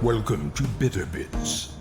Welcome to Bitter Bits.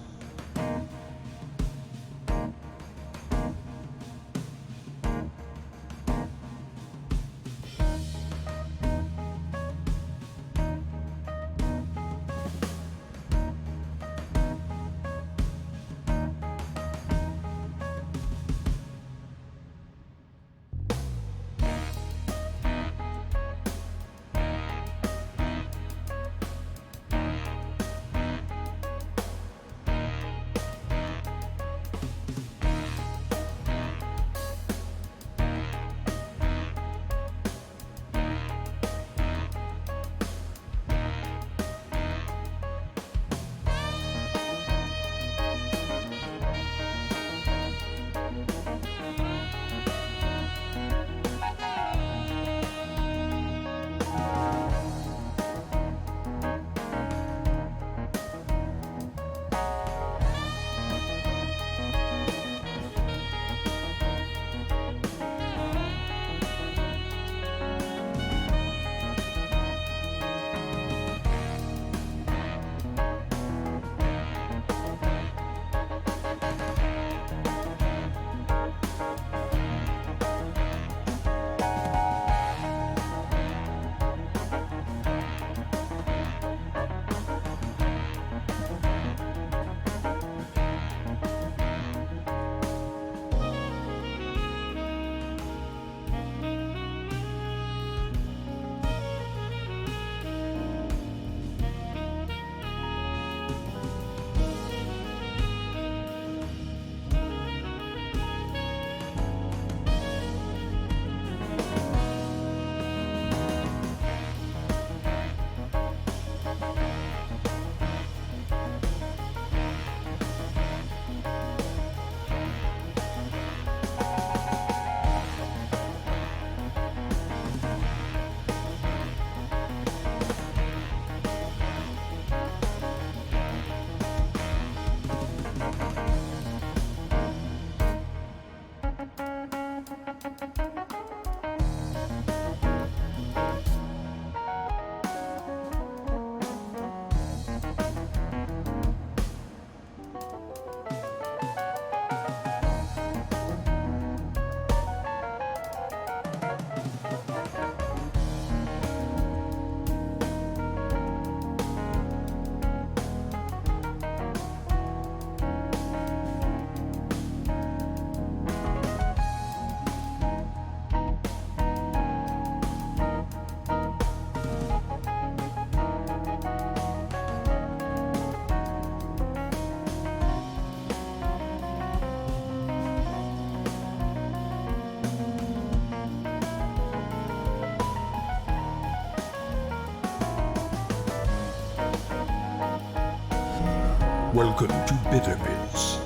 Welcome to Bitter Bits.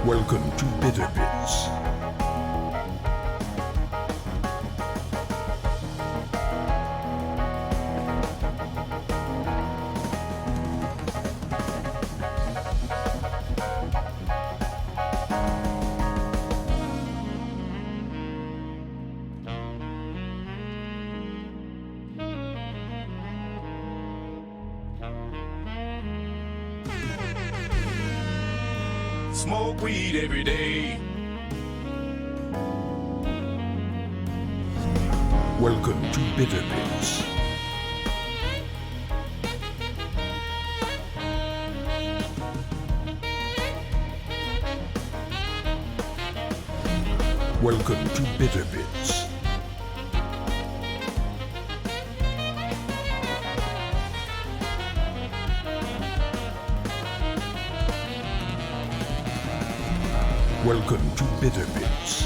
Welcome to Bitter Bits. Smoke weed every day. Welcome to Bitter Bits. Welcome to Bitter Bits. Welcome to Bitter Bits.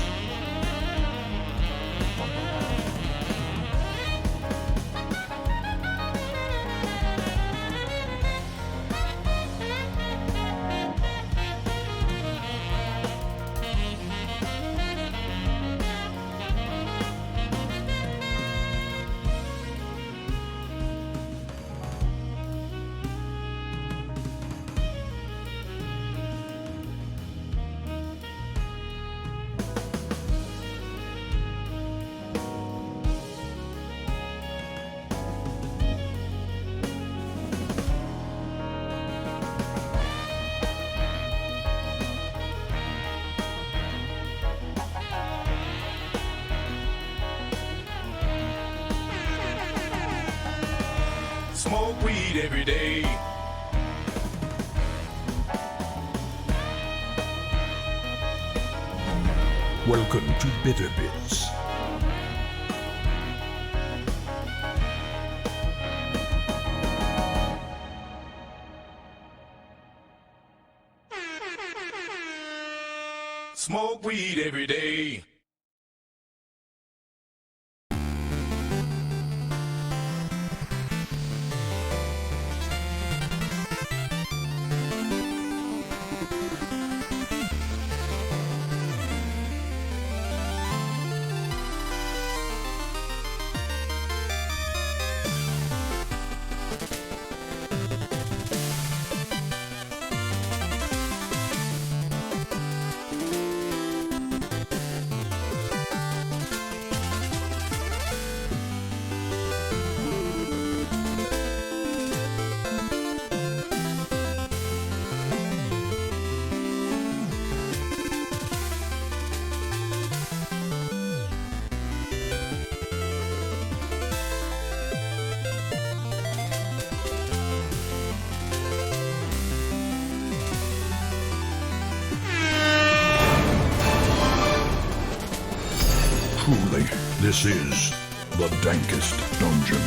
Smoke weed every day. Welcome to Bitter Bits. Smoke weed every day. Truly, this is the dankest dungeon.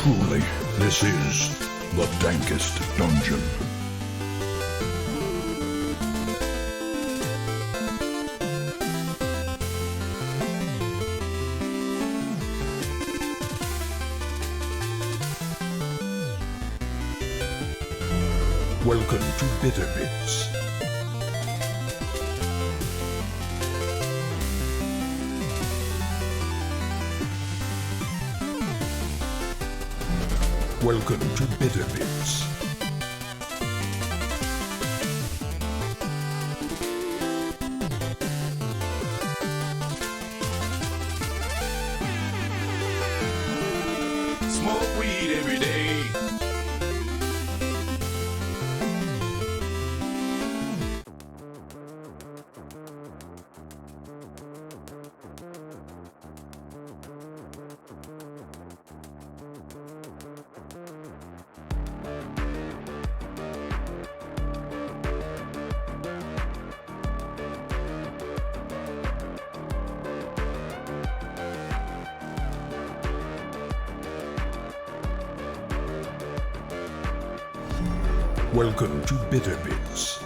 Truly, this is the dankest dungeon. Welcome to Bitter Bits. Welcome to Bitter Bits. Smoke weed every day. Welcome to Bitter Bits.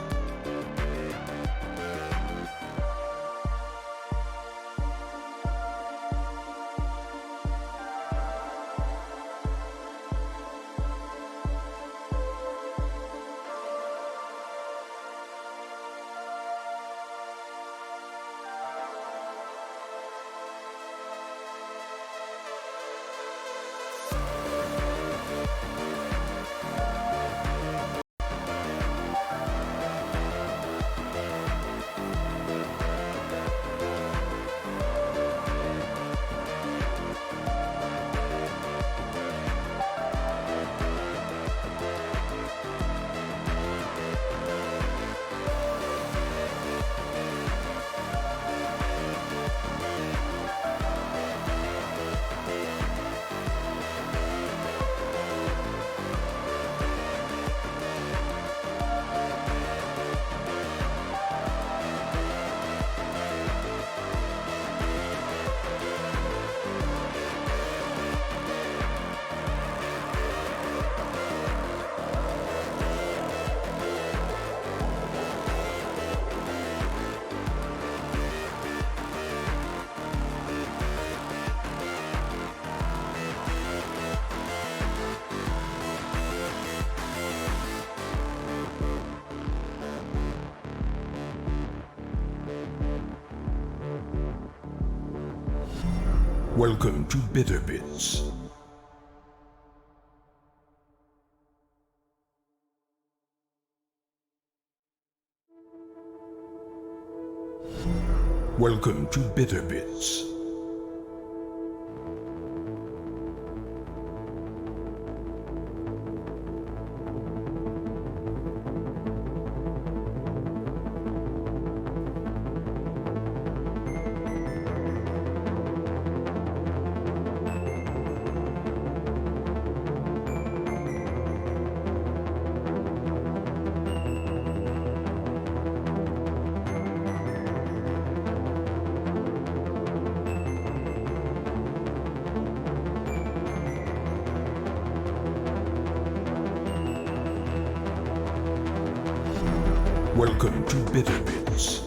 Welcome to Bitter Bits. Welcome to Bitter Bits. Welcome to Bitter Bits.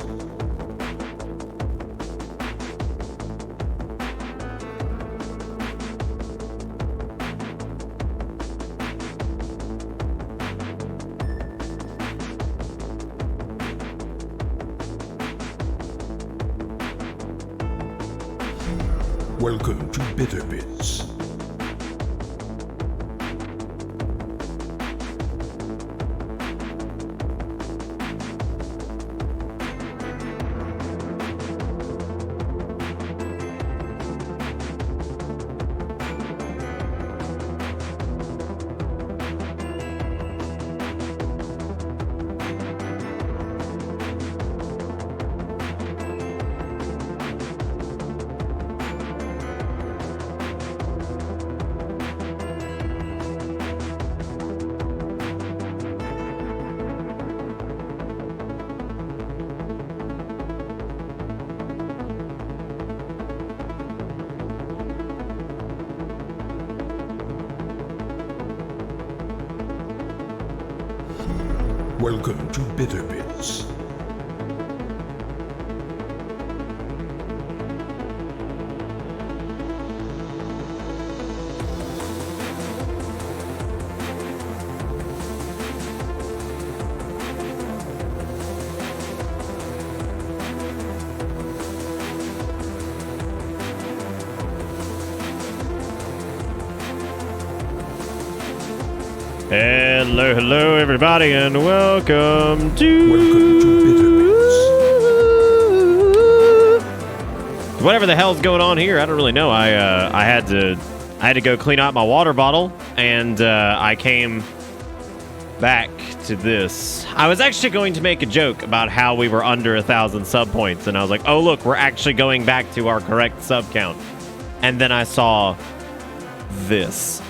Welcome to Bitter Bits. Welcome to Bitter Bits. Hello, everybody, and welcome to Bitter Bits. Whatever the hell's going on here. I don't really know. I had to go clean out my water bottle, and I came back to this. I was actually going to make a joke about how we were under 1,000 sub points, and I was like, oh look, we're actually going back to our correct sub count. And then I saw this.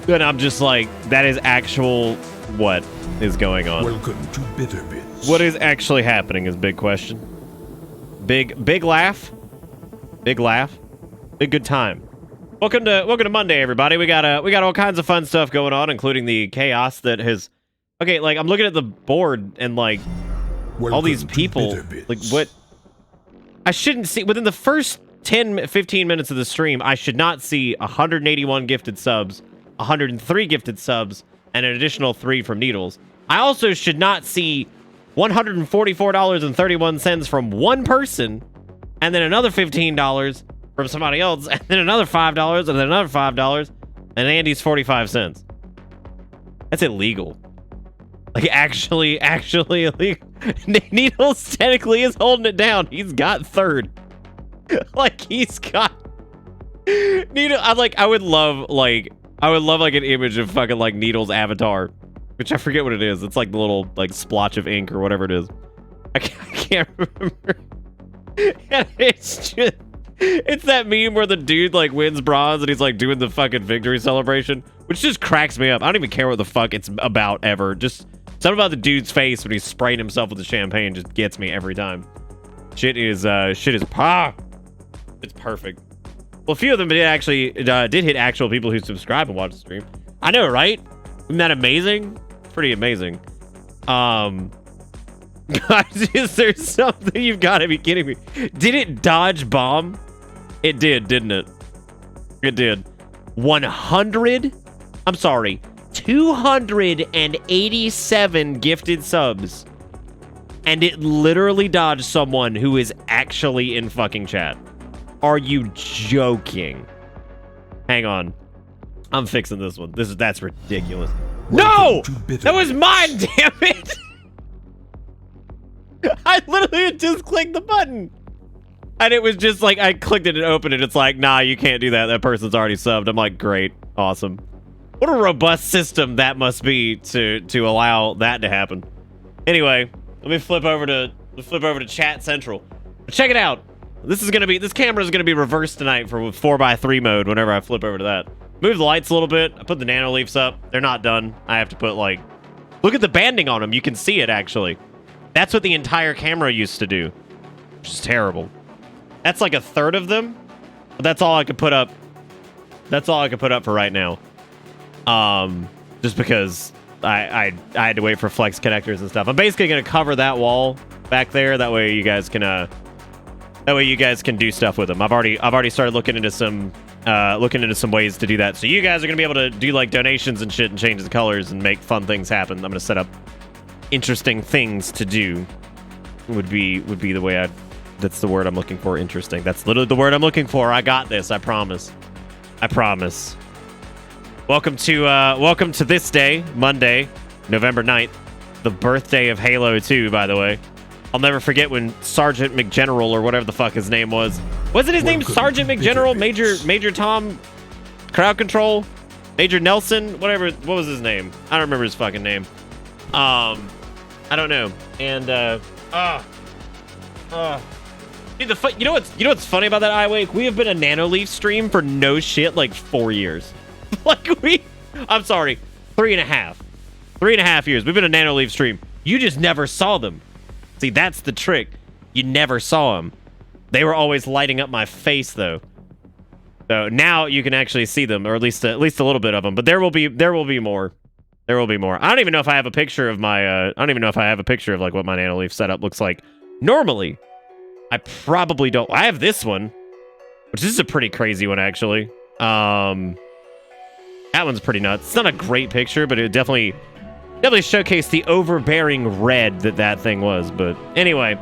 And I'm just like, that is actual what is going on. Welcome to Bitter Bits. What is actually happening is big question. Big laugh. Big laugh. Big good time. Welcome to Monday, everybody. We got all kinds of fun stuff going on, including the chaos that has. Okay, like I'm looking at the board and like all these people. Like what? I shouldn't see within the first 10-15 minutes of the stream. I should not see 181 gifted subs. 103 gifted subs, and an additional 3 from Needles. I also should not see $144.31 from one person, and then another $15 from somebody else, and then another $5, and then another $5, and Andy's 45 cents. That's illegal. Like, actually illegal. Needles technically is holding it down. He's got third. Like, he's got... Needle, I would love like an image of fucking like Needle's avatar, which I forget what it is. It's like the little like splotch of ink or whatever it is. I can't remember. And it's that meme where the dude like wins bronze and he's like doing the fucking victory celebration, which just cracks me up. I don't even care what the fuck it's about ever. Just something about the dude's face when he's spraying himself with the champagne just gets me every time. Shit is it's perfect. Well, a few of them did hit actual people who subscribe and watch the stream. I know, right? Isn't that amazing? It's pretty amazing. Guys, is there something? You've got to be kidding me. Did it dodge bomb? It did, didn't it? It did. 287 gifted subs. And it literally dodged someone who is actually in fucking chat. Are you joking? Hang on. I'm fixing this one. That's ridiculous. No! That was mine, damn it! I literally had just clicked the button. And it was just like, I clicked it and opened it. It's like, nah, you can't do that. That person's already subbed. I'm like, great. Awesome. What a robust system that must be to allow that to happen. Anyway, let me flip over to Chat Central. Check it out. This camera is gonna be reversed tonight for 4x3 mode whenever I flip over to that. Move the lights a little bit. I put the nano leafs up. They're not done. I have to put like, look at the banding on them. You can see it actually. That's what the entire camera used to do, which is terrible. That's like a third of them, but that's all I could put up. That's all I could put up for right now. Just because I had to wait for flex connectors and stuff. I'm basically gonna cover that wall back there. That way you guys can do stuff with them. I've already started looking into some ways to do that. So you guys are gonna be able to do like donations and shit and change the colors and make fun things happen. I'm gonna set up interesting things to do. Would be the way that's the word I'm looking for. Interesting. That's literally the word I'm looking for. I got this. I promise. I promise. Welcome to this day, Monday, November 9th, the birthday of Halo 2, by the way. I'll never forget when Sergeant McGeneral, or whatever the fuck his name was. Wasn't his name Sergeant McGeneral? Major Tom Crowd Control? Major Nelson? Whatever. What was his name? I don't remember his fucking name. I don't know. And, dude, you know what's funny about that iWake? We have been a Nanoleaf stream for no shit like 4 years. I'm sorry, 3.5. 3.5 years. We've been a Nanoleaf stream. You just never saw them. See, that's the trick. You never saw them. They were always lighting up my face, though. So now you can actually see them, or at least a little bit of them. But there will be more. There will be more. I don't even know if I have a picture of my. I don't even know if I have a picture of like what my Nanoleaf setup looks like. Normally, I probably don't. I have this one, which is a pretty crazy one, actually. That one's pretty nuts. It's not a great picture, but it definitely showcased the overbearing red that thing was. But anyway,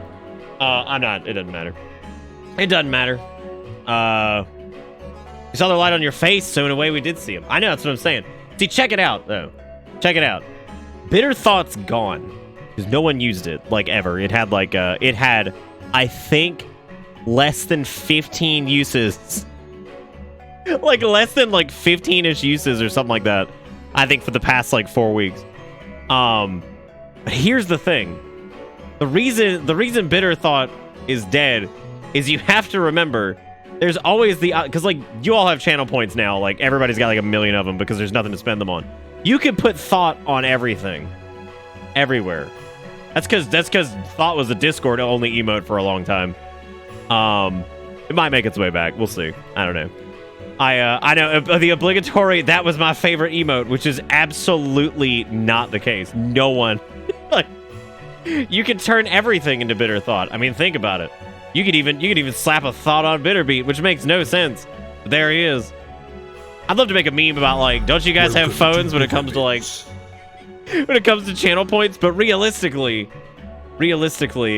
I'm not. It doesn't matter. It doesn't matter. You saw the light on your face, so in a way we did see him. I know, that's what I'm saying. See, check it out, though. Check it out. Bitter Thought's gone. Because no one used it, like, ever. It had, like, I think, less than 15 uses. Like, less than, like, 15-ish uses or something like that. I think for the past, like, 4 weeks. But here's the thing. The reason Bitter Thought is dead is you have to remember there's always because like you all have channel points now, like everybody's got like 1 million of them because there's nothing to spend them on. You can put Thought on everything, everywhere. That's because Thought was a Discord only emote for a long time. It might make its way back. We'll see. I don't know. I know the obligatory. That was my favorite emote, which is absolutely not the case. No one. Like, you can turn everything into Bitter Thought. I mean, think about it. You could even slap a thought on Bitterbeat, which makes no sense. But there he is. I'd love to make a meme about like, don't you guys have phones when it comes to like, when it comes to channel points? But realistically,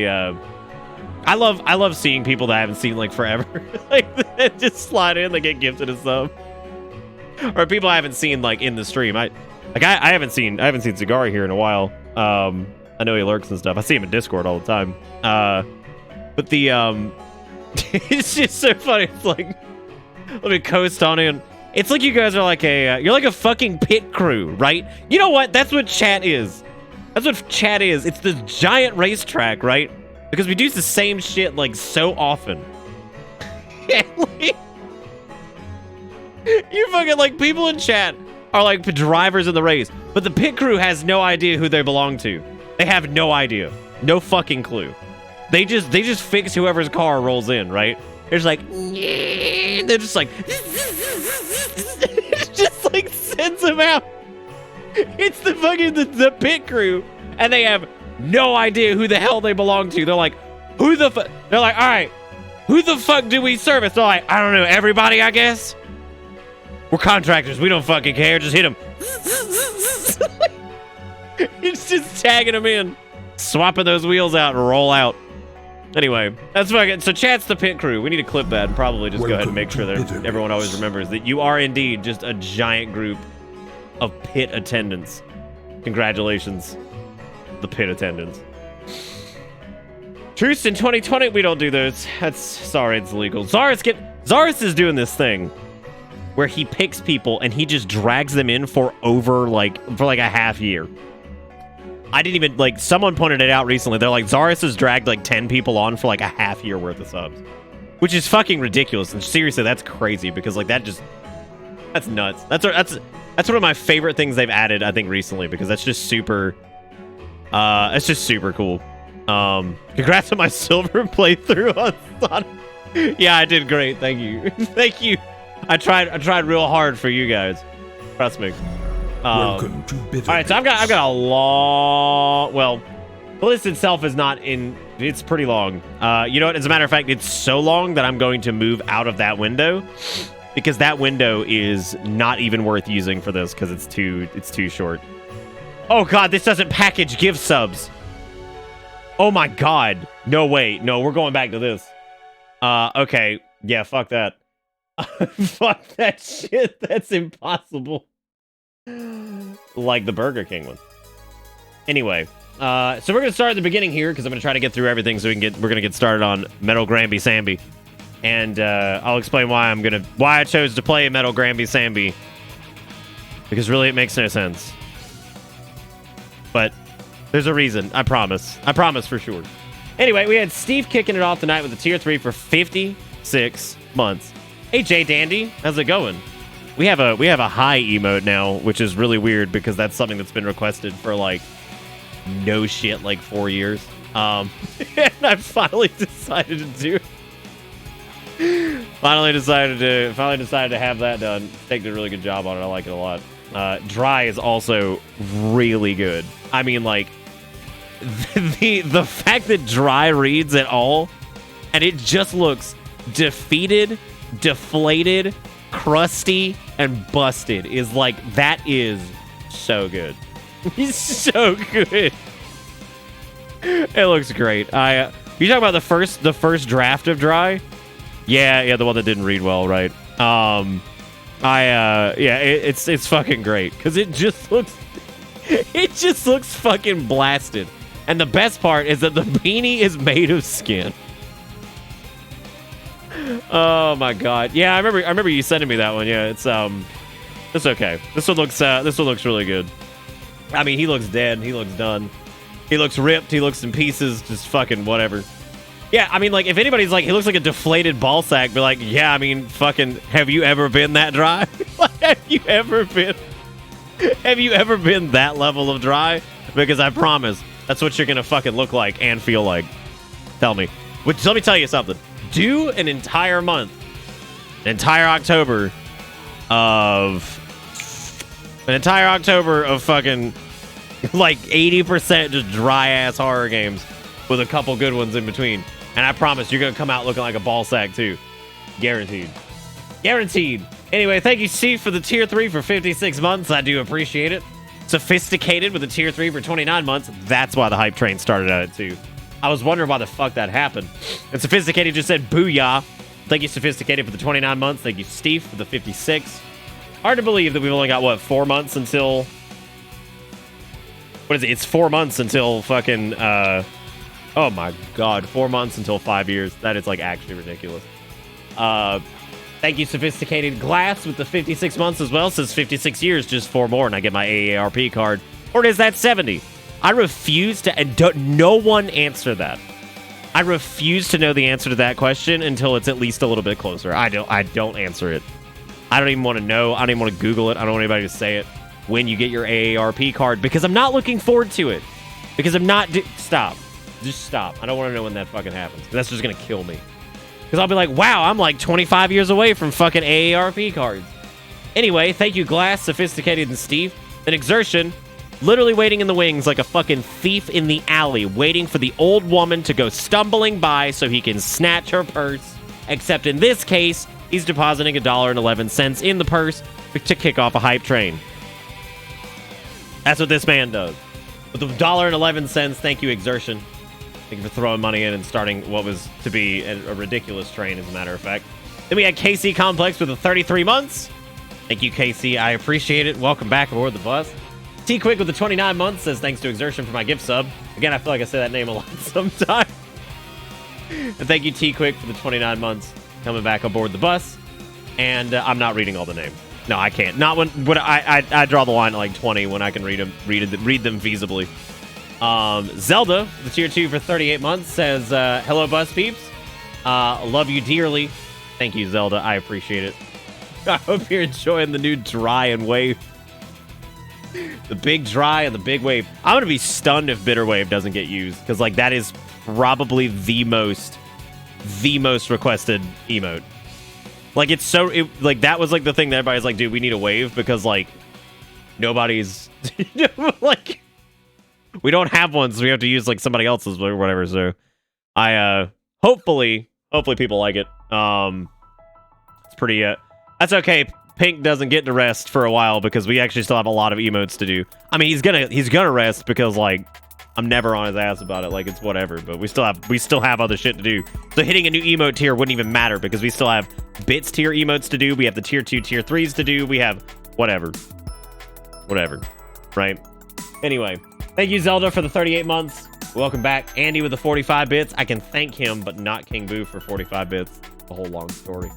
I love seeing people that I haven't seen like forever. Like just slide in, they get gifted a sub, or people I haven't seen like in the stream. I haven't seen Cigari here in a while. I know he lurks and stuff. I see him in Discord all the time. But the it's just so funny. It's like, let me coast on in. It's like you guys are like you're like a fucking pit crew, right? You know what? That's what chat is. That's what chat is. It's the giant racetrack, right? Because we do the same shit like so often. Like, you fucking like people in chat are like drivers in the race, but the pit crew has no idea who they belong to. They have no idea, no fucking clue. They just fix whoever's car rolls in, right? They're just like, they're just like, it just like sends them out. It's the fucking the pit crew, and they have no idea who the hell they belong to. They're like, who the fuck? They're like, all right, who the fuck do we service? They're like, I don't know, everybody, I guess. We're contractors. We don't fucking care. Just hit them. It's just tagging them in, swapping those wheels out and roll out. Anyway, that's fucking. So chat's the pit crew. We need to clip that and probably just go ahead and Welcome make sure to that Bitter everyone always Bits. remembers that you are indeed just a giant group of pit attendants. Congratulations, the pit attendants. Truce in 2020, we don't do those. Sorry, it's illegal. Zaris is doing this thing where he picks people and he just drags them in for a half year. I didn't even, like, someone pointed it out recently. They're like, Zaris has dragged like 10 people on for like a half year worth of subs, which is fucking ridiculous. And seriously, that's crazy because like that's nuts. That's one of my favorite things they've added, I think, recently, because that's just super, it's just super cool. Congrats on my silver playthrough on Sonic. Yeah, I did great. Thank you. Thank you. I tried real hard for you guys. Trust me. Welcome to Bitter All right, so I've got a long. Well, the list itself is not in. It's pretty long. You know what? As a matter of fact, it's so long that I'm going to move out of that window because that window is not even worth using for this because it's too short. Oh God, this doesn't package gift subs. Oh my God. No, wait. No, we're going back to this. Okay. Yeah, fuck that. Fuck that shit. That's impossible. Like the Burger King one. Anyway, so we're gonna start at the beginning here because I'm gonna try to get through everything so we're gonna get started on Metal Granby Samby, and I'll explain why I chose to play Metal Granby Samby, because really it makes no sense. But there's a reason. I promise for sure. Anyway, we had Steve kicking it off tonight with a tier 3 for 56 months. Hey Jay Dandy, how's it going? We have a high emote now, which is really weird because that's something that's been requested for like no shit like 4 years. And I finally decided to do it. Finally decided to have that done. Take did a really good job on it. I like it a lot. Dry is also really good. I mean, like the fact that Dry reads at all and it just looks defeated, deflated, crusty, and busted is like, that is so good. He's so good. It looks great. You talking about the first draft of Dry? Yeah, the one that didn't read well, right? It's fucking great because it just looks fucking blasted. And the best part is that the beanie is made of skin. Oh my God. Yeah, I remember you sending me that one. Yeah, it's okay. This one looks really good. I mean, he looks dead, he looks done. He looks ripped, he looks in pieces, just fucking whatever. Yeah, I mean, like, if anybody's like, he looks like a deflated ball sack, be like, yeah, I mean, fucking, have you ever been that dry? Like, have you ever been that level of dry? Because I promise, that's what you're gonna fucking look like and feel like. Tell me. Which, let me tell you something. Do an entire month, an entire October of fucking like 80% just dry ass horror games with a couple good ones in between. And I promise you're going to come out looking like a ball sack too. Guaranteed. Guaranteed. Anyway, thank you, Steve, for the tier 3 for 56 months. I do appreciate it. Sophisticated with a tier 3 for 29 months. That's why the hype train started at it too. I was wondering why the fuck that happened. And Sophisticated just said, booyah. Thank you, Sophisticated, for the 29 months. Thank you, Steve, for the 56. Hard to believe that we've only got, what, 4 months until... What is it? It's 4 months until fucking... oh, my God. 4 months until 5 years. That is, like, actually ridiculous. Thank you, Sophisticated Glass, with the 56 months as well. Says 56 years, just 4 more, and I get my AARP card. Or is that 70? I refuse to, and no one answer that. I refuse to know the answer to that question until it's at least a little bit closer. I don't answer it. I don't even want to know. I don't even want to Google it. I don't want anybody to say it when you get your AARP card because I'm not looking forward to it. Because I'm not... Stop. Just stop. I don't want to know when that fucking happens. That's just going to kill me. Because I'll be like, wow, I'm like 25 years away from fucking AARP cards. Anyway, thank you, Glass, Sophisticated, and Steve. An Exertion... Literally waiting in the wings like a fucking thief in the alley, waiting for the old woman to go stumbling by so he can snatch her purse. Except in this case, he's depositing $1.11 in the purse to kick off a hype train. That's what this man does. With $1.11, thank you, Exertion. Thank you for throwing money in and starting what was to be a ridiculous train, as a matter of fact. Then we had KC Complex with the 33 months. Thank you, KC. I appreciate it. Welcome back aboard the bus. T Quick with the 29 months says, thanks to Exertion for my gift sub. Again, I feel like I say that name a lot sometimes. And thank you, T Quick, for the 29 months coming back aboard the bus. And I'm not reading all the names. No, I can't. Not when I draw the line at like 20 when I can read them feasibly. Zelda, the tier 2 for 38 months, says, hello, bus peeps. Love you dearly. Thank you, Zelda. I appreciate it. I hope you're enjoying the new dry and wave. The big dry and the big wave. I'm going to be stunned if bitter wave doesn't get used, because like that is probably the most requested emote. Like it's so like that was like the thing that everybody's like, dude, we need a wave, because like nobody's like we don't have one, so we have to use like somebody else's or whatever. So I hopefully people like it. It's pretty that's okay. Pink doesn't get to rest for a while because we actually still have a lot of emotes to do. I mean, he's gonna rest because like I'm never on his ass about it. Like it's whatever, but we still have other shit to do. So hitting a new emote tier wouldn't even matter because we still have bits tier emotes to do. We have the tier 2, tier 3s to do. We have whatever, right? Anyway, thank you, Zelda, for the 38 months. Welcome back, Andy, with the 45 bits. I can thank him, but not King Boo for 45 bits. A whole long story.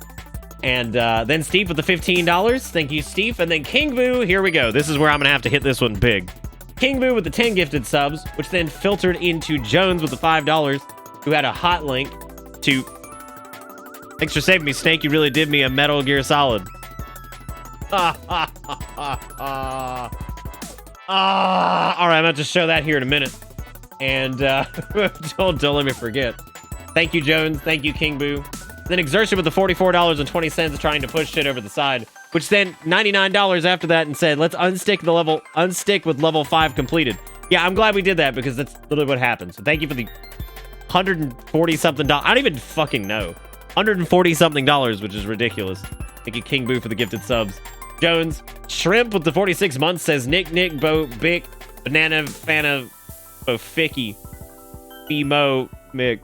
And then Steve with the $15. Thank you, Steve. And then King Boo, here we go. This is where I'm going to have to hit this one big. King Boo with the 10 gifted subs, which then filtered into Jones with the $5, who had a hot link to... Thanks for saving me, Snake. You really did me a Metal Gear Solid. All right, I'm about to show that here in a minute. And don't let me forget. Thank you, Jones. Thank you, King Boo. Then Exertion with the $44.20 trying to push shit over the side, which then $99 after that and said, let's unstick with level 5 completed. Yeah, I'm glad we did that because that's literally what happened. So thank you for the 140 something dollars. I don't even fucking know. 140 something dollars, which is ridiculous. Thank you, King Boo, for the gifted subs. Jones, Shrimp with the 46 months says Nick, Bo, Bic, Banana, Fana, Boficky, Emo, Mick.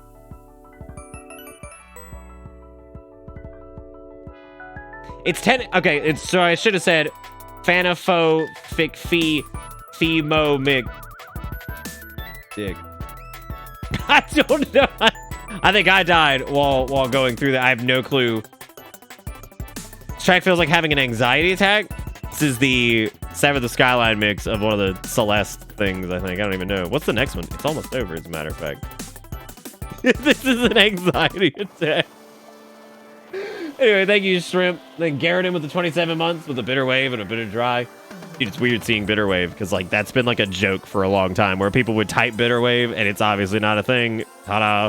It's 10. Okay, so I should have said Fanafo, Fic, Fee, Mo, Mick. Dick. I don't know. I think I died while going through that. I have no clue. This track feels like having an anxiety attack. This is the Sever the Skyline mix of one of the Celeste things, I think. I don't even know. What's the next one? It's almost over, as a matter of fact. This is an anxiety attack. Anyway, thank you, Shrimp. Then Garrett with the 27 months with a bitter wave and a bitter dry. Dude, it's weird seeing bitter wave because like that's been like a joke for a long time where people would type bitter wave and it's obviously not a thing. Ta-da.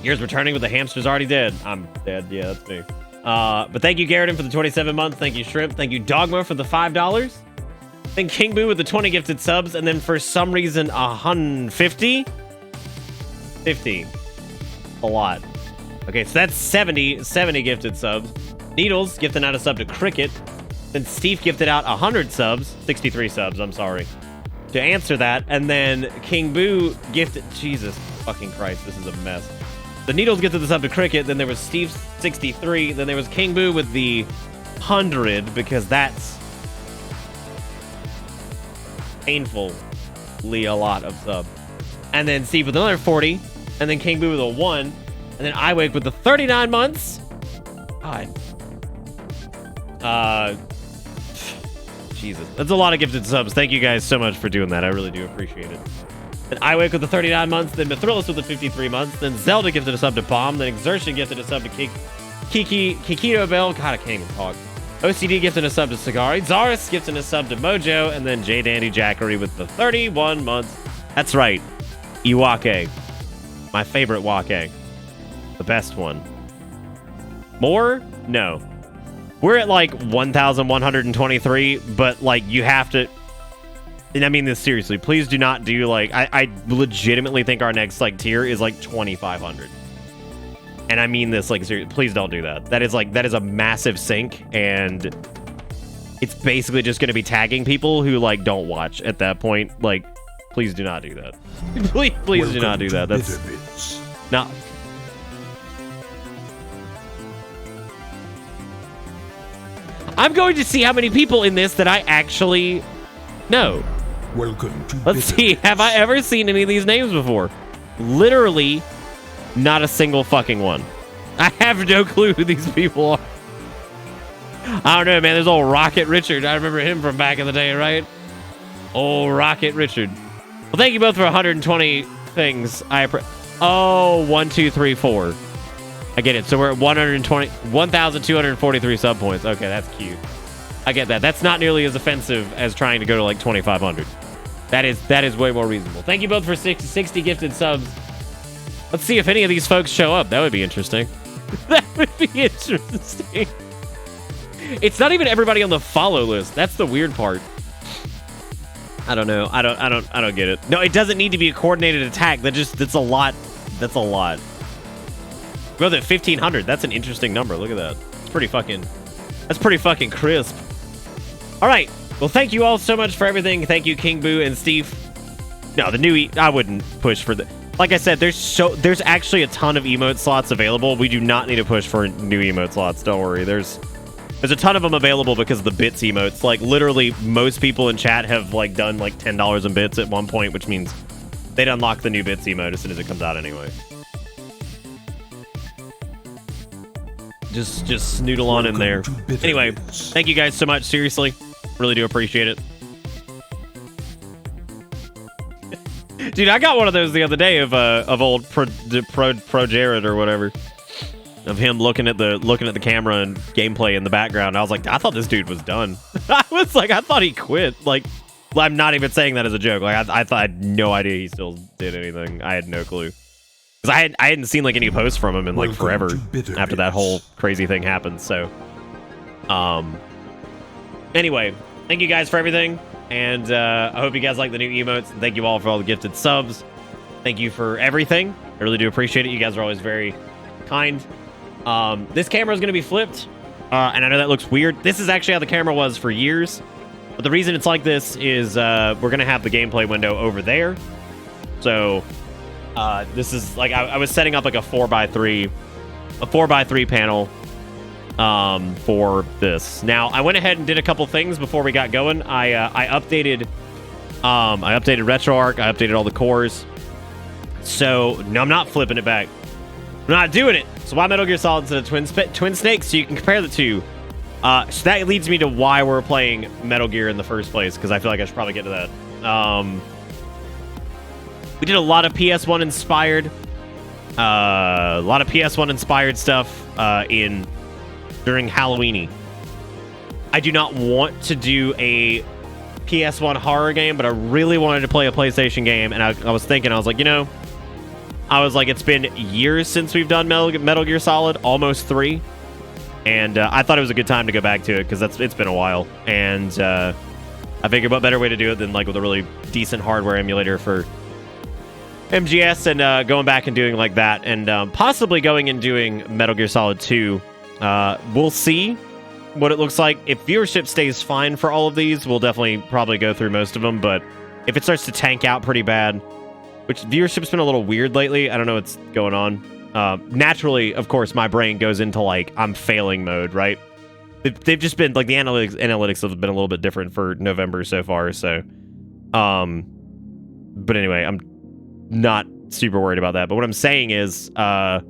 Yours returning with the hamster's already dead. I'm dead. Yeah, that's me. But thank you, Garrett, for the 27 months. Thank you, Shrimp. Thank you, Dogma, for the $5. Then King Boo with the 20 gifted subs. And then for some reason, 150? 50. A lot. Okay, so that's 70 gifted subs. Needles gifted out a sub to Cricket. Then Steve gifted out 100 subs. 63 subs, I'm sorry. To answer that. And then King Boo gifted... Jesus fucking Christ, this is a mess. The Needles gifted the sub to Cricket. Then there was Steve 63. Then there was King Boo with the 100 because that's painfully a lot of subs. And then Steve with another 40. And then King Boo with a 1. And then I Wake with the 39 months. God. Jesus. That's a lot of gifted subs. Thank you guys so much for doing that. I really do appreciate it. Then I Wake with the 39 months. Then Mithrillis with the 53 months. Then Zelda gifted a sub to Bomb. Then Exertion gifted a sub to Kikito Bell. God, I can't even talk. OCD gifted a sub to Cigari. Zaris gifted a sub to Mojo. And then J Dandy Jackery with the 31 months. That's right. Iwake. My favorite Wake. The best one. More? No. We're at like 1,123, but like you have to... And I mean this seriously. Please do not do like... I legitimately think our next like tier is like 2,500. And I mean this like seriously. Please don't do that. That is a massive sink, and it's basically just going to be tagging people who like don't watch at that point. Like Please do not do that. Please do not do that. That's not. I'm going to see how many people in this that I actually know. Welcome to Let's see. Have I ever seen any of these names before? Literally, not a single fucking one. I have no clue who these people are. I don't know, man. There's old Rocket Richard. I remember him from back in the day, right? Old Rocket Richard. Well, thank you both for 120 things. Oh, 1, 2, 3, 4. I get it. So we're at 1,243 sub points. Okay, that's cute. I get that. That's not nearly as offensive as trying to go to like 2,500. That is way more reasonable. Thank you both for 60 gifted subs. Let's see if any of these folks show up. That would be interesting. That would be interesting. It's not even everybody on the follow list. That's the weird part. I don't know. I don't get it. No, it doesn't need to be a coordinated attack. That's a lot. That's a lot. We're at 1,500. That's an interesting number. Look at that. It's pretty fucking. That's pretty fucking crisp. All right. Well, thank you all so much for everything. Thank you, King Boo and Steve. No, the new I wouldn't push for the. Like I said, there's actually a ton of emote slots available. We do not need to push for new emote slots. Don't worry. There's a ton of them available because of the bits emotes. Like literally, most people in chat have like done like $10 in bits at one point, which means they'd unlock the new bits emote as soon as it comes out anyway. Just snoodle on in there. Anyway, thank you guys so much. Seriously, really do appreciate it. Dude, I got one of those the other day of old Pro Jared or whatever, of him looking at the camera and gameplay in the background. I was like, I thought this dude was done. I was like, I thought he quit. Like, I'm not even saying that as a joke. Like, I thought I had no idea he still did anything. I had no clue. Because I hadn't seen like any posts from him in like forever after that whole crazy thing happened. So, anyway, thank you guys for everything, and I hope you guys like the new emotes. And thank you all for all the gifted subs. Thank you for everything. I really do appreciate it. You guys are always very kind. This camera is going to be flipped, and I know that looks weird. This is actually how the camera was for years, but the reason it's like this is we're going to have the gameplay window over there. So. This is like I was setting up like a 4x3 panel for this. Now I went ahead and did a couple things before we got going. I updated RetroArch. I updated all the cores. So no, I'm not flipping it back. I'm not doing it. So why Metal Gear Solid instead of Twin Snakes? So you can compare the two. So that leads me to why we're playing Metal Gear in the first place, because I feel like I should probably get to that. We did a lot of PS1 inspired, stuff during Halloweeny. I do not want to do a PS1 horror game, but I really wanted to play a PlayStation game, and I was thinking, I was like, it's been years since we've done Metal Gear Solid, almost 3, and I thought it was a good time to go back to it because it's been a while, and I figured what better way to do it than like with a really decent hardware emulator for MGS, and going back and doing like that, and possibly going and doing Metal Gear Solid 2. We'll see what it looks like. If viewership stays fine for all of these, we'll definitely probably go through most of them, but if it starts to tank out pretty bad, which viewership's been a little weird lately, I don't know what's going on. Naturally, of course, my brain goes into like, I'm failing mode, right? They've just been, like, the analytics have been a little bit different for November so far, so. But anyway, I'm not super worried about that. But what I'm saying is, I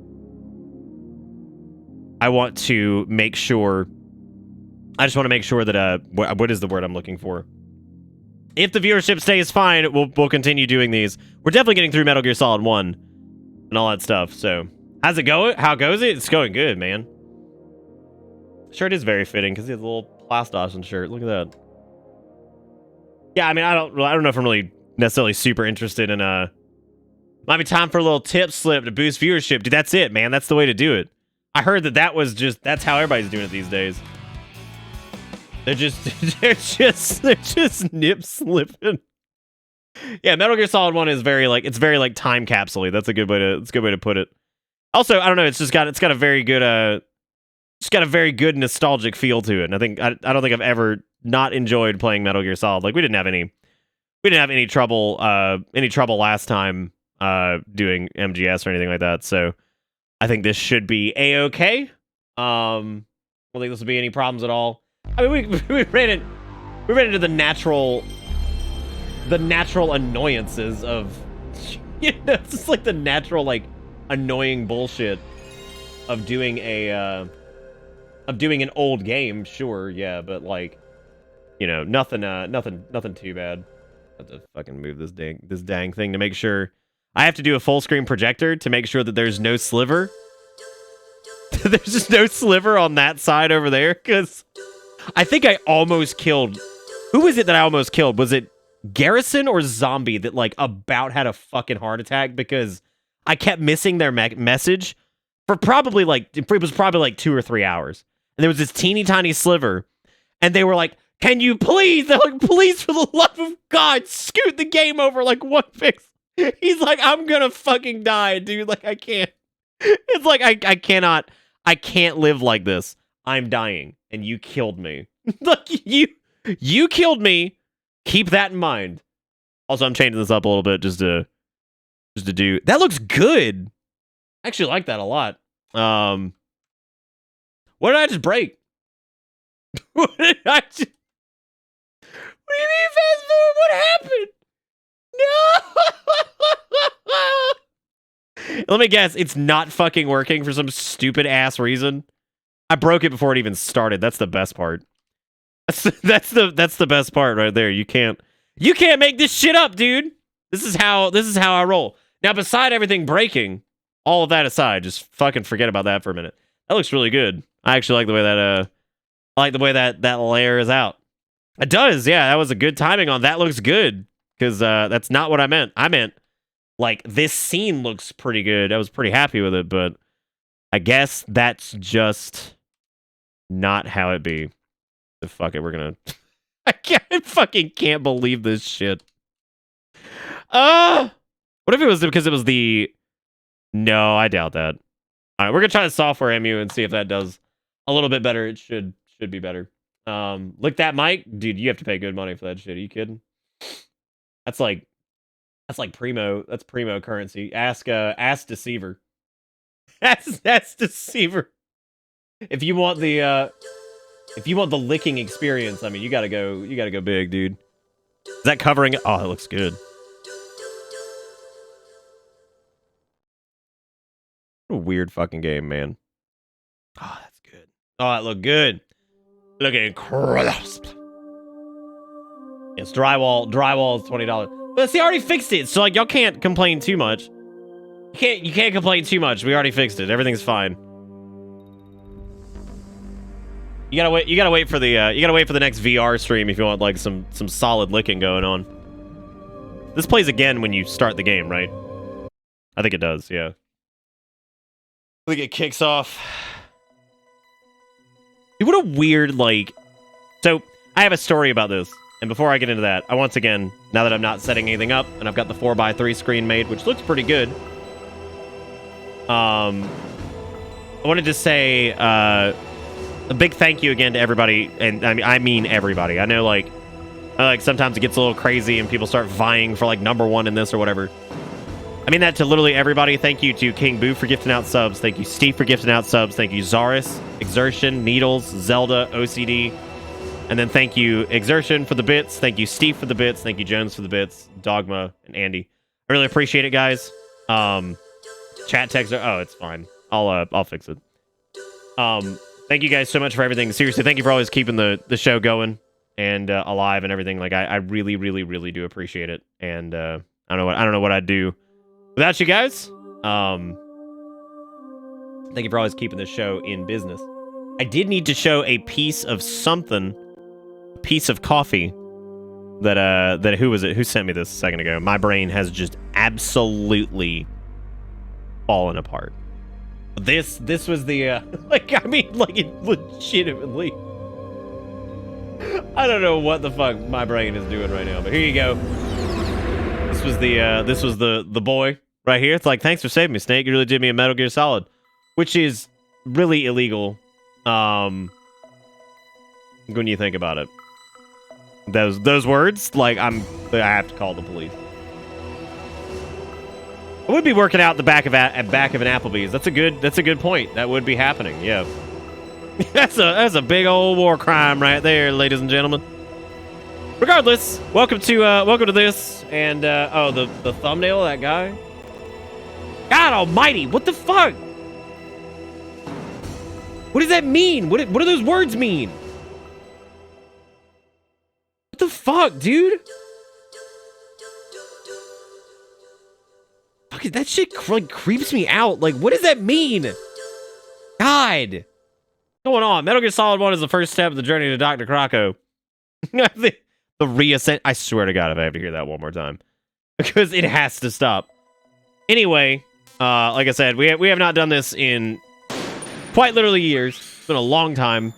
want to make sure. I just want to make sure that what is the word I'm looking for? If the viewership stays fine, we'll continue doing these. We're definitely getting through Metal Gear Solid 1 and all that stuff. So, how's it going? How goes it? It's going good, man. Shirt is very fitting because he has a little Plastos shirt. Look at that. Yeah, I mean, I don't know if I'm really necessarily super interested in might be time for a little tip slip to boost viewership. Dude, that's it, man. That's the way to do it. I heard that's how everybody's doing it these days. They're just nip slipping. Yeah, Metal Gear Solid 1 is very time capsule-y. That's a good way to put it. Also, I don't know, it's got a very good nostalgic feel to it. And I don't think I've ever not enjoyed playing Metal Gear Solid. Like, we didn't have any we didn't have any trouble last time doing MGS or anything like that. So I think this should be a-okay. I don't think this will be any problems at all. I mean, we ran into the natural annoyances of, it's just like the natural like annoying bullshit of doing an old game. Sure, yeah, but like, nothing too bad. I have to fucking move this dang thing to make sure. I have to do a full screen projector to make sure that there's no sliver. There's just no sliver on that side over there, because I think I almost killed... Who was it that I almost killed? Was it Garrison or Zombie that, like, about had a fucking heart attack because I kept missing their message for probably, like, it was probably, like, 2 or 3 hours. And there was this teeny tiny sliver, and they were like, can you please? They're like, please, for the love of God, scoot the game over, like, one fix. He's like, I'm gonna fucking die, dude. Like, I can't. It's like, I can't live like this. I'm dying, and you killed me. Like, you killed me. Keep that in mind. Also, I'm changing this up a little bit just to do. That looks good. I actually like that a lot. What did I just break? What did I just... What do you mean fast forward? What happened? No! Let me guess. It's not fucking working for some stupid ass reason. I broke it before it even started. That's the best part. That's the best part right there. You can't make this shit up, dude. This is how I roll. Now, beside everything breaking, all of that aside, just fucking forget about that for a minute. That looks really good. I actually like the way that layer is out. It does, yeah. That was a good timing on that. Looks good, because that's not what I meant. I meant, like, this scene looks pretty good. I was pretty happy with it, but I guess that's just not how it be. So fuck it, we're gonna... I fucking can't believe this shit. What if it was because it was the... No, I doubt that. All right, we're gonna try the software MU and see if that does a little bit better. It should be better. Lick that mic, dude. You have to pay good money for that shit. Are you kidding? That's like primo. That's primo currency. Ask Deceiver. Ask Deceiver. If you want the licking experience, I mean, you gotta go big, dude. Is that covering it? Oh, it looks good. What a weird fucking game, man. Oh, that's good. Oh, that looked good. Looking crisp. It's drywall. Drywall is $20. But see, I already fixed it, so like y'all can't complain too much. You can't complain too much. We already fixed it. Everything's fine. You gotta wait for the next VR stream if you want like some solid licking going on. This plays again when you start the game, right? I think it does, yeah. I think it kicks off. Dude, what a weird, like... So, I have a story about this. And before I get into that, I once again, now that I'm not setting anything up, and I've got the 4x3 screen made, which looks pretty good. I wanted to say a big thank you again to everybody, and I mean everybody. I know, like sometimes it gets a little crazy and people start vying for, like, #1 in this or whatever. I mean that to literally everybody. Thank you to King Boo for gifting out subs. Thank you, Steve, for gifting out subs. Thank you, Zaris, Exertion, Needles, Zelda, OCD. And then thank you, Exertion, for the bits. Thank you, Steve, for the bits. Thank you, Jones, for the bits. Dogma, and Andy. I really appreciate it, guys. Chat text. Oh, it's fine. I'll fix it. Thank you guys so much for everything. Seriously, thank you for always keeping the show going and alive and everything. Like, I really, really, really do appreciate it. And I don't know what I'd do without you guys. Thank you for always keeping this show in business. I did need to show a piece of something, a piece of coffee that who was it? Who sent me this a second ago? My brain has just absolutely fallen apart. This was the like, I mean, like, it legitimately. I don't know what the fuck my brain is doing right now, but here you go. This was the boy right here. It's like, thanks for saving me, Snake. You really did me a Metal Gear Solid, which is really illegal. When you think about it, those words, like I have to call the police. I would be working out the back of an Applebee's. That's a good point. That would be happening. Yeah. that's a big old war crime right there, ladies and gentlemen. Regardless, welcome to this and the thumbnail of that guy. God Almighty, what the fuck? What does that mean? What do those words mean? What the fuck, dude? Fuck, that shit like creeps me out. Like, what does that mean? God. What's going on? Metal Gear Solid 1 is the first step of the journey to Dr. Krako. The reascent. I swear to God if I have to hear that one more time. Because it has to stop. Anyway, like I said, we have not done this in quite literally years. It's been a long time.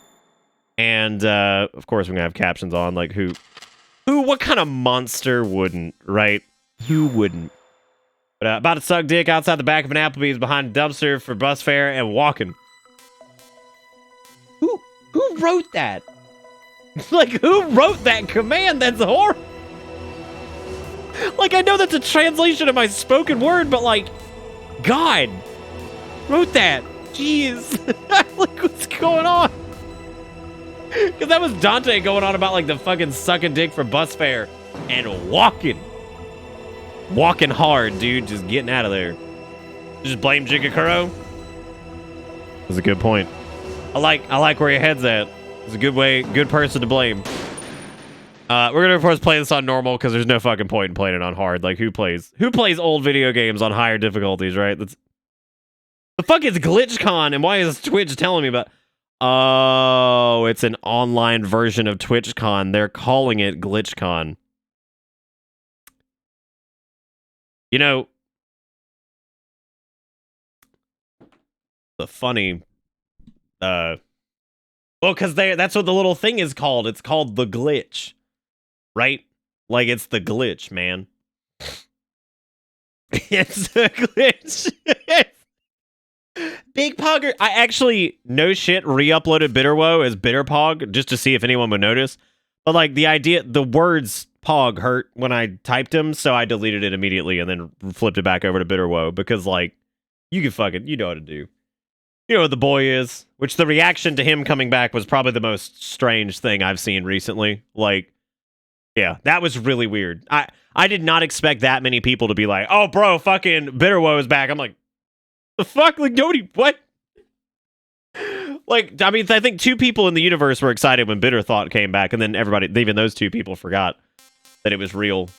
And, of course, we're going to have captions on, like, what kind of monster wouldn't, right? Who wouldn't? But, about to suck dick outside the back of an Applebee's behind a dumpster for bus fare and walking. Who wrote that? Like, who wrote that command? That's horrible. Like, I know that's a translation of my spoken word, but, like, God wrote that. Jeez. Like, what's going on? Because that was Dante going on about, like, the fucking sucking dick for bus fare and walking. Walking hard, dude. Just getting out of there. Just blame Jigakuro? That's a good point. I like where your head's at. It's a good person to blame. We're gonna, of course, play this on normal because there's no fucking point in playing it on hard. Like, who plays old video games on higher difficulties, right? The fuck is GlitchCon, and why is Twitch telling me about... Oh, it's an online version of TwitchCon. They're calling it GlitchCon. You know, the funny, well, because that's what the little thing is called. It's called the glitch, right? Like, it's the glitch, man. It's the glitch. Big Pogger. I actually, no shit, re-uploaded Bitterwoe as Bitterpog just to see if anyone would notice. But, like, the words Pog hurt when I typed them, so I deleted it immediately and then flipped it back over to Bitterwoe because, like, you know what to do. You know what the boy is. Which the reaction to him coming back was probably the most strange thing I've seen recently. Like, yeah, that was really weird. I did not expect that many people to be like, oh, bro, fucking Bitterwoe is back. I'm like, the fuck? Like, nobody, what? Like, I mean, I think 2 people in the universe were excited when Bitter Thought came back, and then everybody, even those 2 people forgot that it was real.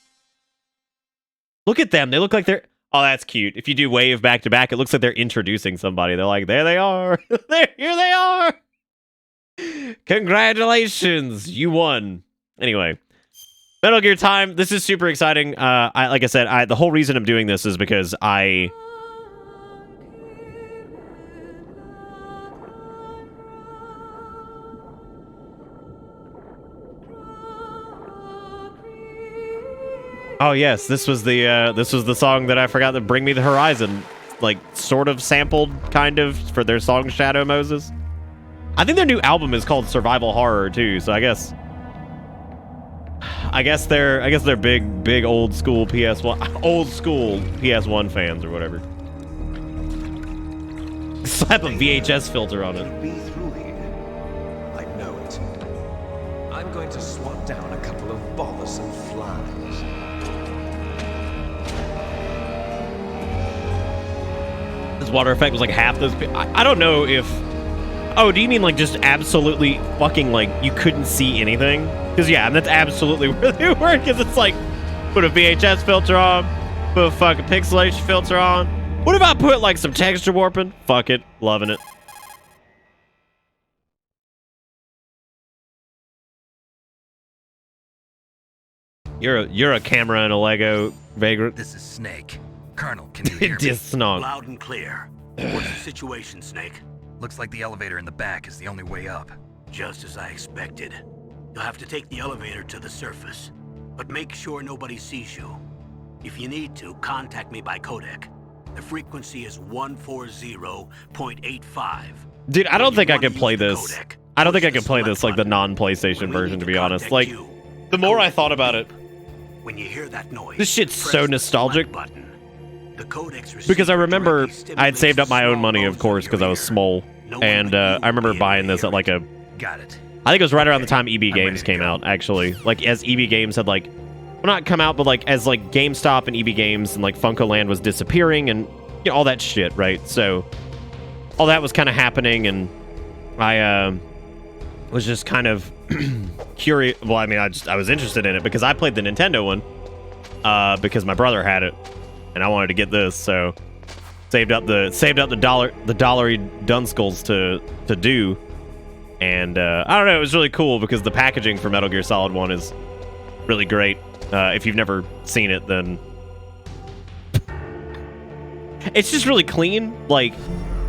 Look at them. They look like they're... Oh, that's cute. If you do wave back to back, it looks like they're introducing somebody. They're like, there they are. Here they are. Congratulations. You won. Anyway. Metal Gear time. This is super exciting. Like I said, the whole reason I'm doing this is because I... Oh yes, this was the song that I forgot to Bring Me the Horizon, like, sort of sampled, kind of, for their song Shadow Moses. I think their new album is called Survival Horror too, so I guess they're big old school PS1 fans or whatever. Slap a VHS filter on it. Be through here. I know it. I'm going to swat down a couple of bothersome flies. This water effect was like half those. I don't know if... Oh, do you mean like just absolutely fucking like you couldn't see anything? Because yeah, that's absolutely where they were. Because it's like, put a VHS filter on, put a fucking pixelation filter on. What if I put like some texture warping? Fuck it, loving it. You're a camera and a Lego vagrant. This is Snake. Colonel, can you hear me? Loud and clear. What's the situation, Snake? Looks like the elevator in the back is the only way up. Just as I expected. You'll have to take the elevator to the surface, but make sure nobody sees you. If you need to, contact me by codec. The frequency is 140.85. Dude, I don't think I could play this. I don't think I could play this like the non-PlayStation version, to be honest. Like, The more I thought about it, When you hear that noise, this shit's press so the nostalgic. select button. The codex Because I receiver remember directly I had saved up my own stimulates money, small of course, bones because in I your was ear. small. No one And but you I remember will be buying able to this at hear like it. a... Got it. I think it was right around the Okay, time EB I'm Games ready to came go. out, actually. Like, as EB Games had, like... Well, not come out, but, like, as, like, GameStop and EB Games and, like, Funko Land was disappearing and, you know, all that shit, right? So, all that was kind of happening, and I, was just kind of curious. Well, I mean, I was interested in it because I played the Nintendo one, because my brother had it, and I wanted to get this, so saved up the dollary dunskulls to do, and I don't know, it was really cool because the packaging for Metal Gear Solid 1 is really great. If you've never seen it, then it's just really clean. Like,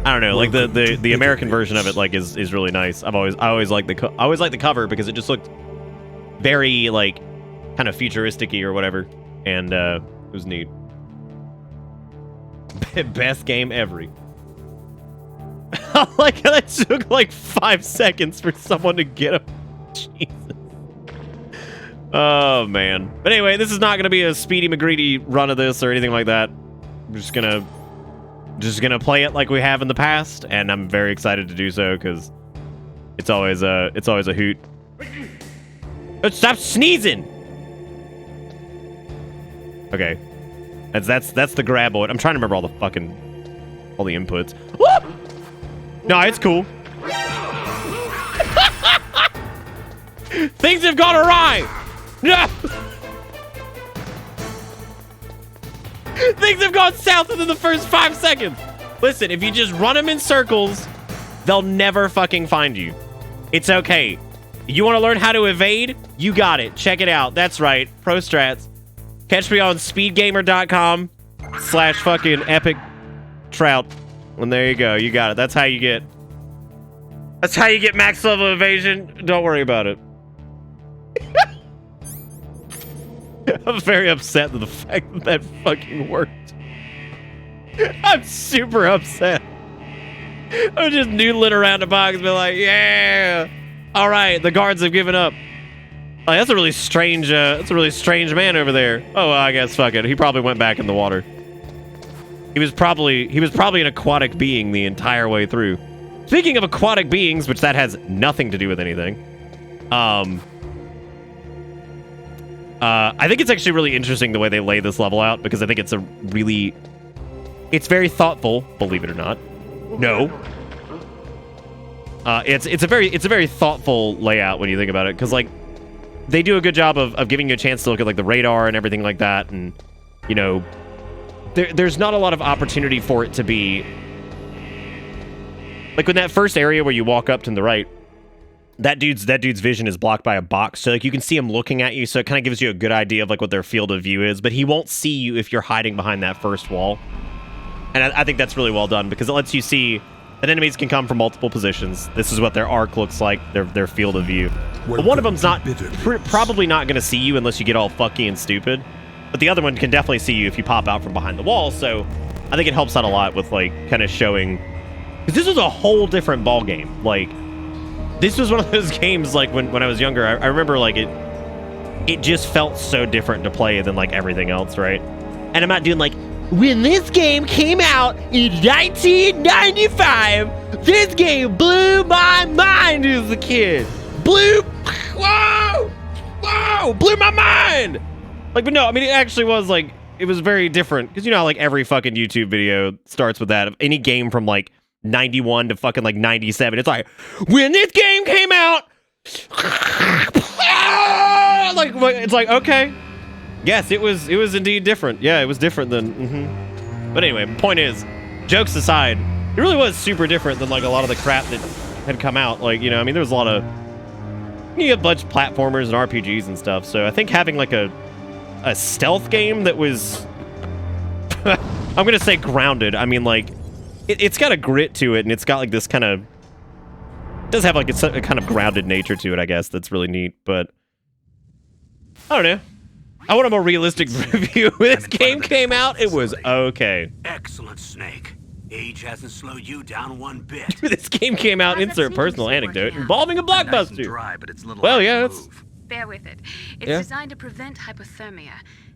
I don't know, like the American version of it, like, is really nice. I always liked the cover because it just looked very, like, kind of futuristic-y or whatever, and it was neat. Best game ever. Like, that took like 5 seconds for someone to get him. Jesus. Oh man. But anyway, this is not gonna be a Speedy McGreedy run of this or anything like that. I'm just gonna play it like we have in the past, and I'm very excited to do so because it's always a hoot. Stop sneezing. Okay. That's the graboid. I'm trying to remember all the inputs. Woo! No, it's cool. Things have gone awry. No. Things have gone south within the first 5 seconds. Listen, if you just run them in circles, they'll never fucking find you. It's okay. You want to learn how to evade? You got it. Check it out. That's right. Pro strats. Catch me on speedgamer.com/fucking epic trout. And there you go. You got it. That's how you get max level evasion. Don't worry about it. I'm very upset with the fact that fucking worked. I'm super upset. I'm just noodling around the box, be like, yeah. All right, the guards have given up. Oh, that's a really strange man over there. Oh, well, I guess fuck it. He probably went back in the water. He was probably an aquatic being the entire way through. Speaking of aquatic beings, which that has nothing to do with anything. I think it's actually really interesting the way they lay this level out, because I think it's very thoughtful, believe it or not. No. It's a very thoughtful layout when you think about it, because like they do a good job of giving you a chance to look at like the radar and everything like that, and you know, there's not a lot of opportunity for it to be like in that first area where you walk up to the right. That dude's vision is blocked by a box, so like you can see him looking at you, so it kind of gives you a good idea of like what their field of view is, but he won't see you if you're hiding behind that first wall. And I think that's really well done, because it lets you see that enemies can come from multiple positions. This is what their arc looks like, their field of view. But one of them's probably not going to see you unless you get all fucky and stupid, but the other one can definitely see you if you pop out from behind the wall, so I think it helps out a lot with like kind of showing, because this was a whole different ball game. Like, this was one of those games, like, when I was younger, I remember, like, it just felt so different to play than, like, everything else, right? And I'm not doing, like, when this game came out in 1995, this game blew my mind as a kid. Blew my mind! Like, but no, I mean, it actually was, like, it was very different. Because, you know, like, every fucking YouTube video starts with that. Any game from, like, 91 to fucking like 97. It's like, when this game came out, like it's like, okay, yes, it was indeed different. Yeah, it was different than. But anyway, point is, jokes aside, it really was super different than like a lot of the crap that had come out. Like, you know, I mean, there was a lot of a bunch of platformers and RPGs and stuff. So I think having like a stealth game that was, I'm gonna say grounded. I mean, like. It's got a grit to it, and it's got like this kind of, it does have like a kind of grounded nature to it, I guess. That's really neat, but I don't know. I want a more realistic review. When this game came out, it was okay. Excellent, Snake. Age hasn't slowed you down one bit. This game came out, insert personal anecdote, involving a Nice and blockbuster. dry, but it's a little Well, hard yeah, to that's move. bear with it. It's Yeah. designed to prevent hypothermia.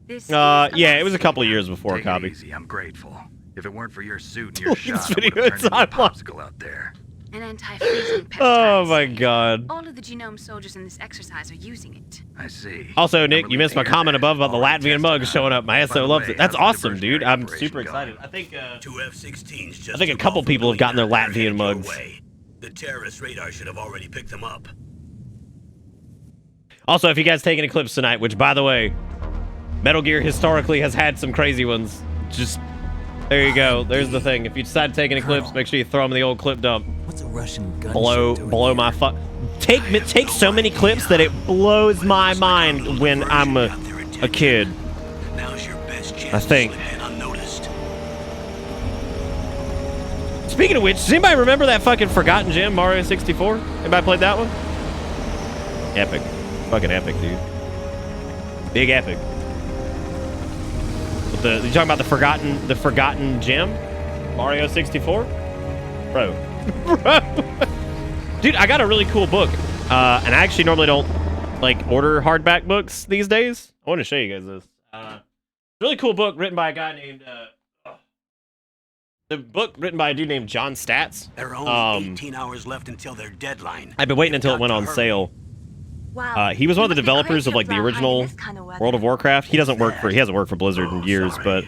This Yeah, it was a couple of years before, Take it Cobby. easy, I'm grateful. If it weren't for your suit and your Look at this shot, I would video, have it's turned into a on. popsicle out there. an anti-freezing peptide. Oh my snake. god. All of the genome soldiers in this exercise are using it. I see. Also, I'm Nick, you relieved missed to my hear comment that. above about the Already Latvian tested mug out. showing up. My By SO the loves way, it. That's how's the awesome, dude. diversionary I'm operation super excited. going? I think Two F-16s just I think a took couple off from people have gotten their Galena. They're Latvian headed your mugs. way. The terrorist radar should have already picked them up. Also, if you guys take any clips tonight, which by the way, Metal Gear historically has had some crazy ones. Just there you go. There's the thing. If you decide to take any clips, make sure you throw them in the old clip dump. What's a Russian gun Blow my take so many clips that it blows my mind when I'm a kid. Now's your best chance I think. to slip in unnoticed. Speaking of which, does anybody remember that fucking Forgotten Gem, Mario 64? Anybody played that one? Epic. Fucking epic, dude. Big epic. But you talking about the Forgotten Gem? Mario 64? Bro. Dude, I got a really cool book. And I actually normally don't like order hardback books these days. I want to show you guys this. Really cool book written by a guy named the book written by a dude named John Statz. There are only 18 hours left until their deadline. I've been waiting You've until it got went to on hurry. sale. Wow. He was one of the You must be developers crazy of like the about hiding original this kind of weather. World of Warcraft. He hasn't worked for Blizzard in years, but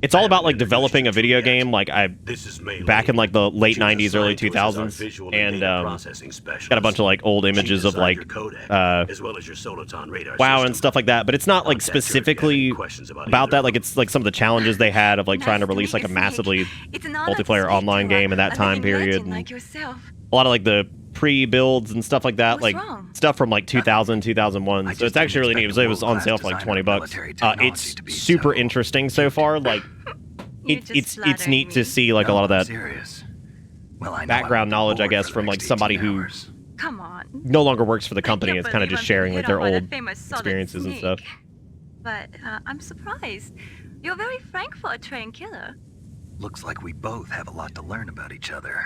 it's all about like developing a video game. Like This is May back in like the late She was 90s, early assigned to us as our 2000s, visual and data processing specialist. got a bunch of like old She images of designed like your codec, as well as your Soliton radar WoW system. and stuff like that. But it's not like Contact her if you have specifically any questions about about either that. of Like them. it's like some of the challenges they had of like trying to Nice release like meet a you, Snake. massively It's an honor to multiplayer speak online to game in that a time living period. legend And like yourself. a lot of like the pre-builds and stuff like that, What's like wrong? stuff from like 2000, 2001. I So just it's actually really neat. didn't It was on expect sale a for like world-class 20 bucks. military technology It's to be super so interesting so far. Like You're just it's flattering neat to me. see like a No, lot of I'm that serious. Well, I know background I won't be knowledge, I bored guess, for the from like next somebody 18 who hours. Come on. no longer works for the I company. can't It's kind of believe just I'm sharing being like hit their on by old the famous Solid experiences and stuff. Snake. But I'm surprised. You're very frank for a trained killer. Looks like we both have a lot to learn about each other.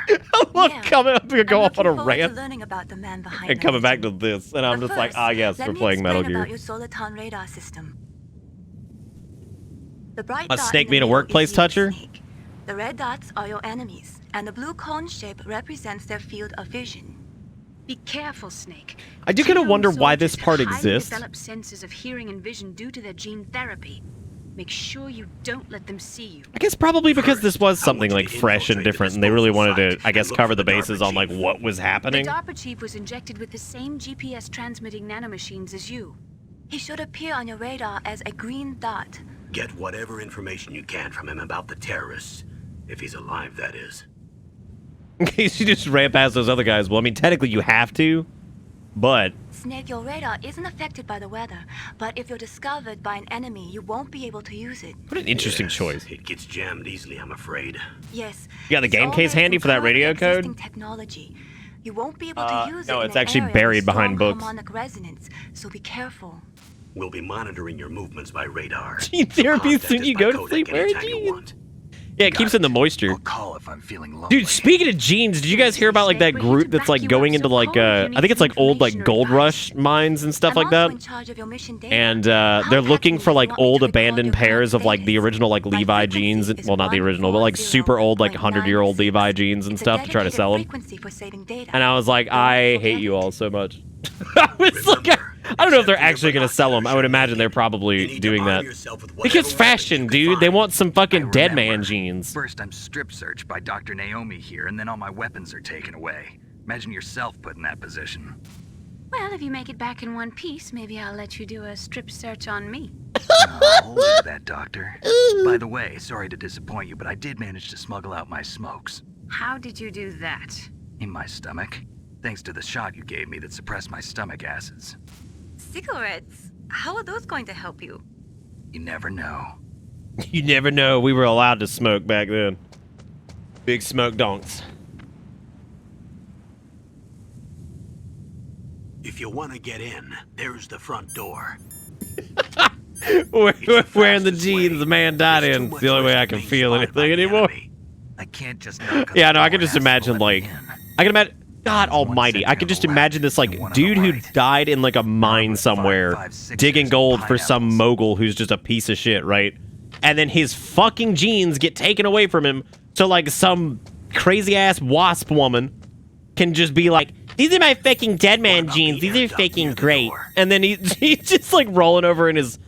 Look, Yeah. coming up and go I'm off on a looking forward to rant learning about the man behind and the coming back to legend. this, and I'm But just like, first, ah, yes, let we're me playing Metal explain Gear. about your Soliton radar system. The bright A dot snake in the being a middle workplace is your toucher? snake. The red dots are your enemies, and the blue cone shape represents their field of vision. Be careful, Snake. I do kind of Genome wonder why this soldiers part have highly exists. developed senses of hearing and vision due to their gene therapy. Make sure you don't let them see you. I guess probably because this was I something want you like to fresh and infiltrate the different, and they really disposal wanted to, site I guess, and look cover for the the bases on like DARPA what was The happening. DARPA chief was injected with the same GPS transmitting nanomachines as you. He should appear on your radar as a green dot. Get whatever information you can from him about the terrorists. If he's alive, that is. In case you just ran past those other guys. Well, I mean, technically you have to, but Snake, your radar isn't affected by the weather, but if you're discovered by an enemy, you won't be able to use it. what an interesting Yes, choice. It gets jammed easily, I'm afraid. Yes. You got the it's game all case based handy on for that currently radio code? existing Technology. You won't be able to use no, it it's in an actually area buried with behind strong books. harmonic resonance, so be careful. We'll be monitoring your movements by radar. Gene therapy as Contact soon as us you by go to codec sleep. Wear a anytime you jeans. want. Yeah, it keeps in the moisture. I'll call if I'm feeling lonely. Dude, speaking of jeans, did you guys hear about like that group that's like going into like I think it's like old like gold rush mines and stuff I'm like that? also in charge of your mission data. And How they're looking accurately for you like want me old to record abandoned your pairs of like the status? original like My Levi frequency jeans. is Well, not the original, but like super old like 100-year-old Levi jeans and It's a stuff to try to dedicated sell them. frequency for saving data. And I was like, Don't I forget hate you it. all so much. I was like, Remember, I don't know if they're except for your actually going to sell them. I would imagine they're You probably need to doing arm that. yourself with Because whatever fashion, weapons you dude. can They find. want some I fucking dead man remember. jeans. First, I'm strip searched by Dr. Naomi here, and then all my weapons are taken away. Imagine yourself put in that position. Well, if you make it back in one piece, maybe I'll let you do a strip search on me. Hold to that, Doctor. By the way, sorry to disappoint you, but I did manage to smuggle out my smokes. How did you do that? In my stomach. Thanks to the shot you gave me that suppressed my stomach acids. Cigarettes? How are those going to help you? You never know. You never know. We were allowed to smoke back then. Big smoke donks. If you want to get in, there's the front door. Wearing the Fastest jeans way. the man died There's too in. It's much the only way I risk can being feel spotted by anything the anymore. enemy. I can't just knock on Yeah, the no, I can door just and ask them imagine to let like me in. I can imagine God almighty. I could just imagine this, like, dude who died in, like, a mine somewhere digging gold for some mogul who's just a piece of shit, right? And then his fucking genes get taken away from him so, like, some crazy-ass wasp woman can just be like, these are my fucking dead man genes. These are fucking great. And then he's just, like, rolling over in his...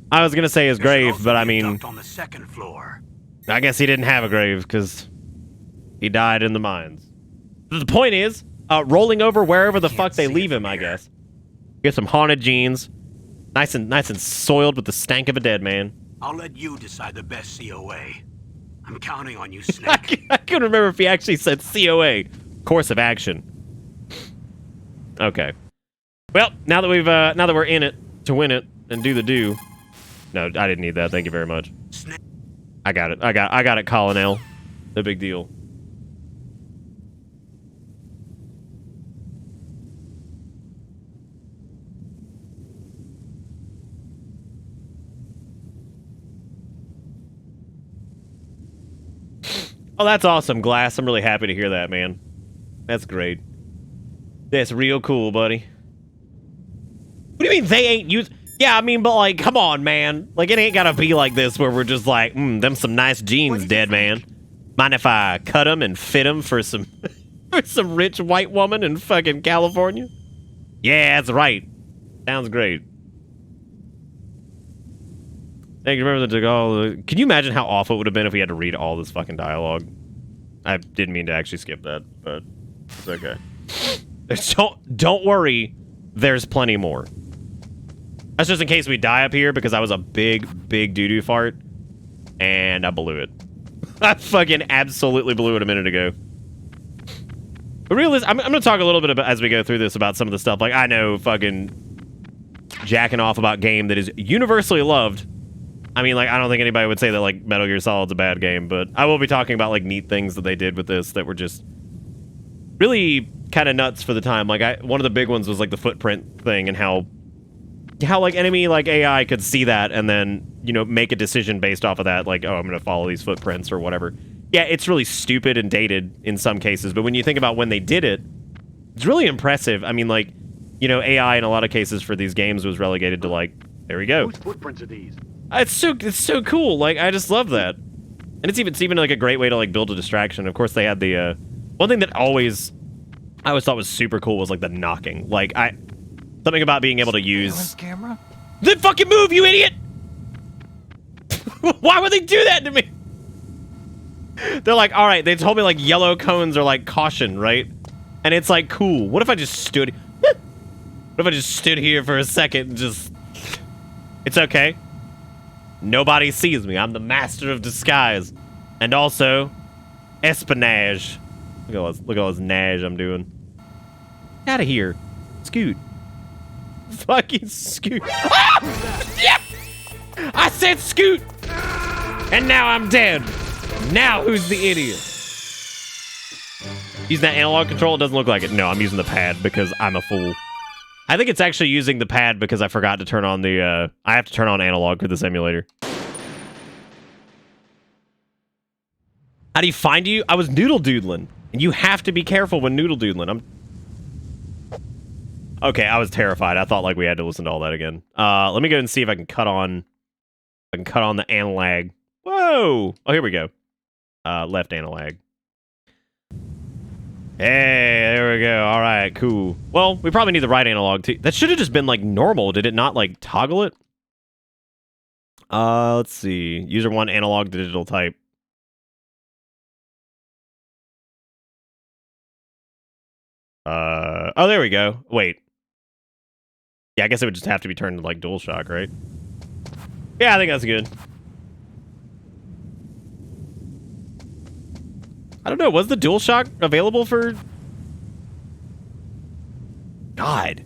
I was gonna say his grave, but I mean... on the second floor. I guess he didn't have a grave, because he died in the mines. The point is... rolling over wherever the fuck they leave him, I guess. Get some haunted genes. Nice and soiled with the stank of a dead man. I'll let you decide the best COA. I'm counting on you, Snake. I couldn't remember if he actually said COA. Course of action. Okay. Well, now that we're in it to win it and do the do. No, I didn't need that. Thank you very much. Snake. I got it. I got it, Colonel. No big deal. Oh, that's awesome, Glass. I'm really happy to hear that, man. That's great. That's real cool, buddy. What do you mean they ain't used? Yeah, I mean, but like, come on, man. Like, it ain't gotta be like this where we're just like, them some nice jeans, dead man. Mind if I cut them and fit them for some, for some rich white woman in fucking California? Yeah, that's right. Sounds great. Thank you. Remember the can you imagine how awful it would have been if we had to read all this fucking dialogue? I didn't mean to actually skip that, but it's okay. Don't worry. There's plenty more. That's just in case we die up here because I was a big doo-doo fart and I blew it. I fucking absolutely blew it a minute ago. But really, I'm gonna talk a little bit about, as we go through this, about some of the stuff. Like, I know fucking jacking off about game that is universally loved. I mean, like, I don't think anybody would say that, like, Metal Gear Solid's a bad game, but I will be talking about, like, neat things that they did with this that were just really kind of nuts for the time. Like, one of the big ones was, like, the footprint thing and how like, enemy, like, AI could see that and then, you know, make a decision based off of that, like, oh, I'm gonna follow these footprints or whatever. Yeah, it's really stupid and dated in some cases, but when you think about when they did it, it's really impressive. I mean, like, you know, AI in a lot of cases for these games was relegated to, like, there we go. Whose footprints are these? It's so cool. Like, I just love that. And it's even like a great way to, like, build a distraction. Of course, they had the one thing that I always thought was super cool was, like, the knocking. Like, something about being able to use camera. Then fucking move, you idiot! Why would they do that to me? They're like, all right, they told me, like, yellow cones are, like, caution, right? And it's like, cool. What if I just stood here for a second and just... It's okay. Nobody sees me. I'm the master of disguise. And also, espionage. Look at all this nage I'm doing. Get out of here. Scoot. Fucking scoot. Ah! Yep! I said scoot! And now I'm dead. Now who's the idiot? Using that analog control? It doesn't look like it. No, I'm using the pad because I'm a fool. I think it's actually using the pad because I forgot to turn on the, I have to turn on analog for this emulator. How do you find you? I was noodle doodling. And you have to be careful when noodle doodling. Okay, I was terrified. I thought like we had to listen to all that again. Let me go and see if I can cut on the analog. Whoa! Oh, here we go. Left analog. Hey, there we go. All right, cool. Well, we probably need the right analog too. That should have just been like normal. Did it not like toggle it? Let's see. User 1 analog to digital type. Oh, there we go. Wait. Yeah, I guess it would just have to be turned to like DualShock, right? Yeah, I think that's good. I don't know. Was the DualShock available for... God.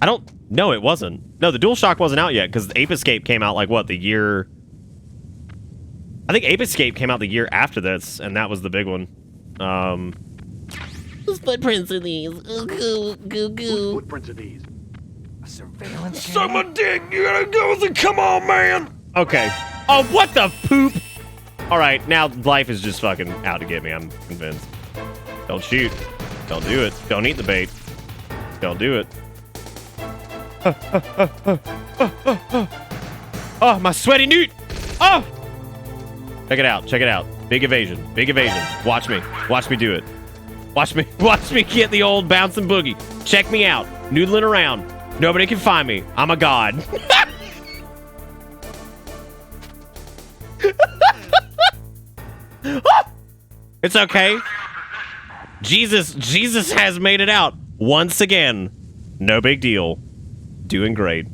I don't... No, it wasn't. No, the DualShock wasn't out yet, because Ape Escape came out, like, what, the year... I think Ape Escape came out the year after this, and that was the big one. Whose footprints are these? Goo, goo, goo. Whose footprints are these? A surveillance Suck my dick! You gotta go with it! Come on, man! Okay. Oh, what the poop? Alright, now life is just fucking out to get me, I'm convinced. Don't shoot. Don't do it. Don't eat the bait. Don't do it. Oh, my sweaty newt! Oh! Check it out. Check it out. Big evasion. Big evasion. Watch me. Watch me do it. Watch me. Watch me get the old bouncing boogie. Check me out. Noodling around. Nobody can find me. I'm a god. It's okay. Jesus has made it out once again. No big deal. Doing great.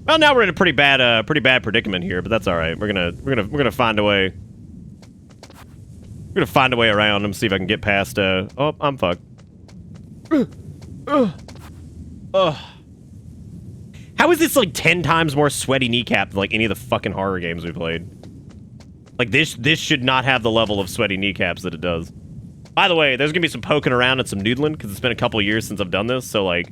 Well, now we're in a pretty bad predicament here, but that's all right. We're gonna find a way. We're gonna find a way around them. See if I can get past. Oh, I'm fucked. How is this like 10 times more sweaty kneecap than like any of the fucking horror games we played? Like this should not have the level of sweaty kneecaps that it does. By the way, there's gonna be some poking around and some noodling because it's been a couple years since I've done this. So like,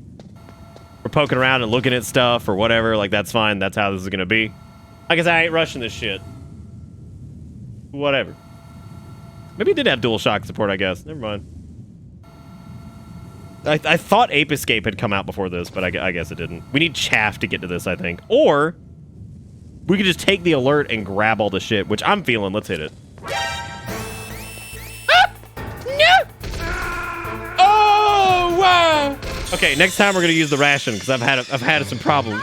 we're poking around and looking at stuff or whatever. Like that's fine. That's how this is gonna be. Like I said, I ain't rushing this shit. Whatever. Maybe it did have DualShock support. I guess. Never mind. I thought Ape Escape had come out before this, but I guess it didn't. We need chaff to get to this, I think. Or we could just take the alert and grab all the shit, which I'm feeling. Let's hit it. Ah! No! Oh, wow! Okay, next time we're gonna use the ration because I've had some problems.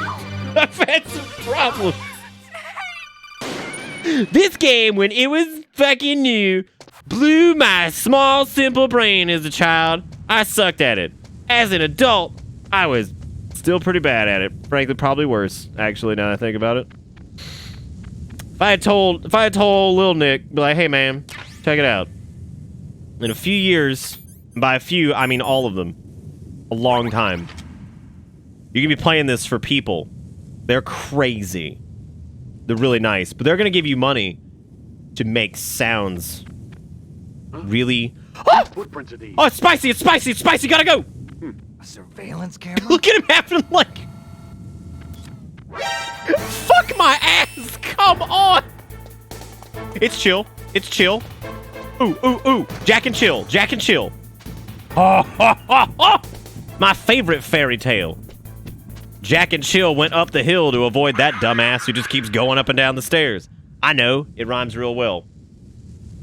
I've had some problems. This game, when it was fucking new, blew my small, simple brain as a child. I sucked at it. As an adult, I was still pretty bad at it. Frankly, probably worse, actually, now that I think about it. If I had told Lil Nick, be like, hey man, check it out. In a few years, and by a few, I mean all of them, a long time, you can be playing this for people. They're crazy. They're really nice, but they're gonna give you money to make sounds. Really? Oh! Oh, it's spicy! It's spicy! It's spicy! Gotta go! A surveillance camera? Look at him having like... Fuck my ass! Come on! It's chill. It's chill. Ooh, ooh, ooh. Jack and chill. Jack and chill. Oh, ho, ho, ho. My favorite fairy tale. Jack and Chill went up the hill to avoid that dumbass who just keeps going up and down the stairs. I know. It rhymes real well.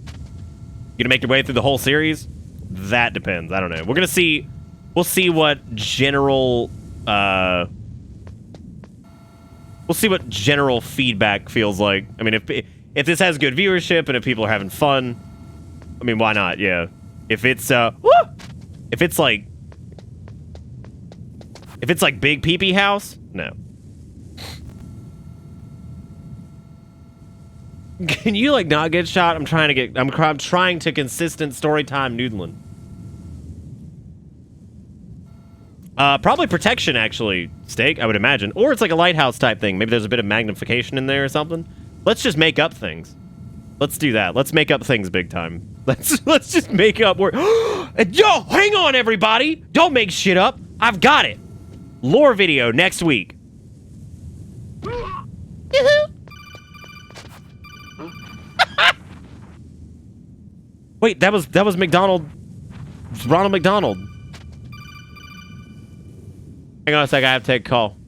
You gonna make your way through the whole series? That depends. I don't know. We're gonna see. We'll see what general. We'll see what general feedback feels like. I mean, if this has good viewership and if people are having fun, I mean, why not? Yeah. If it's if it's like Big Pee-Pee House, no. Can you like not get shot? I'm trying to consistent story time noodling. Probably protection actually, Steak, I would imagine. Or it's like a lighthouse type thing. Maybe there's a bit of magnification in there or something. Let's just make up things. Let's do that. Let's make up things big time. Let's just make up work. Yo, hang on everybody. Don't make shit up. I've got it. Lore video next week. Wait, that was McDonald. Ronald McDonald. Hang on a sec, I have to take a call.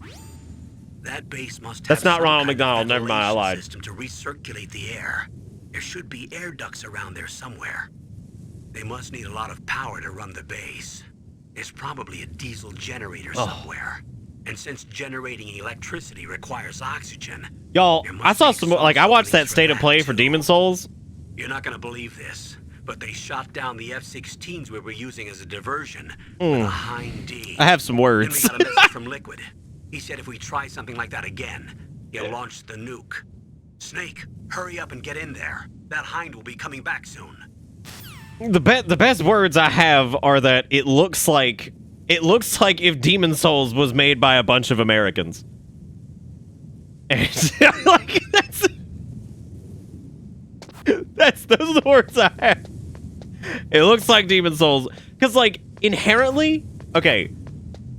That base must That's have not some Ronald kind of McDonald. Never mind, I ventilation lied. System to recirculate the air. There should be air ducts around there somewhere. They must need a lot of power to run the base. There's probably a diesel generator somewhere. And since generating electricity requires oxygen, y'all, I saw some like I watched that state of play for Demon Souls. You're not gonna believe this, but they shot down the F-16s we were using as a diversion Mm. with a Hind D. I have some words. Then we got a message from Liquid. He said if we try something like that again, he'll launch the nuke. Snake, hurry up and get in there. That Hind will be coming back soon. The best words I have are that it looks like if Demon Souls was made by a bunch of Americans. And like those are the words I have. It looks like Demon Souls because like inherently, okay,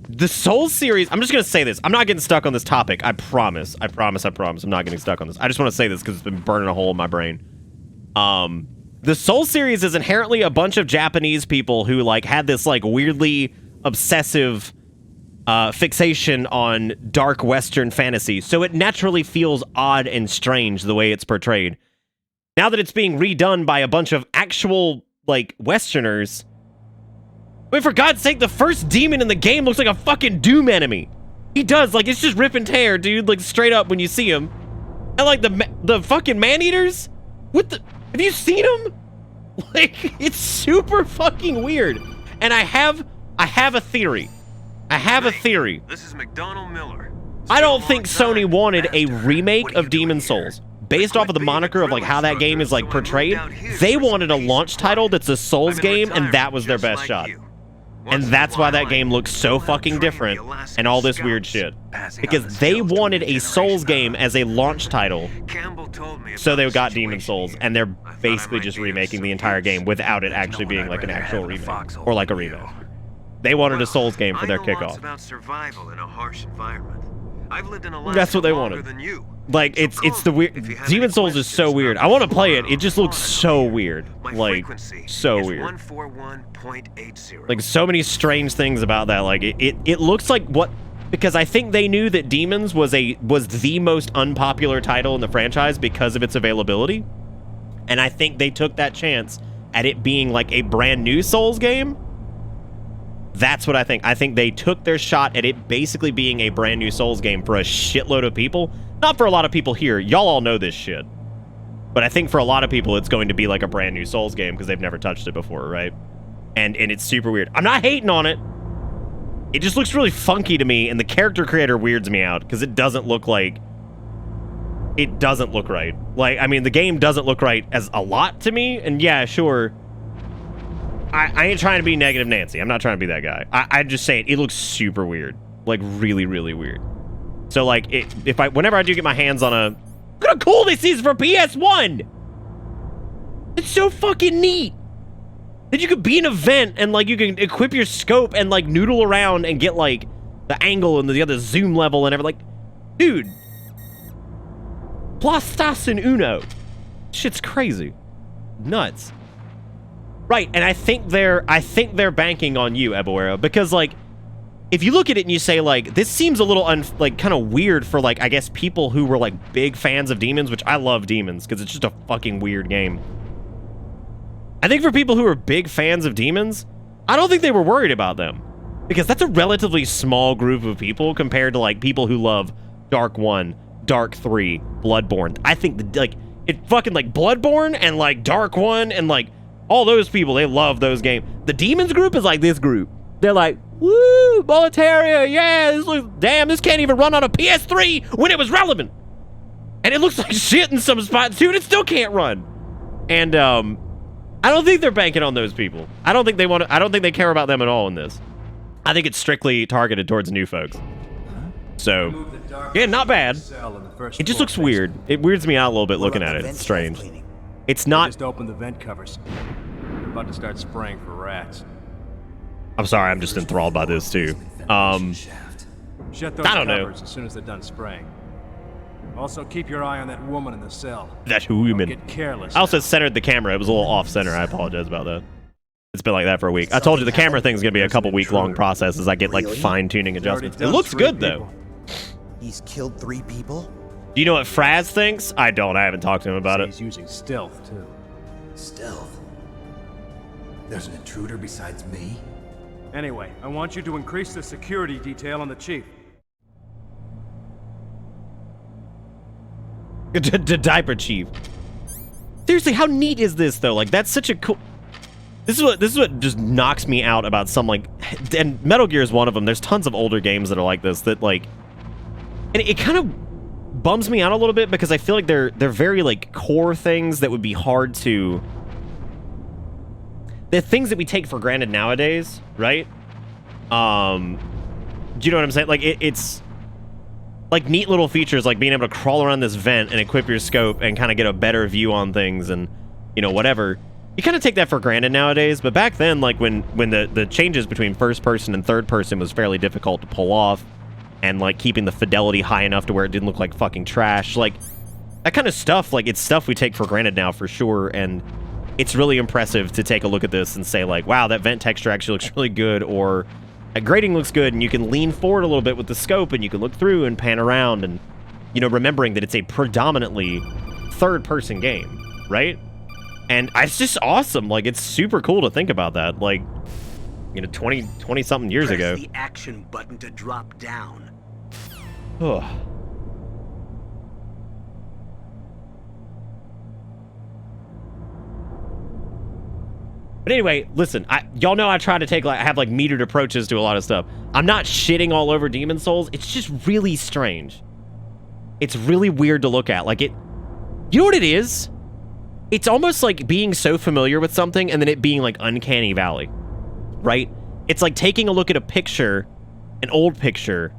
the Souls series. I'm just gonna say this. I'm not getting stuck on this topic. I promise. I promise. I'm not getting stuck on this. I just want to say this because it's been burning a hole in my brain. the Soul series is inherently a bunch of Japanese people who like had this like weirdly obsessive fixation on dark Western fantasy, so it naturally feels odd and strange the way it's portrayed. Now that it's being redone by a bunch of actual like Westerners, I mean, for God's sake, the first demon in the game looks like a fucking Doom enemy. He does, like, it's just rip and tear, dude, like straight up when you see him. And like the fucking man-eaters, what the, have you seen them? Like, it's super fucking weird. And I have a theory. This is McDonald Miller. I don't think Sony wanted a remake of Demon's Souls. Based off of the moniker of like how that game is like portrayed, they wanted a launch title that's a Souls game, and that was their best shot. And that's why that game looks so fucking different and all this weird shit. Because they wanted a Souls game as a launch title, so they got Demon's Souls, and they're basically just remaking the entire game without it actually being like an actual remake or like a remake. They wanted a Souls game for their kickoff. About survival in a harsh environment. I've lived in Alaska That's what they longer wanted. than you. Like, it's the weird... Demon's Souls is so weird. I want to play it. It just looks so weird. Like, so weird. 141.80. Like, so many strange things about that. Like, it looks like what... Because I think they knew that Demons was the most unpopular title in the franchise because of its availability. And I think they took that chance at it being, like, a brand new Souls game. That's what I think. I think they took their shot at it basically being a brand new Souls game for a shitload of people. Not for a lot of people here. Y'all all know this shit. But I think for a lot of people, it's going to be like a brand new Souls game because they've never touched it before, right? And it's super weird. I'm not hating on it. It just looks really funky to me, and the character creator weirds me out because it doesn't look like... It doesn't look right. Like, I mean, the game doesn't look right as a lot to me, and yeah, sure... I ain't trying to be negative Nancy. I'm not trying to be that guy. I just say it looks super weird. Like, really, really weird. So, like, whenever I do get my hands on a... Look how cool this is for PS1! It's so fucking neat! That you could be in an event and, like, you can equip your scope and, like, noodle around and get, like, the angle and the other zoom level and everything. Like, dude. Plastas and Uno. Shit's crazy. Nuts. Right, and I think they're banking on you, Eboero, because like, if you look at it and you say like, this seems a little kind of weird for like, I guess people who were like big fans of Demons, which I love Demons because it's just a fucking weird game. I think for people who are big fans of Demons, I don't think they were worried about them because that's a relatively small group of people compared to like people who love Dark 1, Dark 3, Bloodborne. I think like it fucking like Bloodborne and like Dark 1 and like all those people, they love those games. The Demons group is like this group. They're like, woo, Boletaria, yeah, this can't even run on a PS3 when it was relevant. And it looks like shit in some spots too, and it still can't run. And I don't think they're banking on those people. I don't think they care about them at all in this. I think it's strictly targeted towards new folks. So, yeah, not bad. It just looks weird. It weirds me out a little bit looking at it. It's strange. It's not... Just open the vent covers. We're about to start spraying for rats. I'm sorry, I'm just enthralled by this too. Shut those covers as soon as they're done spraying. Also, keep your eye on that woman in the cell. That woman. Don't get careless. I also centered the camera. It was a little off-center. I apologize about that. It's been like that for a week. I told you the camera thing's gonna be a couple week-long process as I get like fine-tuning adjustments. It looks good though. He's killed 3 people? Do you know what Fraz thinks? I don't. I haven't talked to him about it. He's using stealth, too. Stealth? There's an intruder besides me? Anyway, I want you to increase the security detail on the chief. The diaper chief. Seriously, how neat is this though? Like, that's such a cool... This is what just knocks me out about some, like... And Metal Gear is one of them. There's tons of older games that are like this, that, like... And it kind of bums me out a little bit because I feel like they're very, like, core things that would be hard to... They're things that we take for granted nowadays, right? Do you know what I'm saying? Like, it's... Like, neat little features, like being able to crawl around this vent and equip your scope and kind of get a better view on things and, you know, whatever. You kind of take that for granted nowadays, but back then, like, when the changes between first person and third person was fairly difficult to pull off, and, like, keeping the fidelity high enough to where it didn't look like fucking trash, like, that kind of stuff, like, it's stuff we take for granted now, for sure, and it's really impressive to take a look at this and say like, wow, that vent texture actually looks really good, or that grading looks good, and you can lean forward a little bit with the scope and you can look through and pan around, and you know, remembering that it's a predominantly third-person game, right? And it's just awesome. Like, it's super cool to think about that. Like, you know, 20 something years ago. Press the action button to drop down. Ugh. But anyway, listen, y'all know I try to take, like, I have, like, metered approaches to a lot of stuff. I'm not shitting all over Demon Souls. It's just really strange. It's really weird to look at. Like, you know what it is? It's almost like being so familiar with something and then it being, like, uncanny valley, right? It's like taking a look at a picture, an old picture,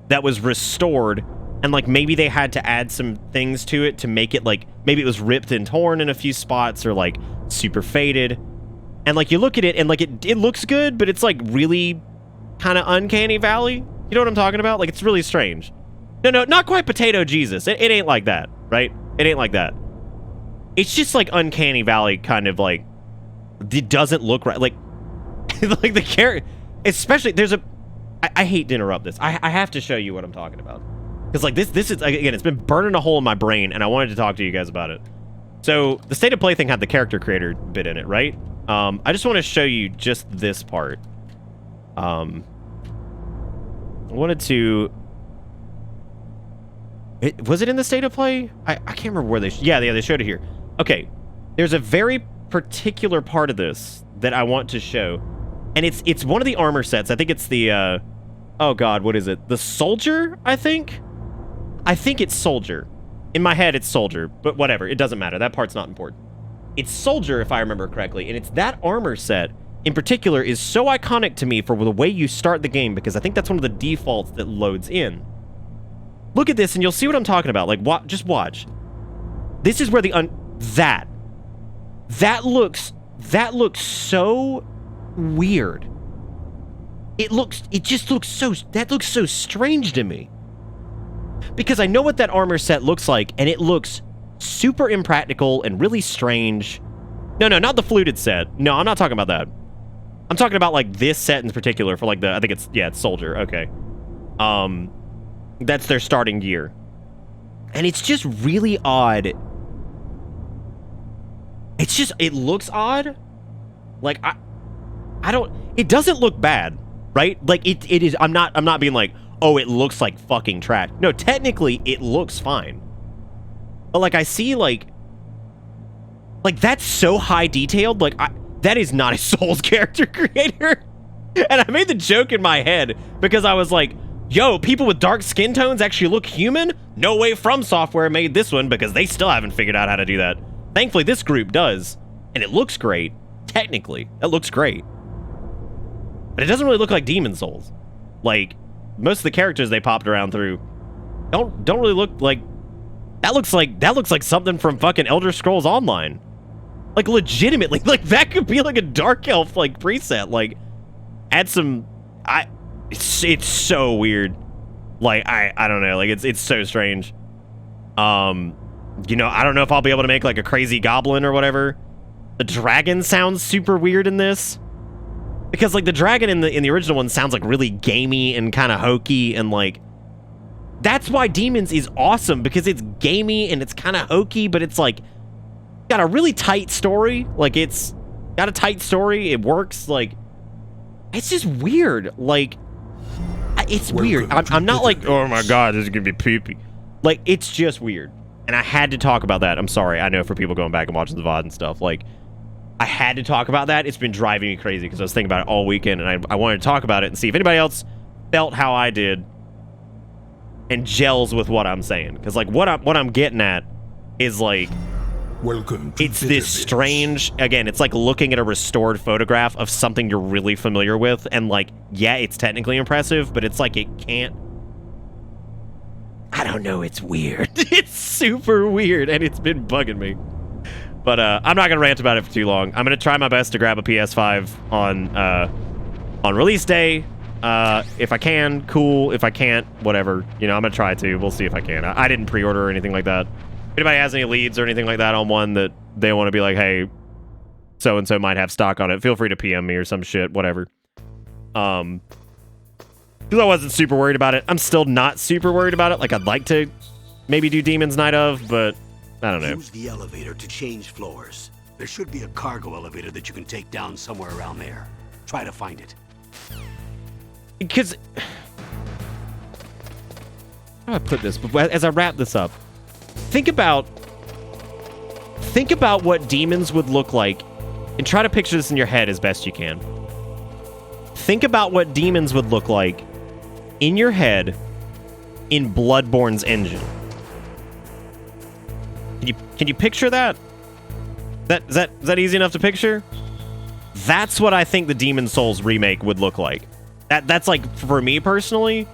that was restored, and, like, maybe they had to add some things to it to make it, like, maybe it was ripped and torn in a few spots, or, like, super faded. And, like, you look at it, and, like, it looks good, but it's, like, really kind of uncanny valley. You know what I'm talking about? Like, it's really strange. No, not quite Potato Jesus. It ain't like that, right? It ain't like that. It's just, like, uncanny valley kind of, like, it doesn't look right. Like, like, the character... Especially, there's a... I hate to interrupt this. I have to show you what I'm talking about. Because, like, this is... Again, it's been burning a hole in my brain, and I wanted to talk to you guys about it. So, the State of Play thing had the character creator bit in it, right? I just want to show you just this part. I wanted to... Was it in the State of Play? I can't remember where they... Yeah, they showed it here. Okay. There's a very particular part of this that I want to show. And it's one of the armor sets. I think it's the... oh, God, what is it? The Soldier, I think? I think it's Soldier. In my head, it's Soldier. But whatever. It doesn't matter. That part's not important. It's Soldier, if I remember correctly, and it's that armor set in particular is so iconic to me for the way you start the game, because I think that's one of the defaults that loads in. Look at this, and you'll see what I'm talking about. Like, just watch. This is where the that looks so weird. It just looks so, that looks so strange to me. Because I know what that armor set looks like, and it looks super impractical and really strange. No, not the fluted set. No, I'm not talking about that. I'm talking about, like, this set in particular for, like, I think it's, yeah, it's Soldier. Okay. That's their starting gear. And it's just really odd. It's just, it looks odd. Like, I don't, it doesn't look bad, right? Like, it is, I'm not being like, oh, it looks like fucking trash. No, technically, it looks fine. But, like, I see, like, that's so high detailed. Like, that is not a Souls character creator. And I made the joke in my head because I was like, yo, people with dark skin tones actually look human? No way From Software made this one because they still haven't figured out how to do that. Thankfully, this group does. And it looks great. Technically, it looks great. But it doesn't really look like Demon Souls. Like, most of the characters they popped around through don't really look like... That looks like something from fucking Elder Scrolls Online. Like, legitimately. Like, that could be like a Dark Elf, like, preset. Like, add some... It's so weird. Like, I don't know. Like, it's so strange. You know, I don't know if I'll be able to make, like, a crazy goblin or whatever. The dragon sounds super weird in this. Because, like, the dragon in the original one sounds, like, really gamey and kind of hokey and, like... That's why Demons is awesome, because it's gamey and it's kind of hokey, but it's, like, got a really tight story. Like, it's got a tight story. It works. Like, it's just weird. Like, it's weird. I'm not like, oh my God, this is going to be poopy. Like, it's just weird. And I had to talk about that. I'm sorry. I know for people going back and watching the VOD and stuff, like, I had to talk about that. It's been driving me crazy because I was thinking about it all weekend, and I wanted to talk about it and see if anybody else felt how I did and gels with what I'm saying. Because, like, what I'm getting at is, like, welcome to it's this strange, again, it's like looking at a restored photograph of something you're really familiar with, and, like, yeah, it's technically impressive, but it's like it can't, I don't know, it's weird. It's super weird, and it's been bugging me. But I'm not gonna rant about it for too long. I'm gonna try my best to grab a PS5 on release day. If I can, cool. If I can't, whatever. You know, I'm gonna try to. We'll see if I can. I didn't pre-order or anything like that. If anybody has any leads or anything like that on one that they want to be like, hey, so-and-so might have stock on it. Feel free to PM me or some shit, whatever. Because I wasn't super worried about it. I'm still not super worried about it. Like, I'd like to maybe do Demon's Night of, but I don't know. Use the elevator to change floors. There should be a cargo elevator that you can take down somewhere around there. Try to find it. Because... how do I put this? But as I wrap this up, think about what demons would look like, and try to picture this in your head as best you can. Think about what demons would look like in your head in Bloodborne's engine. Can you picture that? Is that easy enough to picture? That's what I think the Demon Souls remake would look like. That's like, for me personally,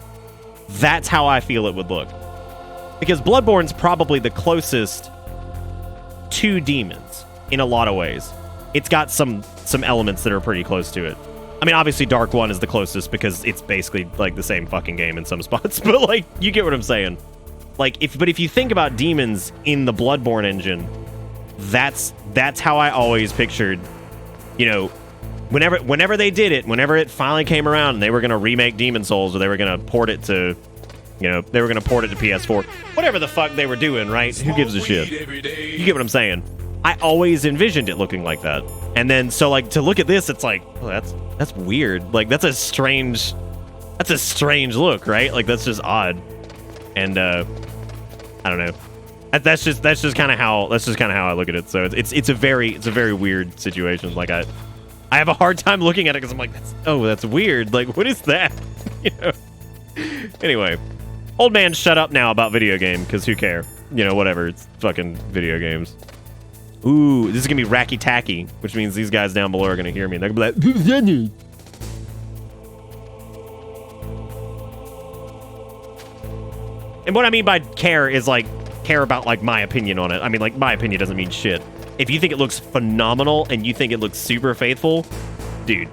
that's how I feel it would look. Because Bloodborne's probably the closest to demons in a lot of ways. It's got some elements that are pretty close to it. I mean, obviously Dark 1 is the closest because it's basically like the same fucking game in some spots, but like, you get what I'm saying. Like, if you think about demons in the Bloodborne engine, that's how I always pictured, you know, whenever they did it, whenever it finally came around and they were going to remake Demon Souls, or they were going to port it to, you know, they were going to port it to PS4, whatever the fuck they were doing, right? Who gives a shit? You get what I'm saying? I always envisioned it looking like that. And then, so like, to look at this, it's like, oh, that's weird. Like, that's a strange look, right? Like, that's just odd. And, I don't know. That's just kind of how I look at it. So it's a very weird situation. Like, I have a hard time looking at it because I'm like, that's weird. Like, what is that? You know. Anyway, old man, shut up now about video game, because who care? You know, whatever. It's fucking video games. Ooh, this is gonna be racky tacky, which means these guys down below are gonna hear me and they're gonna be like, "Who's that dude?" And what I mean by care is like care about like my opinion on it. I mean, like, my opinion doesn't mean shit. If you think it looks phenomenal and you think it looks super faithful, dude,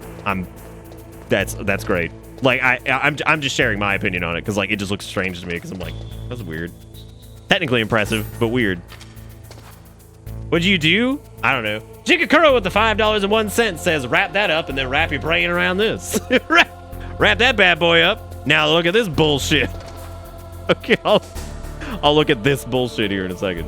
that's great. Like, I'm just sharing my opinion on it because like it just looks strange to me because I'm like, that's weird. Technically impressive, but weird. What'd you do? I don't know. Jigakuro with the $5.01 says, wrap that up and then wrap your brain around this. wrap that bad boy up. Now look at this bullshit. Okay, I'll look at this bullshit here in a second.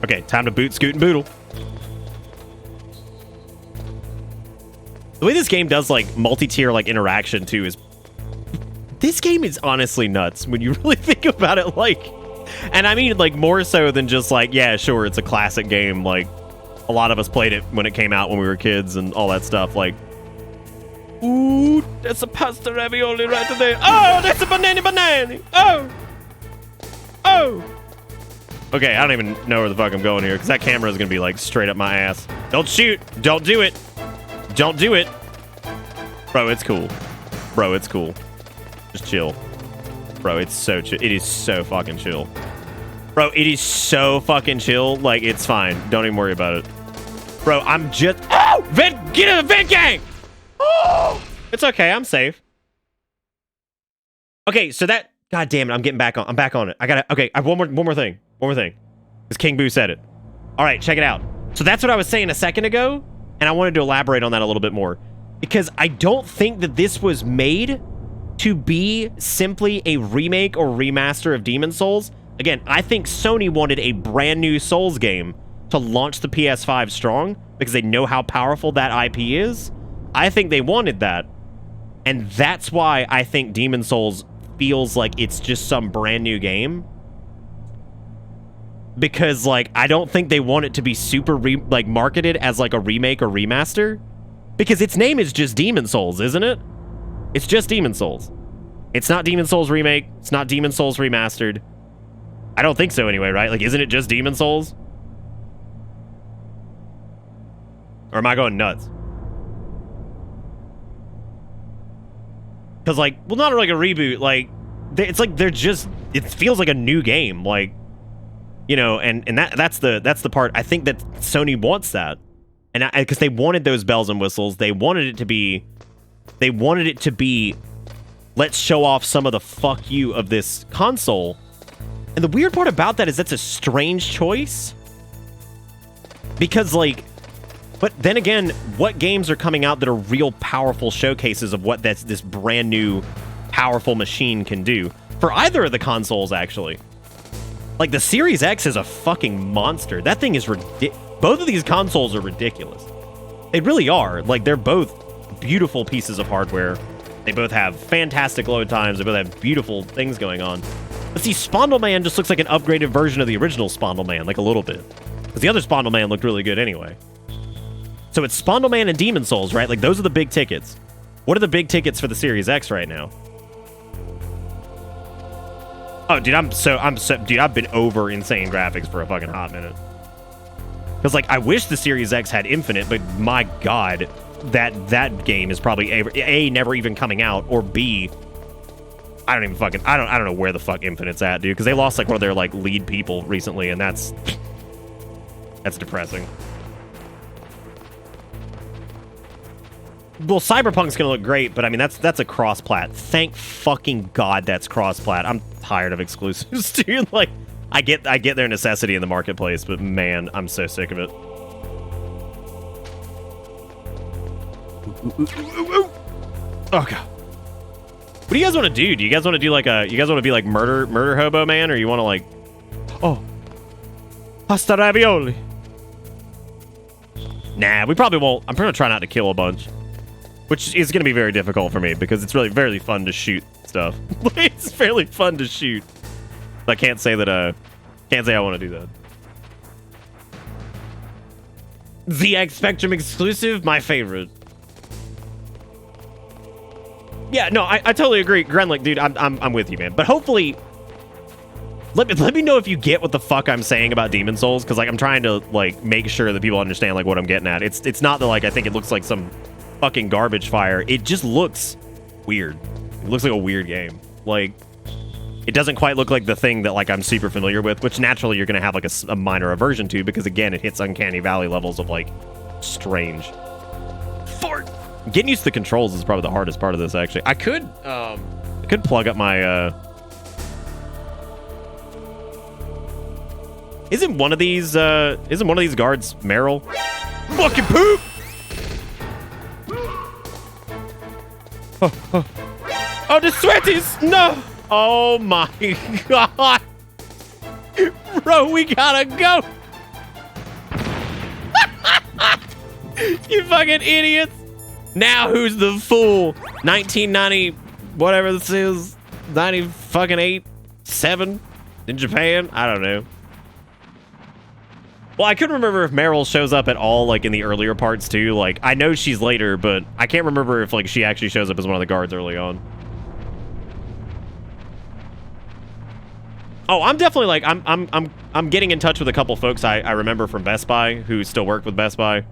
Okay, time to boot, scoot, and boodle. The way this game does like multi-tier like interaction too is, this game is honestly nuts when you really think about it. Like, and I mean like more so than just like, yeah, sure, it's a classic game. Like, a lot of us played it when it came out when we were kids and all that stuff. Like, ooh, that's a pasta ravioli right there. Oh, that's a banana. Oh. Okay, I don't even know where the fuck I'm going here because that camera is gonna be like straight up my ass. Don't shoot. Don't do it. Don't do it. Bro, it's cool. Bro, it's cool. Just chill. Bro, it's so chill. It is so fucking chill. Bro, it is so fucking chill. Like, it's fine. Don't even worry about it. Bro, I'm just... Oh! Vent! Get in the vent gang! Oh! It's okay. I'm safe. Okay, so that... God damn it. I'm getting back on. I'm back on it. I gotta... Okay, I have one more thing. One more thing. Because King Boo said it. All right, check it out. So that's what I was saying a second ago. And I wanted to elaborate on that a little bit more. Because I don't think that this was made to be simply a remake or remaster of Demon Souls. Again, I think Sony wanted a brand new Souls game to launch the PS5 strong because they know how powerful that IP is. I think they wanted that. And that's why I think Demon Souls feels like it's just some brand new game. Because, like, I don't think they want it to be super, marketed as, like, a remake or remaster. Because its name is just Demon Souls, isn't it? It's just Demon Souls. It's not Demon Souls Remake. It's not Demon Souls Remastered. I don't think so anyway, right? Like, isn't it just Demon Souls? Or am I going nuts? Because, like, well, not like a reboot. Like, it's like they're just... It feels like a new game. Like, you know, and that's the part. I think that Sony wants that. And because they wanted those bells and whistles, they wanted it to be, let's show off some of the fuck you of this console. And the weird part about that is that's a strange choice. Because, like, but then again, what games are coming out that are real powerful showcases of what this brand new powerful machine can do? For either of the consoles, actually. Like, the Series X is a fucking monster. That thing is ridiculous. Both of these consoles are ridiculous. They really are. Like, they're both beautiful pieces of hardware. They both have fantastic load times. They both have beautiful things going on. But see, Spondleman just looks like an upgraded version of the original Spondleman, like a little bit. Because the other Spondleman looked really good anyway. So it's Spondleman and Demon Souls, right? Like, those are the big tickets. What are the big tickets for the Series X right now? Oh, dude, dude, I've been over insane graphics for a fucking hot minute. Because, like, I wish the Series X had Infinite, but my God, that game is probably A, never even coming out, or B, I don't know where the fuck Infinite's at, dude, because they lost, like, one of their, like, lead people recently, and that's depressing. Well, Cyberpunk's gonna look great, but I mean, that's a cross-plat. Thank fucking God that's cross-plat. I'm tired of exclusives, dude. Like, I get their necessity in the marketplace, but man, I'm so sick of it. Oh God. What do you guys want to do? Do you guys want to do like you guys want to be like murder hobo man, or you want to like, oh, pasta ravioli? Nah, we probably won't. I'm gonna try not to kill a bunch, which is gonna be very difficult for me because it's really very fun to shoot stuff. It's fairly fun to shoot. I can't say that I want to do that. ZX Spectrum exclusive, my favorite. Yeah, no, I totally agree, Grenlick, dude. I'm with you, man. But hopefully, let me know if you get what the fuck I'm saying about Demon Souls, because like I'm trying to like make sure that people understand like what I'm getting at. It's not that like I think it looks like some fucking garbage fire. It just looks weird. It looks like a weird game. Like, it doesn't quite look like the thing that like I'm super familiar with, which naturally you're gonna have like a minor aversion to, because again, it hits uncanny valley levels of like strange. Fart. Getting used to the controls is probably the hardest part of this. Actually, I could plug up my. Isn't one of these guards Meryl? Fucking poop! Oh, the sweaties! No! Oh my God! Bro, we gotta go! You fucking idiots! Now who's the fool? 1990, whatever this is, 90 fucking 8, 7 in Japan? I don't know. Well, I couldn't remember if Meryl shows up at all, like, in the earlier parts, too. Like, I know she's later, but I can't remember if, like, she actually shows up as one of the guards early on. Oh, I'm definitely, like, I'm getting in touch with a couple folks I remember from Best Buy who still work with Best Buy.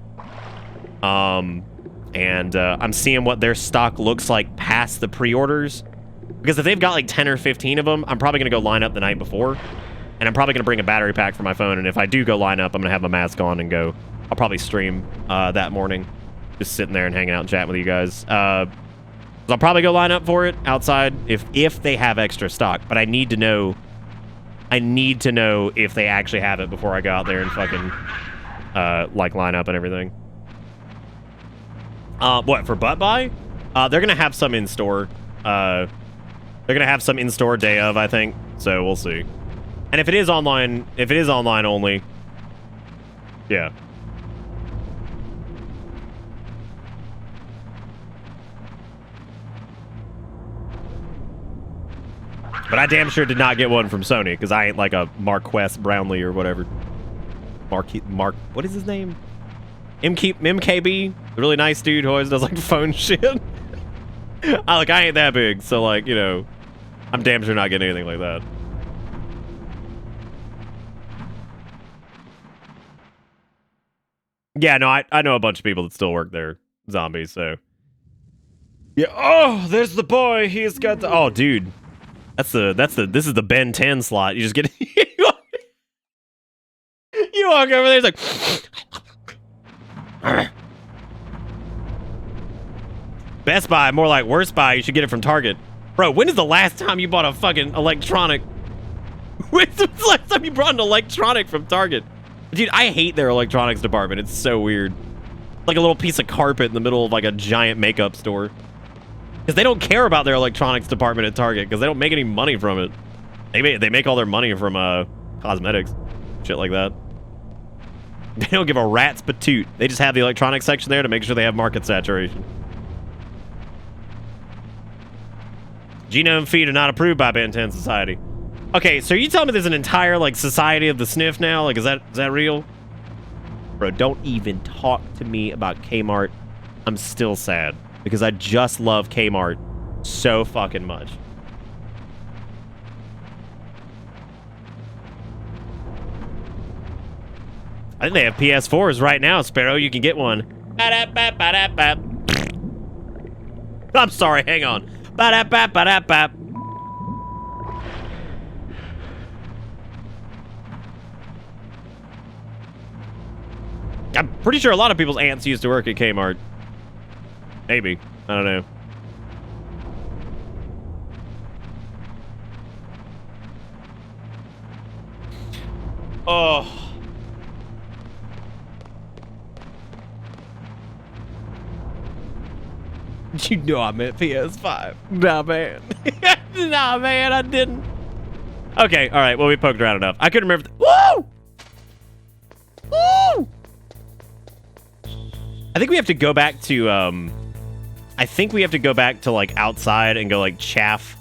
And I'm seeing what their stock looks like past the pre-orders. Because if they've got, like, 10 or 15 of them, I'm probably going to go line up the night before. And I'm probably going to bring a battery pack for my phone, and if I do go line up, I'm going to have my mask on and go. I'll probably stream that morning. Just sitting there and hanging out and chatting with you guys. So I'll probably go line up for it outside if they have extra stock. But I need to know if they actually have it before I go out there and fucking, like, line up and everything. What, for Butt Buy? They're going to have some in-store. They're going to have some in-store day of, I think. So we'll see. And if it is online only, yeah. But I damn sure did not get one from Sony, because I ain't like a Marquess Brownlee or whatever. Mark, what is his name? MKB, the really nice dude who always does like phone shit. I ain't that big, so like, you know, I'm damn sure not getting anything like that. Yeah, no, I know a bunch of people that still work there, zombies, so. Yeah, oh, there's the boy, he's got the, oh, dude. This is the Ben 10 slot. You just get, you walk over there, it's like, Best Buy, more like Worst Buy. You should get it from Target. Bro, when is the last time you bought a fucking electronic? When's the last time you brought an electronic from Target? Dude, I hate their electronics department. It's so weird. Like a little piece of carpet in the middle of like a giant makeup store. Because they don't care about their electronics department at Target because they don't make any money from it. They make all their money from cosmetics. Shit like that. They don't give a rat's patoot. They just have the electronics section there to make sure they have market saturation. Genome feed are not approved by Ben 10 Society. Okay, so you telling me there's an entire like society of the sniff now? Like, is that real? Bro, don't even talk to me about Kmart. I'm still sad because I just love Kmart so fucking much. I think they have PS4s right now, Sparrow. You can get one. I'm sorry, hang on. I'm pretty sure a lot of people's aunts used to work at Kmart. Maybe. I don't know. Oh. You know I meant PS5. Nah, man. Nah, man, I didn't. Okay, all right. Well, we poked around enough. I couldn't remember. Woo! Woo! I think we have to go back to, I think we have to go back to, like, outside and go, like, chaff.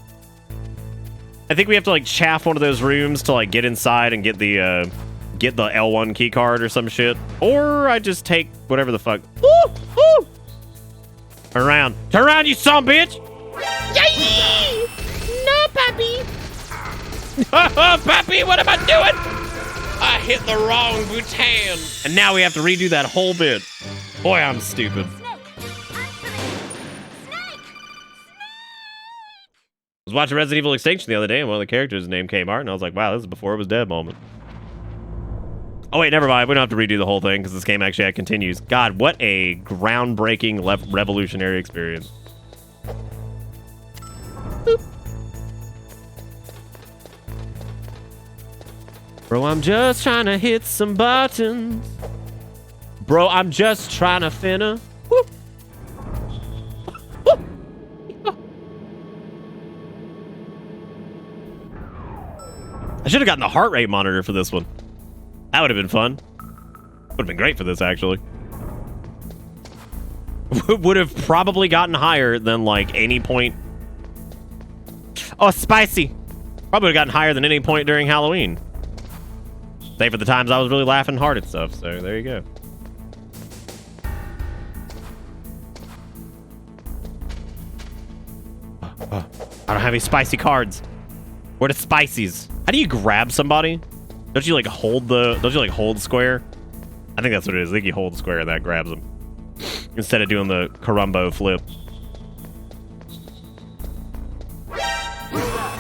I think we have to, like, chaff one of those rooms to, like, get inside and get the L1 key card or some shit. Or I just take whatever the fuck. Woo! Woo! Turn around. Turn around, you son of a bitch! Yay! No, Pappy! Pappy, what am I doing? I hit the wrong button. And now we have to redo that whole bit. Boy, I'm stupid. Snake! I was watching Resident Evil Extinction the other day, and one of the characters named Kmart, and I was like, wow, this is before it was dead moment. Oh, wait, never mind. We don't have to redo the whole thing, because this game actually continues. God, what a groundbreaking, revolutionary experience. Boop. Bro, I'm just trying to hit some buttons. Bro, I'm just trying to finna. Woo. I should have gotten the heart rate monitor for this one. That would have been fun. Would have been great for this, actually. Would have probably gotten higher than, like, any point. Oh, spicy. Probably would have gotten higher than any point during Halloween. Save for the times I was really laughing hard at stuff, so there you go. I don't have any spicy cards. Where are the spices? How do you grab somebody? Don't you like hold square? I think that's what it is. I think you hold square and that grabs them. Instead of doing the Karumbo flip.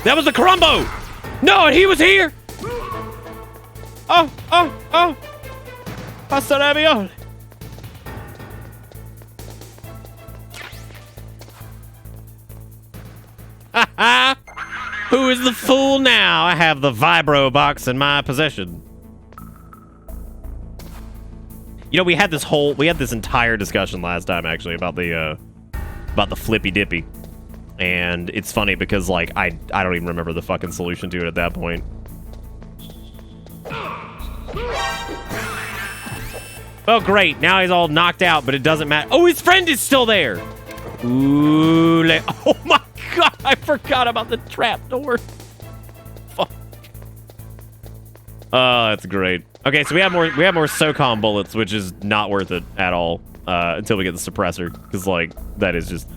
That was the Karumbo! No, and he was here! Oh! Passa ravioli. Who is the fool now? I have the vibro box in my possession. You know, we had this entire discussion last time actually about the flippy dippy. And it's funny because like I don't even remember the fucking solution to it at that point. Oh great, now he's all knocked out, but it doesn't matter. Oh, his friend is still there. Ooh, oh my god, I forgot about the trap door. Fuck. Oh, that's great. Okay, so we have more SOCOM bullets, which is not worth it at all until we get the suppressor, because like that is just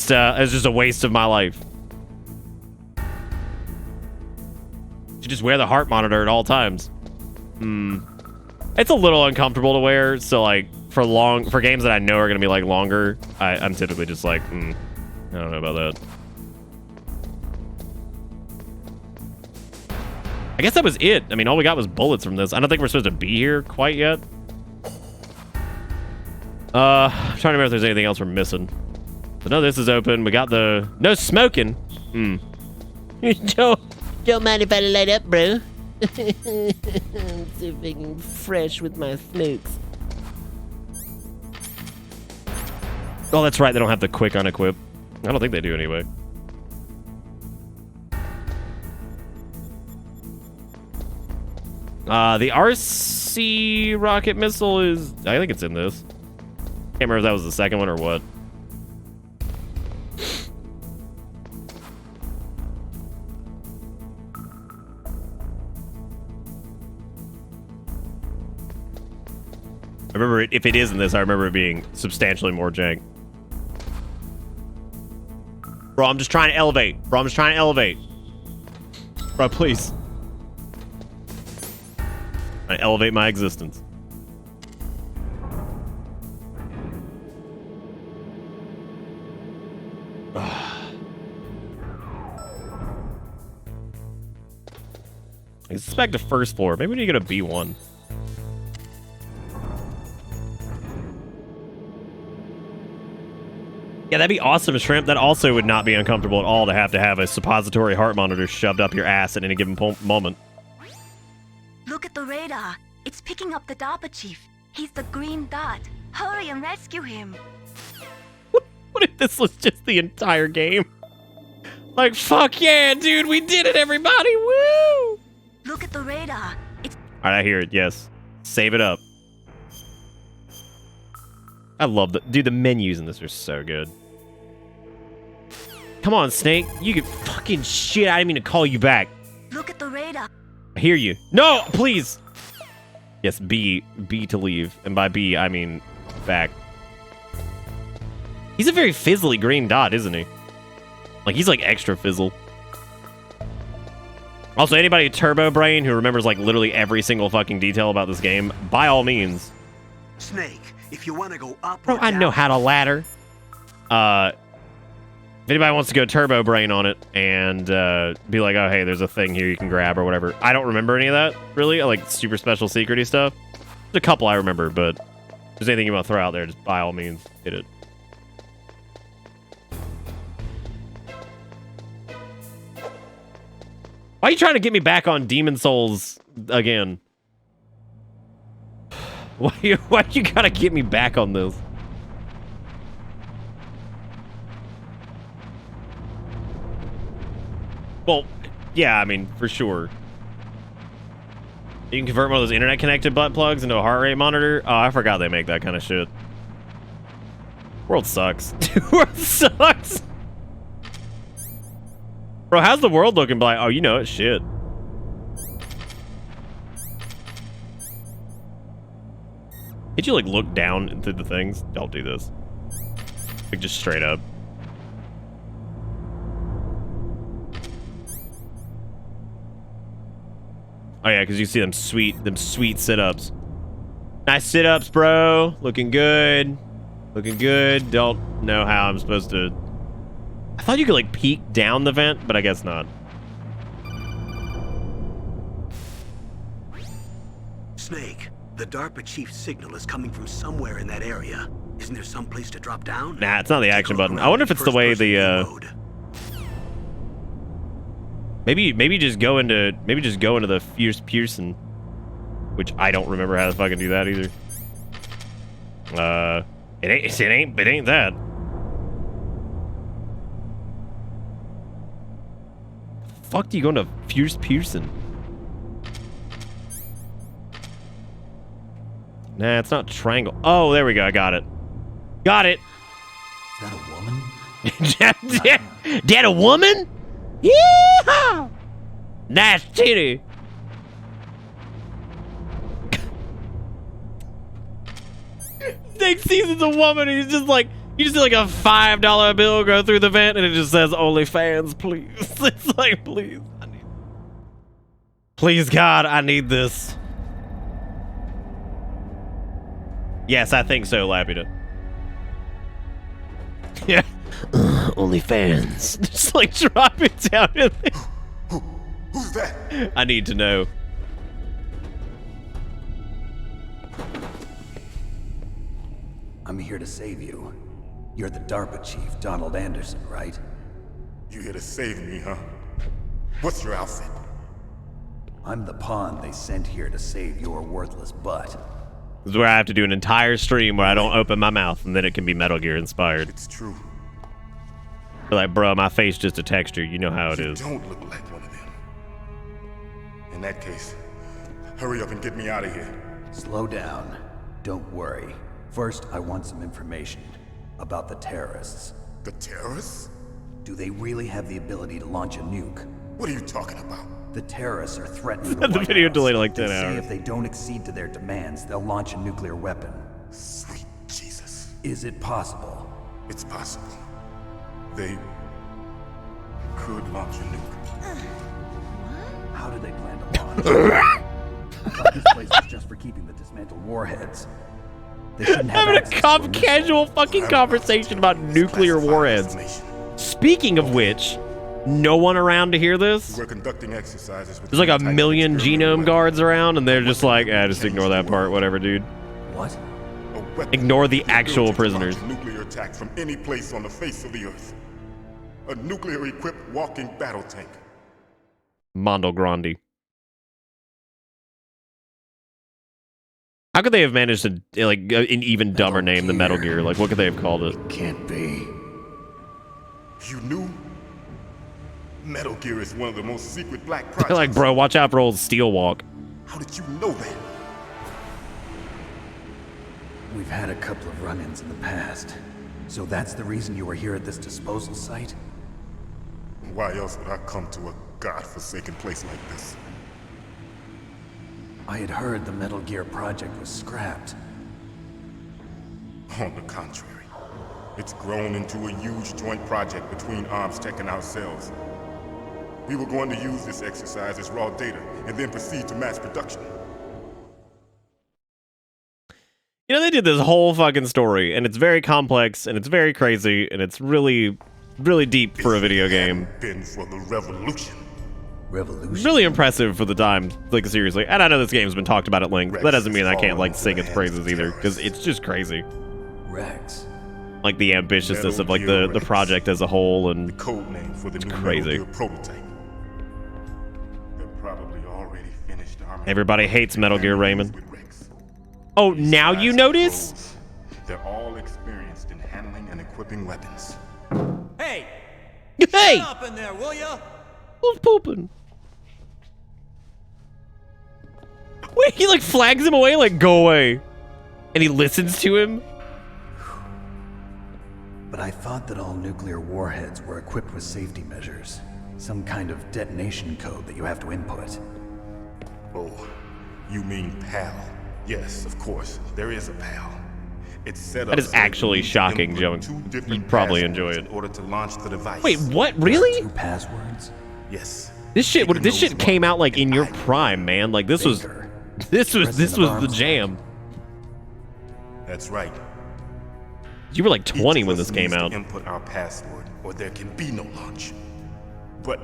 that is just a waste of my life. You just wear the heart monitor at all times. It's a little uncomfortable to wear, so like for games that I know are gonna be like longer, I'm typically just like, I don't know about that. I guess that was it. I mean, all we got was bullets from this. I don't think we're supposed to be here quite yet. I'm trying to remember if there's anything else we're missing. But no, this is open. We got the no smoking. Don't mind if I light up, bro. See if I can fresh with my smokes. Oh, that's right. They don't have the quick unequip. I don't think they do anyway. The RC rocket missile is... I think it's in this. Can't remember if that was the second one or what. I remember it, if it is in this, I remember it being substantially more jank. Bro, I'm just trying to elevate. Bro, I'm just trying to elevate. Bro, please. I elevate my existence. I suspect the first floor. Maybe we need to get a B1. Yeah, that'd be awesome, Shrimp. That also would not be uncomfortable at all to have a suppository heart monitor shoved up your ass at any given moment. Look at the radar. It's picking up the DARPA chief. He's the green dot. Hurry and rescue him. What if this was just the entire game? Like, fuck yeah, dude, we did it, everybody! Woo! Look at the radar. It's... Alright, I hear it, yes. Save it up. I love the... Dude, the menus in this are so good. Come on, Snake. You can fucking shit. I didn't mean to call you back. Look at the radar. I hear you. No, please. Yes, B to leave. And by B, I mean back. He's a very fizzly green dot, isn't he? Like, he's like extra fizzle. Also, anybody Turbo Brain who remembers like literally every single fucking detail about this game, by all means. Snake, if you want to go up Bro, or I down, know how to ladder. If anybody wants to go Turbo Brain on it and be like, oh, hey, there's a thing here you can grab or whatever. I don't remember any of that, really. Like, super special secret-y stuff. There's a couple I remember, but if there's anything you want to throw out there, just by all means, hit it. Why are you trying to get me back on Demon Souls again? Why you gotta get me back on this? Well, yeah, I mean, for sure. You can convert one of those internet-connected butt plugs into a heart rate monitor. Oh, I forgot they make that kind of shit. World sucks. World sucks. Bro, how's the world looking? Like, oh, you know it. Shit. Did you, like, look down into the things? Don't do this. Like, just straight up. Oh yeah, because you see them sweet sit-ups. Nice sit-ups, bro. Looking good. Looking good. Don't know how I'm supposed to... I thought you could, like, peek down the vent, but I guess not. Snake, the DARPA chief's signal is coming from somewhere in that area. Isn't there some place to drop down? Nah, it's not the action button. I wonder if it's the way the, Maybe just go into the Fierce Pearson, which I don't remember how to fucking do that either. It ain't that. Fuck do you go into Fierce Pearson? Nah, it's not triangle. Oh, there we go. I got it. Got it. Is that a woman? Dad, a woman? Yeehaw! Nice titty. Snake sees it's a woman and he's just like, you just see like a $5 bill go through the vent and it just says OnlyFans, please. It's like, please, please, God, I need this. Yes, I think so, Lapida. Yeah. OnlyFans. Just like drop it down in there. Who's that? I need to know. I'm here to save you. You're the DARPA chief, Donald Anderson, right? You here to save me, huh? What's your outfit? I'm the pawn they sent here to save your worthless butt. This is where I have to do an entire stream where I don't open my mouth, and then it can be Metal Gear inspired. It's true. You're like, bro, my face just a texture. You know how it is. You don't look like one of them. In that case, hurry up and get me out of here. Slow down. Don't worry. First, I want some information about the terrorists. The terrorists? Do they really have the ability to launch a nuke? What are you talking about? The terrorists are threatening The White video House. delayed like They 10 say hours. if they don't accede to their demands, they'll launch a nuclear weapon. Sweet Jesus. Is it possible? It's possible. They could launch a nuke. How do they plan to launch? I thought this place was just for keeping the dismantled warheads. They shouldn't have Having a access to a missile. casual fucking conversation about nuclear warheads. Speaking of which, no one around to hear this? We're conducting exercises with There's like a type of million experimental genome weapon. guards around, and they're just like, just ignore that part, whatever, dude. What? A weapon Ignore the with actual ability to launch prisoners. a nuclear attack from any place on the face of the earth. A nuclear-equipped walking battle tank. Mondo Grandi. How could they have managed to, like, an even dumber name than Metal Gear? Like, what could they have called it? Can't be. You knew? Metal Gear is one of the most secret black They're projects. like, bro, watch out for old Steel Walk. How did you know that? We've had a couple of run-ins in the past. So that's the reason you were here at this disposal site? Why else would I come to a godforsaken place like this? I had heard the Metal Gear project was scrapped. On the contrary, it's grown into a huge joint project between Arms Tech and ourselves. We were going to use this exercise as raw data and then proceed to mass production. You know, they did this whole fucking story, and it's very complex, and it's very crazy, and it's really, really deep for a video game. Been for the revolution. Revolution? Really impressive for the time, like, seriously. And I know this game's been talked about at length. That doesn't mean I can't, like, sing its praises either, because it's just crazy. Rex. Like, the ambitiousness of, like, the project as a whole, and The code name for the new crazy. Metal Gear prototype. They're probably already finished arming Everybody hates Metal Gear, Raymond. with Rex. Oh, now you notice? They're all experienced in handling and equipping weapons. Hey! Hey! Shut up in there, will ya? Who's pooping? Wait, he, like, flags him away, like, go away. And he listens to him? But I thought that all nuclear warheads were equipped with safety measures. Some kind of detonation code that you have to input. Oh, you mean PAL? Yes, of course. There is a PAL. It's set up That is so actually you shocking, input Joe. two different You'd probably passwords enjoy it. in order to launch the device. Wait, what? Really? 2 passwords? Yes. This shit, Taken this shit those came one, out, like, in and your I- prime, man. Like, this was Baker. the President of jam. Arms That's right. You were like Each 20 of when us this came needs to out. Input our password, or there can be no launch. But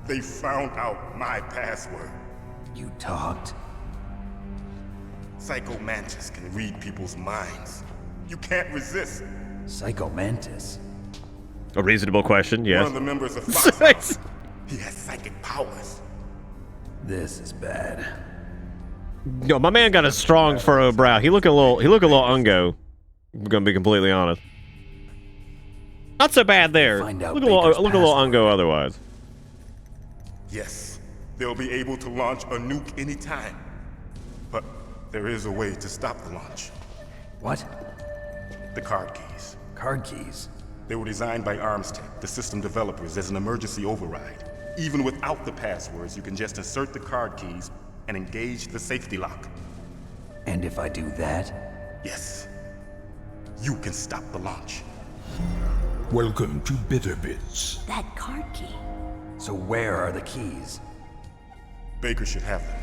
they found out my password. You talked? Psycho Mantis can read people's minds. You can't resist. Psycho Mantis? A reasonable question, One yes. of the members of Fox. He has psychic powers. This is bad. Yo, my man got a strong furrowed brow. He look a little ungo. I'm gonna be completely honest. Not so bad there. Find out Look a little, Baker's look a little password. ungo otherwise. Yes, they'll be able to launch a nuke anytime. But there is a way to stop the launch. What? The card keys. Card keys? They were designed by Arms Tech, the system developers, as an emergency override. Even without the passwords, you can just insert the card keys and engage the safety lock. And if I do that? Yes. You can stop the launch. Welcome to Bitter Bits. That card key. So where are the keys? Baker should have them.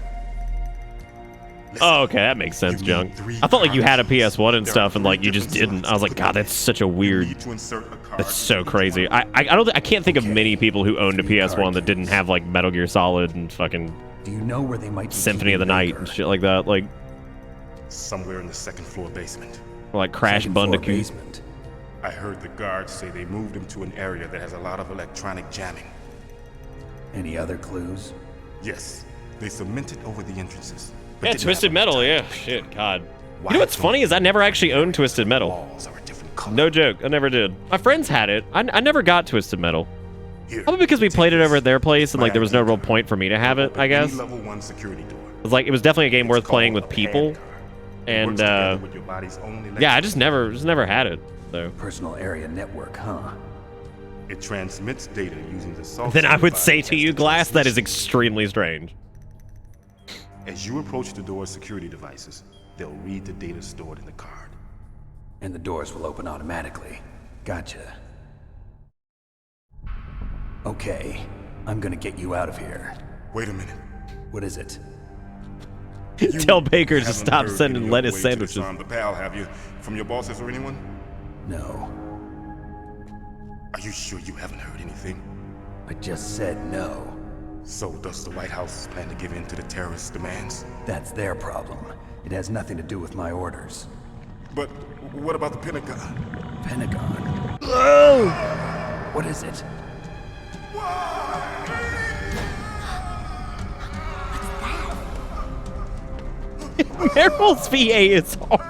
Oh, okay, that makes sense, You Jung. need 3 I thought like you had a card keys. PS1 and There stuff, are and like 3 you just different didn't. slots I was to like, put God, them that's in. such a You weird. need to insert a card That's so in each crazy. one. I can't think of many people who owned a 3 PS1 card that didn't keys. have like Metal Gear Solid and fucking Do you know where they might be Symphony of the keeping Night Baker? and shit like that. Like, Somewhere in the second floor basement. Or like Crash Bandicoot. Basement. I heard the guards say they moved him to an area that has a lot of electronic jamming. Any other clues? Yes, they cemented over the entrances. but Yeah, didn't Twisted have Metal. enough Yeah, time. shit, God. Why You know what's don't funny is I never actually owned Twisted Metal. walls are a different color? No joke, I never did. My friends had it. I never got Twisted Metal. Here, Probably because we take played it this. over at their place and like there was no real Card. point for me to have it, Open I any guess. level 1 security door. It was definitely a game It's worth playing called with a people. pad card. It And works together with your body's own yeah, I electrical just never had it. So Personal area network, huh? It transmits data using the salt. then I would certified say to you, tested Glass, that is transmission. extremely strange. As you approach the door's security devices, they'll read the data stored in the card. And the doors will open automatically. Gotcha. Okay, I'm gonna get you out of here. Wait a minute. What is it? Tell Baker to Haven't stop heard sending any of lettuce the way to sandwiches. disarm the pal, have you? From your bosses or anyone? No. Are you sure you haven't heard anything? I just said no. So does the White House plan to give in to the terrorists' demands? That's their problem. It has nothing to do with my orders. But what about the Pentagon? Pentagon? Oh! What is it? Meryl's VA is hard.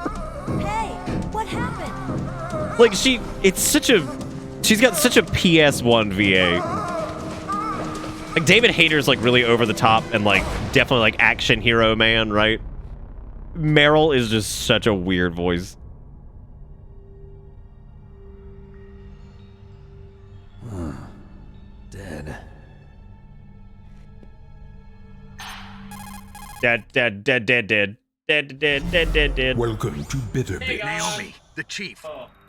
Hey, what happened? Like she's got such a PS1 VA. Like David Hayter's like really over the top and like definitely like action hero man, right? Meryl is just such a weird voice. Dead. Dead. Welcome to Bitterbit. Naomi, the chief.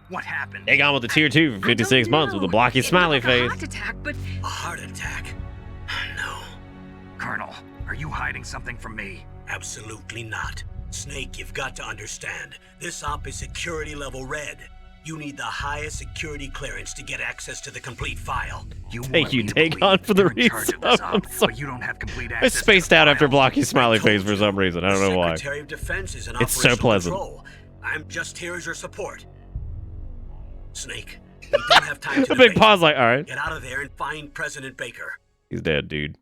What happened? Egg on with the tier 2 for 56 months with a blocky smiley face. Heart attack, but A heart attack? No, Colonel, are you hiding something from me? absolutely not. Snake, you've got to understand. This op is security level red. You need the highest security clearance to get access to the complete file. You Thank want you, me to Dagon, believe for the you're in charge of this resub. op, I'm sorry. but you don't have complete I access to the spaced out after file. blocky smiley I told face for you. some reason. I don't know why. Secretary of Defense is an It's so operational pleasant. control. I'm just here as your support. Snake, we don't have time to A big debate. pause like, all right. Get out of there and find President Baker. He's dead, dude.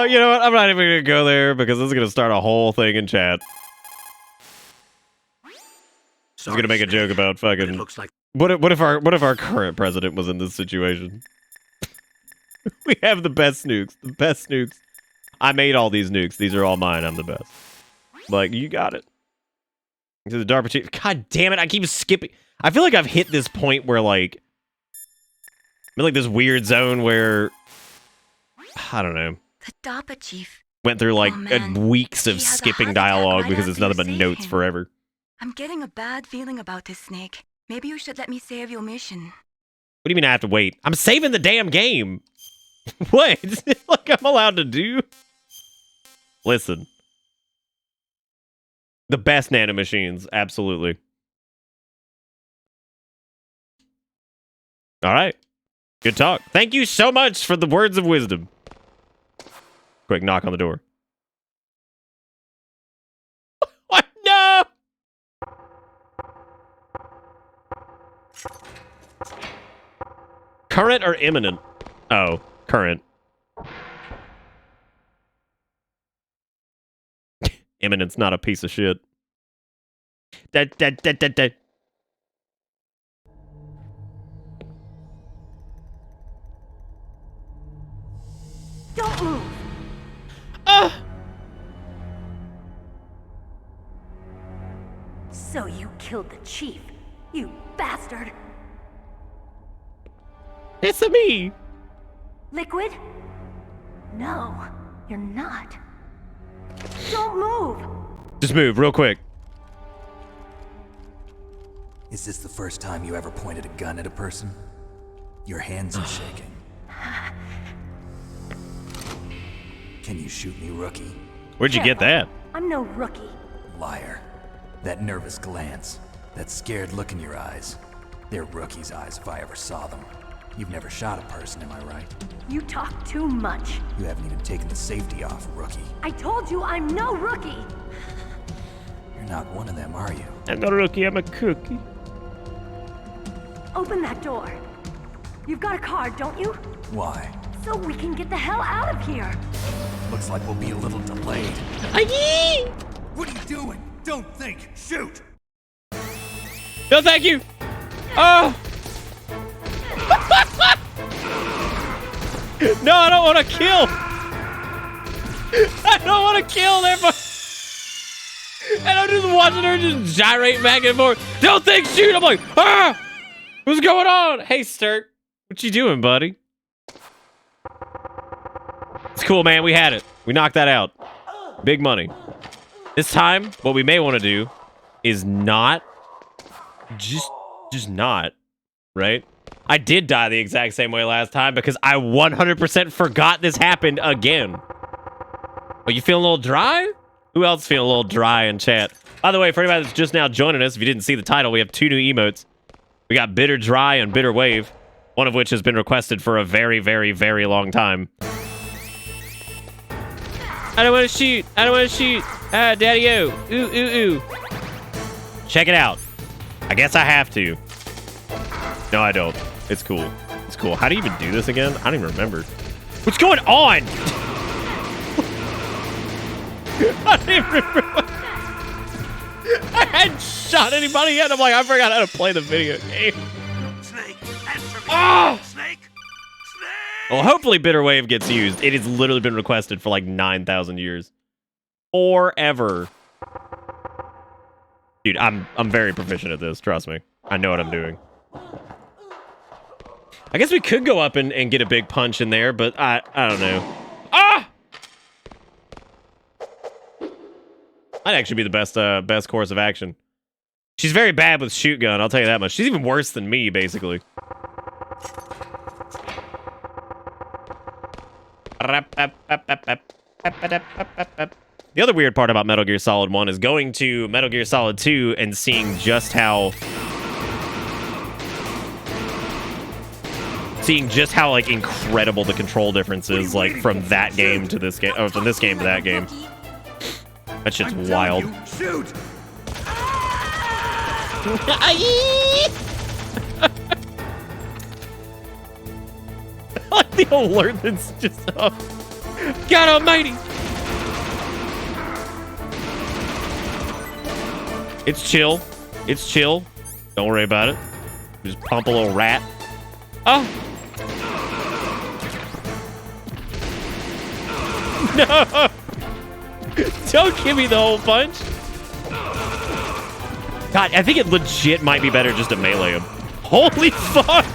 You know what? I'm not even gonna go there because this is gonna start a whole thing in chat. I was gonna make a joke about It fucking. looks like What if our current president was in this situation? We have the best nukes. The best nukes. I made all these nukes. These are all mine. I'm the best. Like, you got it. To the DARPA chief. God damn it, I keep skipping. I feel like I've hit this point where, like, I'm in, like, this weird zone where, I don't know, The DARPA chief. went through, like, Oh, man. weeks of He has a skipping heart attack dialogue right because it's after nothing you but save notes him. forever. I'm getting a bad feeling about this, Snake. Maybe you should let me save your mission. What do you mean I have to wait? I'm saving the damn game. What? Like I'm allowed to do? Listen. The best nanomachines, absolutely. All right. Good talk. Thank you so much for the words of wisdom. Quick knock on the door. What? No! Current or imminent? Oh, current. Imminent's not a piece of shit. Don't move! So you killed the chief, you bastard! It's me! Liquid? No, you're not. Don't move! Just move real quick. Is this the first time you ever pointed a gun at a person? Your hands are shaking. Can you shoot me, rookie? Where'd you get that? I'm no rookie. Liar. That nervous glance. That scared look in your eyes. They're rookies' eyes if I ever saw them. You've never shot a person, am I right? You talk too much. You haven't even taken the safety off, rookie. I told you I'm no rookie. You're not one of them, are you? I'm not a rookie, I'm a cookie. Open that door. You've got a card, don't you? Why? So we can get the hell out of here. Looks like we'll be a little delayed. What are you doing? Don't think. Shoot. No, thank you. Oh. No, I don't want to kill. I don't want to kill them. And I'm just watching her just gyrate back and forth. Don't think, shoot. I'm like, ah, what's going on? Hey, Sturt, what you doing, buddy? It's cool, man. We had it. We knocked that out. Big money. This time, what we may want to do is not just not, right? I did die the exact same way last time because I 100% forgot this happened again. Are you feeling a little dry? Who else feeling a little dry in chat? By the way, for anybody that's just now joining us, if you didn't see the title, we have 2 new emotes. We got Bitter Dry and Bitter Wave, one of which has been requested for a very, very, very long time. I don't want to shoot. I don't want to shoot. Ah, daddy-o. Ooh, ooh, ooh. Check it out. I guess I have to. No, I don't. It's cool. It's cool. How do you even do this again? I don't even remember. What's going on? I don't even remember. I hadn't shot anybody yet. I'm like, I forgot how to play the video game. Snake, answer me. Oh! Snake. Well, hopefully Bitter Wave gets used. It has literally been requested for like 9,000 years. Forever. Dude, I'm very proficient at this, trust me. I know what I'm doing. I guess we could go up and get a big punch in there, but I don't know. Ah! Might actually be the best course of action. She's very bad with shoot gun, I'll tell you that much. She's even worse than me, basically. The other weird part about Metal Gear Solid 1 is going to Metal Gear Solid 2 and seeing just how like incredible the control difference is, like from that game to this game, or from this game to that game. That shit's wild. Shoot. Like the alert that's just up. God almighty. It's chill. It's chill. Don't worry about it. Just pump a little rat. Oh. No. Don't give me the whole punch. God, I think it legit might be better just to melee him. Holy fuck.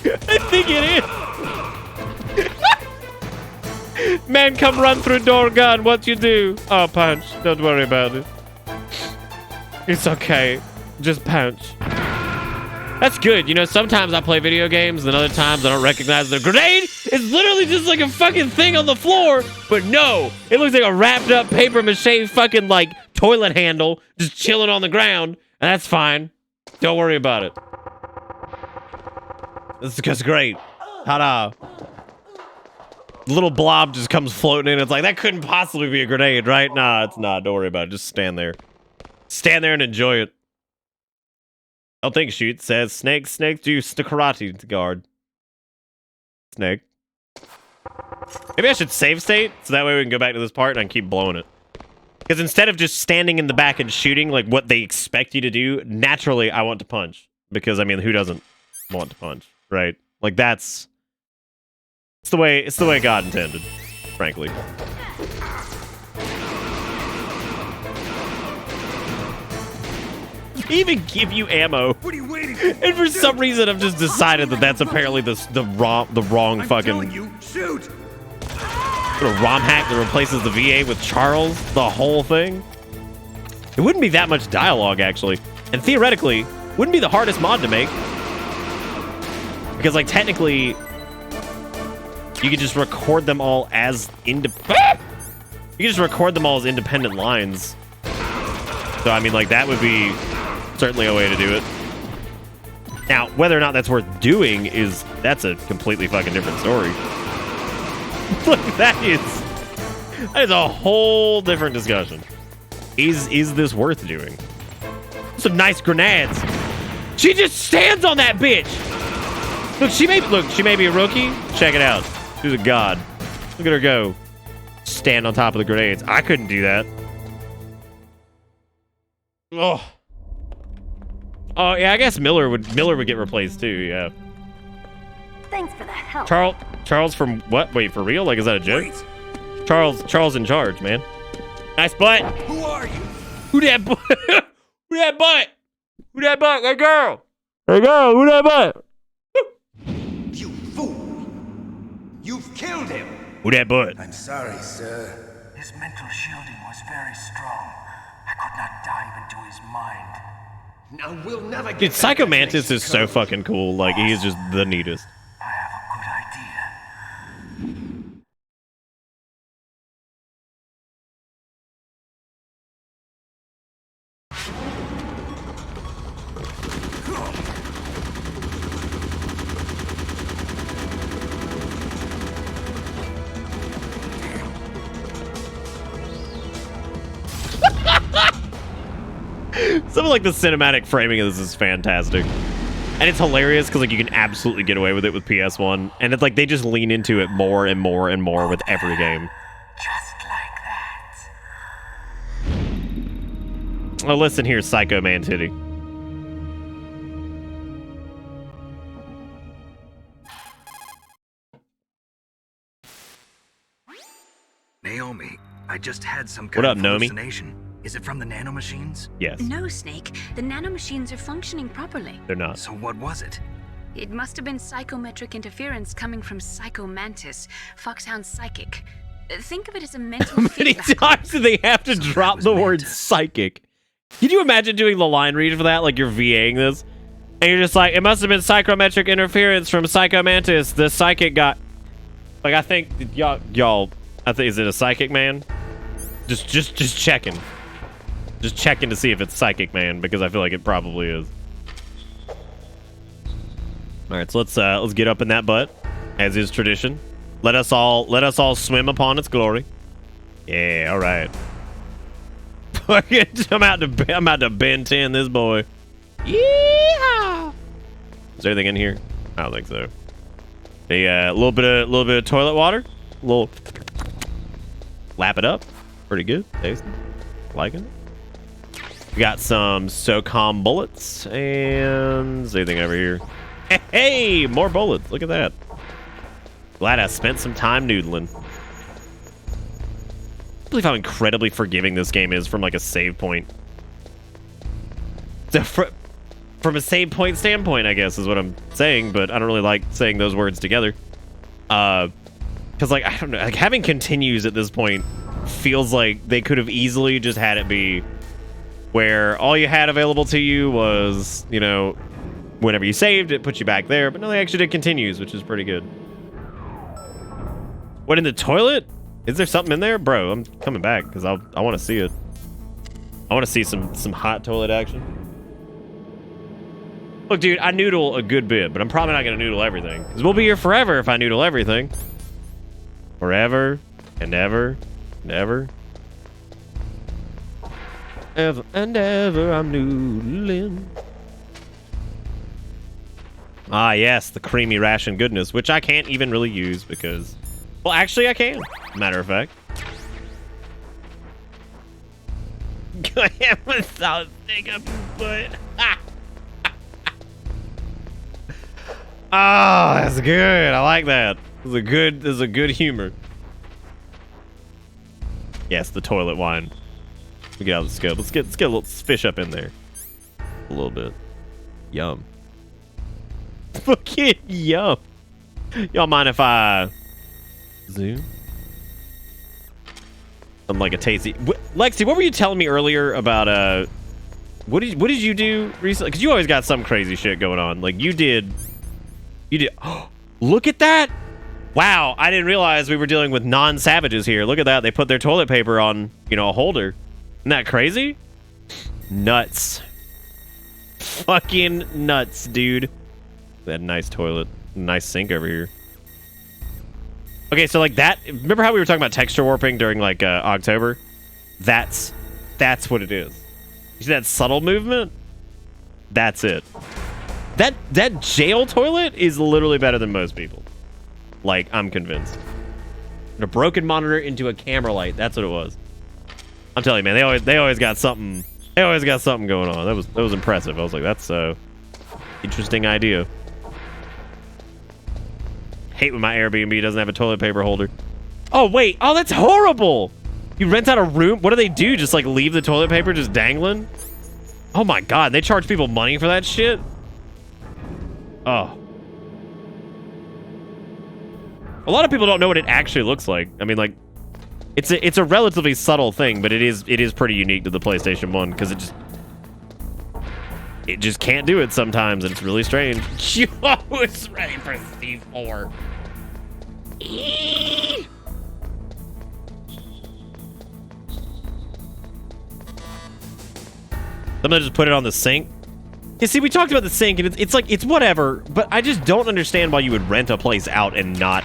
I think it is. Man, come run through door gun. What you do? Oh, punch. Don't worry about it. It's okay. Just punch. That's good. You know, sometimes I play video games, and other times I don't recognize the grenade. It's literally just like a fucking thing on the floor. But no, it looks like a wrapped up paper mache fucking like toilet handle just chilling on the ground. And that's fine. Don't worry about it. That's great. Ta-da. Little blob just comes floating in. It's like, that couldn't possibly be a grenade, right? Nah, it's not. Don't worry about it. Just stand there. Stand there and enjoy it. Don't think shoot. Says snake juice to karate guard. Snake. Maybe I should save state so that way we can go back to this part and keep blowing it. Because instead of just standing in the back and shooting like what they expect you to do, naturally I want to punch. Because I mean, who doesn't want to punch, right? Like it's the way God intended, frankly. Even give you ammo. What are you waiting for? And for some reason, I've just decided that that's apparently the wrong fucking. You, shoot. A ROM hack that replaces the VA with Charles. The whole thing. It wouldn't be that much dialogue actually, and theoretically, wouldn't be the hardest mod to make. Because like technically, you could just record them all as independent. You could just record them all as independent lines. So I mean, like that would be certainly a way to do it. Now, whether or not that's worth doing that's a completely fucking different story. Look, that is a whole different discussion. Is this worth doing? Some nice grenades. She just stands on that bitch. Look, she may be a rookie. Check it out. She's a god. Look at her go. Stand on top of the grenades. I couldn't do that. Oh. Oh yeah, I guess Miller would get replaced too. Yeah. Thanks for the help. Charles from what? Wait, for real? Like, is that a joke? Wait. Charles in charge, man. Nice butt. Who are you? Who that butt? Who that butt? Who that butt? That girl. That girl. Who that butt? You fool! You've killed him. Who that butt? I'm sorry, sir. His mental shielding was very strong. I could not dive into his mind. Now we'll never get. Dude, Psycho Mantis is so fucking cool. Like, he is just the neatest. I have a good idea. Some of like the cinematic framing of this is fantastic. And it's hilarious because like you can absolutely get away with it with PS1. And it's like they just lean into it more and more and more with every game. Just like that. Oh, listen here, Psycho Man Titty. Naomi, I just had some What kind up, of Naomi? hallucination. Is it from the nanomachines? Yes. No, Snake. The nanomachines are functioning properly. They're not. So what was it? It must have been psychometric interference coming from Psycho Mantis, Foxhound's psychic. Think of it as a mental How many feedback. times do they have to drop the word psychic? Can you imagine doing the line read for that? Like you're VAing this? And you're just like, it must have been psychometric interference from Psycho Mantis. The psychic got... Like, I think y'all... I think, is it a psychic man? Just checking. Just checking to see if it's Psychic Man, because I feel like it probably is. Alright, so let's get up in that butt, as is tradition. Let us all swim upon its glory. Yeah, alright. I'm out to Ben 10 this boy. Yeah. Is there anything in here? I don't think so. A little bit of toilet water. A little lap it up. Pretty good. Tasty. Liking it. We got some SOCOM bullets, and is there anything over here? Hey, more bullets. Look at that. Glad I spent some time noodling. I believe how incredibly forgiving this game is from like a save point. So from a save point standpoint, I guess is what I'm saying, but I don't really like saying those words together. Because like I don't know, like having continues at this point feels like they could have easily just had it be where all you had available to you was, you know, whenever you saved, it put you back there. But no, they actually did continues, which is pretty good. What, in the toilet? Is there something in there? Bro, I'm coming back because I want to see it. I want to see some hot toilet action. Look, dude, I noodle a good bit, but I'm probably not going to noodle everything. Because we'll be here forever if I noodle everything. Forever and ever and ever. Ever and ever I'm noodling. Ah, yes, the creamy ration goodness, which I can't even really use because... Well, actually, I can, matter of fact. Go ahead with salt stick up your butt. Oh, that's good. I like that. This is a good humor. Yes, the toilet wine. We get out of the scope. Let's get a little fish up in there. A little bit. Yum. Fucking yum. Y'all mind if I zoom? I'm like a tasty. Lexi, what were you telling me earlier about what did you do recently? Because you always got some crazy shit going on. Like you did. Oh, look at that! Wow, I didn't realize we were dealing with non-savages here. Look at that. They put their toilet paper on, you know, a holder. Isn't that crazy? Nuts. fucking nuts, dude. That nice toilet. Nice sink over here. Okay, so like that, remember how we were talking about texture warping during like October? That's what it is. You see that subtle movement? That's it. That jail toilet is literally better than most people. Like, I'm convinced. A broken monitor into a camera light. That's what it was. I'm telling you, man, they always got something. They always got something going on. That was impressive. I was like, that's a interesting idea. Hate when my Airbnb doesn't have a toilet paper holder. Oh wait, oh that's horrible. You rent out a room. What do they do? Just like leave the toilet paper just dangling? Oh my god, they charge people money for that shit? Oh. A lot of people don't know what it actually looks like. I mean, like, it's a relatively subtle thing, but it is pretty unique to the PlayStation 1 because it just can't do it sometimes, and it's really strange. Yo, it's ready for C4. I'm gonna just put it on the sink. You see, we talked about the sink, and it's like, it's whatever, but I just don't understand why you would rent a place out and not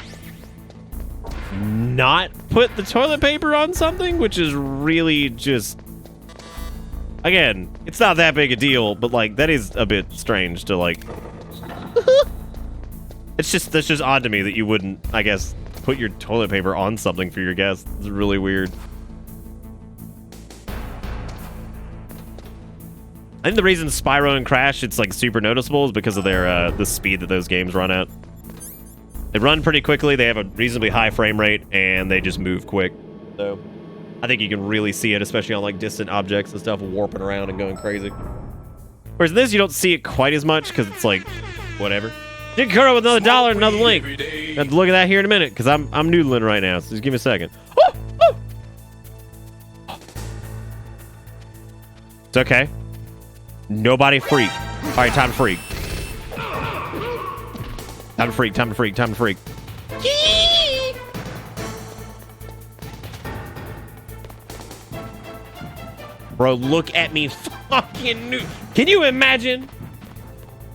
put the toilet paper on something, which is really just... Again, it's not that big a deal, but like, that is a bit strange to like... That's just odd to me that you wouldn't, I guess, put your toilet paper on something for your guests. It's really weird. I think the reason Spyro and Crash, it's like super noticeable is because of their the speed that those games run at. They run pretty quickly, they have a reasonably high frame rate, and they just move quick. So, I think you can really see it, especially on like distant objects and stuff, warping around and going crazy. Whereas this, you don't see it quite as much, because it's like, whatever. Dick Kuro with another $1 and another link. Have to look at that here in a minute, because I'm noodling right now, so just give me a second. It's okay. Nobody freak. Alright, time to freak. Time to freak, time to freak, time to freak. Bro, look at me fucking Can you imagine?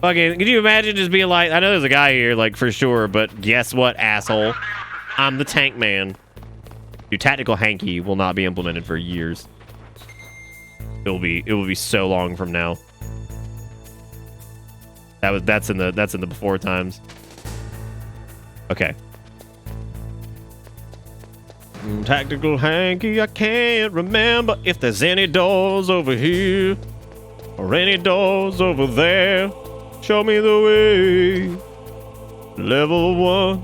Fucking, can you imagine just being like, I know there's a guy here, like, for sure, but guess what, asshole? I'm the tank man. Your tactical hanky will not be implemented for years. It will be so long from now. That's in the before times. Okay. Tactical hanky, I can't remember if there's any doors over here or any doors over there. Show me the way. Level 1.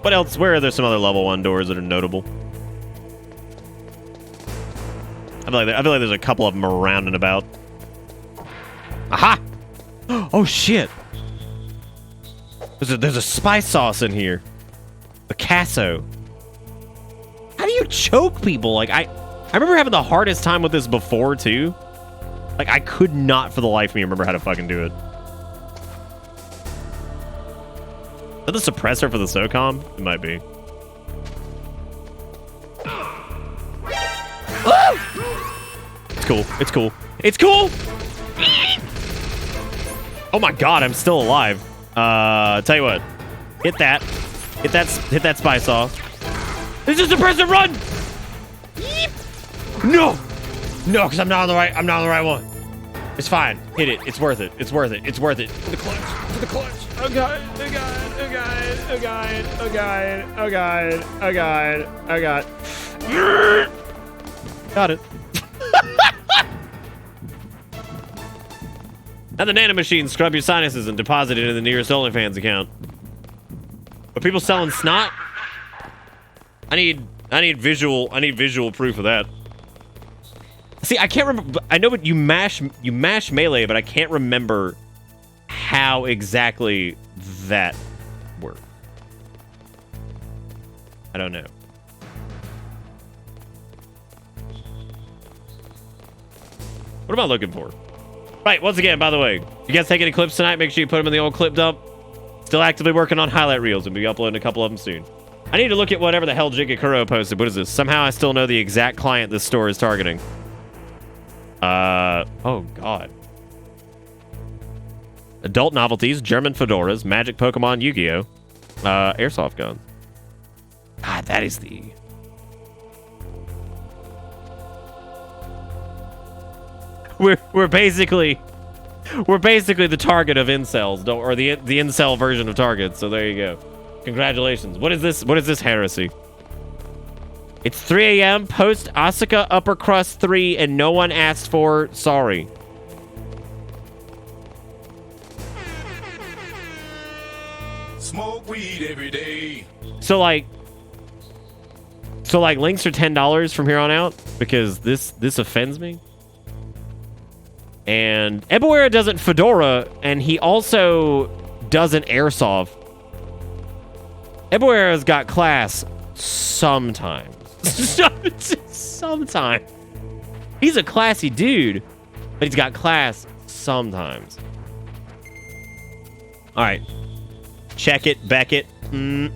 What else? Where are there some other level 1 doors that are notable? I feel like there's a couple of them around and about. Aha! Oh shit! There's a spice sauce in here. Picasso. How do you choke people? Like I remember having the hardest time with this before too. Like I could not for the life of me remember how to fucking do it. Is that the suppressor for the SOCOM? It might be. It's cool. It's cool. It's cool! Oh my god, I'm still alive. Tell you what. Hit that. Hit that spy sauce. There's a suppressor, run! Yeep. No! No, because I'm not on the right one. It's fine. Hit it. It's worth it. It's worth it. It's worth it. To the clutch. To the clutch. Oh god. Oh god. Oh god. Oh god. Oh god. Oh god. Oh god. Oh god. Got it. Now the nanomachine scrub your sinuses and deposit it in the nearest OnlyFans account. Are people selling snot? I need visual proof of that. See, I can't remember. I know, but you mash melee, but I can't remember how exactly that worked. I don't know. What am I looking for? Right, once again, by the way, you guys take any clips tonight, make sure you put them in the old clip dump. Still actively working on highlight reels and be uploading a couple of them soon. I need to look at whatever the hell Jigakuro posted. What is this? Somehow I still know the exact client this store is targeting. Oh god. Adult novelties, German fedoras, magic Pokemon, Yu-Gi-Oh, airsoft guns. God, that is the... We're basically the target of incels, or the incel version of Target. So there you go. Congratulations. What is this? What is this heresy? It's 3 a.m. post Asuka Upper Crust 3, and no one asked for sorry. Smoke weed every day. So like links are $10 from here on out because this offends me. And Ebuera doesn't fedora, and he also doesn't airsoft. Ebuera's got class sometimes. Sometimes. He's a classy dude, but he's got class sometimes. All right. Check it, Beckett. Okay,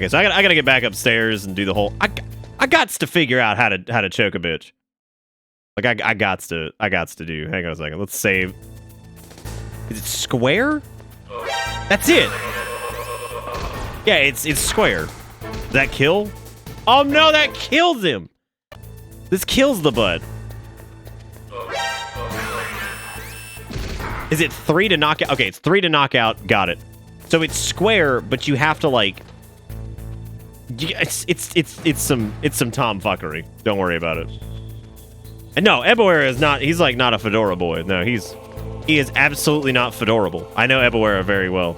so I gotta get back upstairs and do the whole. I gots to figure out how to choke a bitch. Like I gots to do. Hang on a second. Let's save. Is it square? That's it. Yeah, it's square. Does that kill? Oh no, that kills him. This kills the bud. Is it 3 to knock out? Okay, it's 3 to knock out. Got it. So it's square, but you have to like. It's some tomfuckery. Don't worry about it. And no, Ebuera is not. He's like not a fedora boy. No, he is absolutely not fedorable. I know Ebuera very well.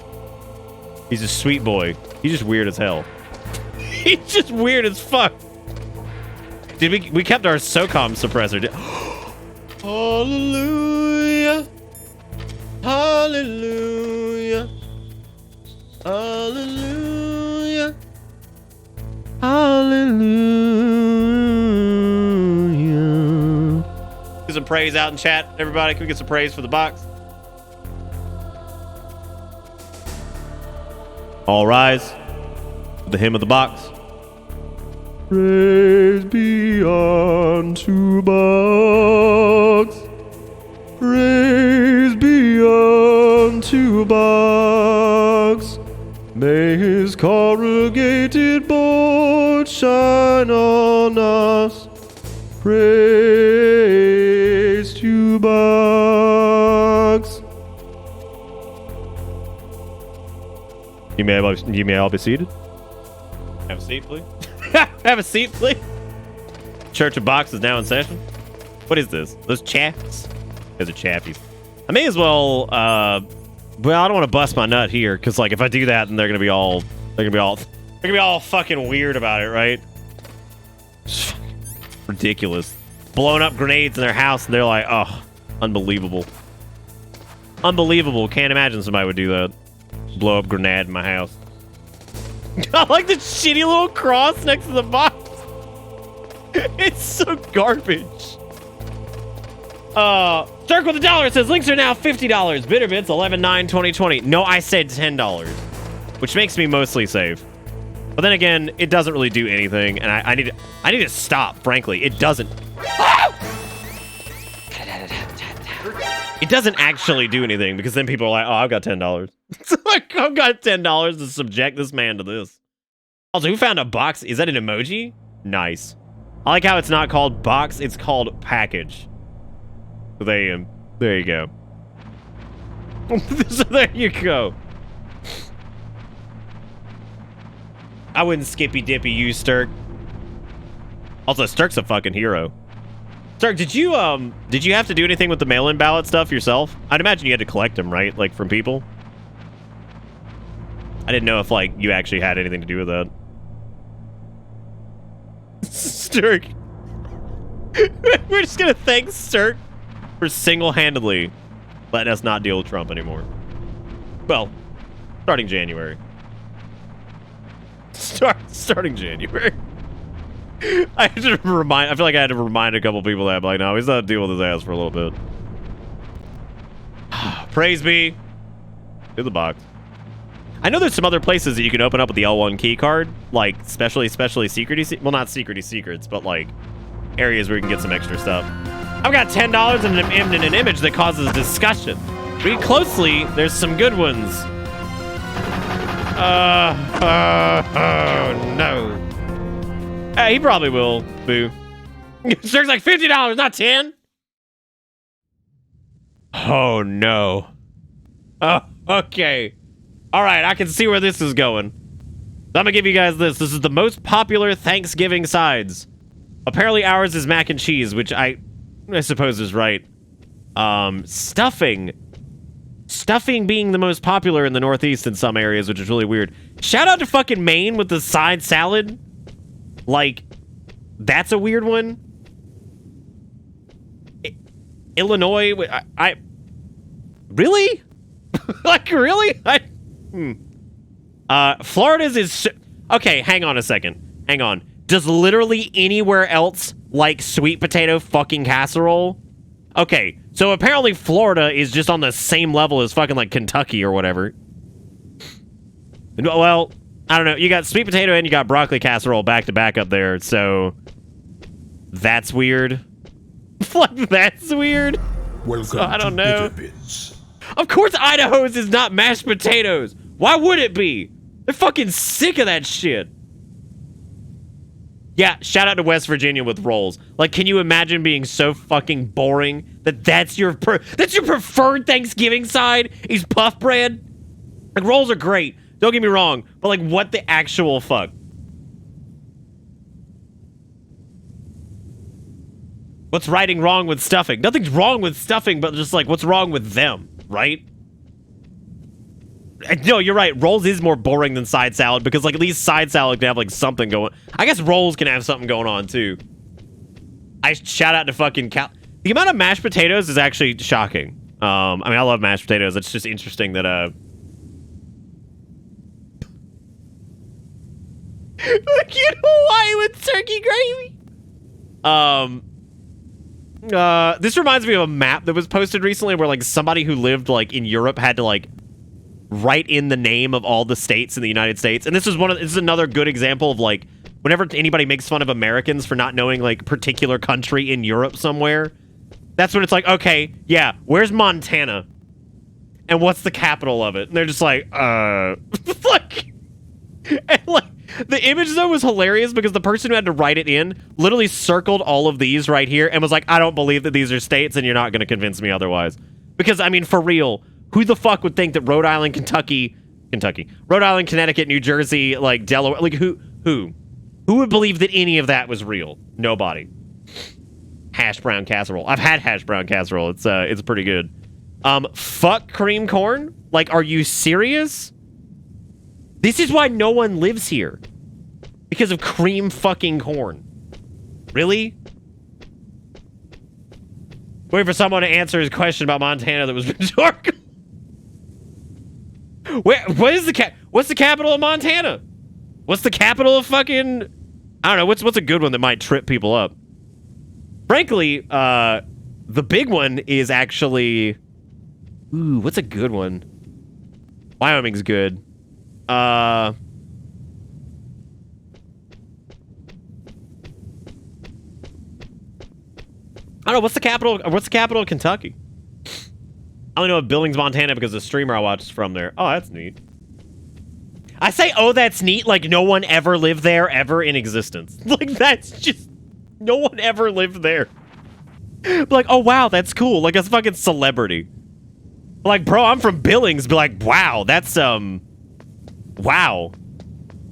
He's a sweet boy. He's just weird as hell. He's just weird as fuck. Did we kept our SOCOM suppressor? Hallelujah. Hallelujah. Hallelujah. Hallelujah. Get some praise out in chat, everybody. Can we get some praise for the box? All rise. The hymn of the box. Praise be unto box. Praise be unto box. May his corrugated board shine on us. Praise to box. You may all be seated. Have a seat, please. Have a seat, please. Church of Box is now in session. What is this? Those chaffs? Those are chaffies. I may as well. Well, I don't want to bust my nut here because, like, if I do that, then they're gonna be all fucking weird about it, right? Ridiculous. Blowing up grenades in their house, and they're like, oh, unbelievable. Unbelievable. Can't imagine somebody would do that. Blow up grenade in my house. I like the shitty little cross next to the box. It's so garbage. Circle with the dollar says links are now $50. Bitterbits 11/9/2020. No, I said $10, which makes me mostly safe. But then again, it doesn't really do anything, and I need to stop. Frankly, it doesn't. It doesn't actually do anything because then people are like, "Oh, I've got $10." It's like I've got $10 to subject this man to this. Also, who found a box? Is that an emoji? Nice. I like how it's not called box; it's called package. So there you go. So there you go. I wouldn't skippy dippy you, Sturk. Also, Sturk's a fucking hero. Sturk, did you have to do anything with the mail-in ballot stuff yourself? I'd imagine you had to collect them, right? Like from people. I didn't know if like you actually had anything to do with that. Sturk. We're just gonna thank Sturk for single-handedly letting us not deal with Trump anymore. Well, starting January. Starting January. I feel like I had to remind a couple people that I'm like, no, he's not dealing with his ass for a little bit. Praise be to the box. I know there's some other places that you can open up with the L1 key card, like especially secrety, well, not secrety secrets, but like areas where you can get some extra stuff. I've got $10 and an image that causes discussion. Read closely, there's some good ones. Oh no. He probably will, boo. Shark's like $50, not 10. Oh no. Oh, okay. All right, I can see where this is going. I'm gonna give you guys this. This is the most popular Thanksgiving sides. Apparently ours is mac and cheese, which I suppose is right. Stuffing. Stuffing being the most popular in the Northeast in some areas, which is really weird. Shout out to fucking Maine with the side salad. Like, that's a weird one. Illinois, I really? Like, really? Florida's is... Okay, hang on a second. Hang on. Does literally anywhere else like sweet potato fucking casserole? Okay, so apparently Florida is just on the same level as fucking like Kentucky or whatever. Well, I don't know. You got sweet potato and you got broccoli casserole back to back up there, so that's weird. Like, that's weird. Welcome so, I don't to know. Bitterbits. Of course Idaho's is not mashed potatoes. Why would it be? They're fucking sick of that shit. Yeah, shout out to West Virginia with rolls. Like, can you imagine being so fucking boring that that's your preferred Thanksgiving side is puff bread? Like, rolls are great. Don't get me wrong. But, like, what the actual fuck? What's right and wrong with stuffing? Nothing's wrong with stuffing, but just, like, what's wrong with them, right? No, you're right. Rolls is more boring than side salad because, like, at least side salad can have, like, something going. I guess rolls can have something going on, too. I shout out to fucking the amount of mashed potatoes is actually shocking. I mean, I love mashed potatoes. It's just interesting that, like, in Hawaii with turkey gravy. This reminds me of a map that was posted recently where, like, somebody who lived, like, in Europe had to, like, write in the name of all the states in the United States. And this is another good example of, like, whenever anybody makes fun of Americans for not knowing, like, particular country in Europe somewhere, that's when it's like, okay, yeah, where's Montana? And what's the capital of it? And they're just like, like, and, like, the image, though, was hilarious because the person who had to write it in literally circled all of these right here and was like, I don't believe that these are states and you're not going to convince me otherwise. Because, I mean, for real, who the fuck would think that Rhode Island, Rhode Island, Connecticut, New Jersey, like, Delaware, like, who would believe that any of that was real? Nobody. Hash brown casserole. I've had hash brown casserole. It's pretty good. Fuck cream corn? Like, are you serious? This is why no one lives here. Because of cream fucking corn. Really? Wait for someone to answer his question about Montana that was rhetorical. What's the capital of Montana? What's the capital of fucking... I don't know, what's a good one that might trip people up? Frankly, the big one is actually... Ooh, what's a good one? Wyoming's good. I don't know, what's the capital of Kentucky? I only know of Billings, Montana because the streamer I watched is from there. Oh, that's neat. I say, oh, that's neat, like no one ever lived there ever in existence. Like, that's just... No one ever lived there. Like, oh, wow, that's cool. Like, a fucking celebrity. Like, bro, I'm from Billings. Be like, wow, that's, wow.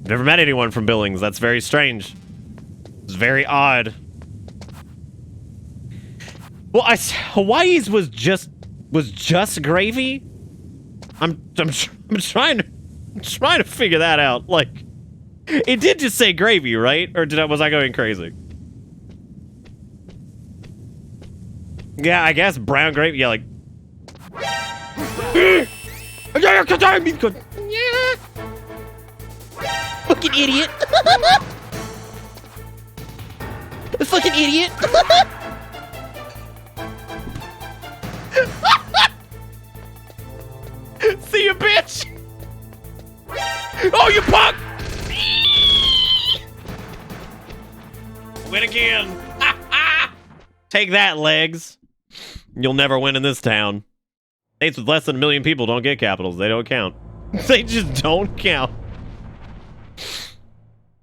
Never met anyone from Billings. That's very strange. It's very odd. Well, Hawaii's was just gravy. I'm trying to figure that out. Like, it did just say gravy, right? Or was I going crazy? Yeah, I guess brown gravy. Yeah, like. Fucking idiot. Fucking idiot. See you, bitch! Oh, you punk! Win again! Take that, legs. You'll never win in this town. States with less than 1 million people don't get capitals. They don't count. They just don't count.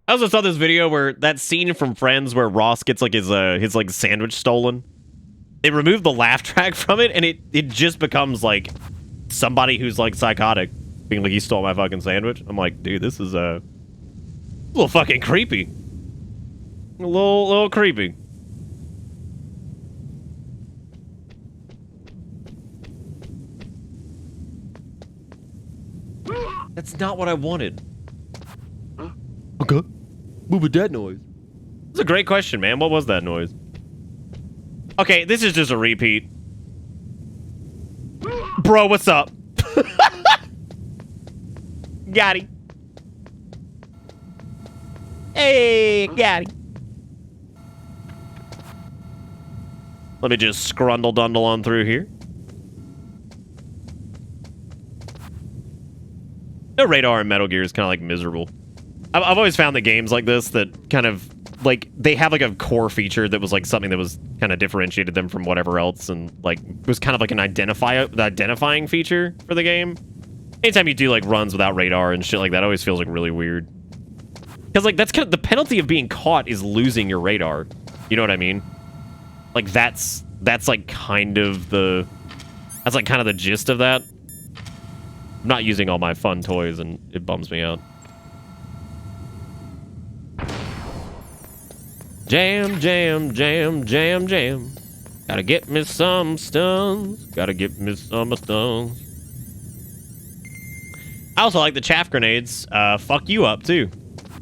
I also saw this video where that scene from Friends where Ross gets like his like sandwich stolen. They removed the laugh track from it, and it just becomes like somebody who's like psychotic, being like, "He stole my fucking sandwich." I'm like, dude, this is a little fucking creepy. A little creepy. That's not what I wanted. Okay. What was that noise? It's a great question, man. What was that noise? Okay, this is just a repeat. Bro, what's up? Got him. Hey, got him. Let me just scrundle dundle on through here. No radar in Metal Gear is kind of like miserable. I've always found that games like this that kind of like they have like a core feature that was like something that was kind of differentiated them from whatever else, and like was kind of like an identifying feature for the game. Anytime you do like runs without radar and shit like that, always feels like really weird. Because like that's kind of the penalty of being caught is losing your radar. You know what I mean? Like that's like kind of the gist of that. I'm not using all my fun toys and it bums me out. Jam, jam, jam, jam, jam. Gotta get me some stones. Gotta get me some stones. I also like the chaff grenades. Fuck you up, too.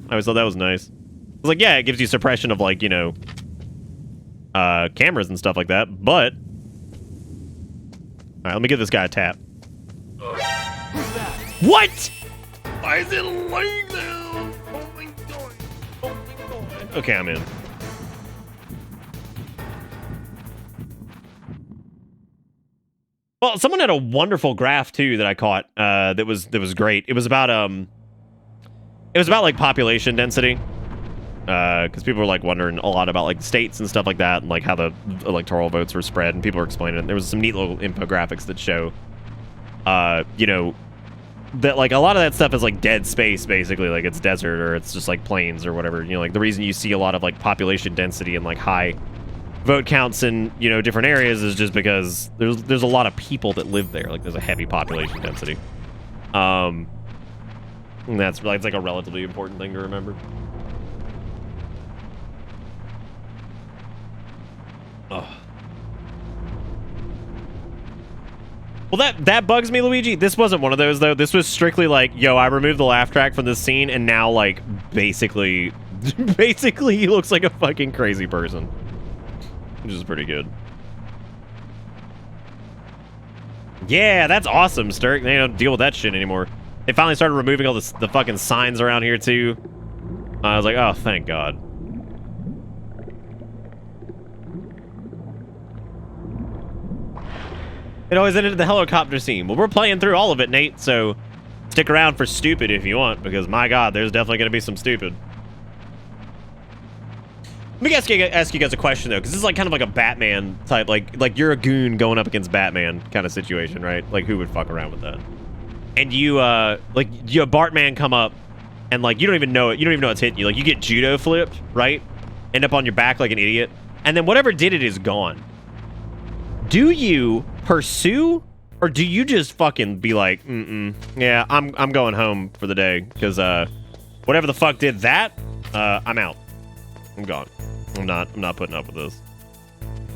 I always thought that was nice. It's like, yeah, it gives you suppression of, like, you know, cameras and stuff like that, but... Alright, let me give this guy a tap. What?! Why is it laying down? Oh my god. Oh my god. Okay, I'm in. Well, someone had a wonderful graph too that I caught. That was great. It was about like population density. Because people were like wondering a lot about like states and stuff like that, and like how the electoral votes were spread, and people were explaining it. There was some neat little infographics that show, you know, that like a lot of that stuff is like dead space basically, like it's desert or it's just like plains or whatever. You know, like the reason you see a lot of like population density and like high vote counts in, you know, different areas is just because there's a lot of people that live there. Like there's a heavy population density. And that's like, it's like a relatively important thing to remember. Oh. Well, that bugs me, Luigi. This wasn't one of those though. This was strictly like, yo, I removed the laugh track from this scene, and now like basically he looks like a fucking crazy person. Which is pretty good. Yeah, that's awesome, Sturk. They don't deal with that shit anymore. They finally started removing all the fucking signs around here, too. I was like, oh, thank God. It always ended at the helicopter scene. Well, we're playing through all of it, Nate, so stick around for stupid if you want, because, my God, there's definitely going to be some stupid. Let me ask you guys a question, though, because this is like kind of like a Batman type, like you're a goon going up against Batman kind of situation, right? Like, who would fuck around with that? And you, like, you have Bartman come up, and, like, you don't even know it. You don't even know it's hitting you. Like, you get judo flipped, right? End up on your back like an idiot. And then whatever did it is gone. Do you pursue, or do you just fucking be like, yeah, I'm going home for the day, because, whatever the fuck did that, I'm out. I'm gone. I'm not putting up with this.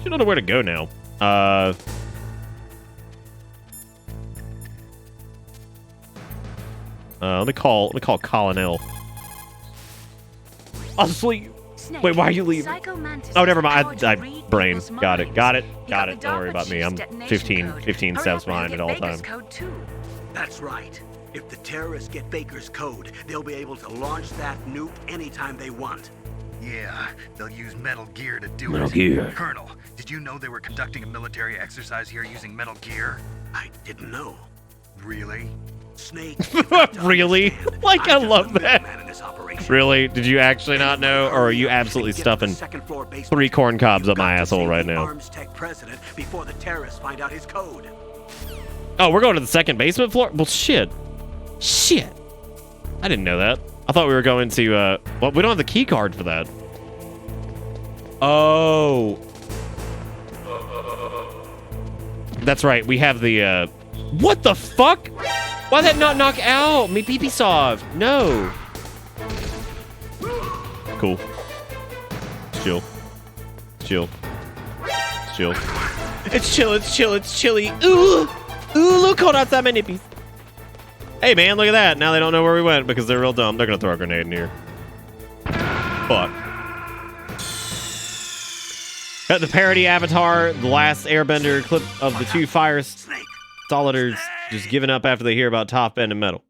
You don't know where to go now. Let me call Colonel. I'll sleep. Wait, why are you leaving? Oh, never mind. I brain. Got it. Don't worry about me. I'm 15 steps behind at all times. That's right. If the terrorists get Baker's code, they'll be able to launch that nuke anytime they want. Yeah, they'll use Metal Gear to do Metal Gear. Colonel, did you know they were conducting a military exercise here using Metal Gear? I didn't know. Really? Snake. Really? Like, I love that. Man in the this operation. Really? Did you actually not know, or are you absolutely stuffing 3 corn cobs up my asshole right now? Arms Tech president before the terrorists find out his code. Oh, we're going to the second basement floor? Well, shit. Shit. I didn't know that. I thought we were going to, well, we don't have the key card for that. Oh. That's right. We have the, what the fuck? Why did that not knock out? Me pee-pee soft. No. Cool. Chill. Chill. Chill. It's chill, it's chill, it's chilly. Ooh! Ooh, look, hold outside my nippies. Hey, man, look at that. Now they don't know where we went because they're real dumb. They're gonna throw a grenade in here. Fuck. Got the parody avatar, the last airbender clip of the 2 fire soliders just giving up after they hear about Top End and Metal.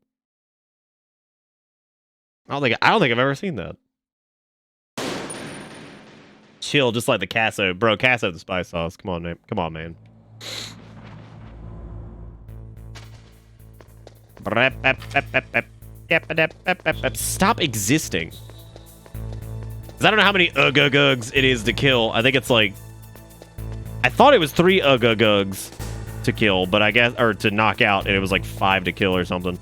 I don't think I've ever seen that. Chill, just like the Casso. Bro, Casso the spice sauce. Come on, man. Come on, man. Stop existing. 'Cause I don't know how many Ugg-Uggs it is to kill. I think it's like... I thought it was 3 Ugg-Uggs to kill, but I guess... Or to knock out, and it was like 5 to kill or something.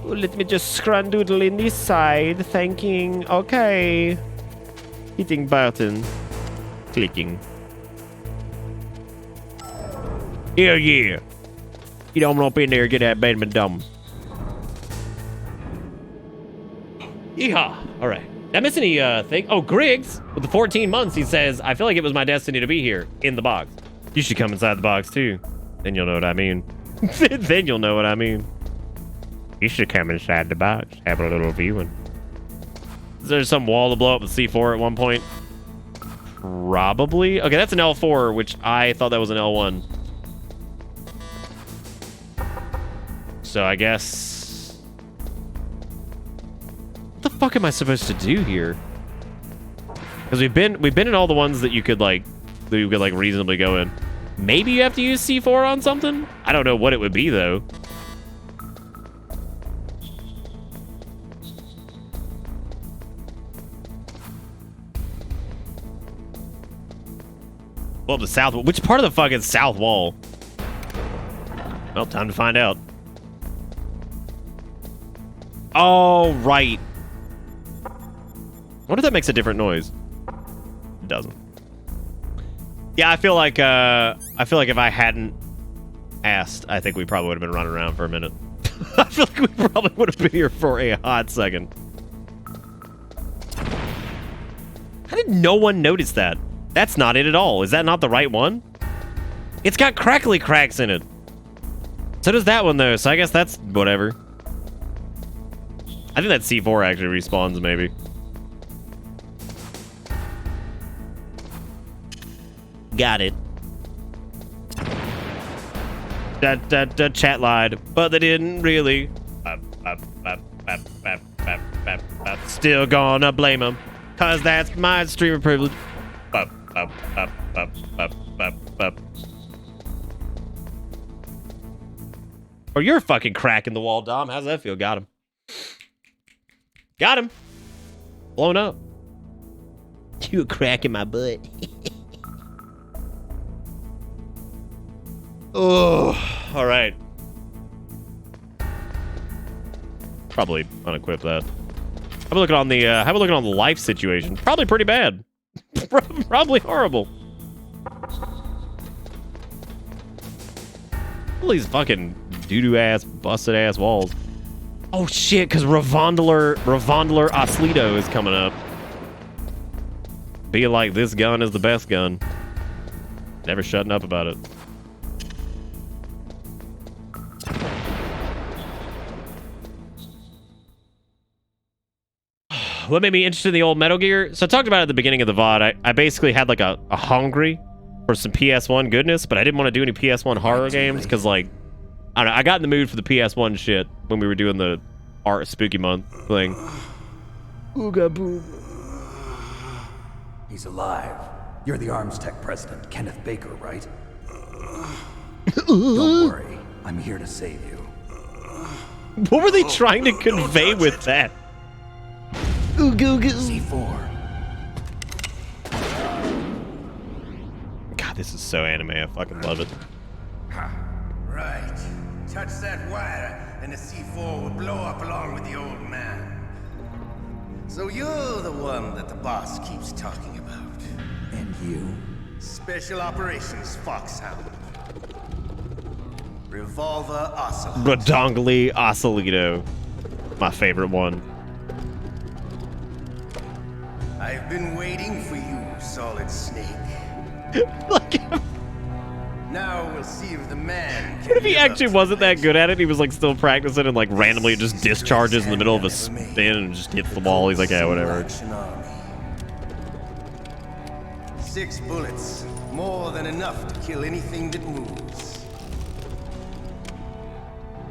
Let me just scrundoodle in this side. Thanking. Okay. Hitting button. Clicking. Hell yeah. You don't want up in there and get that Benjamin dumb. Yeehaw. Alright. Did I miss any thing? Oh, Griggs, with the 14 months, he says, I feel like it was my destiny to be here in the box. You should come inside the box too. Then you'll know what I mean. Then you'll know what I mean. You should come inside the box. Have a little viewing. Is there some wall to blow up with C4 at one point? Probably. Okay, that's an L4, which I thought that was an L1. So I guess... What the fuck am I supposed to do here? Because we've been in all the ones that you could reasonably go in. Maybe you have to use C4 on something? I don't know what it would be though. Well, the south. Which part of the fucking south wall? Well, time to find out. Oh, right. What if that makes a different noise? It doesn't. Yeah, I feel like if I hadn't asked, I think we probably would have been running around for a minute. I feel like we probably would have been here for a hot second. How did no one notice that? That's not it at all. Is that not the right one? It's got crackly cracks in it. So does that one, though. So I guess that's whatever. I think that C4 actually respawns, maybe. Got it. Chat lied, but they didn't really. Still gonna blame them, cause that's my streamer privilege. Or you're fucking cracking the wall, Dom. How's that feel? Got him. Got him. Blown up. You a crack in my butt. Oh, all right. Probably unequip that. Have a look on the life situation. Probably pretty bad. Probably horrible. All these fucking doo-doo ass, busted ass walls. Oh shit, because Ravondeler Oslido is coming up. Being like, this gun is the best gun. Never shutting up about it. What made me interested in the old Metal Gear? So I talked about it at the beginning of the VOD. I basically had like a hungry for some PS1 goodness, but I didn't want to do any PS1 horror games because, like, I don't know, I got in the mood for the PS1 shit when we were doing the art spooky month thing. Ooga boo. He's alive. You're the Arms Tech president, Kenneth Baker, right? Don't worry. I'm here to save you. What were they trying to convey with that? C4. God, this is so anime. I fucking love it. Right. Touch that wire, and the C4 will blow up along with the old man. So you're the one that the boss keeps talking about. And you? Special Operations Foxhound. Revolver Oscillator. Redongly Oscillito. My favorite one. I've been waiting for you, Solid Snake. Look at him. Now we'll see if the man can What if he live up actually to wasn't that good at it? He was like still practicing and like randomly it just discharges in the middle of a spin and just hits the wall. He's like, yeah, whatever. 6 bullets, more than enough to kill anything that moves.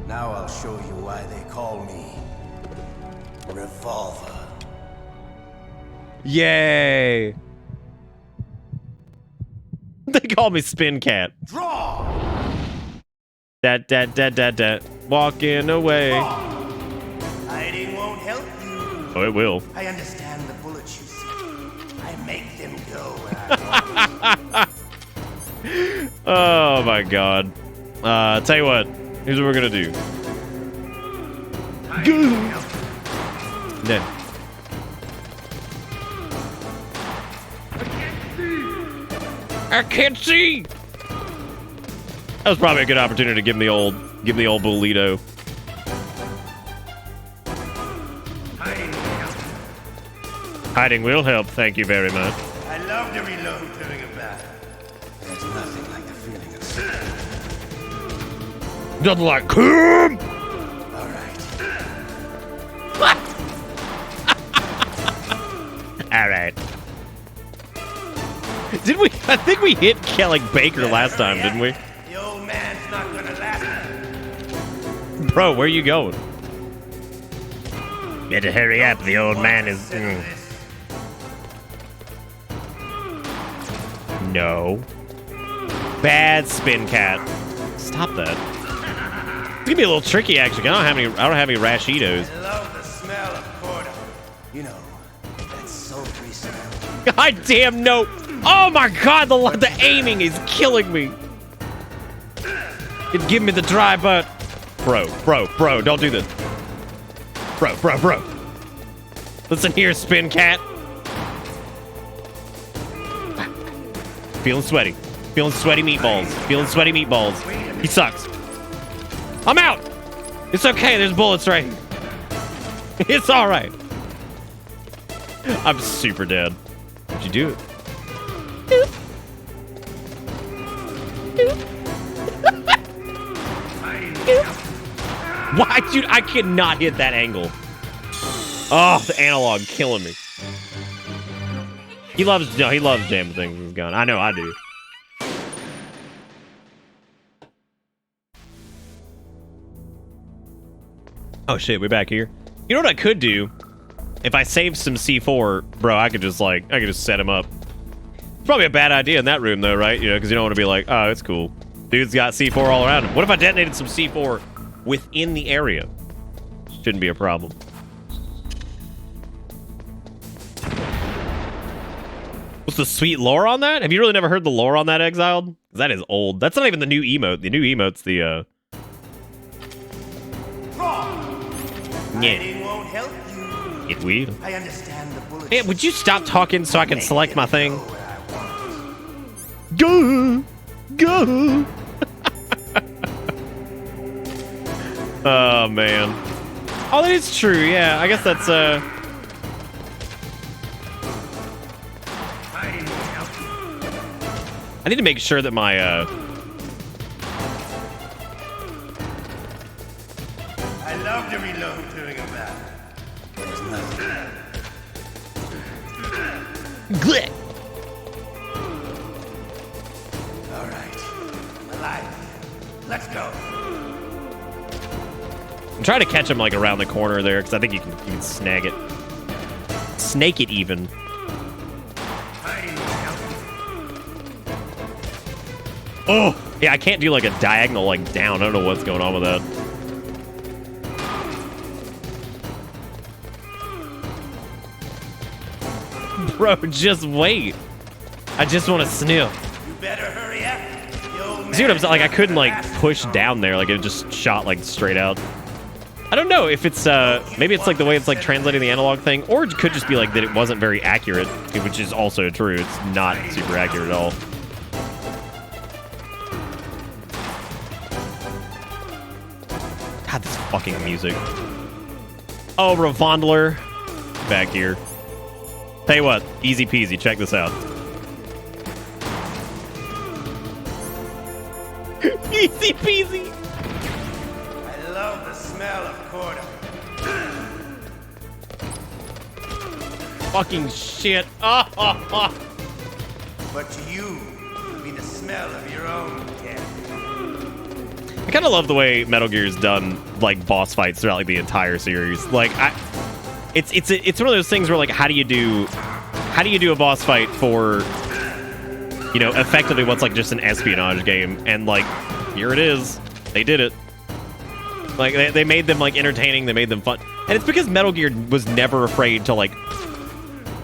Now I'll show you why they call me Revolver. Yay! They call me Spin Cat. Draw! Dat. Walking away. Hiding won't help you. Oh, it will. I understand the bullets you see. I make them go where I want. Oh my god. Tell you what. Here's what we're gonna do. Then. I can't see. That was probably a good opportunity to give him the old Bolito. Hiding will help. Thank you very much. I love to reload during a battle. There's nothing like the feeling of speed. Nothing like come. All right. All right. Did we? I think we hit Kelly Baker last time, didn't we? The old man's not gonna last. Bro, where are you going? Better hurry up. The old man is. No. Bad Spin Cat. Stop that. It's gonna be a little tricky, actually. I don't have any Rashidos. I love the smell of Corda. You know, that sultry smell. God damn no. Oh my god, the aiming is killing me. Give me the dry butt. Bro, don't do this. Bro. Listen here, Spin Cat. Feeling sweaty meatballs. He sucks. I'm out. It's okay, there's bullets right here. It's alright. I'm super dead. How'd you do it? Why, dude? I cannot hit that angle. Oh, the analog killing me. He loves jamming things with his gun. I know I do. Oh shit, we back here. You know what I could do? If I saved some C4, bro, I could just set him up. It's probably a bad idea in that room though, right? You know, because you don't want to be like, oh, it's cool. Dude's got C4 all around him. What if I detonated some C4 within the area? Shouldn't be a problem. What's the sweet lore on that? Have you really never heard the lore on that, Exiled? That is old. That's not even the new emote. The new emote's the, Hiding won't help you. It will. I understand the bullets. Hey, would you stop talking so I can select my thing? Go! Oh, man. Oh, that is true, yeah. I guess that's, I need to make sure that my, I love to reload during a battle. There's nothing. Glitch. All right. I'm alive. Let's go. I'm trying to catch him, like, around the corner there, because I think you can snag it. Snake it, even. Oh, yeah, I can't do like a diagonal like down. I don't know what's going on with that. Bro, just wait. I just want to sniff. You better hurry up. See what I'm saying? Like, I couldn't like push down there. Like, it just shot like straight out. I don't know if it's maybe it's like the way it's like translating the analog thing, or it could just be like that it wasn't very accurate, which is also true. It's not super accurate at all. God, this fucking music. Oh, Ravondler. Back here. Tell you what, easy peasy. Check this out. Easy peasy. I love the smell of corn. Fucking shit. Oh, oh, oh. But to you, it'll be the smell of your own death. I kind of love the way Metal Gear's done like boss fights throughout like the entire series. Like, it's one of those things where like, how do you do a boss fight for, you know, effectively what's like just an espionage game? And like, here it is. They did it. Like, they made them like entertaining. They made them fun. And it's because Metal Gear was never afraid to like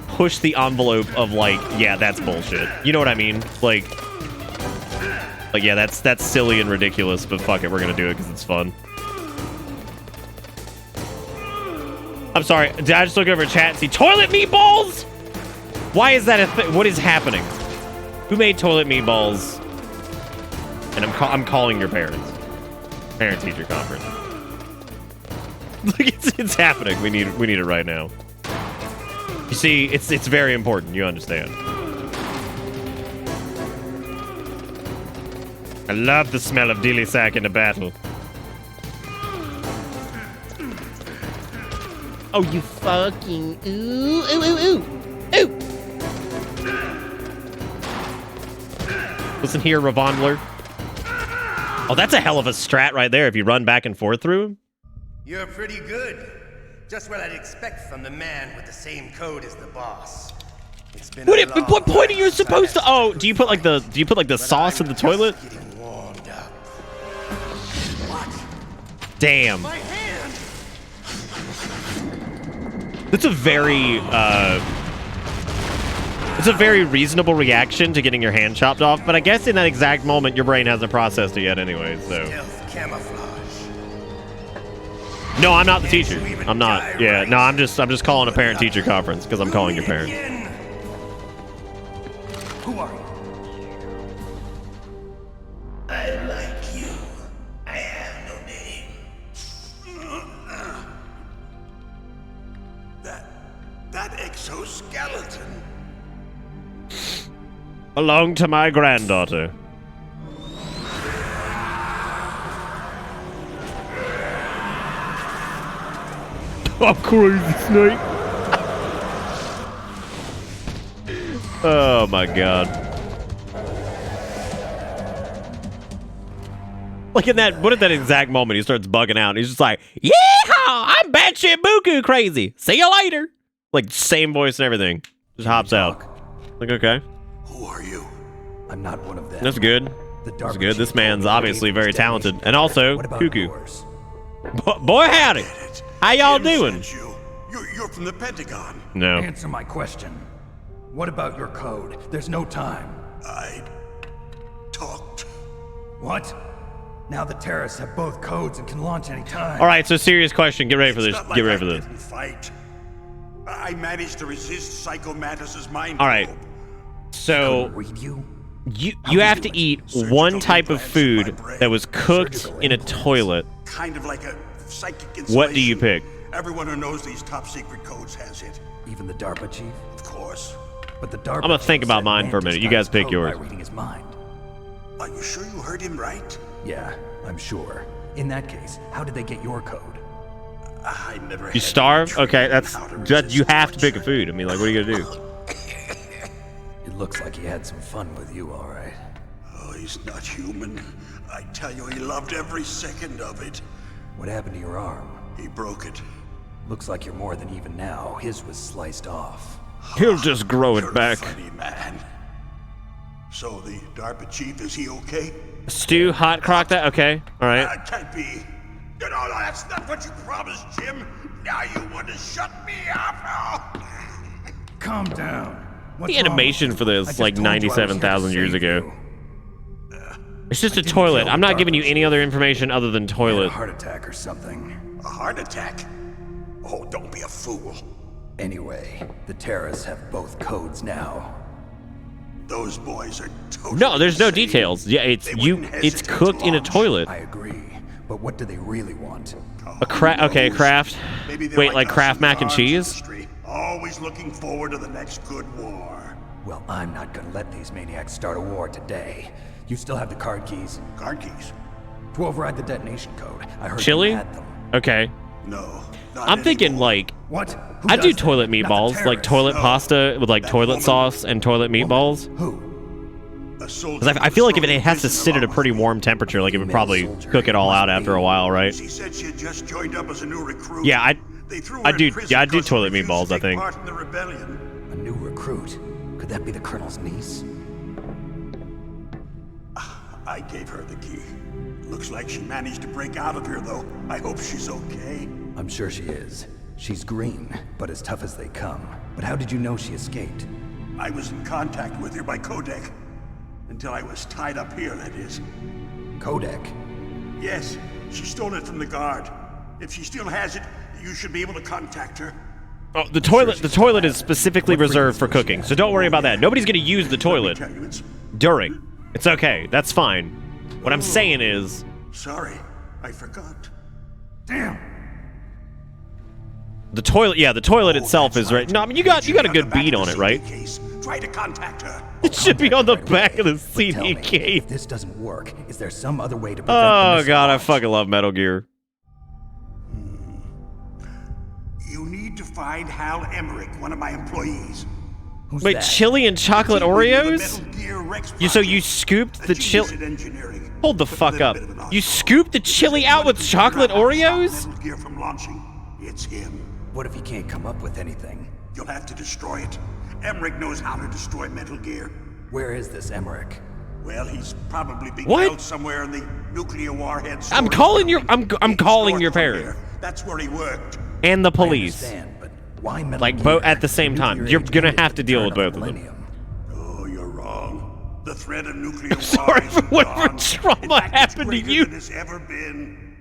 push the envelope of like, yeah, that's bullshit. You know what I mean? Like yeah, that's silly and ridiculous, but fuck it, we're gonna do it because it's fun. I'm sorry, did I just look over chat and see toilet meatballs? Why is that a thing? What is happening? Who made toilet meatballs? And I'm calling your parents. Parent-teacher conference. Like, it's happening. We need it right now. You see, it's very important. You understand. I love the smell of dilly sack in a battle. Oh, you fucking ooh, ooh, ooh, ooh, ooh. Listen here, Ravondler. Oh, that's a hell of a strat right there if you run back and forth through him. You're pretty good. Just what I'd expect from the man with the same code as the boss. It's been what point are you supposed to? Oh, do you put like the sauce in the toilet? Damn. That's a very reasonable reaction to getting your hand chopped off, but I guess in that exact moment your brain hasn't processed it yet anyway, so. No, I'm not the teacher. I'm not. Yeah, no, I'm just calling a parent-teacher conference because I'm calling your parent. Who are you? I like you. I have no name. That exoskeleton. Belong to my granddaughter. I'm crazy, Snake. Oh my god. Like in that, what at that exact moment he starts bugging out and he's just like, yeah, I'm batshit buku crazy. See you later. Like same voice and everything. Just hops out. Like, okay. Who are you? I'm not one of them. That's good. That's good. This man's obviously very talented. And also, cuckoo. Boy howdy. How y'all doing? You're from the Pentagon. No. Answer my question. What about your code? There's no time. I talked. What? Now the terrorists have both codes and can launch any time. All right, so serious question. Get ready for this. Get ready for this. Fight. I managed to resist Psycho Mantis's mind. All right. So you have to eat one type of food that was cooked in a toilet. Kind of like a psychic installation. What do you pick? Everyone who knows these top secret codes has it. Even the DARPA chief? Of course. But the DARPA I'm gonna think about mine for a minute. You guys pick yours. Reading his mind. Are you sure you heard him right? Yeah, I'm sure. In that case, how did they get your code? I never. You starve? Okay, that's you have to pick a food. I mean, like, what are you gonna do? It looks like he had some fun with you, all right. Oh, he's not human. I tell you, he loved every second of it. What happened to your arm? He broke it. Looks like you're more than even now. His was sliced off. He'll just grow it back. Funny man. So the DARPA chief, is he okay? Stu, hot crock that? Okay, all right. That can't be. You know, that's not what you promised, Jim. Now you want to shut me up? Calm down. The animation for this, like 97,000 years ago. It's just a toilet. I'm not giving you any other information other than toilet. A heart attack or something. A heart attack? Oh, don't be a fool. Anyway, the terrorists have both codes now. Those boys are totally No, there's no insane. details. Yeah, it's cooked in a toilet. I agree, but what do they really want? Okay, Kraft. Wait, like Kraft mac and cheese? Industry, always looking forward to the next good war. Well, I'm not gonna let these maniacs start a war today. You still have the card keys? Card keys? To override the detonation code. I heard Chili? you had them. Okay. No. I'm thinking like What? I do toilet meatballs, like toilet pasta with like toilet sauce and toilet meatballs. Who? Because I feel like if it has to sit at a pretty warm temperature, like it would probably cook it all out after a while, right? She said she had just joined up as a new recruit. Yeah, I do because toilet she refused meatballs, to I take think. part in the rebellion. A new recruit? Could that be the Colonel's niece? I gave her the key. Looks like she managed to break out of here, though. I hope she's okay. I'm sure she is. She's green, but as tough as they come. But how did you know she escaped? I was in contact with her by codec. Until I was tied up here, that is. Codec? Yes, she stole it from the guard. If she still has it, you should be able to contact her. Oh, the toilet is specifically reserved for cooking, so don't worry about that. Nobody's gonna use the toilet during. It's okay. That's fine. What I'm saying is, sorry, I forgot. Damn. the toilet. Yeah, the toilet itself is right. No, I mean you got a good beat on it, right? Try to contact her. It should be on the back of the CD case. If this doesn't work, is there some other way to prevent Oh god, I fucking love Metal Gear. You need to find Hal Emmerich, one of my employees. Wait, chili and chocolate Oreos? So you scooped the chili? Hold the fuck up. You scooped the chili out with chocolate Oreos? Metal Gear from launching. It's him. What if he can't come up with anything? You'll have to destroy it. Emmerich knows how to destroy Metal Gear. Where is this Emmerich? Well, he's probably being What? held somewhere in the nuclear warhead. I'm calling your parents That's where he worked. and the police. I understand, but why Metal Like Gear? both at the same time. Nuclear You're gonna engineering have to deal turn with of both the of them. millennium. Oh, you're wrong. The threat of nuclear war Sorry for isn't whatever gone. trauma In fact, it's happened to greater you. than it's ever been.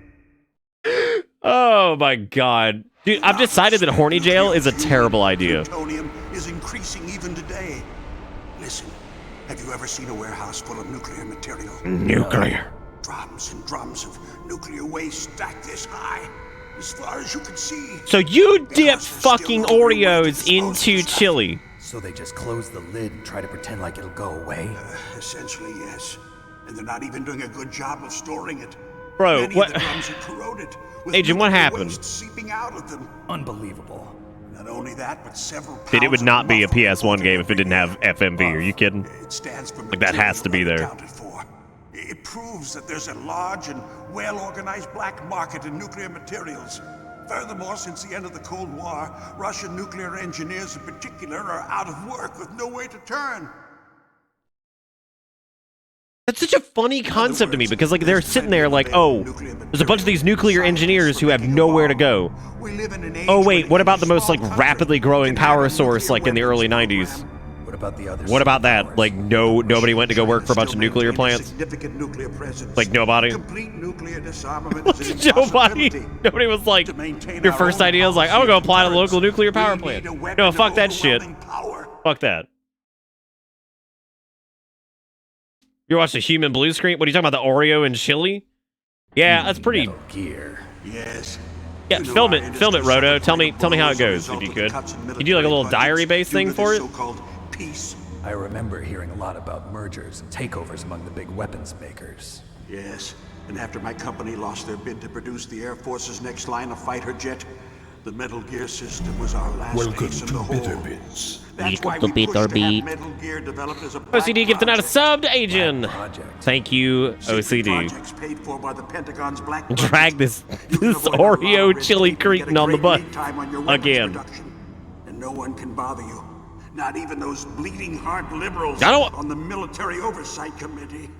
Oh my god. Dude, I've decided that horny jail is a terrible idea. Plutonium is increasing even today. Listen, have you ever seen a warehouse full of nuclear material? Nuclear. Drums and drums of nuclear waste stacked this high, as far as you can see. So you dip fucking Oreos into chili. So they just close the lid and try to pretend like it'll go away? Essentially, yes. And they're not even doing a good job of storing it. Bro, Many what? of the drums are corroded, with Agent, what nuclear happened? waste seeping out of them. Unbelievable. Not only that, but several Dude, it would pounds not of be a muffler PS1 game if it didn't have FMV. Are you kidding? It stands for Like, that has to be there. accounted for. It proves that there's a large and well-organized black market in nuclear materials. Furthermore, since the end of the Cold War, Russian nuclear engineers in particular are out of work with no way to turn. That's such a funny concept to me because like they're sitting there like, oh, there's a bunch of these nuclear engineers who have nowhere to go. Oh wait, what about the most like rapidly growing power source like in the early 90s? What about the others? What about that? Like nobody went to go work for a bunch of nuclear plants? Significant nuclear presence. Like nobody? Complete nuclear disarmament is an Nobody? impossibility. Nobody was like, your first idea is like, I'm gonna go apply to the local nuclear power plant. No, fuck that shit. Fuck that. You watched a human blue screen? What are you talking about, the Oreo and chili? Yeah, that's pretty... Metal Gear. Yes. Yeah, film it, Roto. Tell me how it goes, if you could. You do like a little diary-based thing for it? So-called peace. I remember hearing a lot about mergers and takeovers among the big weapons makers. Yes, and after my company lost their bid to produce the Air Force's next line of fighter jet, the Metal Gear system was our last Welcome ace in to the hole. Bitter Bits. That's why Welcome we to pushed to Bitter have Metal Gear developed as a OCD gifting out a sub to Agent. Project. Thank you, Secret OCD. projects paid for by the Pentagon's black Drag this Oreo chili cretin on the bus again. And no one can bother you. Not even those bleeding heart liberals I don't- on the military oversight committee.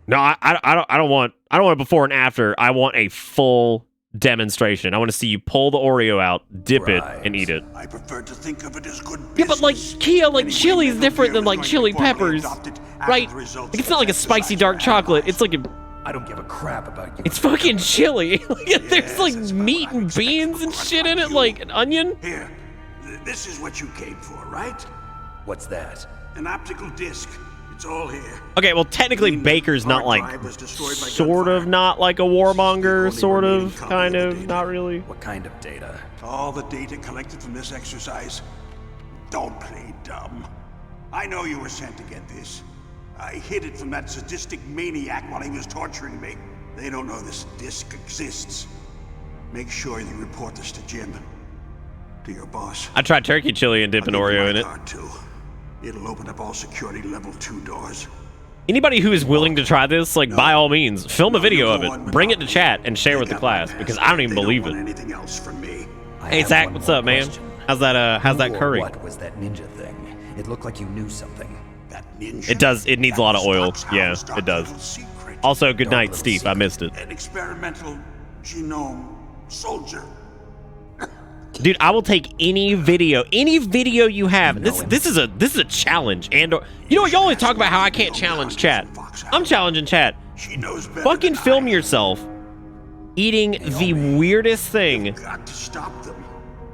No, I don't want it before and after. I want a full demonstration. I want to see you pull the Oreo out, dip it, and eat it. I prefer to think of it as good business. Yeah, but like Kia, like chili is different than like chili peppers, right? Like, it's not like a spicy dark chocolate. It's like a. I don't give a crap about you. It's fucking chili. There's like meat and beans and shit in it, like an onion. Here, this is what you came for, right? What's that? An optical disc. It's all here. Okay, well technically Baker's not like, sort of not like a warmonger, sort of, kind of, not really. What kind of data? All the data collected from this exercise. Don't play dumb. I know you were sent to get this. I hid it from that sadistic maniac while he was torturing me. They don't know this disc exists. Make sure you report this to Jim. To your boss. I tried turkey chili and dip an Oreo in it. Too. It'll open up all security level 2 doors. Anybody who is willing to try this, like, by all means, film a video of it, bring it to chat, and share with the class, because I don't even believe it. Anything else from me? Hey, Zach, what's up, man? How's that curry? What was that ninja thing? It looked like you knew something. That ninja? It does. It needs a lot of oil. Yeah, it does. Also, good night, Steve. I missed it. An experimental genome soldier. Dude, I will take any video you have. This is a challenge. And you know what? You always talk about how I can't challenge chat. I'm challenging chat. She knows better. Fucking film yourself eating the weirdest thing. Got to stop them.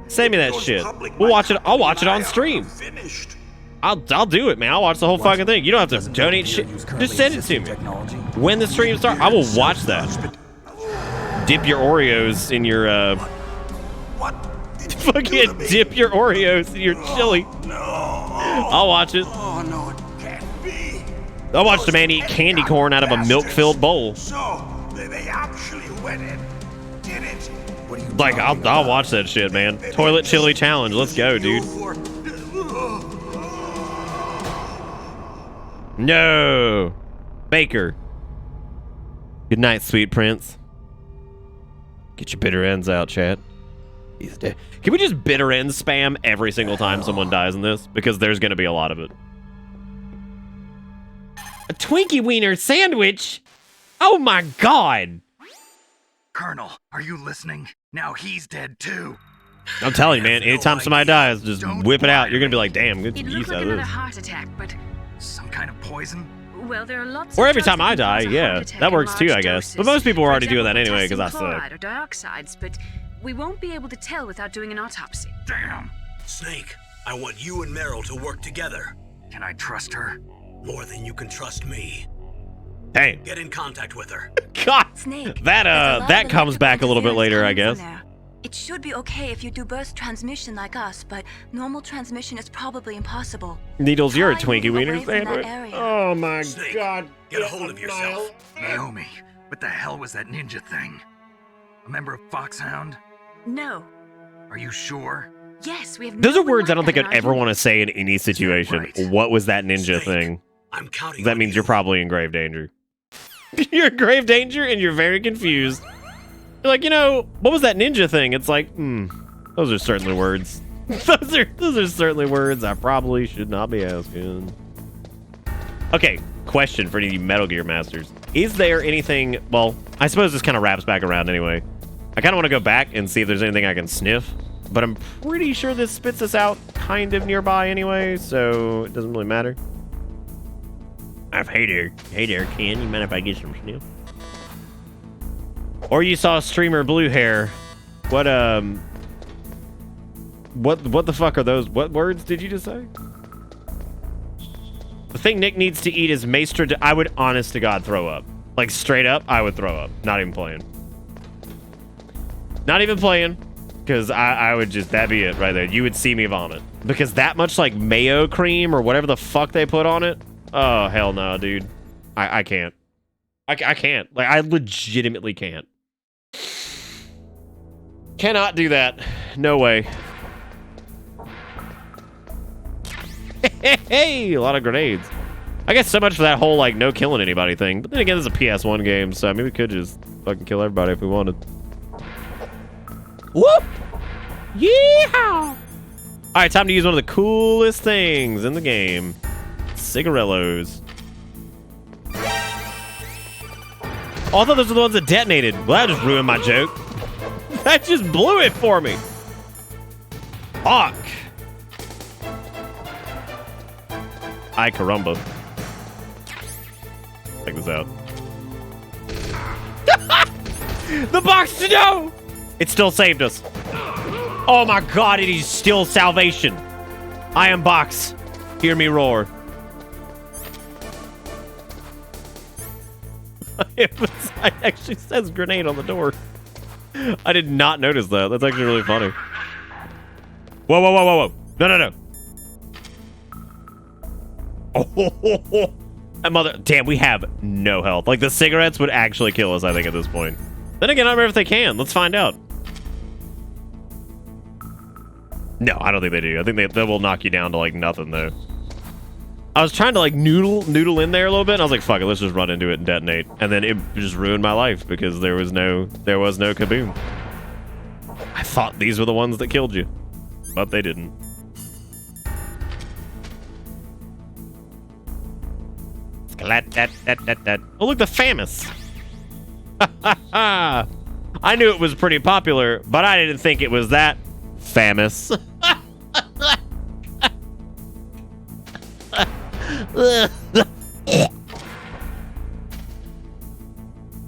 Send me that shit. We'll watch it. I'll watch it on stream. I'll do it, man. I'll watch the whole fucking thing. You don't have to donate shit. Just send it to me. When the stream starts, I will watch that. Dip your Oreos in your fucking dip your Oreos in your chili. No. I'll watch it. Oh no, it can't be. I'll watch the man eat candy corn out of a milk-filled bowl. So they actually went in, did it. Like I'll watch that shit, man. Toilet chili challenge. Let's go, dude. No, Baker. Good night, sweet prince. Get your bitter ends out, Chad. He's dead. Can we just bitter end spam every single time someone dies in this? Because there's going to be a lot of it. A Twinkie Wiener sandwich? Oh my god. Colonel, are you listening? Now he's dead too. I'm telling you, man, anytime somebody dies, just whip it out. You're going to be like, damn, good It use looked like out of another this. heart attack, but Some kind of poison? well, there are lots. Or of every drugs time I that die, cause a yeah. heart attack That in works too, large I guess. But doses. most people are For already doing that example, anyway, because I potassium suck. chloride or dioxides, but we won't be able to tell without doing an autopsy. Damn. Snake, I want you and Meryl to work together. Can I trust her? More than you can trust me. Hey. Get in contact with her. God. Snake. That comes back a little bit later, I guess. It should be okay if you do burst transmission like us, but normal transmission is probably impossible. Needles, you're a Try Twinkie moving Wiener away from that sandwich. area. Oh my Snake, god. get a hold of yourself. Naomi, what the hell was that ninja thing? A member of Foxhound? No. Are you sure? Yes, we have. Those no are one words I like don't think that I'd in our ever want to say in any situation. Right. What was that ninja Snake, thing? I'm counting That on means you. you're probably in grave danger. You're in grave danger and you're very confused. You're like, what was that ninja thing? It's like, those are certainly words. those are certainly words I probably should not be asking. Okay, question for any of you Metal Gear masters. Is there anything, well, I suppose this kind of wraps back around anyway. I kind of want to go back and see if there's anything I can sniff, but I'm pretty sure this spits us out kind of nearby anyway, so it doesn't really matter. Hey there, Ken. You mind if I get some sniff? Or you saw streamer blue hair. What the fuck are those? What words did you just say? The thing Nick needs to eat is Maestro. I would, honest to God, throw up. Like, straight up, I would throw up. Not even playing. Not even playing. Because I would just, that'd be it right there. You would see me vomit. Because that much, like, mayo cream or whatever the fuck they put on it. Oh, hell no, dude. I can't. I can't. Like, I legitimately can't. Cannot do that. No way. Hey, a lot of grenades. I guess so much for that whole, like, no killing anybody thing. But then again, it's a PS1 game, so I mean, we could just fucking kill everybody if we wanted. Whoop! Yeehaw! All right, time to use one of the coolest things in the game. Cigarillos. Oh, I thought those were the ones that detonated. Well, that just ruined my joke. That just blew it for me. Fuck. Ay, caramba. Check this out. The box, no! It still saved us. Oh my god, it is still salvation. I am box. Hear me roar. It actually says grenade on the door. I did not notice that. That's actually really funny. Whoa, whoa, whoa, whoa, whoa. No, no, no. Oh, that mother. Damn, we have no health. Like, the cigarettes would actually kill us, I think, at this point. Then again, I don't remember if they can. Let's find out. No, I don't think they do. I think they will knock you down to, like, nothing, though. I was trying to, like, noodle in there a little bit, and I was like, fuck it, let's just run into it and detonate. And then it just ruined my life because there was no kaboom. I thought these were the ones that killed you, but they didn't. Oh, look, the famous. I knew it was pretty popular, but I didn't think it was that famous.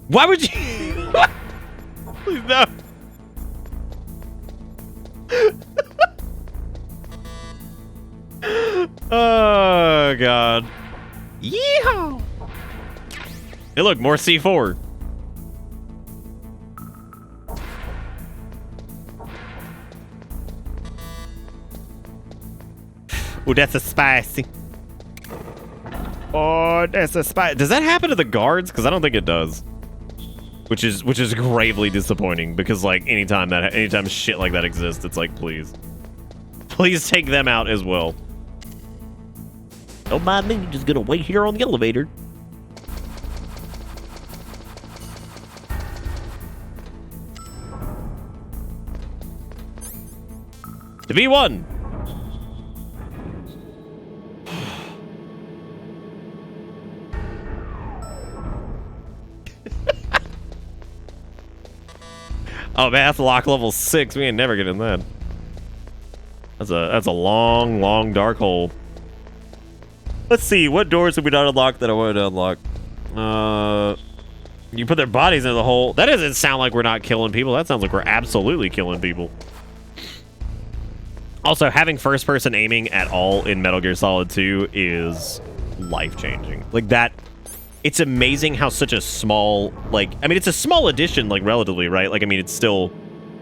Why would you? Please no. Oh god. Yeehaw! Hey, look, more C4. Oh, that's a spicy. Oh, that's a spicy. Does that happen to the guards? Because I don't think it does. Which is gravely disappointing because, like, anytime shit like that exists, it's like, please take them out as well. Don't mind me, you're just gonna wait here on the elevator. To V1. Oh man, that's lock level 6. We ain't never getting that. That's a long, long dark hole. Let's see, what doors have we not unlocked that I wanted to unlock? You put their bodies into the hole. That doesn't sound like we're not killing people. That sounds like we're absolutely killing people. Also, having first-person aiming at all in Metal Gear Solid 2 is life-changing. Like, that... It's amazing how such a small, like... I mean, it's a small addition, like, relatively, right? Like, I mean, it's still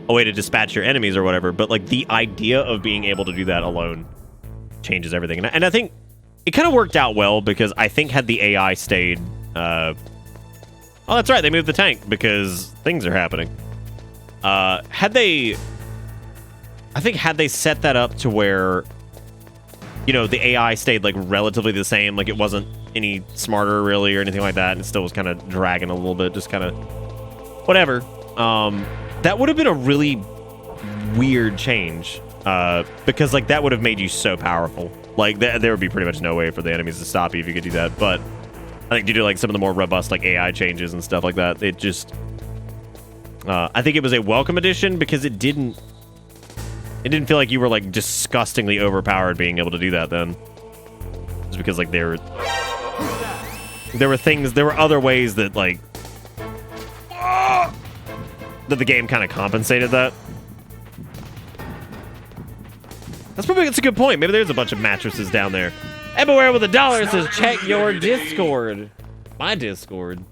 a way to dispatch your enemies or whatever, but, like, the idea of being able to do that alone changes everything. And I think it kind of worked out well, because I think had the AI stayed... Oh, that's right, they moved the tank, because things are happening. Had they set that up to where, you know, the AI stayed, like, relatively the same, like, it wasn't any smarter, really, or anything like that, and it still was kind of dragging a little bit, just kind of whatever. That would have been a really weird change, because, like, that would have made you so powerful. Like, there would be pretty much no way for the enemies to stop you if you could do that, but I think due to, like, some of the more robust, like, AI changes and stuff like that, it just... I think it was a welcome addition, because it didn't feel like you were, like, disgustingly overpowered being able to do that then. Just because, like, there were other ways that, like, that the game kind of compensated that. That's a good point. Maybe there's a bunch of mattresses down there. Everywhere with $1 says check your Discord. My Discord.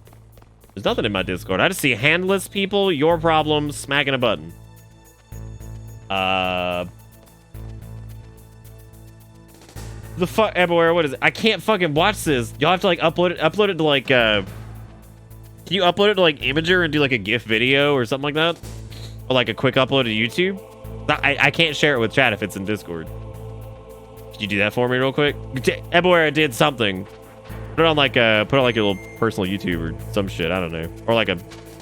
There's nothing in my Discord. I just see handless people, your problem, smacking a button. The fuck, everywhere, what is it? I can't fucking watch this. Y'all have to, like, upload it to, like, can you upload it to, like, Imager and do, like, a GIF video or something like that? Or, like, a quick upload to YouTube? I can't share it with chat if it's in Discord. Could you do that for me real quick? Everywhere I did something. Put it on, like, your little personal YouTube or some shit, I don't know. Or, like, a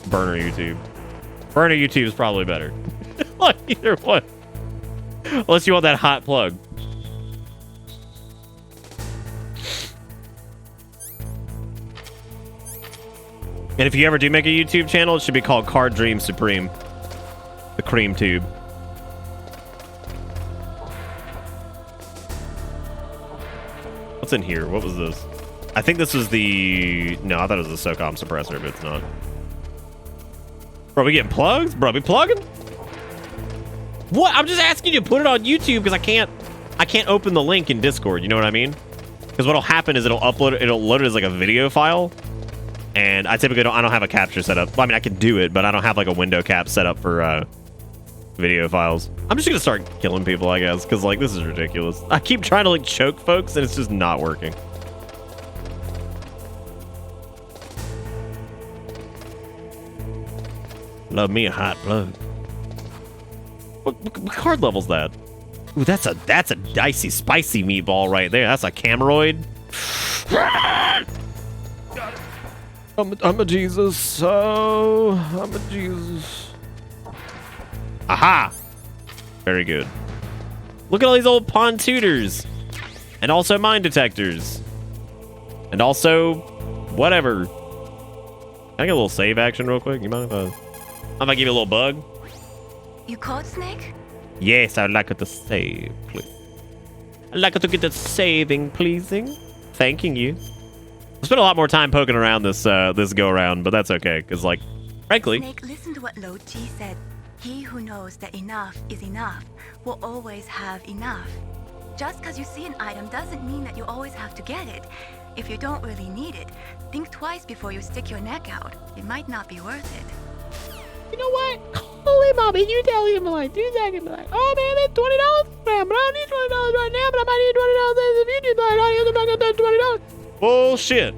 burner YouTube. Burner YouTube is probably better. Like, either one. Unless you want that hot plug. And if you ever do make a YouTube channel, it should be called Card Dream Supreme. The cream tube. What's in here? What was this? I think this was the... No, I thought it was the SOCOM suppressor, but it's not. Bro, we getting plugs? Bro, we plugging? What? I'm just asking you to put it on YouTube because I can't open the link in Discord. You know what I mean? Because what'll happen is it'll load it as like a video file. And I typically I don't have a capture set up. Well, I mean, I can do it, but I don't have like a window cap set up for video files. I'm just gonna start killing people, I guess, because like this is ridiculous. I keep trying to like choke folks and it's just not working. Love me a hot plug. What card level's that? Ooh, that's a dicey, spicy meatball right there. That's a cameroid. I'm a Jesus. Oh, I'm a Jesus. Aha! Very good. Look at all these old pawn tutors. And also mine detectors. And also whatever. Can I get a little save action real quick? You mind if I give you a little bug? You caught Snake? Yes, I'd like it to save, please. I'd like it to get the saving, pleasing. Thanking you. I spent a lot more time poking around this this go around, but that's okay, because like, frankly. Snake, listen to what Lo Chi said. He who knows that enough is enough will always have enough. Just because you see an item doesn't mean that you always have to get it. If you don't really need it, think twice before you stick your neck out. It might not be worth it. You know what? Call him up and you tell him in like 2 seconds. Like, oh man, that's $20 for him, but I don't need $20 right now, but I might need $20 if you do that. Bullshit.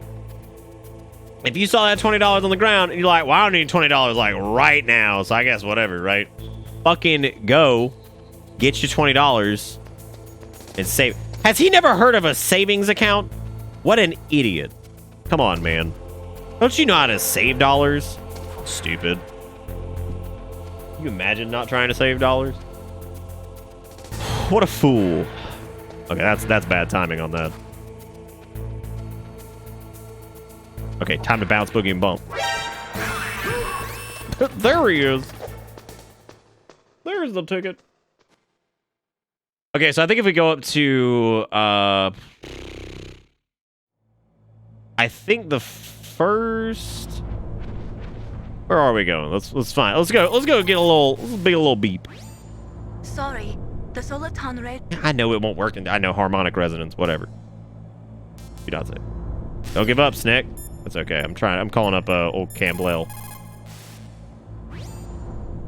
If you saw that $20 on the ground and you're like, well, I don't need $20 like right now, so I guess whatever, right? Fucking go get your $20 and save. Has he never heard of a savings account? What an idiot. Come on, man. Don't you know how to save dollars? Stupid. Can you imagine not trying to save dollars? What a fool. Okay, that's bad timing on that. Okay, time to bounce, boogie, and bump. There he is. There's the ticket. Okay, so I think if we go up to I think the first. Where are we going? Let's find. Let's go get a little. Let's be a little beep. Sorry, the Soliton Red. I know it won't work. I know harmonic resonance. Whatever. You don't say. Don't give up, Snick. That's okay. I'm trying. I'm calling up old Campbell.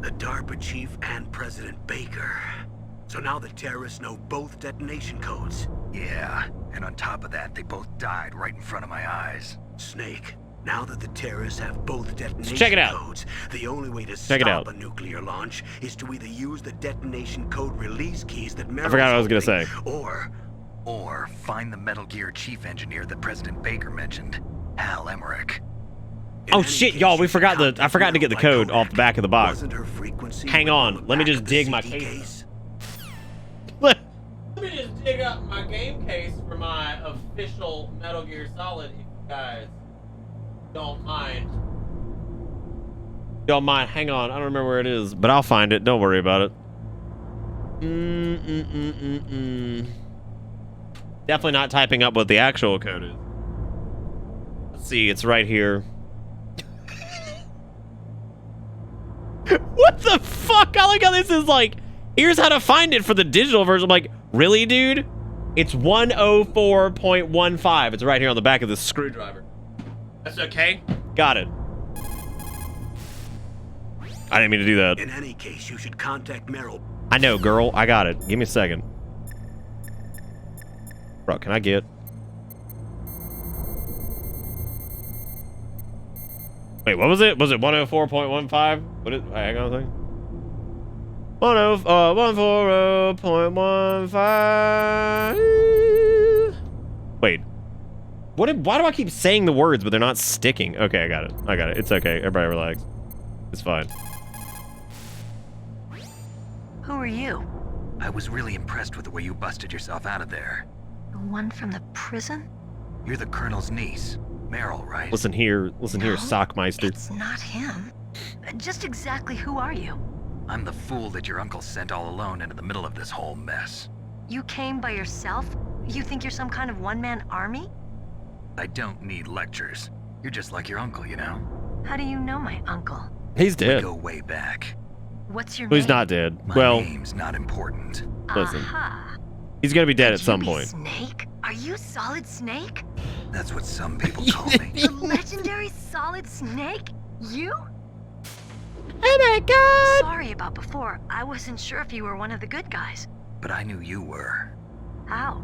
The DARPA chief and President Baker. So now the terrorists know both detonation codes. Yeah, and on top of that, they both died right in front of my eyes. Snake, now that the terrorists have both detonation check it out. codes, the only way to check stop a nuclear launch is to either use the detonation code release keys that Meryl's I forgot what I was gonna say. Or find the Metal Gear chief engineer that President Baker mentioned, Hal Emmerich. Oh shit, y'all! I forgot to get the code off the back of the box. Hang on, let me just dig my case. Let me just dig up my game case for my official Metal Gear Solid, if you guys don't mind. Don't mind. Hang on, I don't remember where it is, but I'll find it. Don't worry about it. Definitely not typing up what the actual code is. Let's see, it's right here. What the fuck? I like how this is like, here's how to find it for the digital version. I'm like, really, dude? It's 104.15. It's right here on the back of the screwdriver. That's okay. Got it. I didn't mean to do that. In any case, you should contact Meryl. I know, girl. I got it. Give me a second. Bro, can I get... Wait, what was it? Was it 104.15? What is... Hang on a second. 104.15. Wait. Why do I keep saying the words, but they're not sticking? Okay, I got it. I got it. It's okay. Everybody relax. It's fine. Who are you? I was really impressed with the way you busted yourself out of there. The one from the prison? You're the Colonel's niece, Meryl, right? Listen here, Sockmeister. It's not him. Just exactly who are you? I'm the fool that your uncle sent all alone into the middle of this whole mess. You came by yourself? You think you're some kind of one-man army? I don't need lectures. You're just like your uncle, you know? How do you know my uncle? He's We dead. go way back. What's your Well, name? he's not dead. My Well, name's not important. listen. Aha. He's gonna be dead at Could some you be point. Snake? Are you Solid Snake? That's what some people call me. The legendary Solid Snake? You? Oh my god! Sorry about before. I wasn't sure if you were one of the good guys. But I knew you were. How?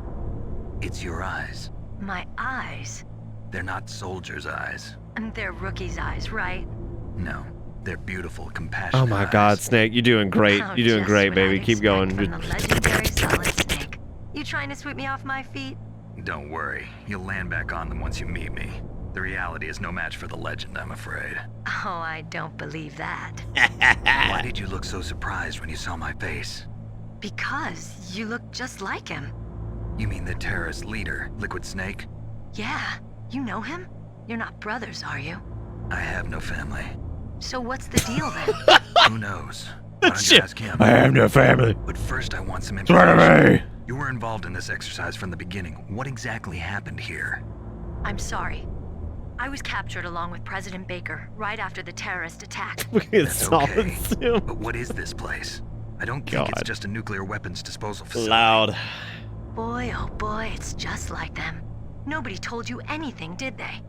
It's your eyes. My eyes. They're not soldiers' eyes. And they're rookies' eyes, right? No, they're beautiful, compassionate Oh my God, eyes. Snake, you're doing great. Now, You're doing just great, what baby. I'd Keep expect going. From the legendary Solid Snake. You trying to sweep me off my feet? Don't worry, you'll land back on them once you meet me. The reality is no match for the legend, I'm afraid. Oh, I don't believe that. Why did you look so surprised when you saw my face? Because you look just like him. You mean the terrorist leader, Liquid Snake? Yeah, you know him? You're not brothers, are you? I have no family. So what's the deal then? Who knows? Why don't you ask him? I have no family. But first I want some Run information. away. You were involved in this exercise from the beginning. What exactly happened here? I'm sorry. I was captured along with President Baker right after the terrorist attack. It's Solid Okay, Sim. but what is this place? I don't think God. it's just a nuclear weapons disposal facility. Loud. Boy, oh boy, it's just like them. Nobody told you anything, did they?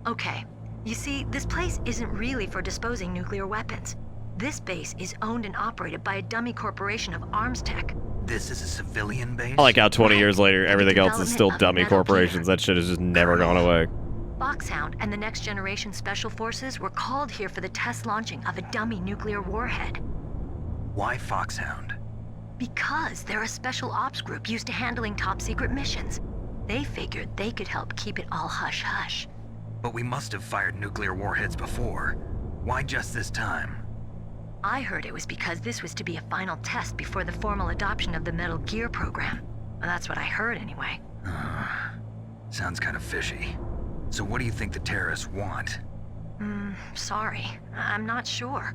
Okay, you see, this place isn't really for disposing nuclear weapons. This base is owned and operated by a dummy corporation of arms tech. This is a civilian base? I like how 20 years later, For the everything else is still development of dummy Metal corporations. That shit has just never gone away. Foxhound and the Next Generation Special Forces were called here for the test launching of a dummy nuclear warhead. Why Foxhound? Because they're a special ops group used to handling top secret missions. They figured they could help keep it all hush-hush. But we must have fired nuclear warheads before. Why just this time? I heard it was because this was to be a final test before the formal adoption of the Metal Gear program. Well, that's what I heard anyway. Sounds kind of fishy. So what do you think the terrorists want? Sorry. I'm not sure.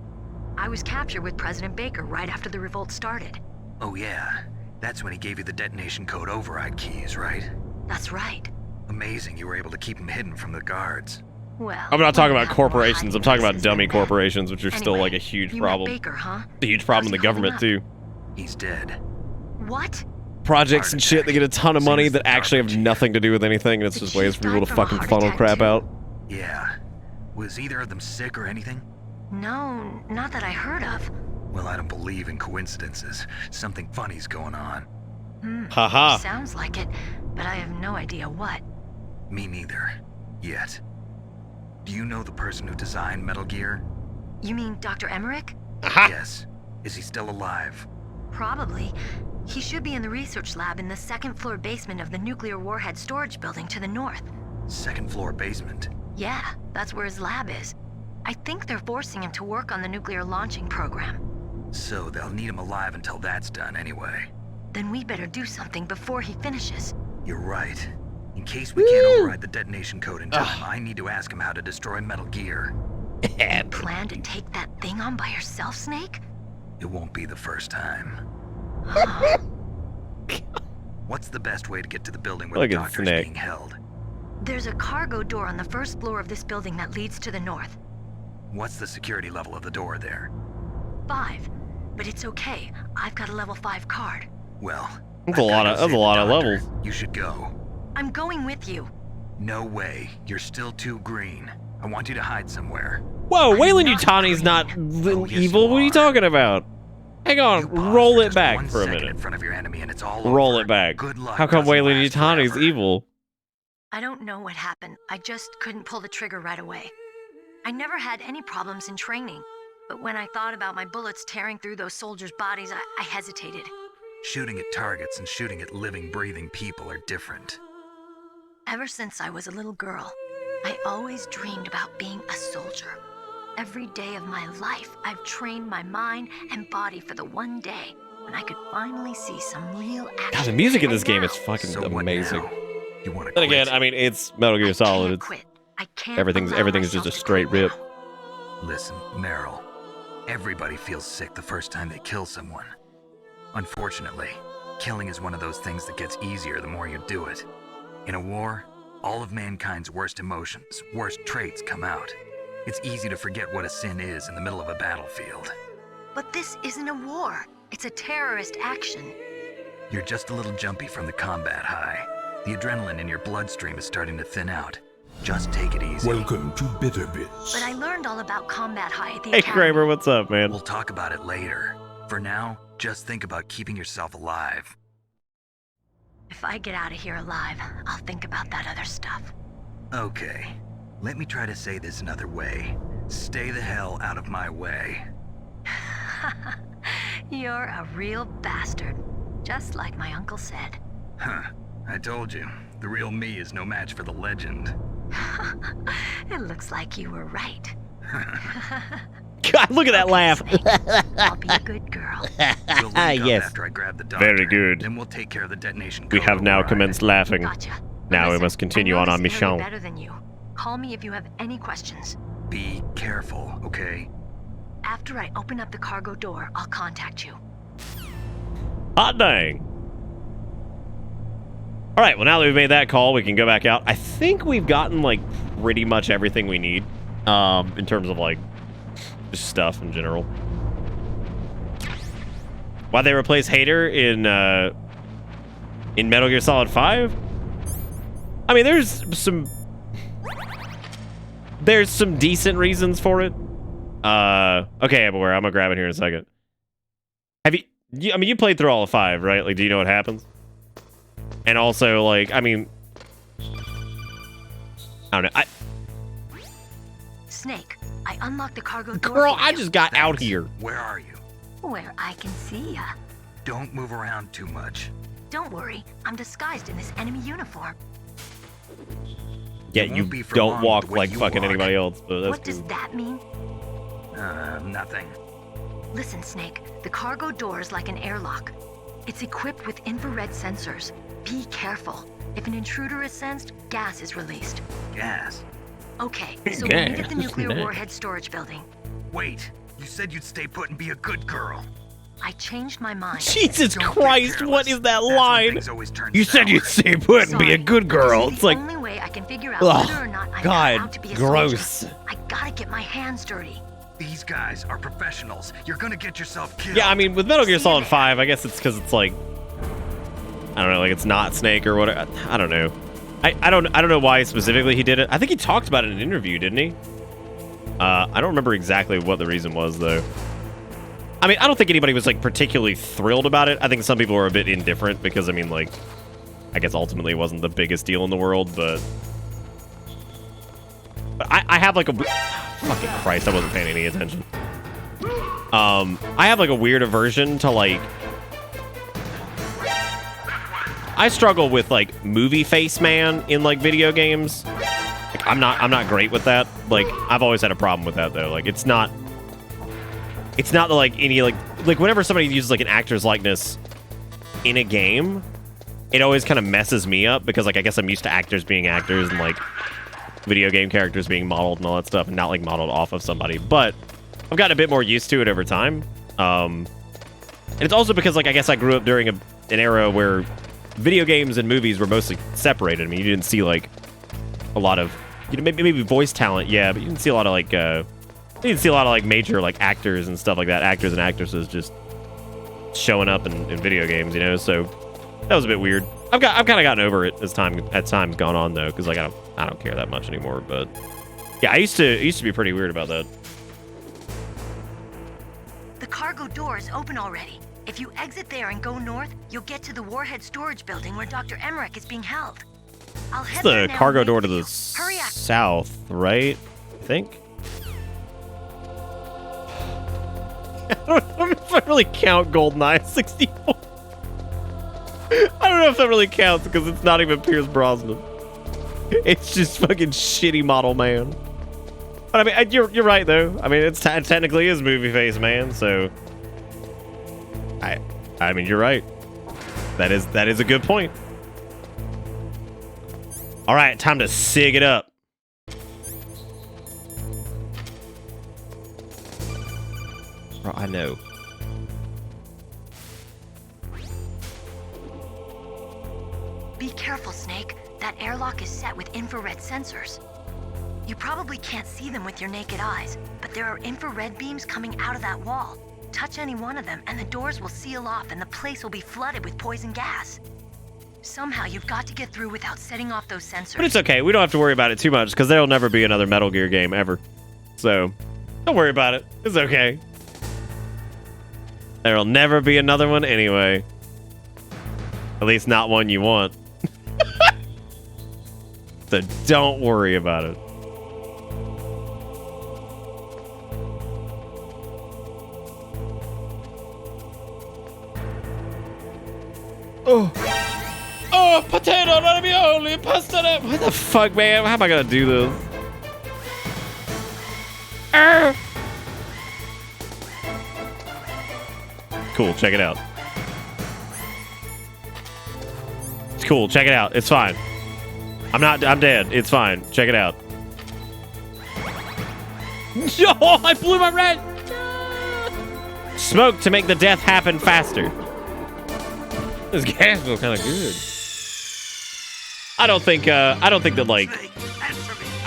I was captured with President Baker right after the revolt started. Oh yeah, that's when he gave you the detonation code override keys, right? That's right. Amazing you were able to keep him hidden from the guards. Well, I'm not talking we about have more corporations. I'm hiding talking about places dummy than that. corporations, which are still Anyway, like a huge you met problem. Baker, huh? A huge problem in the How's he holding government up? too. He's dead. What? Projects and shit, they get a ton of money that actually have nothing to do with anything, and it's just ways for people to died from a fucking heart funnel attack, crap too? out. Yeah. Was either of them sick or anything? No, not that I heard of. Well, I don't believe in coincidences. Something funny's going on. Haha. Sounds like it, but I have no idea what. Me neither. Yet. Do you know the person who designed Metal Gear? You mean Dr. Emmerich? Yes. Is he still alive? Probably. He should be in the research lab in the second floor basement of the nuclear warhead storage building to the north. Second floor basement. Yeah, that's where his lab is. I think they're forcing him to work on the nuclear launching program. So they'll need him alive until that's done anyway. Then we better do something before he finishes. You're right. In case we can't override the detonation code in time, I need to ask him how to destroy Metal Gear. You plan to take that thing on by yourself, Snake? It won't be the first time. What's the best way to get to the building where Look the at doctor's Snake. being held? There's a cargo door on the first floor of this building that leads to the north. What's the security level of the door there? 5. But it's okay. I've got a level 5 card. Well, That's a lot of levels. You should go. I'm going with you. No way. You're still too green. I want you to hide somewhere. Whoa, Wayland Yutani's not evil. What are you talking about? Hang on, roll it back for a minute. In front of your enemy and it's all Roll over. it back. Good luck How come doesn't Wayland last Yutani's forever. evil? I don't know what happened. I just couldn't pull the trigger right away. I never had any problems in training, but when I thought about my bullets tearing through those soldiers' bodies, I hesitated. Shooting at targets and shooting at living, breathing people are different. Ever since I was a little girl, I always dreamed about being a soldier. Every day of my life, I've trained my mind and body for the one day when I could finally see some real action. God, the music in this And game now- is fucking So what amazing. now? You want to Then quit? again, I mean, it's Metal Gear Solid. It's, quit. I can't everything's allow just a myself to straight quit rip. now. Listen, Meryl. Everybody feels sick the first time they kill someone. Unfortunately, killing is one of those things that gets easier the more you do it. In a war, all of mankind's worst emotions, worst traits come out. It's easy to forget what a sin is in the middle of a battlefield. But this isn't a war. It's a terrorist action. You're just a little jumpy from the combat high. The adrenaline in your bloodstream is starting to thin out. Just take it easy. Welcome to Bitter Bits. But I learned all about combat high at the Hey, academy. Kramer, what's up, man? We'll talk about it later. For now, just think about keeping yourself alive. If I get out of here alive, I'll think about that other stuff. Okay, let me try to say this another way. Stay the hell out of my way. You're a real bastard. Just like my uncle said. Huh, I told you. The real me is no match for the legend. It looks like you were right. God, look at that laugh. I'll be a good girl. We'll link up Yes. after I grab the doctor. Very good. Then we'll take care of the detonation We code have now override. commenced laughing. Gotcha. Now we Listen, must continue I on know our this area mission. better than you. Call me if you have any questions. Be careful, okay? After I open up the cargo door, I'll contact you. Hot dang. All right, well, now that we've made that call, we can go back out. I think we've gotten, like, pretty much everything we need in terms of, like, just stuff in general. Why they replace Hater in Metal Gear Solid 5? I mean, there's some decent reasons for it. Okay, I'm aware. I'm gonna grab it here in a second. Have you I mean, you played through all of 5, right? Like, do you know what happens? And also, like, I mean, I don't know. Snake, I unlocked the cargo door. Girl, for I you. just got out here. Where are you? Where I can see ya. Don't move around too much. Don't worry, I'm disguised in this enemy uniform. Yeah, It you won't be for don't long walk the way like you fucking walk. anybody else, but that's What does cool. that mean? Nothing. Listen, Snake, the cargo door is like an airlock. It's equipped with infrared sensors. Be careful. If an intruder is sensed, gas is released. Gas. Okay, so we meet at the Gas? nuclear Nice. warhead storage building. Wait, you said you'd stay put and be a good girl. I changed my mind. Jesus Don't get Christ, careless. what is that That's when line? things always turn You said you'd sour. stay put and be a Sorry, good girl. this is It's the like, only way I can figure out ugh, whether or not I'm God, allowed to be a gross. soldier. I gotta get my hands dirty. These guys are professionals. You're gonna get yourself killed. yeah, I mean, with Metal Gear See Solid you 5, I guess it's because it's like, I don't know, like it's not Snake or whatever. I don't know. I don't know why specifically he did it. I think he talked about it in an interview, didn't he? I don't remember exactly what the reason was though. I mean, I don't think anybody was like particularly thrilled about it. I think some people were a bit indifferent because I mean, like, I guess ultimately it wasn't the biggest deal in the world, but I have like a fucking Christ, I wasn't paying any attention. I have like a weird aversion to like. I struggle with like movie face man in like video games. Like, I'm not great with that. Like I've always had a problem with that though. Like it's not like any like whenever somebody uses like an actor's likeness in a game, it always kind of messes me up because like I guess I'm used to actors being actors and like video game characters being modeled and all that stuff and not like modeled off of somebody. But I've gotten a bit more used to it over time. And it's also because like I guess I grew up during an era where video games and movies were mostly separated. I mean, you didn't see like a lot of, you know, maybe voice talent, yeah, but you didn't see a lot of like major like actors and stuff like that, actors and actresses just showing up in video games, you know. So that was a bit weird. I've kind of gotten over it as time's gone on though, because like I don't care that much anymore. But yeah, it used to be pretty weird about that. The cargo door is open already. If you exit there and go north, you'll get to the warhead storage building where Dr. Emmerich is being held. I'll It's head there the now cargo and door wait to for the you. Hurry up. south, right? I think. I don't know if I really count GoldenEye 64. I don't know if that really counts because it's not even Pierce Brosnan. It's just fucking shitty model man. But I mean, you're right though. I mean, it technically is movie face man, so I mean, you're right. That is a good point. All right, time to sig it up. Bro, I know. Be careful, Snake. That airlock is set with infrared sensors. You probably can't see them with your naked eyes, but there are infrared beams coming out of that wall. Touch any one of them, and the doors will seal off, and the place will be flooded with poison gas. Somehow, you've got to get through without setting off those sensors. But it's okay. We don't have to worry about it too much, because there'll never be another Metal Gear game ever. So, don't worry about it. It's okay. There'll never be another one anyway. At least not one you want. So don't worry about it. Oh, potato ravioli, pasta. What the fuck, man? How am I gonna do this? Cool, check it out. It's cool, check it out. It's fine. I'm dead. It's fine. Check it out. Yo, I blew my red. Smoke to make the death happen faster. This gas feels kind of good. I don't think that, like,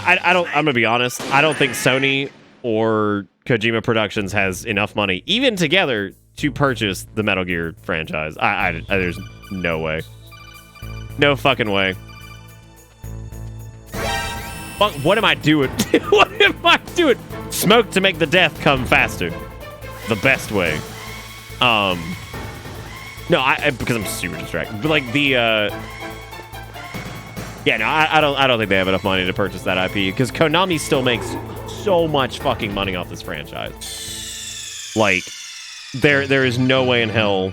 I'm gonna be honest. I don't think Sony or Kojima Productions has enough money, even together, to purchase the Metal Gear franchise. There's no way. No fucking way. What am I doing? What am I doing? Smoke to make the death come faster. The best way. No, because I'm super distracted. But like the yeah, no, I don't think they have enough money to purchase that IP, because Konami still makes so much fucking money off this franchise. Like, there is no way in hell.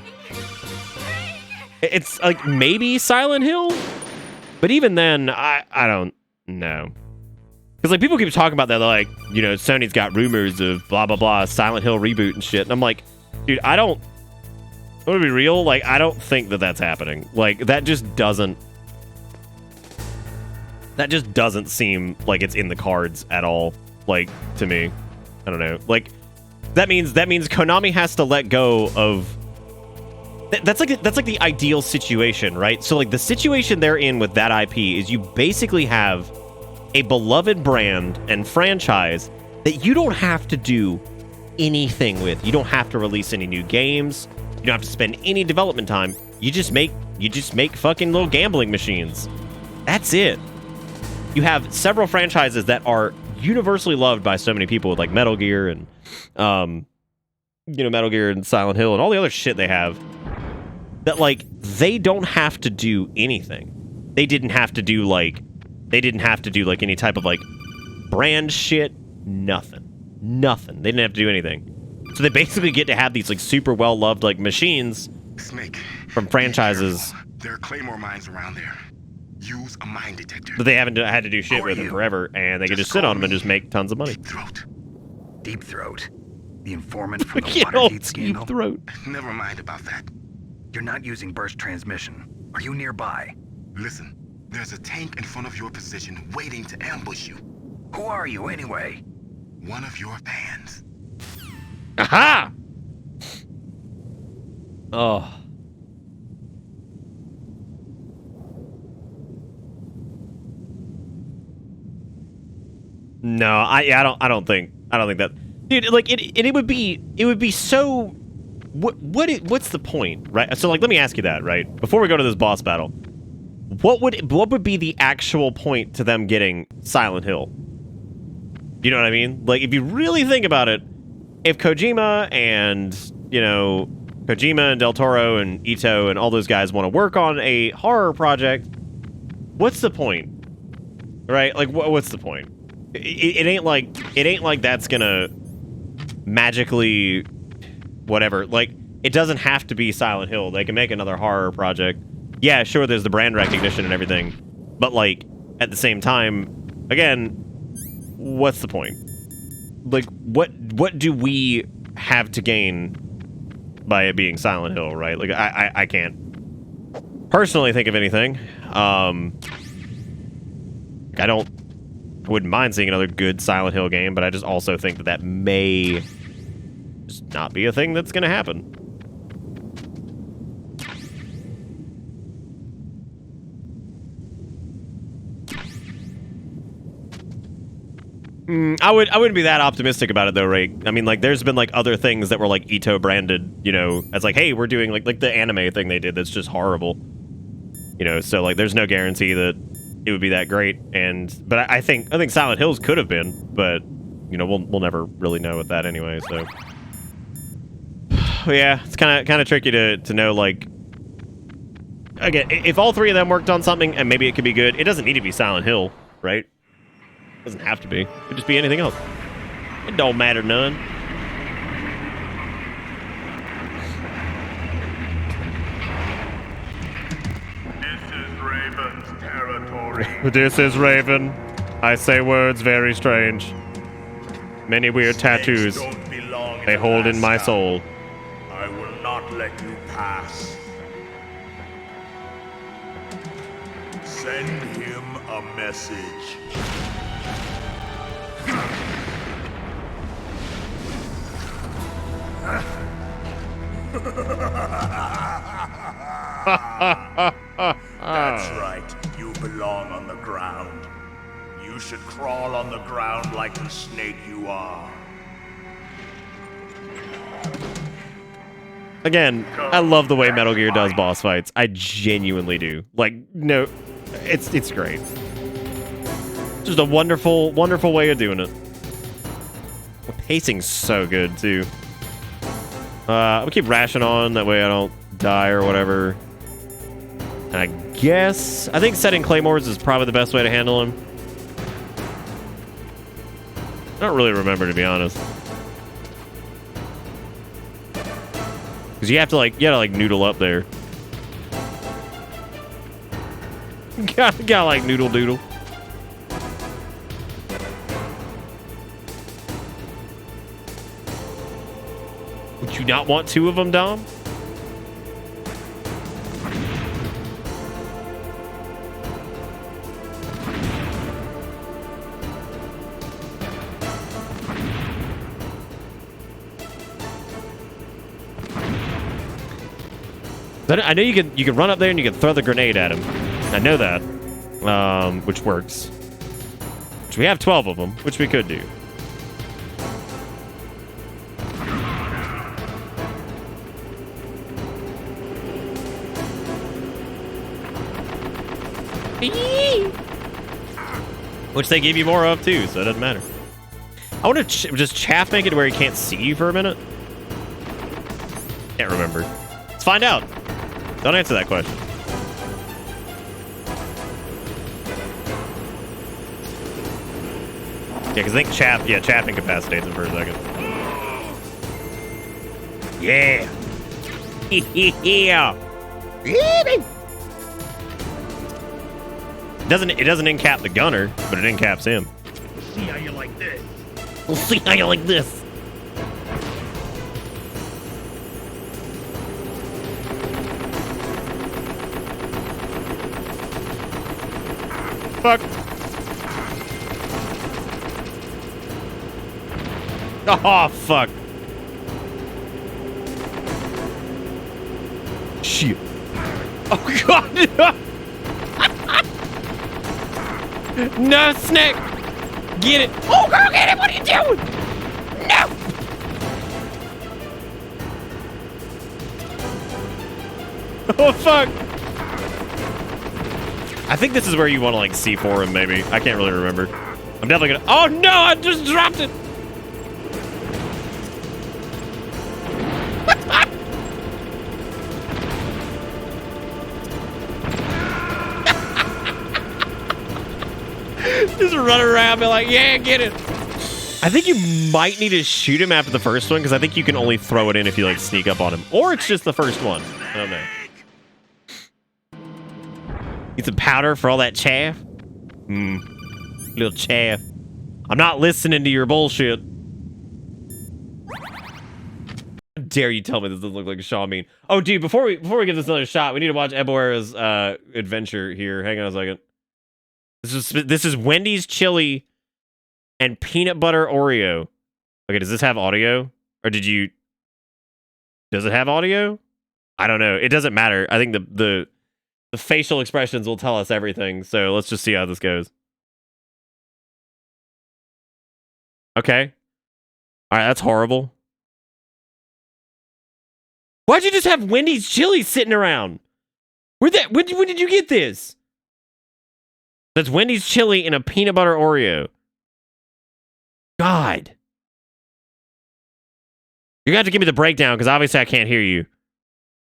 It's like maybe Silent Hill, but even then, I don't know. Because like people keep talking about that, they're like, you know, Sony's got rumors of blah blah blah Silent Hill reboot and shit, and I'm like, dude, I want to be real, like I don't think that that's happening. Like that just doesn't seem like it's in the cards at all. Like to me, I don't know. Like that means Konami has to let go of. That's like the ideal situation, right? So like the situation they're in with that IP is you basically have a beloved brand and franchise that you don't have to do anything with. You don't have to release any new games. You don't have to spend any development time. You just make fucking little gambling machines. That's it. You have several franchises that are universally loved by so many people, with like Metal Gear and Metal Gear and Silent Hill and all the other shit they have, that like they don't have to do anything. They didn't have to do like any type of like brand shit. Nothing. They didn't have to do anything. So they basically get to have these like super well loved like machines Snake, from franchises. There are Claymore mines around there. Use a mine detector. But they haven't had to do shit with them forever, and they can just sit on them and just make tons of money. Deep Throat. The informant from the Watergate scandal. Deep Throat. Never mind about that. You're not using burst transmission. Are you nearby? Listen, there's a tank in front of your position waiting to ambush you. Who are you anyway? One of your fans. Aha! Oh. No, I don't think that, dude. Like it would be so. What's the point, right? So like, let me ask you that, right? Before we go to this boss battle, what would be the actual point to them getting Silent Hill? You know what I mean? Like, if you really think about it, if Kojima and Del Toro and Ito and all those guys want to work on a horror project, what's the point? Right? Like, what's the point? It ain't like that's gonna magically whatever. Like, it doesn't have to be Silent Hill. They can make another horror project. Yeah, sure, there's the brand recognition and everything, but like at the same time, again, what's the point? Like, what do we have to gain by it being Silent Hill, right? Like, I can't personally think of anything. I wouldn't mind seeing another good Silent Hill game, but I just also think that that may just not be a thing that's going to happen. I wouldn't be that optimistic about it though, Ray. I mean, like, there's been like other things that were like Ito branded, you know, as like, hey, we're doing like the anime thing they did that's just horrible, you know. So like, there's no guarantee that it would be that great. But I think Silent Hills could have been, but you know, we'll never really know with that anyway. So yeah, it's kind of tricky to know. Like, again, if all three of them worked on something and maybe it could be good, it doesn't need to be Silent Hill, right? Doesn't have to be. It could just be anything else. It don't matter none. This is Raven's territory. This is Raven. I say words very strange. Many weird tattoos they hold in my soul. I will not let you pass. Send him a message. That's right. You belong on the ground. You should crawl on the ground like the snake you are. Again, I love the way Metal Gear does boss fights. I genuinely do. Like, no, it's great. Just a wonderful, wonderful way of doing it. The pacing's so good too. I'll keep ration on, that way I don't die or whatever. And I think setting claymores is probably the best way to handle him. I don't really remember, to be honest. Because you have to like noodle up there. gotta like noodle doodle. Would you not want two of them, Dom? I know you can run up there and you can throw the grenade at him. I know that, which works. Which we have 12 of them, which we could do. Which they give you more of too, so it doesn't matter. I want to just chaff make it where he can't see you for a minute. Can't remember. Let's find out. Don't answer that question. Yeah, because I think chaff incapacitates him for a second. Yeah. Yeah. It doesn't incap the gunner, but it incaps him. See how you like this. We'll see how you like this. Fuck. Oh, fuck. Shit. Oh, God. No, Snake. Get it. Oh, girl, get it. What are you doing? No. Oh, fuck. I think this is where you want to, like, C4 him, maybe. I can't really remember. I'm definitely gonna... Oh, no! I just dropped it! Just run around and be like, yeah, get it! I think you might need to shoot him after the first one, because I think you can only throw it in if you, like, sneak up on him. Or it's just the first one. I don't know. Need some powder for all that chaff? Little chaff. I'm not listening to your bullshit. dare you tell me this doesn't look like a Shaw mean? Oh, dude, before we give this another shot, we need to watch Eboera's adventure here. Hang on a second. This is Wendy's chili and peanut butter Oreo. Okay, does this have audio? Or does it have audio? I don't know. It doesn't matter. I think the facial expressions will tell us everything. So let's just see how this goes. Okay. All right, that's horrible. Why'd you just have Wendy's chili sitting around? When did you get this? That's Wendy's chili and a peanut butter Oreo. God. You're going to have to give me the breakdown because obviously I can't hear you.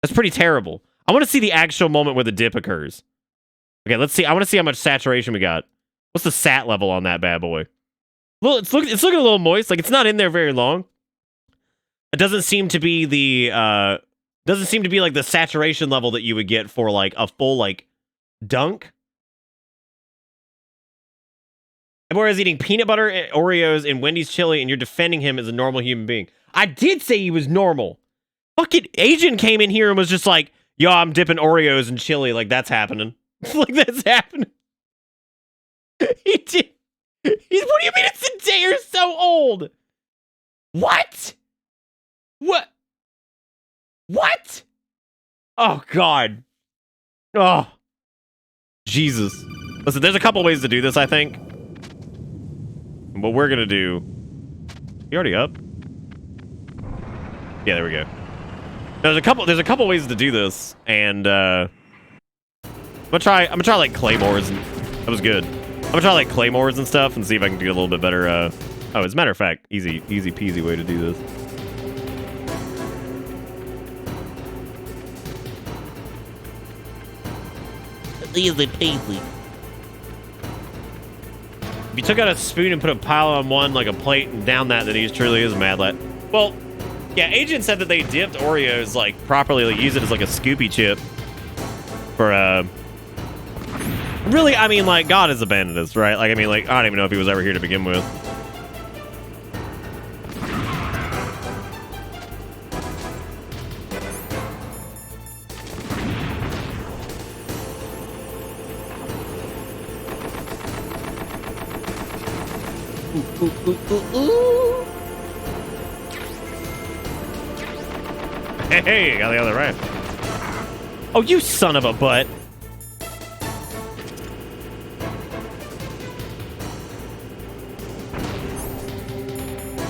That's pretty terrible. I want to see the actual moment where the dip occurs. Okay, let's see. I want to see how much saturation we got. What's the sat level on that bad boy? Well, it's looking a little moist. Like, it's not in there very long. It doesn't seem to be the like the saturation level that you would get for like a full like dunk. Whereas eating peanut butter Oreos and Wendy's chili, and you're defending him as a normal human being. I did say he was normal. Fucking Agent came in here and was just like, yo, I'm dipping Oreos in chili. Like, that's happening. Like, that's happening. He did. What do you mean it's a day or so old? What? What? Oh, God. Oh. Jesus. Listen, there's a couple ways to do this, I think. What we're gonna do... You already up? Yeah, there we go. There's a couple ways to do this, and I'm gonna try like claymores, and that was good. I'm gonna try like claymores and stuff and see if I can do a little bit better. Oh, as a matter of fact, easy peasy way to do this. Easy peasy. If you took out a spoon and put a pile on one, like a plate, and down that, then he truly is mad lad. Well, yeah, Agent said that they dipped Oreos, like, properly, like, use it as, like, a Scoopy chip for, Really, I mean, like, God has abandoned us, right? Like, I mean, like, I don't even know if he was ever here to begin with. Hey, got the other right. Oh, you son of a butt.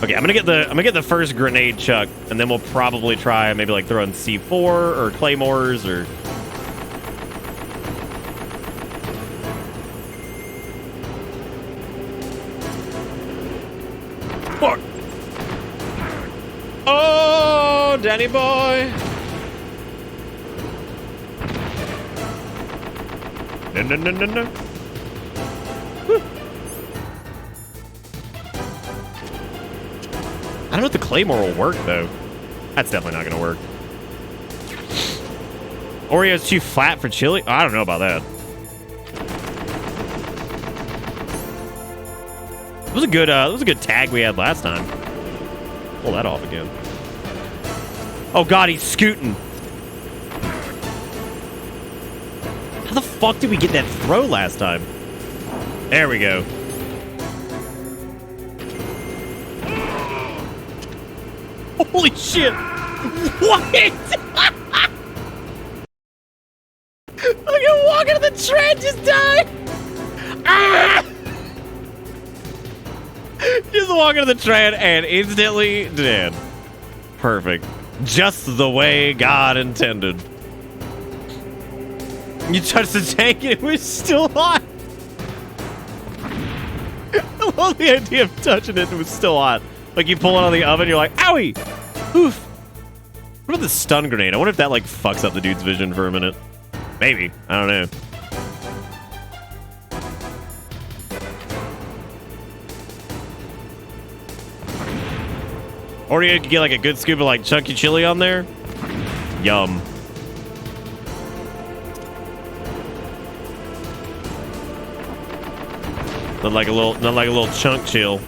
Okay, I'm gonna get the first grenade chuck, and then we'll probably try maybe like throwing C4 or claymores or. Fuck. Oh, Danny boy. No. Whew. I don't know if the claymore will work, though. That's definitely not going to work. Oreo's too flat for chili? Oh, I don't know about that. It was a good tag we had last time. Pull that off again. Oh God, he's scooting. How the fuck did we get that throw last time? There we go. Holy shit! What? Look at walking to the trench, just die! Ah! Just walk into the train and instantly dead. Perfect. Just the way God intended. You touched the tank and it was still hot. I love the idea of touching it and it was still hot. Like you pull it out of the oven, you're like, owie! Oof. What about the stun grenade? I wonder if that like fucks up the dude's vision for a minute. Maybe. I don't know. Or you could get like a good scoop of like chunky chili on there. Yum. Not like a little chunk chill.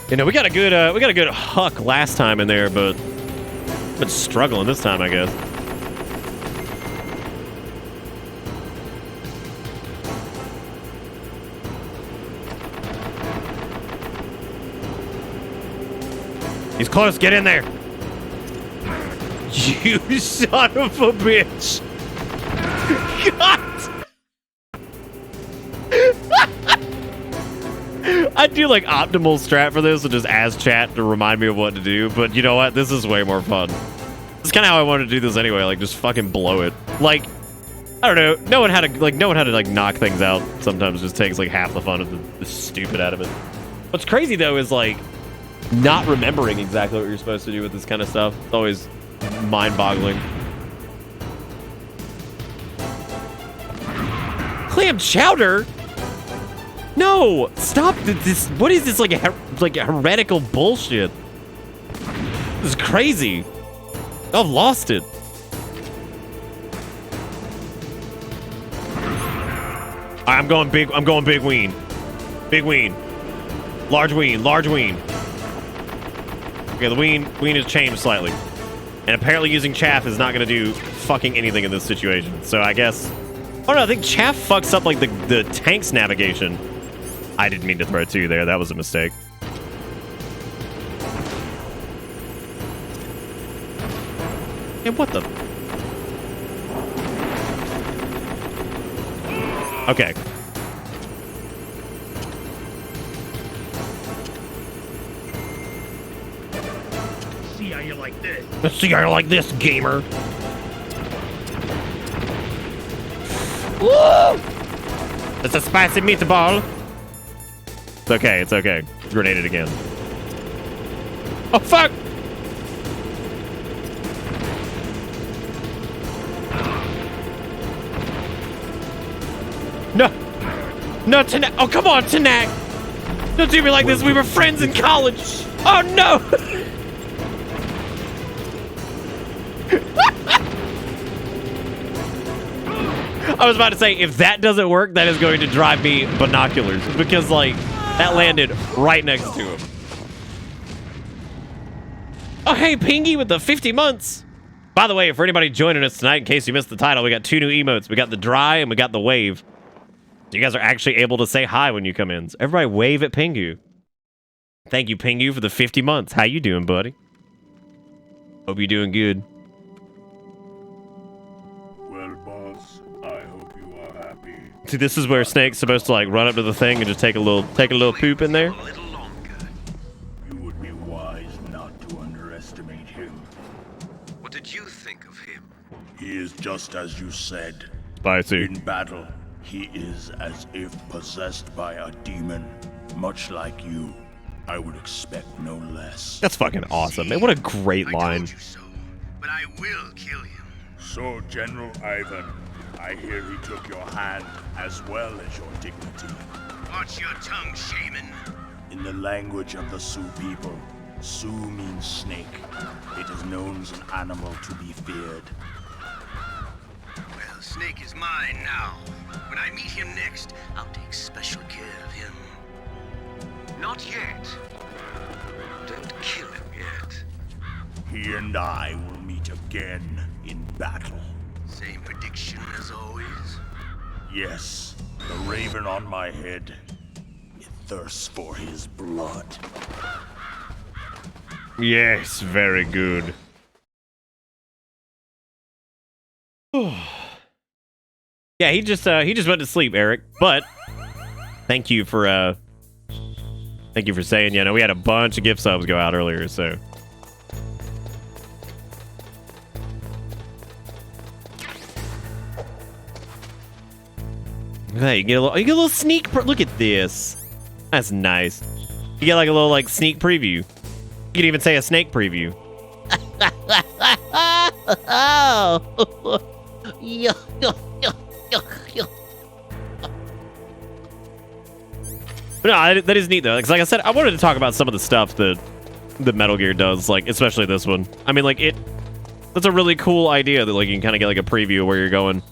You know, we got a good huck last time in there, but been struggling this time, I guess. He's close. Get in there. You son of a bitch. God. I'd do like optimal strat for this and just ask chat to remind me of what to do, but you know what? This is way more fun. It's kind of how I wanted to do this anyway, like just fucking blow it. Like, I don't know, knowing how to knock things out sometimes just takes like half the fun of the stupid out of it. What's crazy though is like not remembering exactly what you're supposed to do with this kind of stuff. It's always mind-boggling. Clam chowder? No, stop this. What is this, like a heretical bullshit? This is crazy. I've lost it. All right, I'm going big ween. Big ween. Large ween. Okay, the ween has changed slightly. And apparently using chaff is not going to do fucking anything in this situation. So I guess... Oh no, I think chaff fucks up like the tank's navigation. I didn't mean to throw 2 there. That was a mistake. And what the... Okay. See how you like this. Let's see how you like this, gamer. Woo! It's a spicy meatball. It's okay, it's okay. Grenaded again. Oh, fuck! No! No, Tanak! Oh, come on, Tanak! Don't do me like this, we were friends in college! Oh, no! I was about to say, if that doesn't work, that is going to drive me binoculars. Because, like, that landed right next to him. Oh, hey, Pingy with the 50 months. By the way, for anybody joining us tonight, in case you missed the title, we got 2 new emotes. We got the dry and we got the wave. So you guys are actually able to say hi when you come in. So everybody wave at Pingu. Thank you, Pingu, for the 50 months. How you doing, buddy? Hope you're doing good. Well, boss, I hope you are happy. See, this is where Snake's supposed to like run up to the thing and just take a little poop in there. You would be wise not to underestimate him. What did you think of him? He is just as you said. I see. In battle, he is as if possessed by a demon, much like you. I would expect no less. That's fucking awesome, man. What a great line. But I will kill him. So, General Ivan, I hear he took your hand as well as your dignity. Watch your tongue, shaman. In the language of the Sioux people, Sioux means snake. It is known as an animal to be feared. Well, Snake is mine now. When I meet him next, I'll take special care of him. Not yet. Don't kill him yet. He and I will meet again in battle. Same prediction as always? Yes, the raven on my head. It thirsts for his blood. Yes, very good. Yeah, he just went to sleep, Eric. But thank you for saying, you know, we had a bunch of gift subs go out earlier, so. Hey, you get a little sneak. Look at this. That's nice. You get like a little like sneak preview. You can even say a snake preview. But no, that is neat though. Because like I said, I wanted to talk about some of the stuff that Metal Gear does, like especially this one. I mean, like that's a really cool idea that like you can kind of get like a preview of where you're going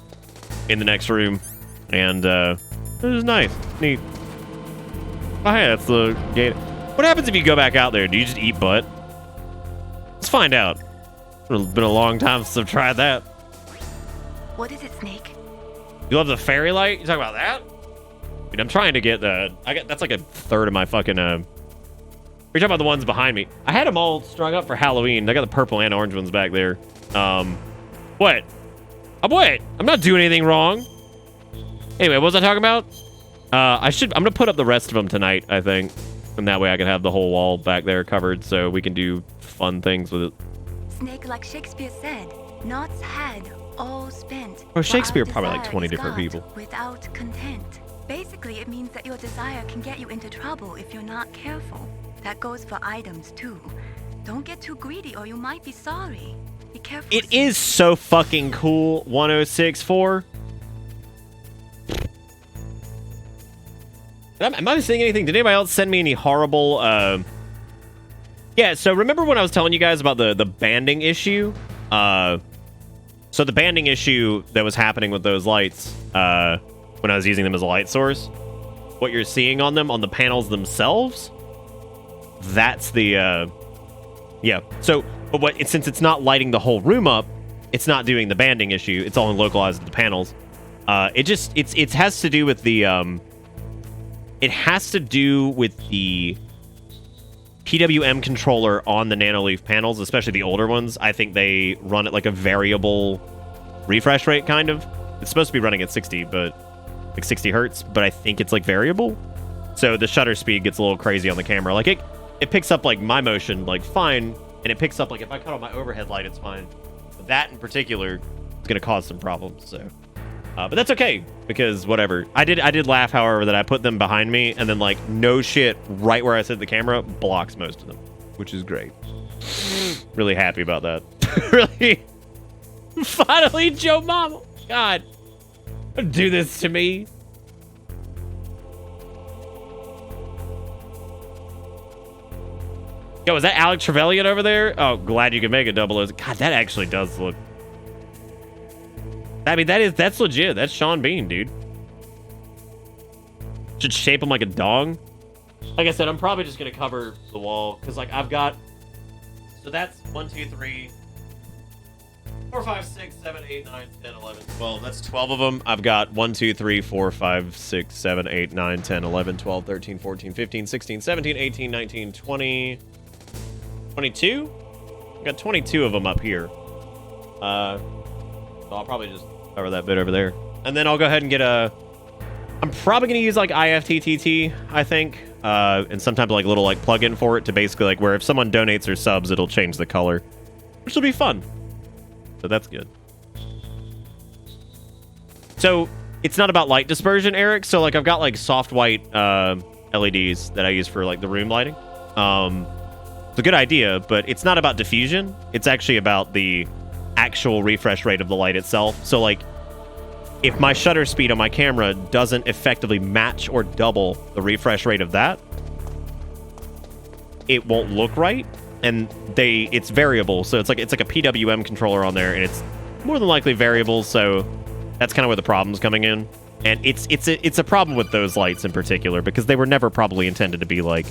in the next room, and it is nice, neat. Oh hey, that's the gate. What happens if you go back out there? Do you just eat butt? Let's find out. It's been a long time since I've tried that. What is it, Snake? You love the fairy light? You talking about that? Dude, I'm trying to get the... that's like a third of my fucking... You're talking about the ones behind me. I had them all strung up for Halloween. I got the purple and orange ones back there. What? What? I'm not doing anything wrong. Anyway, what was I talking about? I'm gonna put up the rest of them tonight, I think. And that way I can have the whole wall back there covered so we can do fun things with it. Snake, like Shakespeare said, knots had all spent. Well, Shakespeare probably like 20 different people. Without content. Basically, it means that your desire can get you into trouble if you're not careful. That goes for items too. Don't get too greedy or you might be sorry. Be careful. It is so fucking cool, 1064. Am I saying anything? Did anybody else send me any horrible... Yeah, so remember when I was telling you guys about the banding issue? So the banding issue that was happening with those lights when I was using them as a light source, what you're seeing on them, on the panels themselves, that's the... yeah, so but since it's not lighting the whole room up, it's not doing the banding issue. It's only localized to the panels. It has to do with the... it has to do with the PWM controller on the Nanoleaf panels, especially the older ones. I think they run at like a variable refresh rate, kind of. It's supposed to be running at 60, but like 60 hertz, but I think it's like variable. So the shutter speed gets a little crazy on the camera. Like it picks up like my motion like fine, and it picks up like if I cut on my overhead light, it's fine. But that in particular is going to cause some problems. So, but that's okay because whatever. I did laugh, however, that I put them behind me and then like no shit, right where I set the camera blocks most of them, which is great. Really happy about that. Really. Finally, Joe Mama. God, don't do this to me. Yo, is that Alex Trevelyan over there? Oh, glad you can make it, 00. God, that actually does look... I mean, that's legit. That's Sean Bean, dude. Should shape him like a dong. Like I said, I'm probably just going to cover the wall. Because, like, I've got... So that's 1, 2, 3... 4, 5, 6, 7, 8, 9, 10, 11, 12. That's 12 of them. I've got 1, 2, 3, 4, 5, 6, 7, 8, 9, 10, 11, 12, 13, 14, 15, 16, 17, 18, 19, 20... 22? I've got 22 of them up here. So I'll probably just cover that bit over there. And then I'll go ahead and get a... I'm probably going to use like IFTTT, I think. And sometimes like a little like plug-in for it to basically like where if someone donates or subs, it'll change the color. Which will be fun. So that's good. So it's not about light dispersion, Eric. So like I've got like soft white LEDs that I use for like the room lighting. It's a good idea, but it's not about diffusion. It's actually about the actual refresh rate of the light itself. So like if my shutter speed on my camera doesn't effectively match or double the refresh rate of that, it won't look right. And it's variable. So it's like a PWM controller on there, and it's more than likely variable. So that's kind of where the problem's coming in. And it's a problem with those lights in particular because they were never probably intended to be like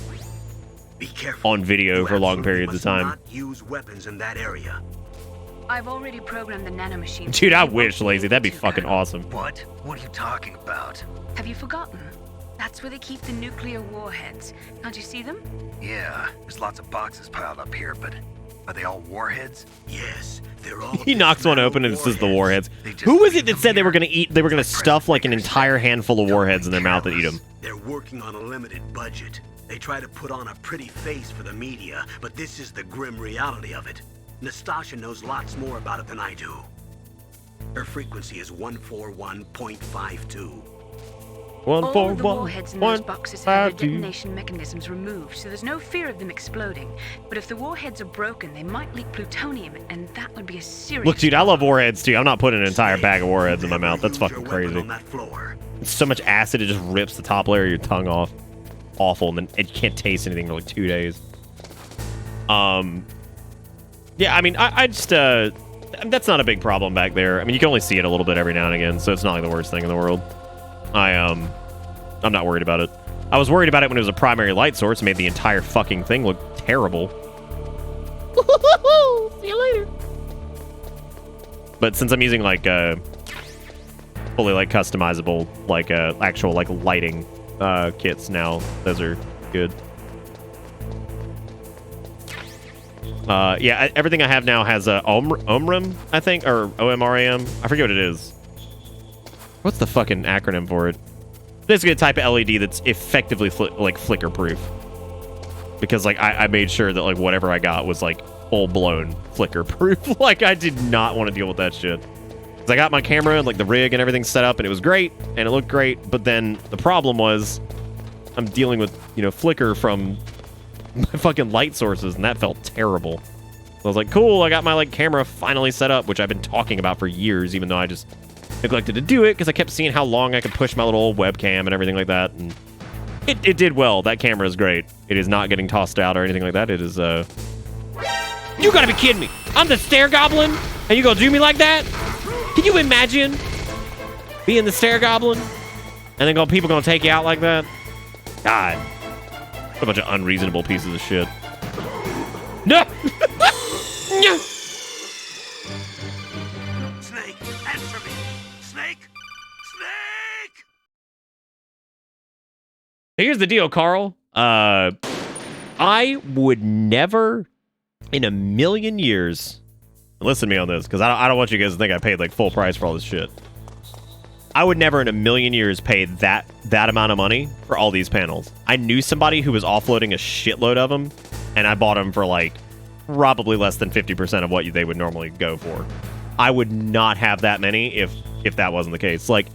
be careful. On video for long periods of time. Not use weapons in that area. I've already programmed the nanomachine. Dude, I wish, Lazy. That'd be fucking awesome. What? What are you talking about? Have you forgotten? That's where they keep the nuclear warheads. Can't you see them? Yeah, there's lots of boxes piled up here, but are they all warheads? Yes, they're all. He knocks one open and it says the warheads. Who was it that said they were gonna stuff like an entire handful of warheads in their mouth and eat them? They're working on a limited budget. They try to put on a pretty face for the media, but this is the grim reality of it. Nastasha knows lots more about it than I do. Her frequency is 141.52. All of the warheads in those boxes have their detonation mechanisms removed, so there's no fear of them exploding. But if the warheads are broken, they might leak plutonium, and that would be a serious... Look, dude, I love warheads, too. I'm not putting an entire bag of warheads in my mouth. That's fucking crazy. It's so much acid, it just rips the top layer of your tongue off. Awful, and then you can't taste anything for like 2 days. Yeah, I mean, I just, that's not a big problem back there. I mean, you can only see it a little bit every now and again, so it's not like the worst thing in the world. I'm not worried about it. I was worried about it when it was a primary light source. It made the entire fucking thing look terrible. See you later. But since I'm using like fully like customizable like actual like lighting kits now, those are good. Yeah, everything I have now has a OMRAM, I think, or OMRAM. I forget what it is. What's the fucking acronym for it? Basically a type of LED that's effectively like flicker proof. Because like I made sure that like whatever I got was like full blown flicker proof. Like I did not want to deal with that shit. Cause I got my camera and like the rig and everything set up and it was great and it looked great. But then the problem was I'm dealing with, you know, flicker from my fucking light sources and that felt terrible. So I was like, cool, I got my like camera finally set up, which I've been talking about for years, even though I just neglected to do it because I kept seeing how long I could push my little old webcam and everything like that. And it did well. That camera is great. It is not getting tossed out or anything like that. It is, You gotta be kidding me. I'm the Stair Goblin and you gonna do me like that? Can you imagine being the Stair Goblin and then people gonna take you out like that? God. What a bunch of unreasonable pieces of shit. No! No! Snake, answer me! Snake! Snake! Here's the deal, Carl. I would never in a million years, listen to me on this, because I don't want you guys to think I paid like full price for all this shit. I would never in a million years pay that amount of money for all these panels. I knew somebody who was offloading a shitload of them, and I bought them for like probably less than 50% of what they would normally go for. I would not have that many if that wasn't the case. Like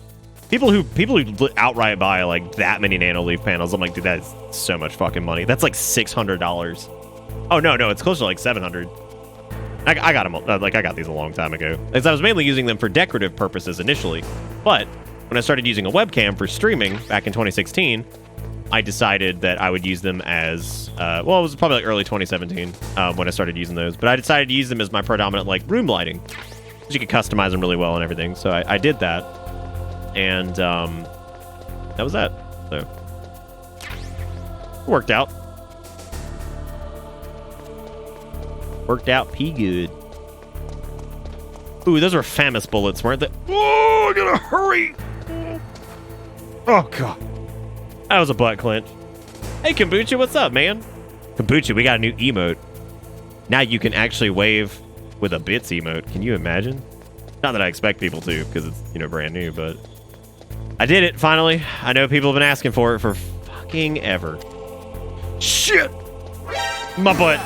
people who outright buy like that many nano leaf panels, I'm like, dude, that is so much fucking money. That's like $600. Oh no, it's closer to like 700. I got them, like I got these a long time ago. As I was mainly using them for decorative purposes initially, but when I started using a webcam for streaming back in 2016, I decided that I would use them as, well, it was probably like early 2017 when I started using those, but I decided to use them as my predominant like room lighting, because you could customize them really well and everything. So I did that, and that was that. So it worked out. Worked out pee good. Ooh, those were FAMAS bullets, weren't they? Oh, I gotta hurry! Oh, God. That was a butt clench. Hey, Kombucha, what's up, man? Kombucha, we got a new emote. Now you can actually wave with a bits emote. Can you imagine? Not that I expect people to, because it's, you know, brand new, but I did it, finally. I know people have been asking for it for fucking ever. Shit! My butt.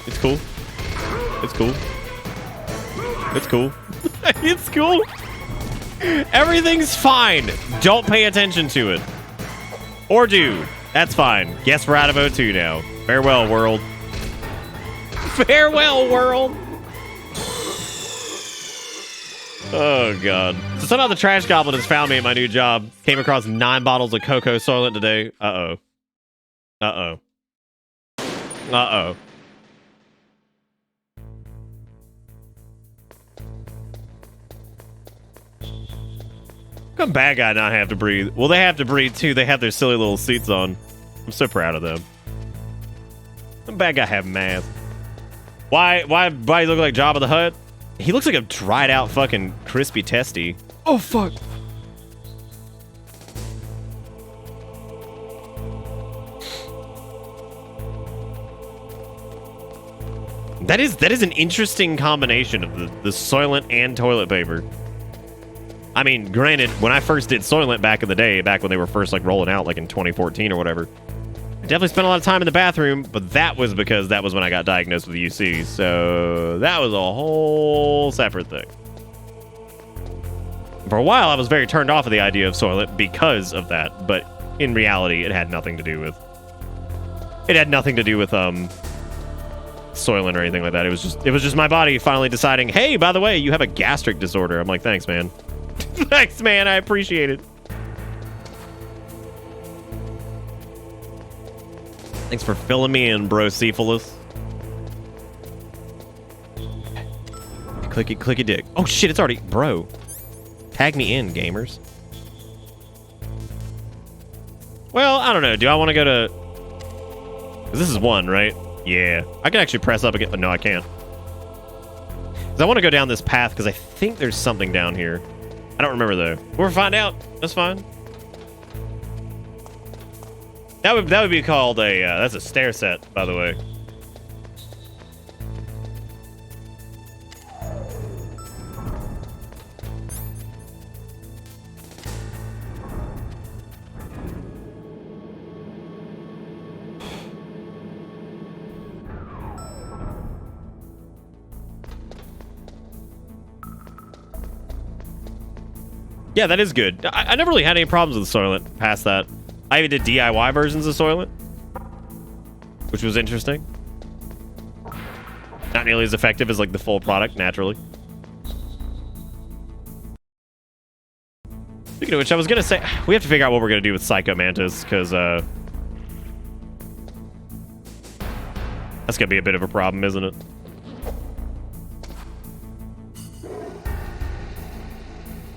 It's cool. It's cool. It's cool. It's cool. Everything's fine. Don't pay attention to it. Or do. That's fine. Guess we're out of O2 now. Farewell, world. Farewell, world. Oh, God. So somehow the trash goblin has found me at my new job. Came across 9 bottles of Cocoa Soylent today. Uh-oh. Uh-oh. Uh-oh. Come bad guy not have to breathe. Well, they have to breathe too. They have their silly little suits on. I'm so proud of them. Some bad guy have masks. Why he look like Jabba the Hutt? He looks like a dried out fucking crispy testy. Oh fuck. That is an interesting combination of the Soylent and toilet paper. I mean, granted, when I first did Soylent back in the day, back when they were first like rolling out like in 2014 or whatever, I definitely spent a lot of time in the bathroom, but that was because that was when I got diagnosed with UC, so that was a whole separate thing. For a while, I was very turned off of the idea of Soylent because of that, but in reality, it had nothing to do with Soylent or anything like that. It was just my body finally deciding, hey, by the way, you have a gastric disorder. I'm like, thanks, man. Thanks, man. I appreciate it. Thanks for filling me in, bro, Cephalus. Clicky dick. Oh, shit, it's already... Bro. Tag me in, gamers. Well, I don't know. Do I want to go to... 'Cause this is 1, right? Yeah. I can actually press up again. No, I can't. 'Cause I want to go down this path because I think there's something down here. I don't remember, though. We'll find out. That's fine. That would be called a... that's a stair set, by the way. Yeah, that is good. I never really had any problems with Soylent past that. I even did DIY versions of Soylent, which was interesting. Not nearly as effective as like the full product, naturally. Speaking of which, I was gonna say we have to figure out what we're gonna do with Psycho Mantis, because that's gonna be a bit of a problem, isn't it?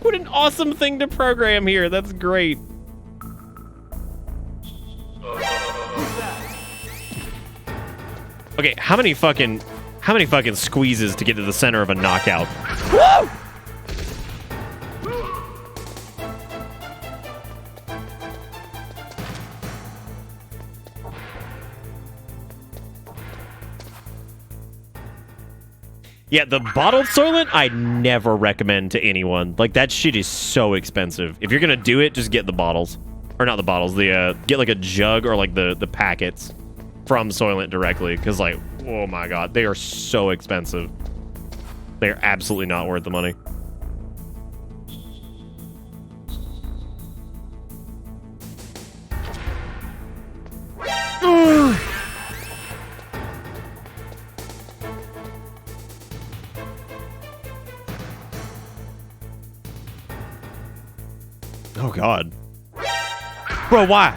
What an awesome thing to program here. That's great. Okay, how many fucking squeezes to get to the center of a knockout? Woo! Yeah, the bottled Soylent, I never recommend to anyone. Like, that shit is so expensive. If you're gonna do it, just get the bottles. Or not the bottles, get like a jug or like the packets from Soylent directly. Because, like, oh my god, they are so expensive. They are absolutely not worth the money. Oh god. Bro, why?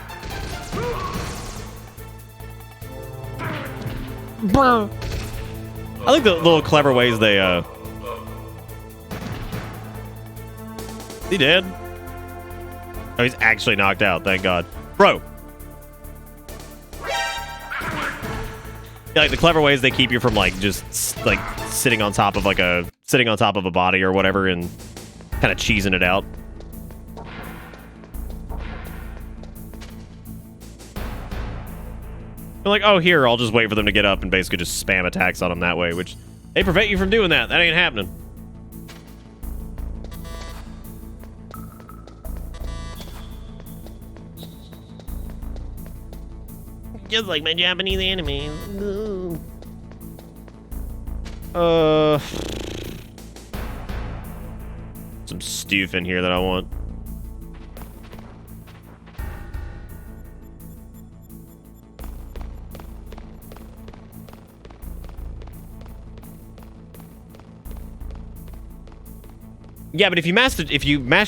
Bro. I like the little clever ways they Is he dead? Oh, he's actually knocked out, thank god. Bro. Yeah, like the clever ways they keep you from like just like sitting on top of a body or whatever and kind of cheesing it out. They're like, oh, here, I'll just wait for them to get up and basically just spam attacks on them that way, which they prevent you from doing that. That ain't happening. Just like my Japanese anime. Some stoof in here that I want. Yeah, but if you mash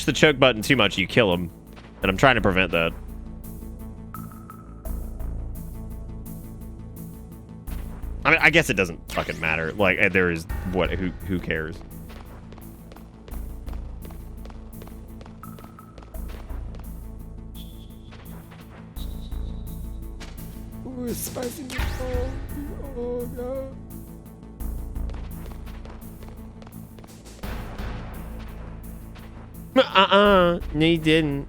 the choke button too much, you kill him. And I'm trying to prevent that. I mean, I guess it doesn't fucking matter. Like, there is what? Who cares? Ooh, it's spicy meatball. Oh god. No, you didn't.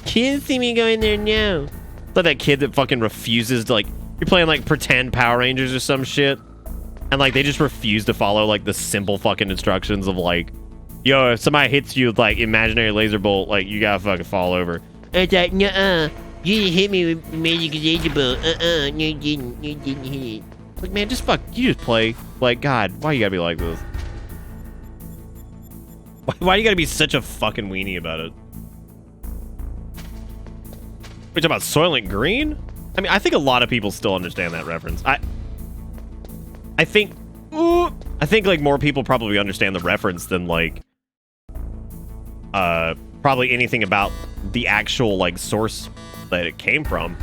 Kids see me go in there now. It's like that kid that fucking refuses to, like, you're playing like pretend Power Rangers or some shit, and like they just refuse to follow like the simple fucking instructions of like, yo, if somebody hits you with like imaginary laser bolt, like you gotta fucking fall over. It's like, nuh-uh. You didn't hit me with magic laser bolt. No, you didn't. You didn't hit it. Like, man, just fuck. You just play. Like, God, why you gotta be like this? Why you gotta be such a fucking weenie about it? We're talking about Soylent Green? I mean, I think a lot of people still understand that reference. I think like more people probably understand the reference than like probably anything about the actual like source that it came from.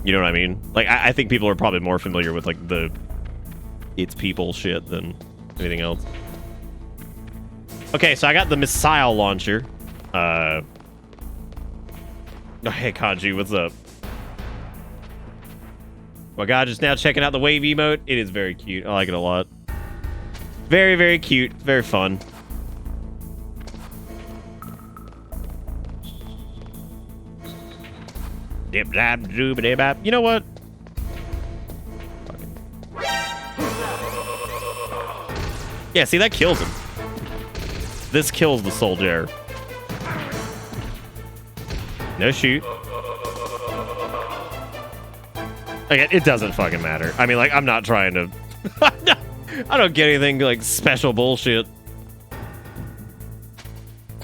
You know what I mean? Like, I think people are probably more familiar with like the it's people shit than anything else. Okay, so I got the missile launcher. Oh, hey, Kanji, what's up? My God, just now checking out the wave emote. It is very cute. I like it a lot. Very, very cute. Very fun. Dip dab doobity bap. You know what? Yeah, see, that kills him. This kills the soldier. No shoot. Again, it doesn't fucking matter. I mean, like, I'm not trying to... I don't get anything, like, special bullshit.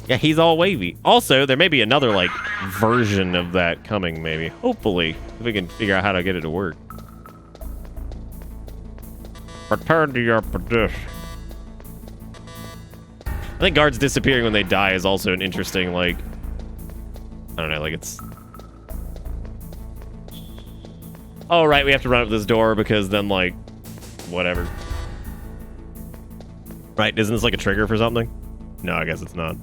Yeah, he's all wavy. Also, there may be another, like, version of that coming, maybe. Hopefully, if we can figure out how to get it to work. Return to your position. I think guards disappearing when they die is also an interesting, like... I don't know, like, it's... Oh, right, we have to run up this door because then, like, whatever. Right, isn't this like a trigger for something? No, I guess it's not.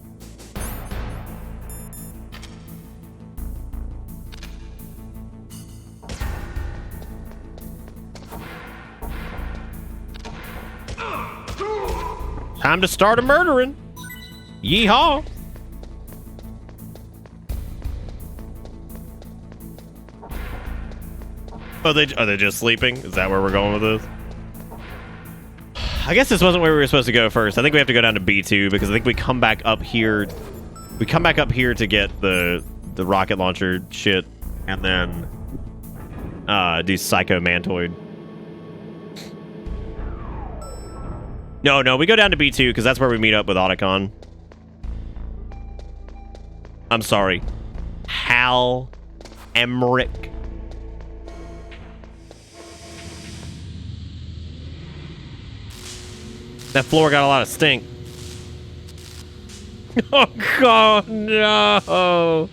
Time to start a murdering. Yeehaw. Oh, are they just sleeping? Is that where we're going with this? I guess this wasn't where we were supposed to go first. I think we have to go down to B2 because I think we come back up here. We come back up here to get the rocket launcher shit and then do Psycho Mantoid. No, we go down to B2 because that's where we meet up with Otacon. I'm sorry. Hal Emmerich. That floor got a lot of stink. Oh, God, no.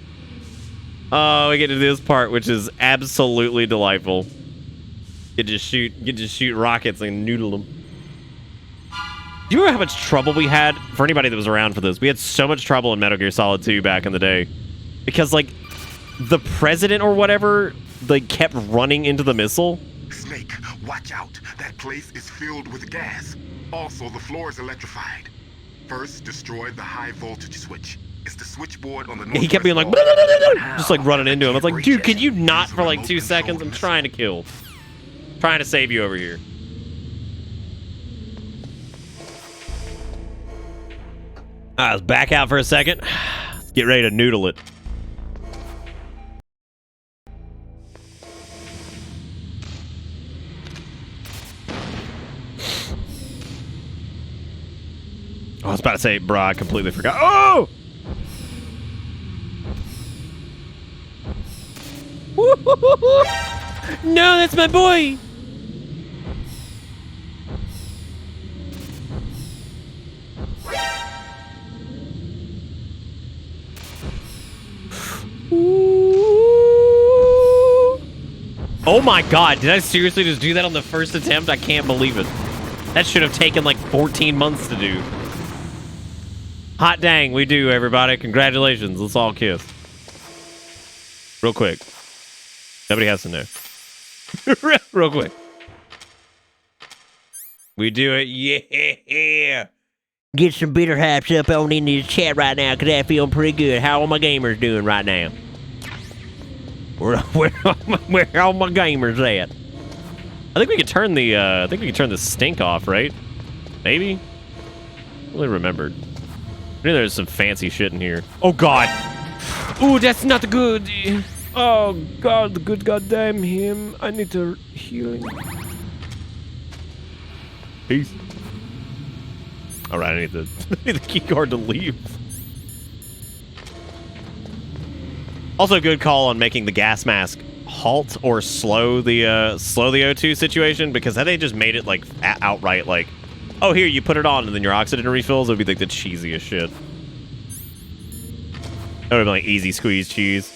Oh, we get to this part, which is absolutely delightful. You just shoot rockets and noodle them. Do you remember how much trouble we had? For anybody that was around for this, we had so much trouble in Metal Gear Solid 2 back in the day. Because, like, the president or whatever, like, kept running into the missile. Snake, watch out. That place is filled with gas. Also, the floor is electrified. First, destroy the high voltage switch. It's the switchboard on the north. He kept being like, just like running into him. I was like, dude, could you not for like 2 seconds? I'm trying to kill. Trying to save you over here. I was back out for a second. Let's get ready to noodle it. I was about to say, bro, I completely forgot. Oh! No, that's my boy! Oh my God, did I seriously just do that on the first attempt? I can't believe it. That should have taken like 14 months to do. Hot dang, we do, everybody. Congratulations. Let's all kiss. Real quick. Nobody has to know. Real quick. We do it. Yeah. Get some bitter hypes up on into the chat right now because I'm feeling pretty good. How are my gamers doing right now? Where all my gamers at? I think we could turn the stink off, right? Maybe? I really remembered. I knew there was some fancy shit in here. Oh God! Ooh, that's not good. Oh God, the good goddamn him. I need to heal him. Peace. All right, I need the key card to leave. Also, good call on making the gas mask halt or slow the O2 situation, because had they just made it like outright like, oh, here, you put it on and then your oxygen refills, it would be like the cheesiest shit. That would have been like easy squeeze cheese.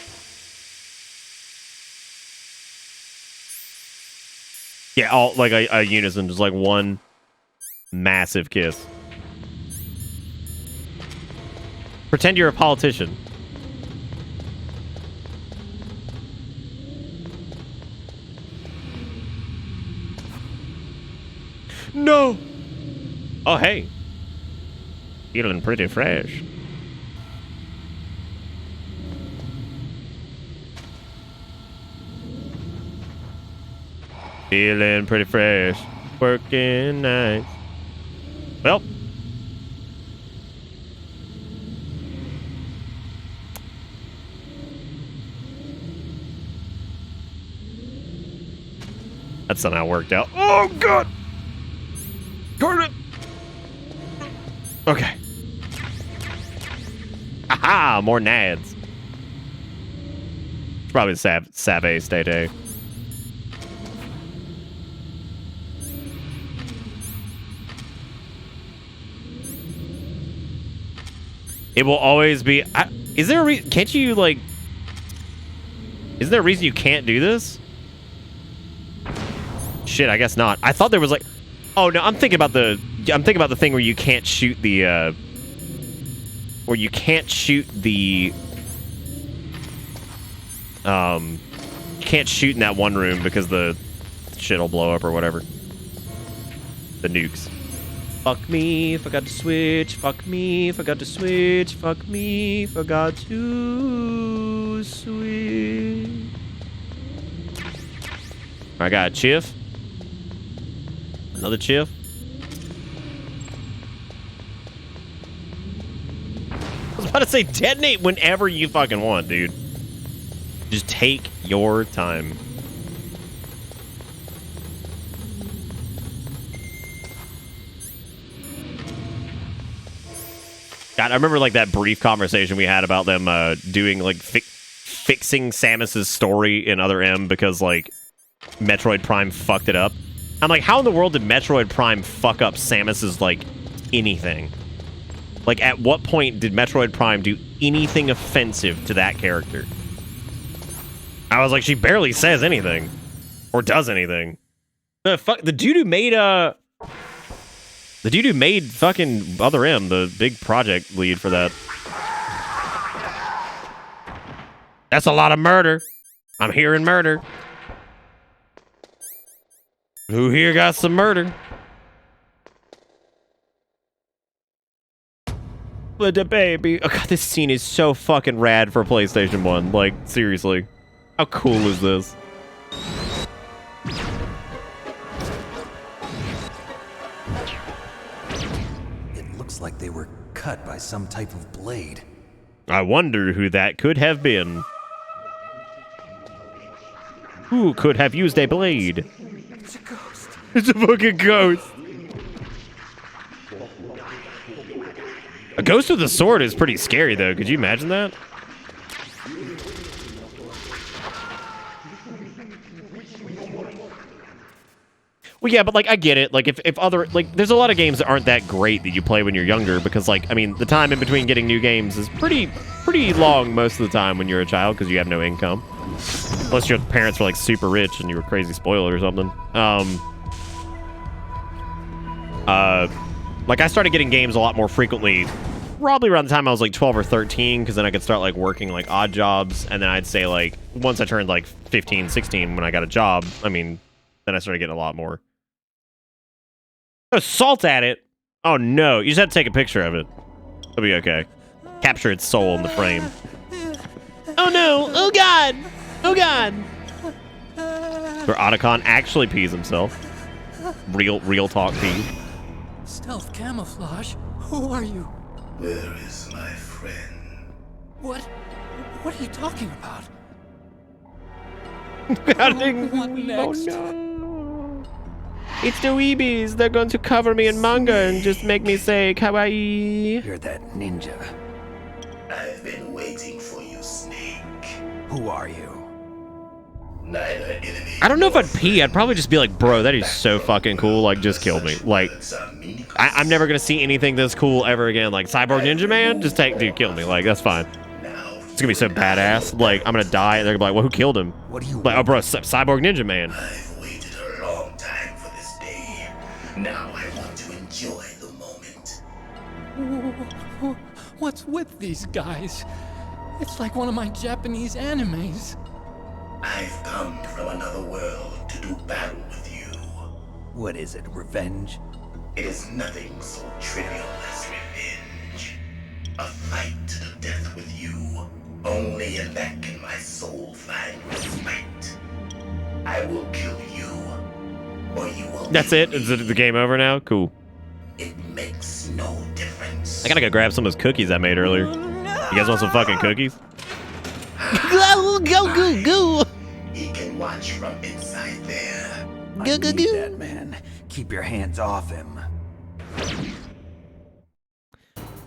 Yeah, all like a unison, just like one massive kiss. Pretend you're a politician. No. Oh, hey. Feeling pretty fresh. Feeling pretty fresh. Working nights. Well. That somehow worked out. Oh, God. Darn it. Okay. Aha, more nads. It's probably Save State A. It will always be. Is there a reason? Can't you like? Is there a reason you can't do this? Shit, I guess not. I thought there was like. Oh no, I'm thinking about the thing where you can't shoot the. Where you can't shoot the. You can't shoot in that one room because the shit'll blow up or whatever. The nukes. Fuck me, forgot to switch. Fuck me, forgot to switch. Fuck me, forgot to switch. I got a chiff. Another chiff. I was about to say detonate whenever you fucking want, dude. Just take your time. God, I remember like that brief conversation we had about them doing like fixing Samus's story in Other M because like Metroid Prime fucked it up. I'm like, how in the world did Metroid Prime fuck up Samus's like anything? Like, at what point did Metroid Prime do anything offensive to that character? I was like, she barely says anything or does anything. The dude who made fucking Other M, the big project lead for that. That's a lot of murder. I'm hearing murder. Who here got some murder? But the baby. Oh god, this scene is so fucking rad for PlayStation 1. Like, seriously. How cool is this? It looks like they were cut by some type of blade. I wonder who that could have been. Who could have used a blade? It's a ghost. It's a fucking ghost. A ghost with a sword is pretty scary, though. Could you imagine that? Well, yeah, but, like, I get it. Like, if other... Like, there's a lot of games that aren't that great that you play when you're younger because, like, I mean, the time in between getting new games is pretty long most of the time when you're a child because you have no income. Unless your parents were, like, super rich and you were crazy spoiled or something. Like, I started getting games a lot more frequently probably around the time I was, like, 12 or 13 because then I could start, like, working, like, odd jobs. And then I'd say, like, once I turned, like, 15, 16 when I got a job, I mean, then I started getting a lot more. Assault at it? Oh, no. You just have to take a picture of it. It'll be okay. Capture its soul in the frame. Oh, no. Oh, God. Oh, God. Where Otacon actually pees himself. Real talk pee. Stealth camouflage? Who are you? Where is my friend? What are you talking about? What next? Oh, no. It's the weebies. They're going to cover me in manga and just make me say kawaii. You're that ninja. I've been waiting for you, Snake. Who are you? Neither enemy. I don't know if I'd pee. I'd probably just be like, bro, that is so fucking cool. Like, just kill me. Like, I'm never going to see anything this cool ever again. Like, Cyborg Ninja Man? Just dude, kill me. Like, that's fine. It's going to be so badass. Like, I'm going to die and they're going to be like, well, who killed him? What do you like, oh, bro, Cyborg Ninja Man. I've waited a long time for this day. Now I want to enjoy the moment. What's with these guys? It's like one of my Japanese animes. I've come from another world to do battle with you. What is it, revenge? It is nothing so trivial as revenge. A fight to the death with you. Only in that can my soul find respite. I will kill you, or you will. That's it? Is it the game over now? Cool. It makes no difference. I gotta go grab some of those cookies I made earlier. You guys want some fucking cookies? Go. He can watch from inside there. I need that man. Keep your hands off him.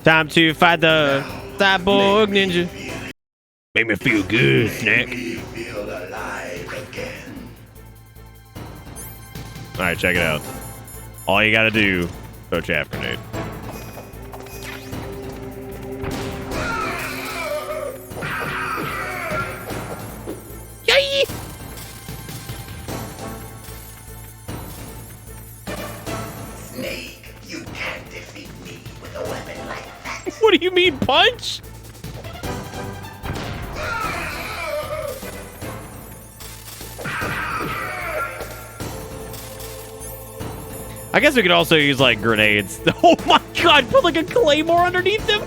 Time to fight the cyborg ninja. Make me feel good, Snack. Feel alive again. Alright, check it out. All you gotta do, throw chaff grenade. Yay! Snake, you can't defeat me with a weapon like that. What do you mean, punch? I guess we could also use, like, grenades. Oh my god, put, like, a claymore underneath them?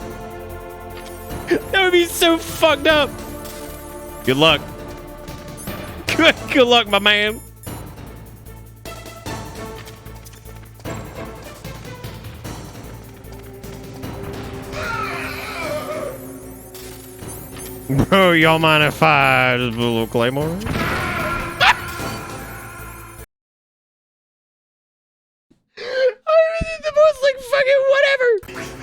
That would be so fucked up. Good luck. Good luck, my man. Bro, y'all mind if I just put a little claymore? The most like fucking whatever.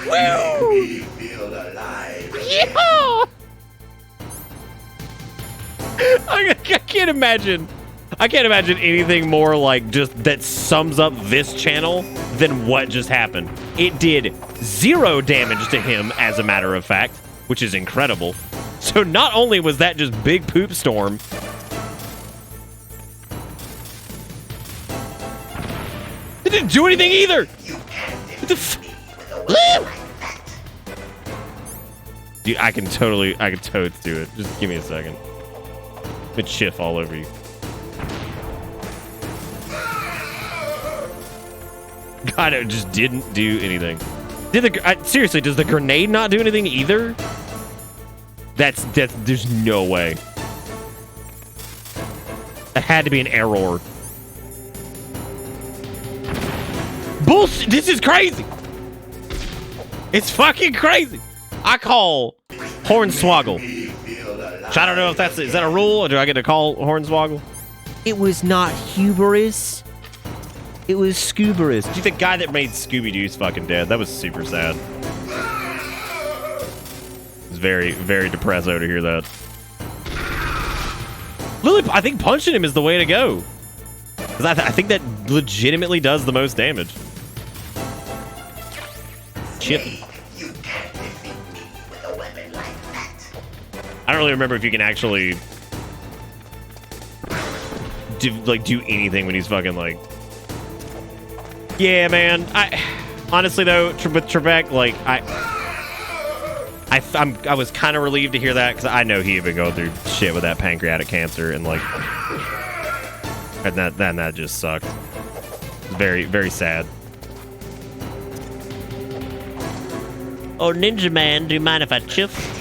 Woo! Feel alive. Yeah! I can't imagine. I can't imagine anything more like just that sums up this channel than what just happened. It did 0 damage to him, as a matter of fact, which is incredible. So not only was that just big poop storm, it didn't do anything either. What the Dude, I can totes do it. Just give me a second. It's chiff all over you. God, it just didn't do anything. Seriously, does the grenade not do anything either? There's no way. That had to be an error. Bullshit! This is crazy. It's fucking crazy. I call Hornswoggle. So I don't know if is that a rule, or do I get to call Hornswoggle? It was not hubris. It was Scooberous. Dude, the guy that made Scooby-Doo's fucking dead. That was super sad. It's very, very depresso to hear that. Lily, I think punching him is the way to go. Because I think that legitimately does the most damage. Chip. I don't really remember if you can actually do anything when he's fucking like. Yeah, man. Honestly though, with Trebek, like I was kind of relieved to hear that because I know he had been going through shit with that pancreatic cancer and like, and that just sucked. Very, very sad. Oh, Ninja Man, do you mind if I chuff?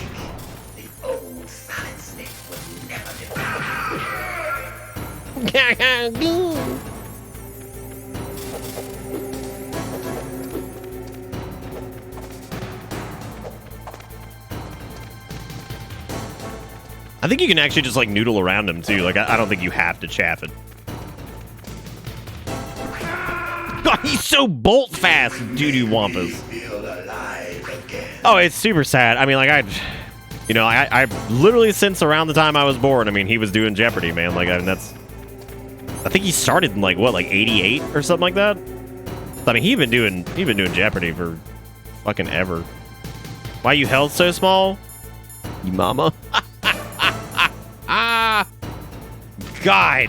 I think you can actually just like noodle around him too. Like I don't think you have to chaff it. God, he's so bolt fast, doo-doo wampas. Oh, it's super sad. I mean, like I literally since around the time I was born, I mean, he was doing Jeopardy, man. Like, I mean, I think he started in like what, like 88 or something like that. I mean, he'd been doing Jeopardy for fucking ever. Why you held so small? You mama. Ah, God.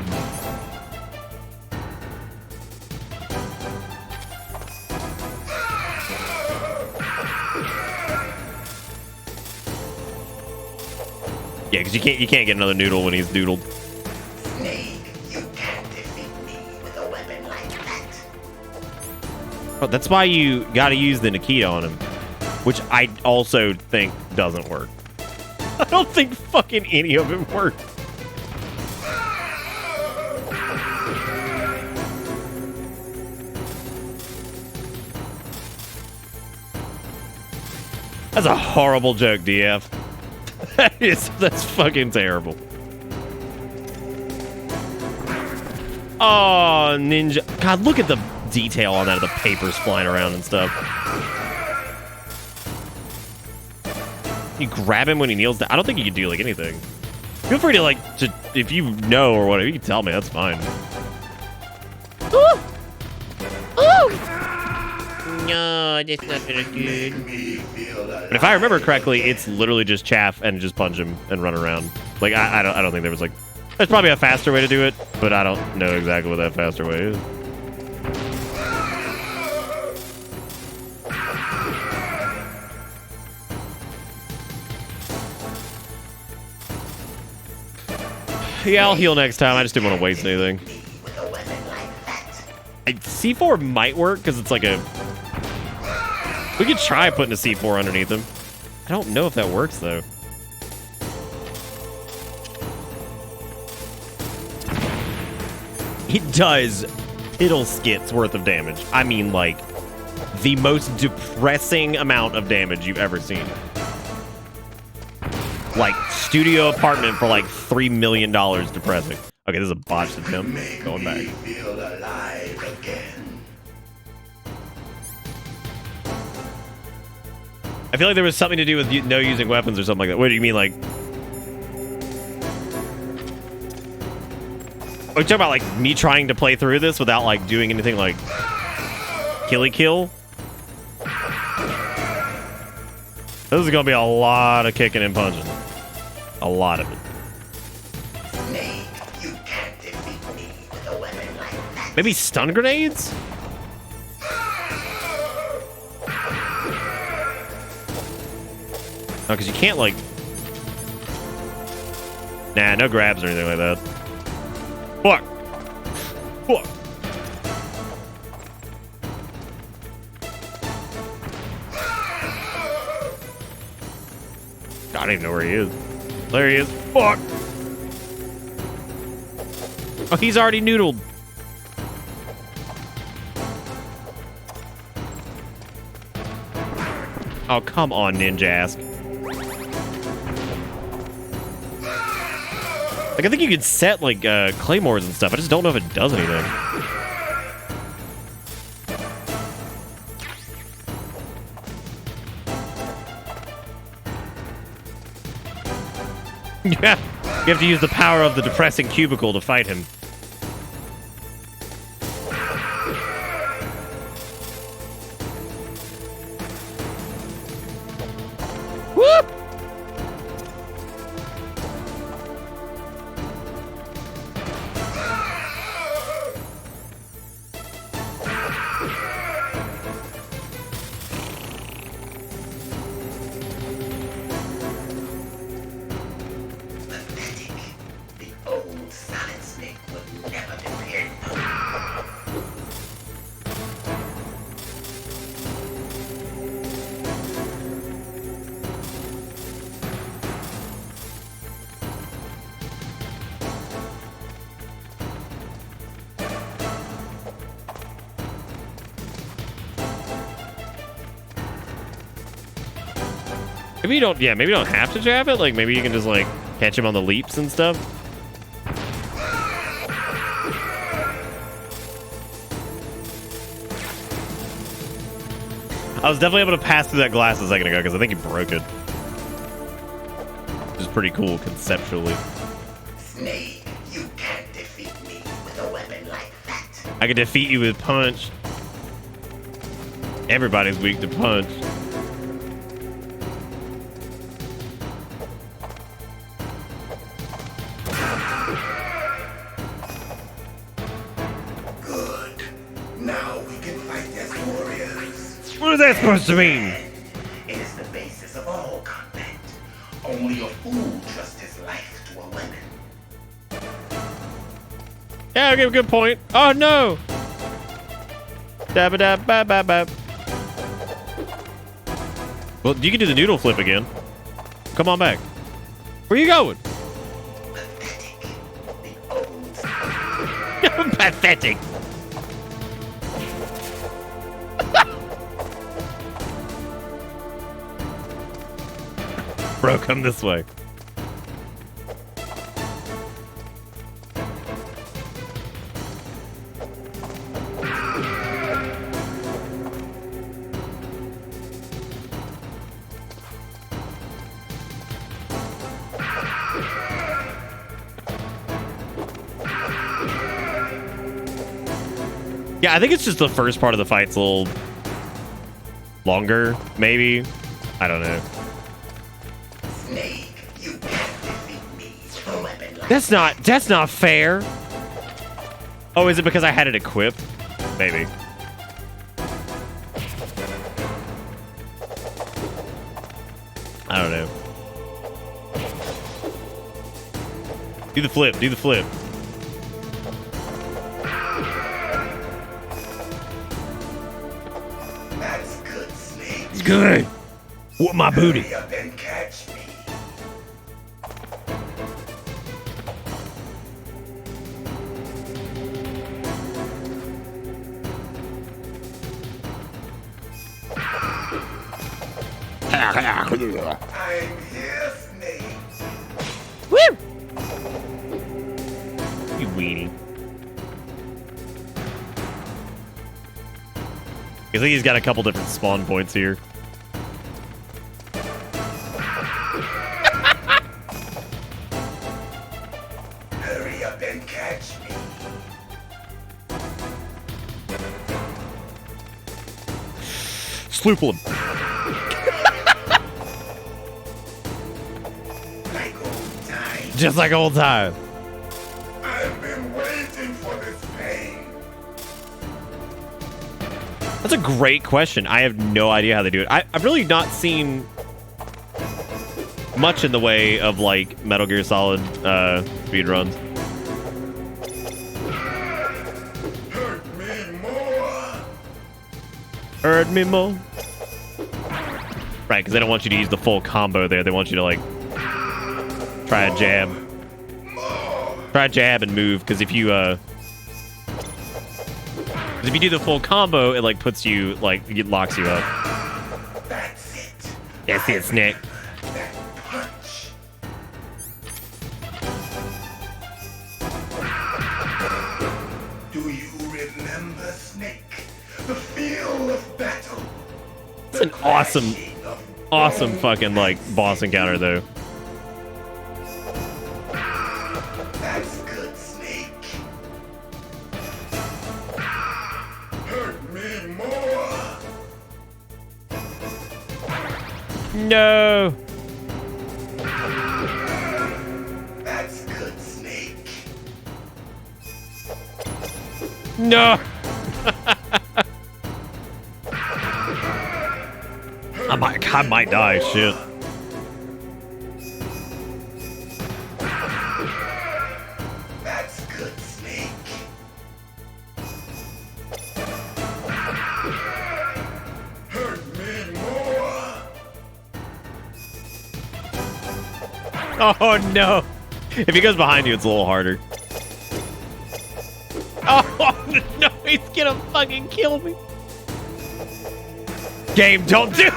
Yeah, because you can't get another noodle when he's doodled. Snake, you can't defeat me with a weapon like that. Oh, that's why you got to use the Nikita on him, which I also think doesn't work. I don't think fucking any of it works. That's a horrible joke, DF. That's fucking terrible. Oh, ninja. God, look at the detail on that of the papers flying around and stuff. You grab him when he kneels down. I don't think you can do like anything. Feel free to if you know or whatever, you can tell me. That's fine. Ooh! Ooh! No, that's not very good. But if I remember correctly, it's literally just chaff and just punch him and run around. Like I don't think there was like. There's probably a faster way to do it, but I don't know exactly what that faster way is. Yeah, I'll heal next time. I just didn't want to waste anything. C4 might work because it's like a... We could try putting a C4 underneath him. I don't know if that works, though. It does piddle skits worth of damage. I mean, like, the most depressing amount of damage you've ever seen. Like, studio apartment for like $3 million depressing. Okay, this is a botched attempt. Going back. Feel alive again. I feel like there was something to do with no using weapons or something like that. What do you mean, like... Are you talking about, like, me trying to play through this without, like, doing anything like... Killy kill? This is gonna be a lot of kicking and punching. A lot of it. Snake, you can't defeat me with a weapon like that. Maybe stun grenades? No, because you can't, like... Nah, no grabs or anything like that. Fuck. Fuck. I don't even know where he is. There he is. Fuck. Oh, he's already noodled. Oh, come on, Ninjask. Like, I think you could set, like, claymores and stuff. I just don't know if it does anything. Yeah, you have to use the power of the depressing cubicle to fight him. Whoop! Maybe you don't, yeah, maybe you don't have to jab it. Like, maybe you can just, like, catch him on the leaps and stuff. I was definitely able to pass through that glass a second ago because I think he broke it. Which is pretty cool conceptually. Snake, you can't defeat me with a weapon like that. I can defeat you with punch. Everybody's weak to punch. What is that supposed to mean? It is the basis of all combat. Only a fool trusts his life to a weapon. Yeah, I give a good point. Oh no! Dabba dab bab bab bab. Well, you can do the noodle flip again. Come on back. Where you going? Pathetic. Bro, come this way. Yeah, I think it's just the first part of the fight's a little longer, maybe. I don't know. Snake, you can't defeat me with a weapon like That's not fair. Oh, is it because I had it equipped? Maybe. I don't know. Do the flip, do the flip. That's good, Snake. It's good. What my booty? Hurry up and catch me. I'm here, Snake. Woo! You weenie. I think he's got a couple different spawn points here. Hurry up and catch me. Sloople him. Like old times. Just like old time. I've been waiting for this pain. That's a great question. I have no idea how they do it. I've really not seen much in the way of like Metal Gear Solid speed runs. Hurt me more. Hurt me more. Right, because they don't want you to use the full combo there. They want you to like try a jab. Try a jab and move, because if you do the full combo, it like puts you like it locks you up. That's it. That's it, Snake. That punch. Do you remember, Snake? The feel of battle. It's an awesome fucking like boss encounter though. That's good, Snake. Hurt me more. No. That's good, Snake. No. I might die. Shit. That's good, Snake. Hurt me more. Oh no. If he goes behind you, it's a little harder. Oh no, he's gonna fucking kill me. Game, don't do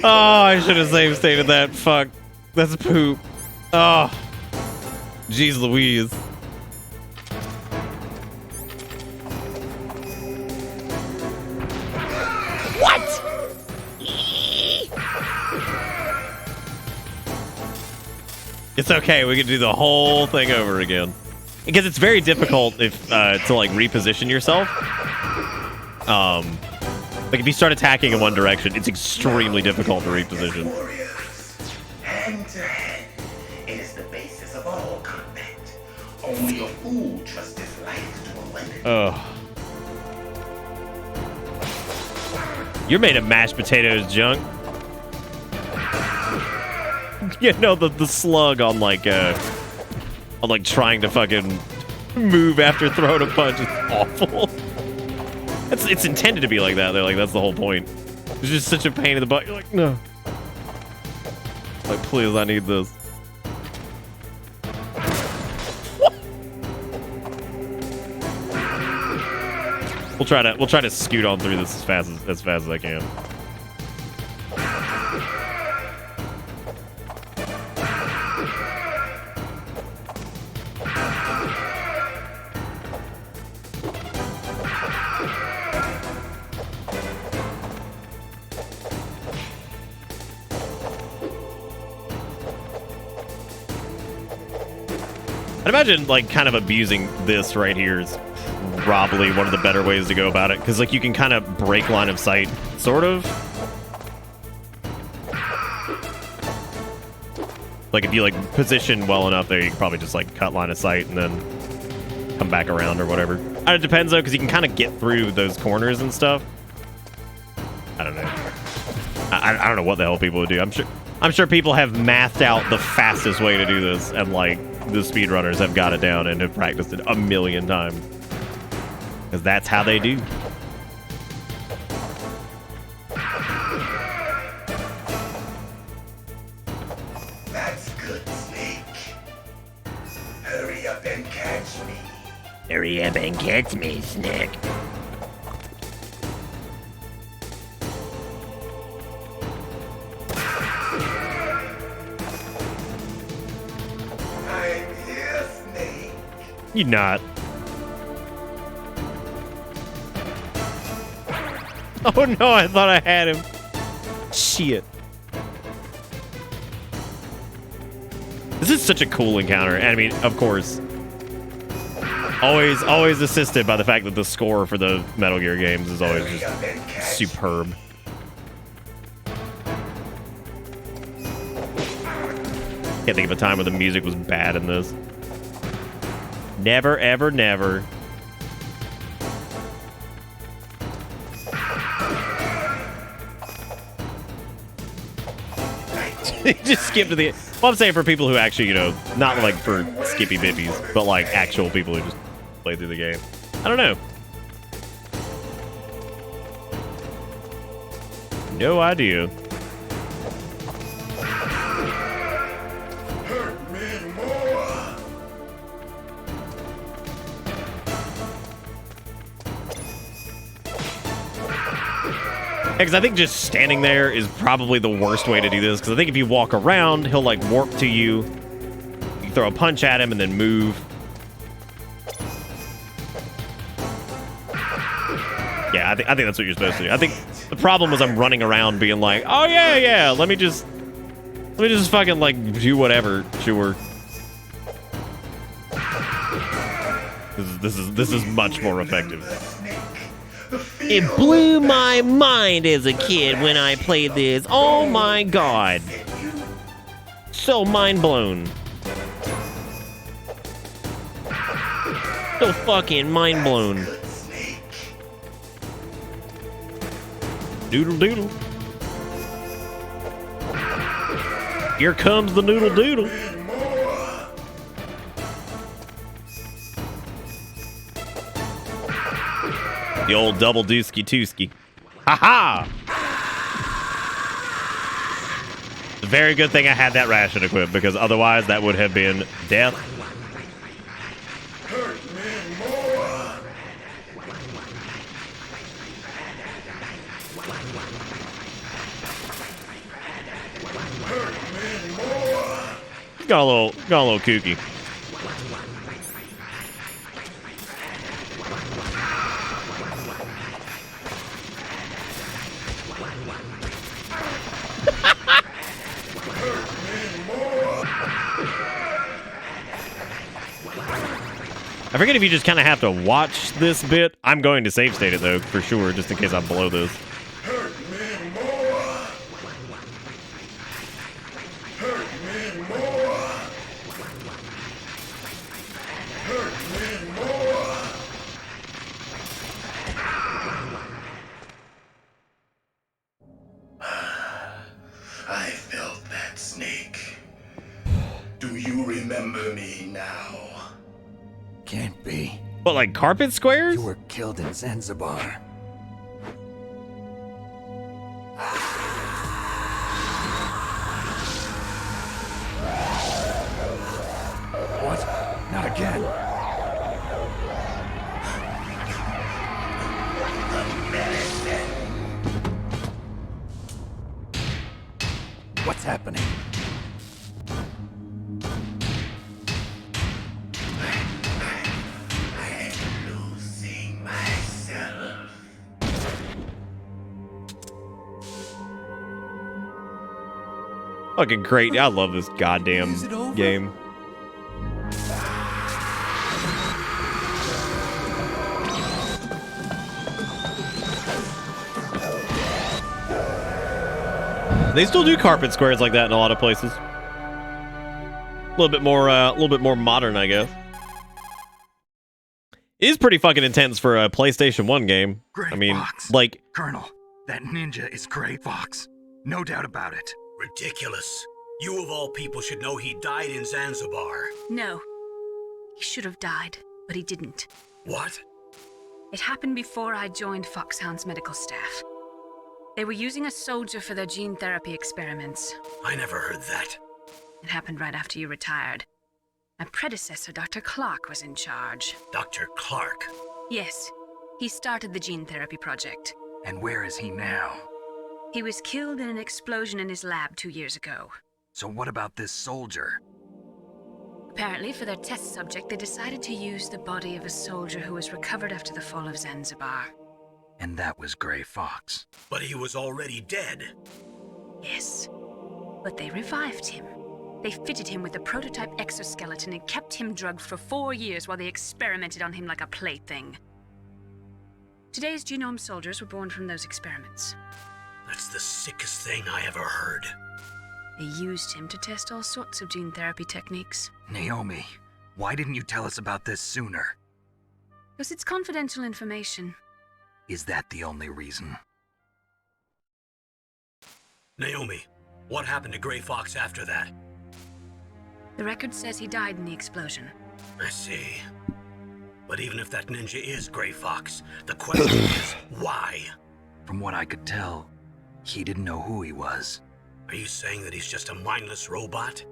Oh, I should have save stated that. Fuck. That's poop. Oh. Jeez Louise. What? It's okay. We can do the whole thing over again. Because it's very difficult if to like reposition yourself. Like if you start attacking in one direction, it's extremely difficult to reposition. Hand to hand, it is the basis of all combat. Only a fool trusts his life to a weapon. Oh. You're made of mashed potatoes, junk. You know the slug on like trying to fucking move after throwing a punch is awful. It's intended to be like that. They're like, that's the whole point. It's just such a pain in the butt. You're like, no. Like, please, I need this. We'll try to scoot on through this as fast as I can. I'd imagine, like, kind of abusing this right here is probably one of the better ways to go about it, because, like, you can kind of break line of sight, sort of. Like, if you, like, position well enough there, you can probably just, like, cut line of sight and then come back around or whatever. It depends, though, because you can kind of get through those corners and stuff. I don't know. I don't know what the hell people would do. I'm sure people have mathed out the fastest way to do this, and, like, the speedrunners have got it down and have practiced it a million times. Because that's how they do. That's good, Snake. Hurry up and catch me. Hurry up and catch me, Snake. I'm here, Snake. You're not. Oh no, I thought I had him. Shit. This is such a cool encounter. And I mean, of course, always assisted by the fact that the score for the Metal Gear games is always just superb. Can't think of a time where the music was bad in this. Never, ever, never. Just skip to the... Well, I'm saying for people who actually, you know, not like for Skippy Bippies, but like actual people who just play through the game. I don't know. No idea. Hurt me more. Because I think just standing there is probably the worst way to do this. Because I think if you walk around, he'll like warp to you. You throw a punch at him and then move. Yeah, I think that's what you're supposed to do. I think the problem was I'm running around being like, oh yeah, let me just fucking like do whatever. Sure. This is much more effective. It blew my mind as a kid when I played this. Oh my god. So mind blown. So fucking mind blown. Doodle doodle. Here comes the noodle doodle. The old double dooski tooski. Ha ha! Very good thing I had that ration equipped, because otherwise that would have been death. Got a little kooky. I forget if you just kind of have to watch this bit. I'm going to save state it, though, for sure, just in case I blow this. I felt that, Snake. Do you remember me now? can't be. What, like carpet squares? You were killed in Zanzibar. What? Not again. What's happening? I'm losing myself. Fucking great. I love this goddamn game. They still do carpet squares like that in a lot of places. A little bit more modern, I guess. It is pretty fucking intense for a PlayStation 1 game. Gray I mean, Fox. like, Colonel, that ninja is Gray Fox. No doubt about it. Ridiculous. You of all people should know he died in Zanzibar. No. He should have died, but he didn't. What? It happened before I joined Foxhound's medical staff. They were using a soldier for their gene therapy experiments. I never heard that. It happened right after you retired. My predecessor, Dr. Clark, was in charge. Dr. Clark? Yes. He started the gene therapy project. And where is he now? He was killed in an explosion in his lab 2 years ago. So what about this soldier? Apparently, for their test subject, they decided to use the body of a soldier who was recovered after the fall of Zanzibar. And that was Gray Fox. But he was already dead. Yes. But they revived him. They fitted him with a prototype exoskeleton and kept him drugged for 4 years while they experimented on him like a plaything. Today's genome soldiers were born from those experiments. That's the sickest thing I ever heard. They used him to test all sorts of gene therapy techniques. Naomi, why didn't you tell us about this sooner? Because it's confidential information. Is that the only reason? Naomi, what happened to Gray Fox after that? The record says he died in the explosion. I see. But even if that ninja is Gray Fox, the question is, why? From what I could tell, he didn't know who he was. Are you saying that he's just a mindless robot?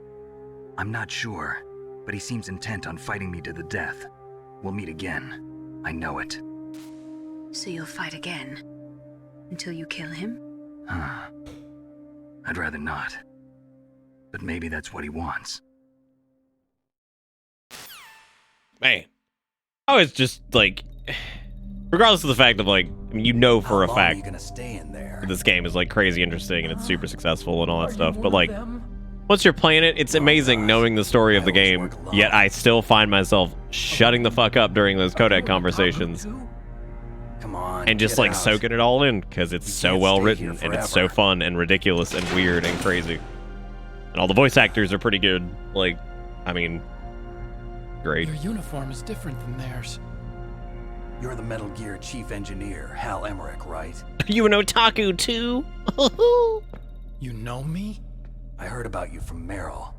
I'm not sure, but he seems intent on fighting me to the death. We'll meet again. I know it. So you'll fight again? Until you kill him? I'd rather not. But maybe that's what he wants. Man. I was just, like... Regardless of the fact of, like, I mean, you know for a fact you gonna stay in there? this game is, like, crazy interesting and it's super successful and all that stuff, but, like, once you're playing it, it's amazing knowing the story of the game, yet I still find myself shutting the fuck up during those codec conversations. Come on, and just, like, soaking it all in, because it's so well written, and it's so fun and ridiculous and weird and crazy. And all the voice actors are pretty good. Like, I mean, great. Your uniform is different than theirs. You're the Metal Gear chief engineer, Hal Emmerich, right? Are you an otaku too? You know me? I heard about you from Meryl.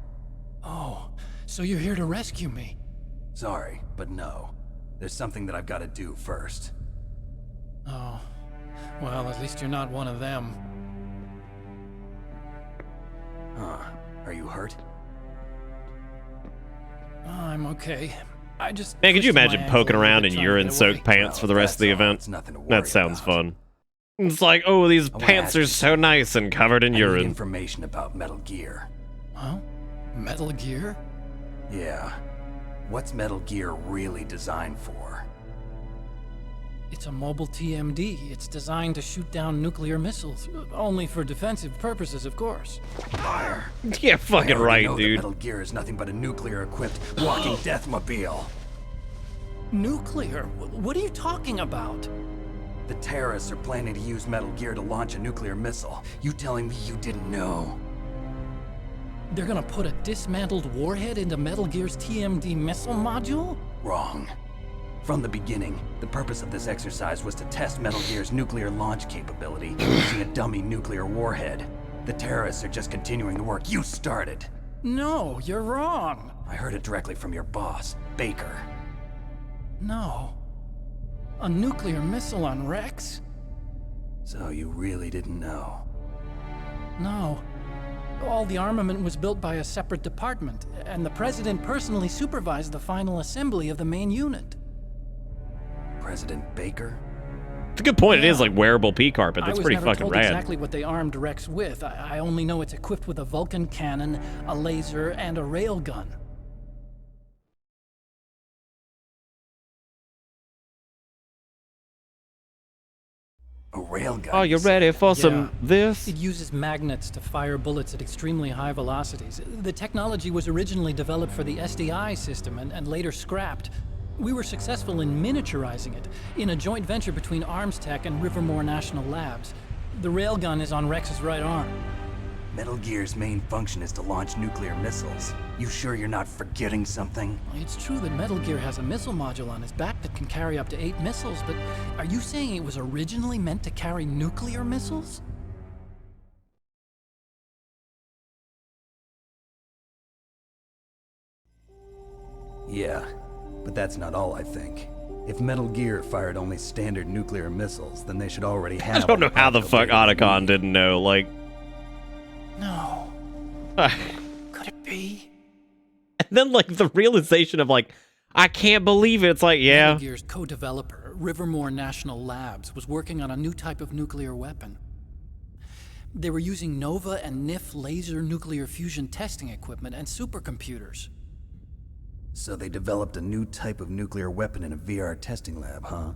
Oh, so you're here to rescue me? Sorry, but no. There's something that I've got to do first. Oh, well, at least you're not one of them. Huh. Are you hurt? I'm okay. I just... Man, could you twisted imagine my poking ankle around a in bit trying to get urine-soaked away. pants for the rest of the event? nothing to worry That sounds fun. It's like, oh, these pants are so nice and covered in I need urine. information about Metal Gear. Huh? Metal Gear? Yeah. What's Metal Gear really designed for? It's a mobile TMD. It's designed to shoot down nuclear missiles. Only for defensive purposes, of course. Fire. Yeah, fucking right, know dude. That Metal Gear is nothing but a nuclear-equipped walking deathmobile. Nuclear? What are you talking about? The terrorists are planning to use Metal Gear to launch a nuclear missile. You telling me you didn't know? They're gonna put a dismantled warhead into Metal Gear's TMD missile module? Wrong. From the beginning, the purpose of this exercise was to test Metal Gear's nuclear launch capability using a dummy nuclear warhead. The terrorists are just continuing the work you started. No, you're wrong. I heard it directly from your boss, Baker. No. A nuclear missile on Rex? So you really didn't know? No. All the armament was built by a separate department, and the President personally supervised the final assembly of the main unit. President Baker? It's a good point. It is like wearable pea carpet. That's pretty I was never fucking told rad. exactly what they armed Rex with. I only know it's equipped with a Vulcan cannon, a laser, and a railgun. A railgun? Oh, you ready for some this? It uses magnets to fire bullets at extremely high velocities. The technology was originally developed for the SDI system and later scrapped. We were successful in miniaturizing it in a joint venture between ArmsTech and Rivermore National Labs. The railgun is on Rex's right arm. Metal Gear's main function is to launch nuclear missiles. You sure you're not forgetting something? It's true that Metal Gear has a missile module on his back that can carry up to 8 missiles, but are you saying it was originally meant to carry nuclear missiles? Yeah, but that's not all I think. If Metal Gear fired only standard nuclear missiles, then they should already have... I don't know how the fuck Otacon didn't know, like... No. Could it be? And then, like, the realization of, like, I can't believe it. It's like, yeah. Metal Gear's co-developer, Rivermore National Labs, was working on a new type of nuclear weapon. They were using NOVA and NIF laser nuclear fusion testing equipment and supercomputers. So they developed a new type of nuclear weapon in a VR testing lab, huh?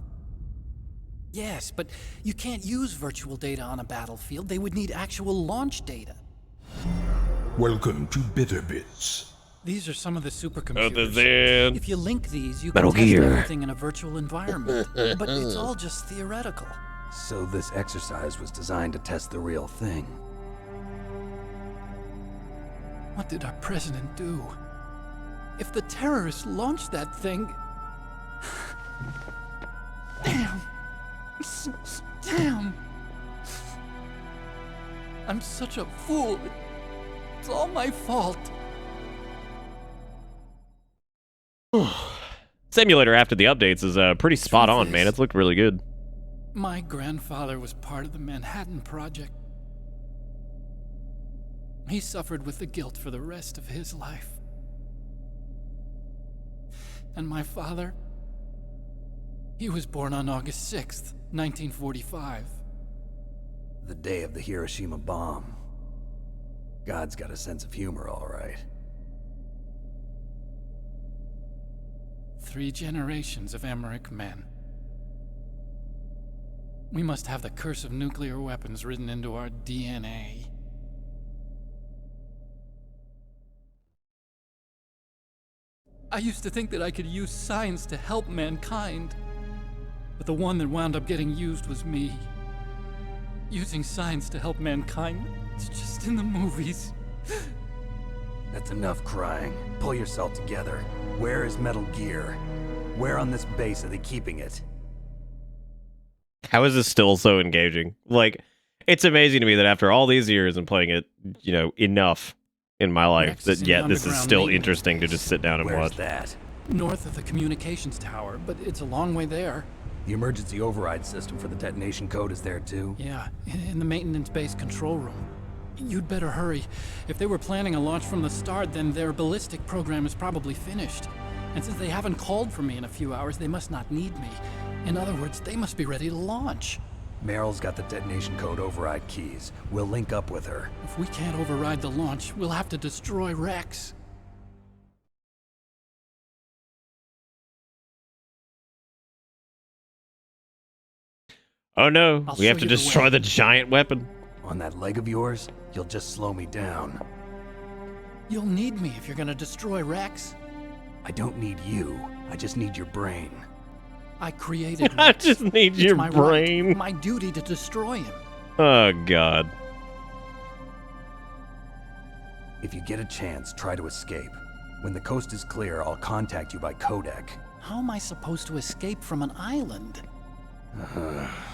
Yes, but you can't use virtual data on a battlefield. They would need actual launch data. Welcome to Bitterbits. These are some of the supercomputers. Then. If you link these, you Metal can test Gear. everything in a virtual environment. But it's all just theoretical. So this exercise was designed to test the real thing. What did our president do? If the terrorists launched that thing... Damn. Damn. I'm such a fool. It's all my fault. Simulator after the updates is pretty spot on, man. It's looked really good. My grandfather was part of the Manhattan Project. He suffered with the guilt for the rest of his life. And my father, he was born on August 6th, 1945. The day of the Hiroshima bomb. God's got a sense of humor, all right. 3 generations of Emmerich men. We must have the curse of nuclear weapons written into our DNA. I used to think that I could use science to help mankind, but the one that wound up getting used was me. Using science to help mankind, it's just in the movies. That's enough crying. Pull yourself together. Where is Metal Gear? Where on this base are they keeping it? How is this still so engaging? Like, it's amazing to me that after all these years and playing it, you know, enough in my life, that yet this is still interesting to just sit down and watch. That? North of the communications tower, but it's a long way there. The emergency override system for the detonation code is there too? Yeah, in the maintenance base control room. You'd better hurry. If they were planning a launch from the start, then their ballistic program is probably finished. And since they haven't called for me in a few hours, they must not need me. In other words, they must be ready to launch. Meryl's got the detonation code override keys. We'll link up with her. If we can't override the launch, we'll have to destroy Rex. Oh no, I'll we have show to you the destroy way. the giant weapon. On that leg of yours, you'll just slow me down. You'll need me if you're gonna destroy Rex. I don't need you. I just need your brain. I created Rex. I just need It's your my brain. Right, my duty to destroy him. Oh god. If you get a chance, try to escape. When the coast is clear, I'll contact you by codec. How am I supposed to escape from an island?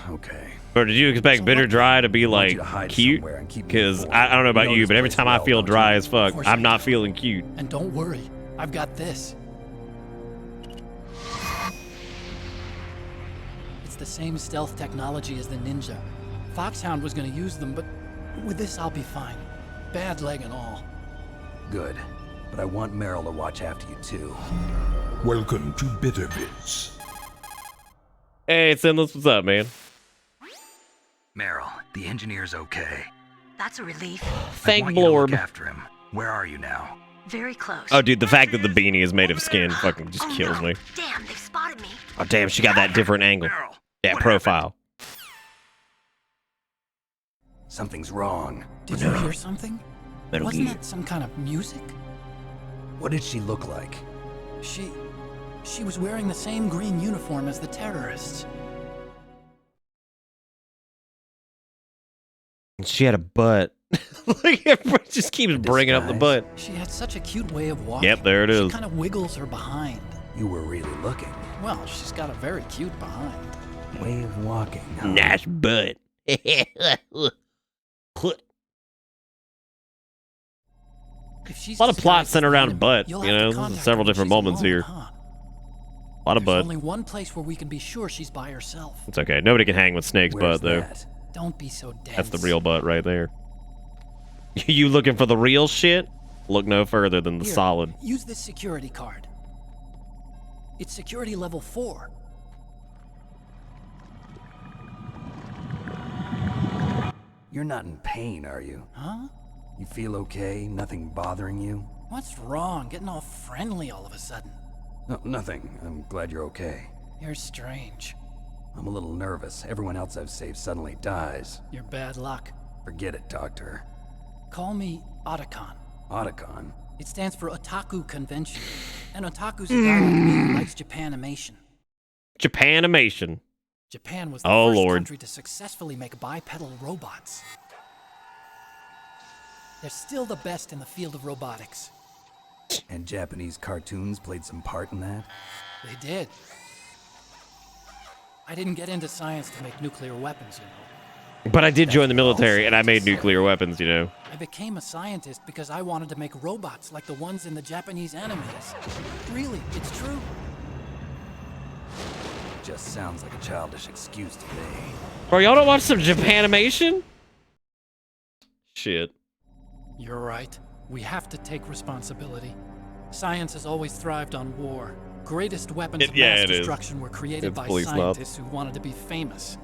Okay. Or did you expect Bitter Dry to be like cute? Because I don't know about you, but every time I feel dry as fuck, I'm not feeling cute. And don't worry, I've got this. the same stealth technology as the Ninja. Foxhound was gonna use them, but with this I'll be fine. Bad leg and all. Good. But I want Meryl to watch after you too. Welcome to Bitter Bits. Hey, it's Endless. What's up, man? Meryl, the engineer's okay. That's a relief. Thank I want you to Blorb. look after him. Where are you now? Very close. Oh, dude, the fact that the beanie is made of skin fucking just kills me. Damn, they've spotted me. Oh, damn, she got that different angle. That profile. Something's wrong. Did you hear something? Metal Wasn't Gear. that some kind of music? What did she look like? She was wearing the same green uniform as the terrorists. She had a butt. Like, everyone just keeps bringing up the butt. She had such a cute way of walking. Yep, there it She is. kind of wiggles her behind. You were really looking. Well, she's got a very cute behind. Way of walking, huh? Nice butt. If she's A lot of plot disguised centered as around an butt. enemy, You you'll have know, to there's contact several her when different she's moments alone, here. huh? A lot of There's butt. only one place where we can be sure she's by herself. It's okay. Nobody can hang with Snake's Where's butt, though. that? Don't be so dense. That's the real butt right there. You looking for the real shit? Look no further than the Here, solid. Use this security card. It's security level 4. You're not in pain, are you? Huh? You feel okay? Nothing bothering you? What's wrong? Getting all friendly all of a sudden. No, nothing. I'm glad you're okay. You're strange. I'm a little nervous. Everyone else I've saved suddenly dies. You're bad luck. Forget it, Doctor. Call me Otacon. Otacon? It stands for Otaku Convention. And Otaku's a guy like me who likes Japanimation. Japanimation. Japan was the Oh, first Lord. country to successfully make bipedal robots. They're still the best in the field of robotics. And Japanese cartoons played some part in that? They did. I didn't get into science to make nuclear weapons, you know. But I did join the military, and I made nuclear weapons, you know. I became a scientist because I wanted to make robots like the ones in the Japanese animes. Really, it's true. Just sounds like a childish excuse to me. Bro, y'all don't watch some Japanimation? Shit. You're right. We have to take responsibility. Science has always thrived on war. Greatest weapons of mass destruction were created by scientists who wanted to be famous.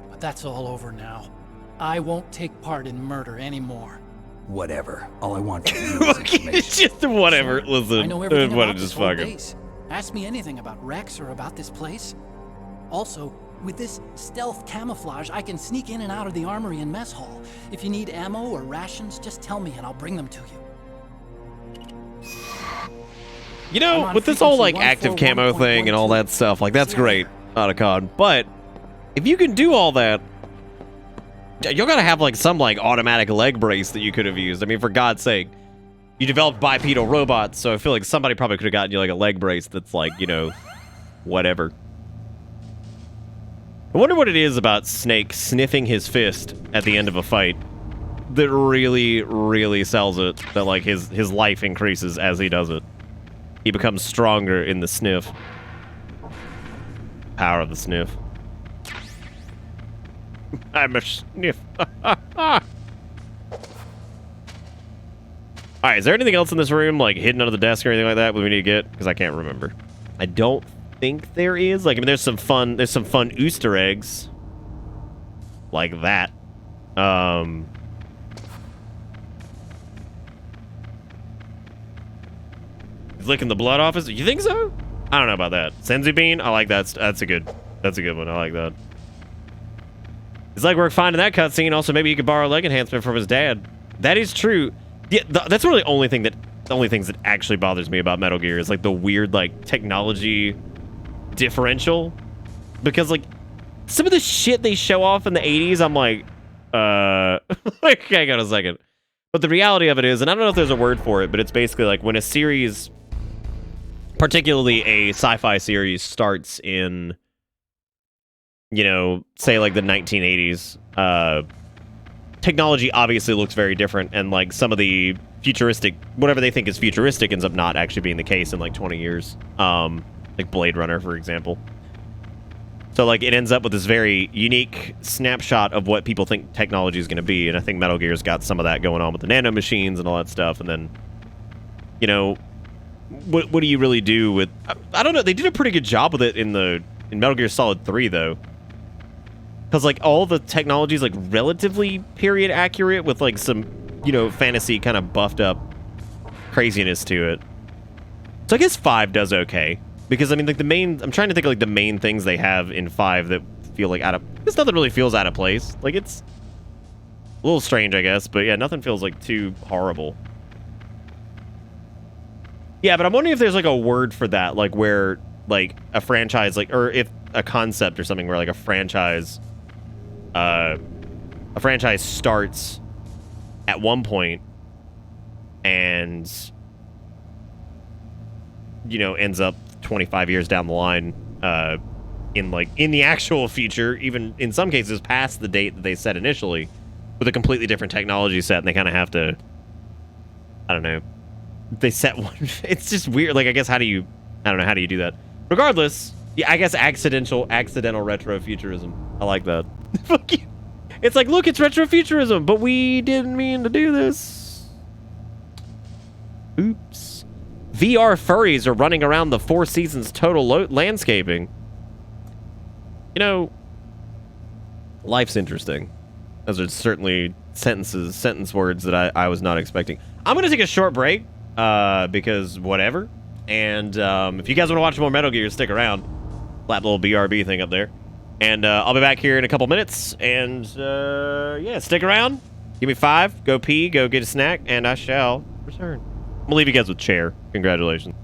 But that's all over now. I won't take part in murder anymore. Whatever. All I want from you is information. It's just whatever. Listen, I know everything what about just this whole fucking. base. Ask me anything about Rex or about this place. Also, with this stealth camouflage, I can sneak in and out of the armory and mess hall. If you need ammo or rations, just tell me and I'll bring them to you. You know, with this whole like active camo thing and all that stuff, like that's great, Otacon. But if you can do all that, you're gonna have like some like automatic leg brace that you could have used. I mean, for God's sake, you developed bipedal robots, so I feel like somebody probably could have gotten you like a leg brace that's like, you know, whatever. I wonder what it is about Snake sniffing his fist at the end of a fight that really, really sells it. That like his life increases as he does it. He becomes stronger in the sniff. Power of the sniff. I'm a sniff. Alright, is there anything else in this room, like hidden under the desk or anything like that we need to get? Because I can't remember. I don't think there is. Like, I mean, there's some fun Easter eggs. Like that. He's licking the blood off his. You think so? I don't know about that. Senzu bean? I like that. That's a good one. I like that. It's like we're finding that cutscene. Also, maybe he could borrow a leg enhancement from his dad. That is true. Yeah, that's really the only things that actually bothers me about Metal Gear is like the weird like technology differential. Because like some of the shit they show off in the 80s, I'm like, like, hang on a second. But the reality of it is, and I don't know if there's a word for it, but it's basically like when a series, particularly a sci-fi series, starts in, you know, say like the 1980s, technology obviously looks very different, and like some of the futuristic, whatever they think is futuristic ends up not actually being the case in like 20 years. Like Blade Runner, for example. So like it ends up with this very unique snapshot of what people think technology is going to be, and I think Metal Gear's got some of that going on with the nano machines and all that stuff. And then, you know, what do you really do with? I don't know. They did a pretty good job with it in Metal Gear Solid 3 though, because like all the technology is like relatively period accurate with like some, you know, fantasy kind of buffed up craziness to it. So I guess 5 does okay. Because, I mean, like, I'm trying to think of, like, the main things they have in 5 that feel, like, because nothing really feels out of place. Like, it's a little strange, I guess. But, yeah, nothing feels, like, too horrible. Yeah, but I'm wondering if there's, like, a word for that. Like, where, like, a franchise, like, or if a concept or something where, like, a franchise starts at one point and, you know, ends up 25 years down the line in the actual future, even in some cases past the date that they set initially, with a completely different technology set, and they kind of have to, I don't know, they set one. It's just weird. Like, I guess how do you do that? Regardless, yeah, I guess accidental retrofuturism. I like that. Fuck you. It's like, look, it's retrofuturism, but we didn't mean to do this. Oops. VR furries are running around the Four Seasons total landscaping. You know, life's interesting. Those are certainly sentence words that I was not expecting. I'm going to take a short break because whatever. And if you guys want to watch more Metal Gear, stick around. That little BRB thing up there. And I'll be back here in a couple minutes. And yeah, stick around. Give me 5. Go pee. Go get a snack. And I shall return. I'm going to leave you guys with Chair. Congratulations.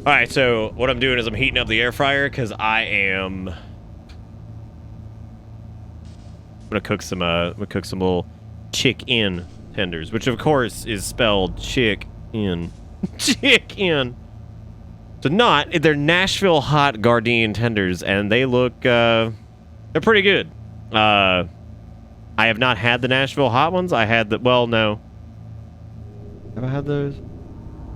All right, so what I'm doing is I'm heating up the air fryer because I'm gonna cook some little chick-in tenders, which of course is spelled chick-in. Chick-in. So they're Nashville hot Gardein tenders, and they look, they're pretty good. I have not had the Nashville hot ones. I had no. Have I had those?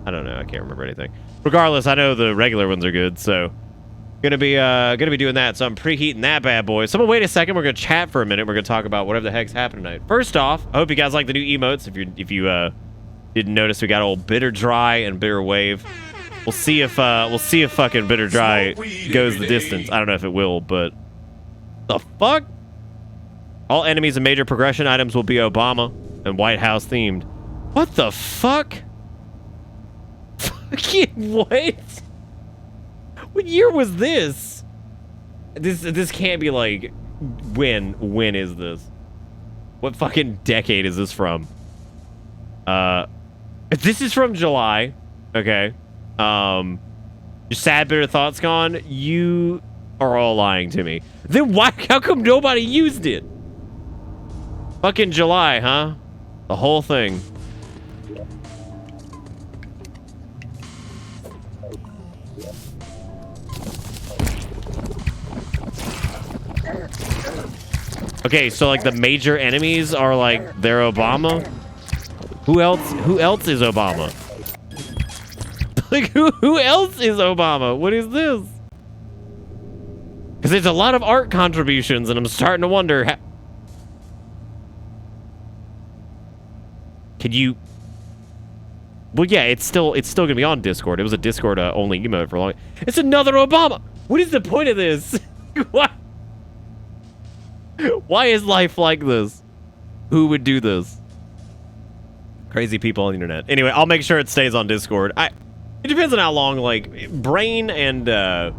I don't know. I can't remember anything. Regardless, I know the regular ones are good, so gonna be doing that. So I'm preheating that bad boy. Someone wait a second. We're gonna chat for a minute. We're gonna talk about whatever the heck's happening tonight. First off, I hope you guys like the new emotes. If you didn't notice, we got old Bitter Dry and Bitter Wave. We'll see if fucking Bitter Dry goes the distance. I don't know if it will, but the fuck? All enemies and major progression items will be Obama and White House themed. What the fuck? Fucking what? What year was this? This can't be like when is this? What fucking decade is this from? This is from July. Okay. Your sad bitter thoughts gone. You are all lying to me. Then why? How come nobody used it? Fucking July, huh? The whole thing. Okay, so like the major enemies are like they're Obama. Who else is Obama? Like who else is Obama? What is this? Because there's a lot of art contributions, and I'm starting to wonder. Can you? Well, yeah, it's still gonna be on Discord. It was a Discord only emote for a long. It's another Obama. What is the point of this? Why? Why is life like this? Who would do this? Crazy people on the internet. Anyway, I'll make sure it stays on Discord. It depends on how long. Like Brain and I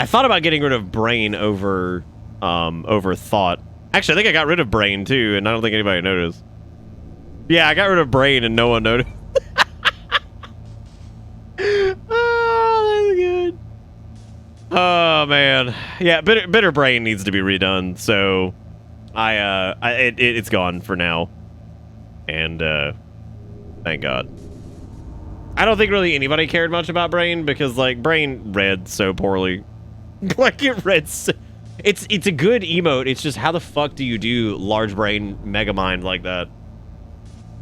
thought about getting rid of Brain over Thought. Actually, I think I got rid of Brain too, and I don't think anybody noticed. Yeah, I got rid of Brain and no one noticed. Oh, that's good. Oh man, yeah. Bitter Brain needs to be redone. So, it's gone for now, and thank God. I don't think really anybody cared much about Brain because like Brain read so poorly. Like it read. It's a good emote. It's just how the fuck do you do large brain mega mind like that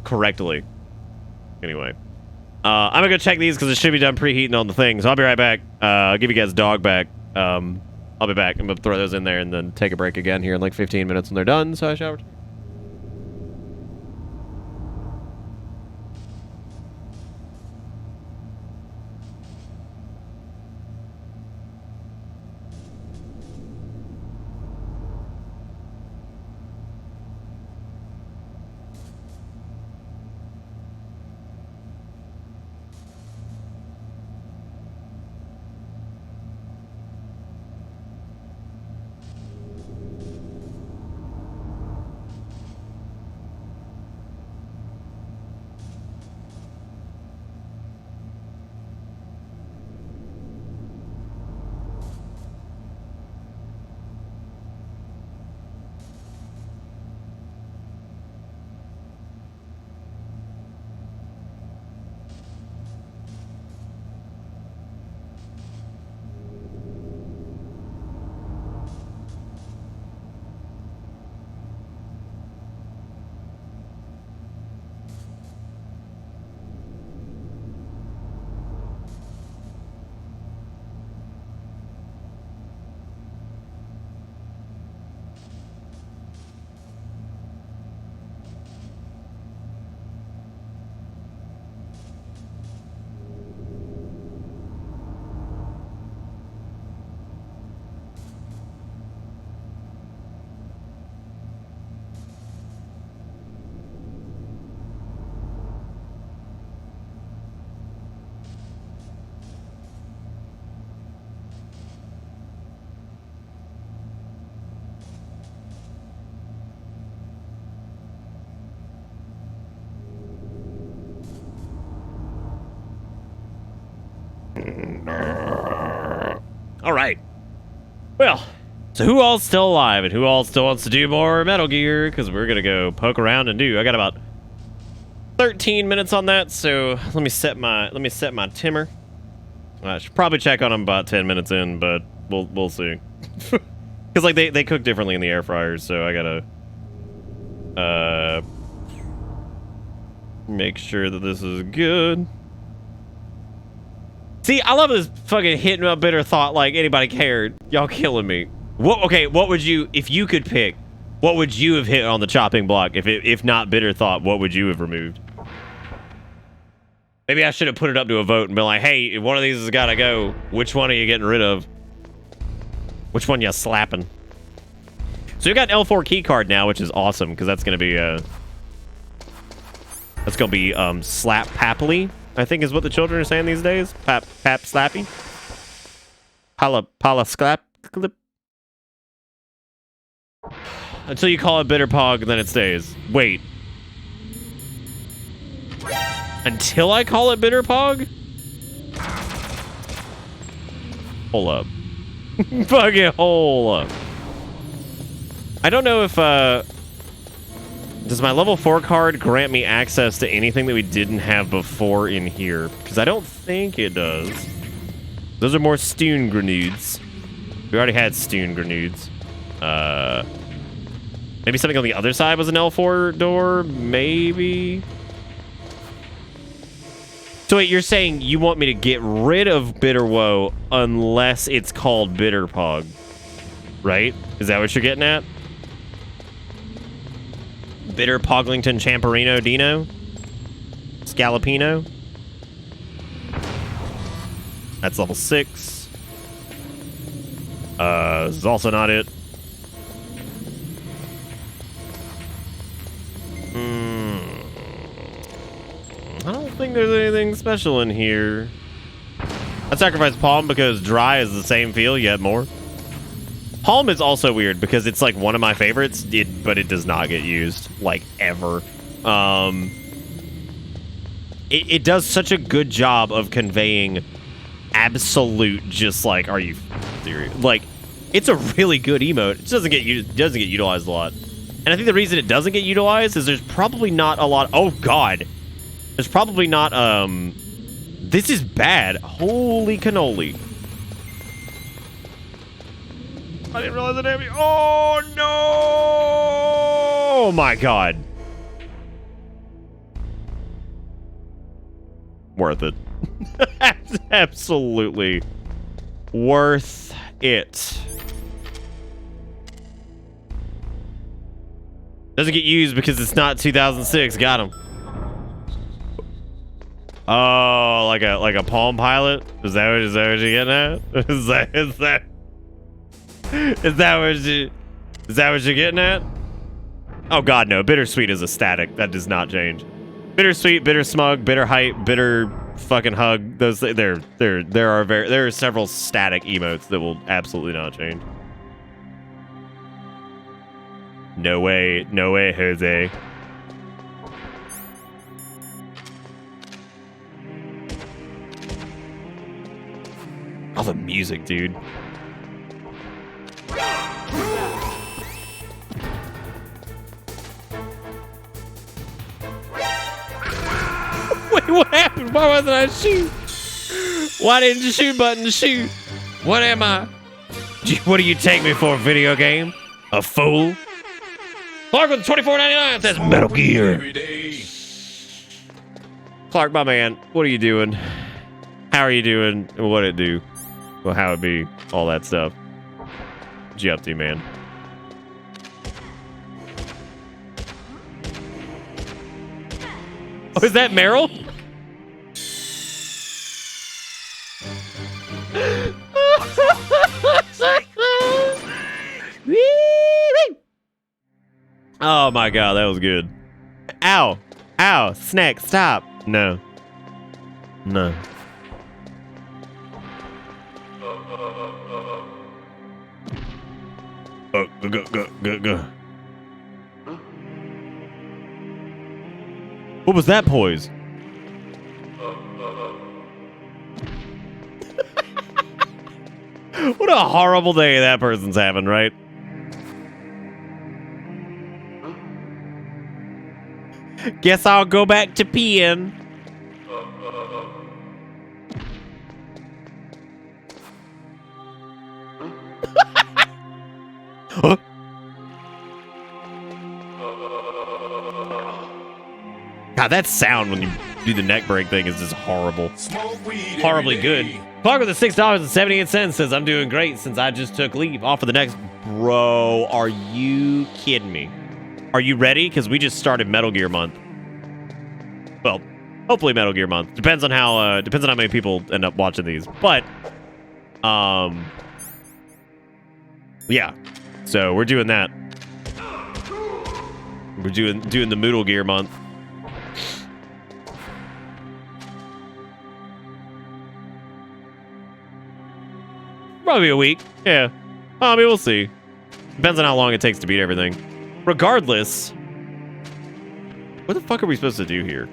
correctly? Anyway, I'm gonna go check these because it should be done preheating on the thing. So I'll be right back. I'll give you guys dog back. I'll be back. I'm gonna throw those in there and then take a break again here in like 15 minutes when they're done. So I shall. All right. Well, so who all's still alive and who all still wants to do more Metal Gear? Because we're gonna go poke around and do. I got about 13 minutes on that, so let me set my timer. I should probably check on them about 10 minutes in, but we'll see. Because like they cook differently in the air fryers, so I gotta make sure that this is good. See, I love this fucking hitting up bitter thought like anybody cared. Y'all killing me. What would you, if you could pick, what would you have hit on the chopping block if not bitter thought? What would you have removed? Maybe I should have put it up to a vote and been like, hey, if one of these has got to go, which one are you getting rid of? Which one you slapping? So you got an L4 key card now, which is awesome because that's gonna be slap pappily, I think is what the children are saying these days. Pap slappy. Pala sclap clip. Until you call it bitter pog, then it stays. Wait. Until I call it bitter pog? Hold up. Fucking hold up. I don't know if, does my level 4 card grant me access to anything that we didn't have before in here? Because I don't think it does. Those are more stun grenades. We already had stun grenades. Maybe something on the other side was an L4 door? Maybe? So wait, you're saying you want me to get rid of Bitter Woe unless it's called Bitter Pog, right? Is that what you're getting at? Bitter Poglington Champerino Dino? Scalapino? That's level 6. This is also not it. I don't think there's anything special in here. I sacrificed Palm because Dry is the same feel, yet more. Palm is also weird because it's like one of my favorites, but it does not get used, like, ever. It does such a good job of conveying absolute, just like, are you serious? Like, it's a really good emote. It doesn't get utilized a lot. And I think the reason it doesn't get utilized is there's probably not a lot. Oh God, there's probably not. This is bad. Holy cannoli! I didn't realize the damage. Oh no! Oh my God! Worth it. Absolutely worth it. Doesn't get used because it's not 2006. Got him. Oh, like a Palm Pilot? Is that what you're getting at? Is that what you're getting at? Oh God, no. Bittersweet is a static. That does not change. Bittersweet, bitter smug, bitter hype, bitter fucking hug. Those there are several static emotes that will absolutely not change. No way, Jose. Oh, the music, dude. Wait, what happened? Why wasn't I shoot? Why didn't the shoot button shoot? What am I? What do you take me for, a video game? A fool? Clark with $24.99 says Metal Gear. Clark, my man, what are you doing? How are you doing? And what it do? Well, how it be? All that stuff. What you up to, man? Oh, is that Meryl? Oh my God, that was good. Ow. Ow. Snack, stop. No. No. Oh, go. What was that poise? What a horrible day that person's having, right? Guess I'll go back to peeing. Huh? God, that sound when you do the neck break thing is just horrible. Horribly good. Clark with the $6.78 says, I'm doing great since I just took leave. Off for the next. Bro, are you kidding me? Are you ready? Because we just started Metal Gear Month. Well, hopefully Metal Gear Month. Depends on how many people end up watching these. But, yeah. So we're doing that. We're doing the Metal Gear Month. Probably a week. Yeah. I mean, we'll see. Depends on how long it takes to beat everything. Regardless, what the fuck are we supposed to do here?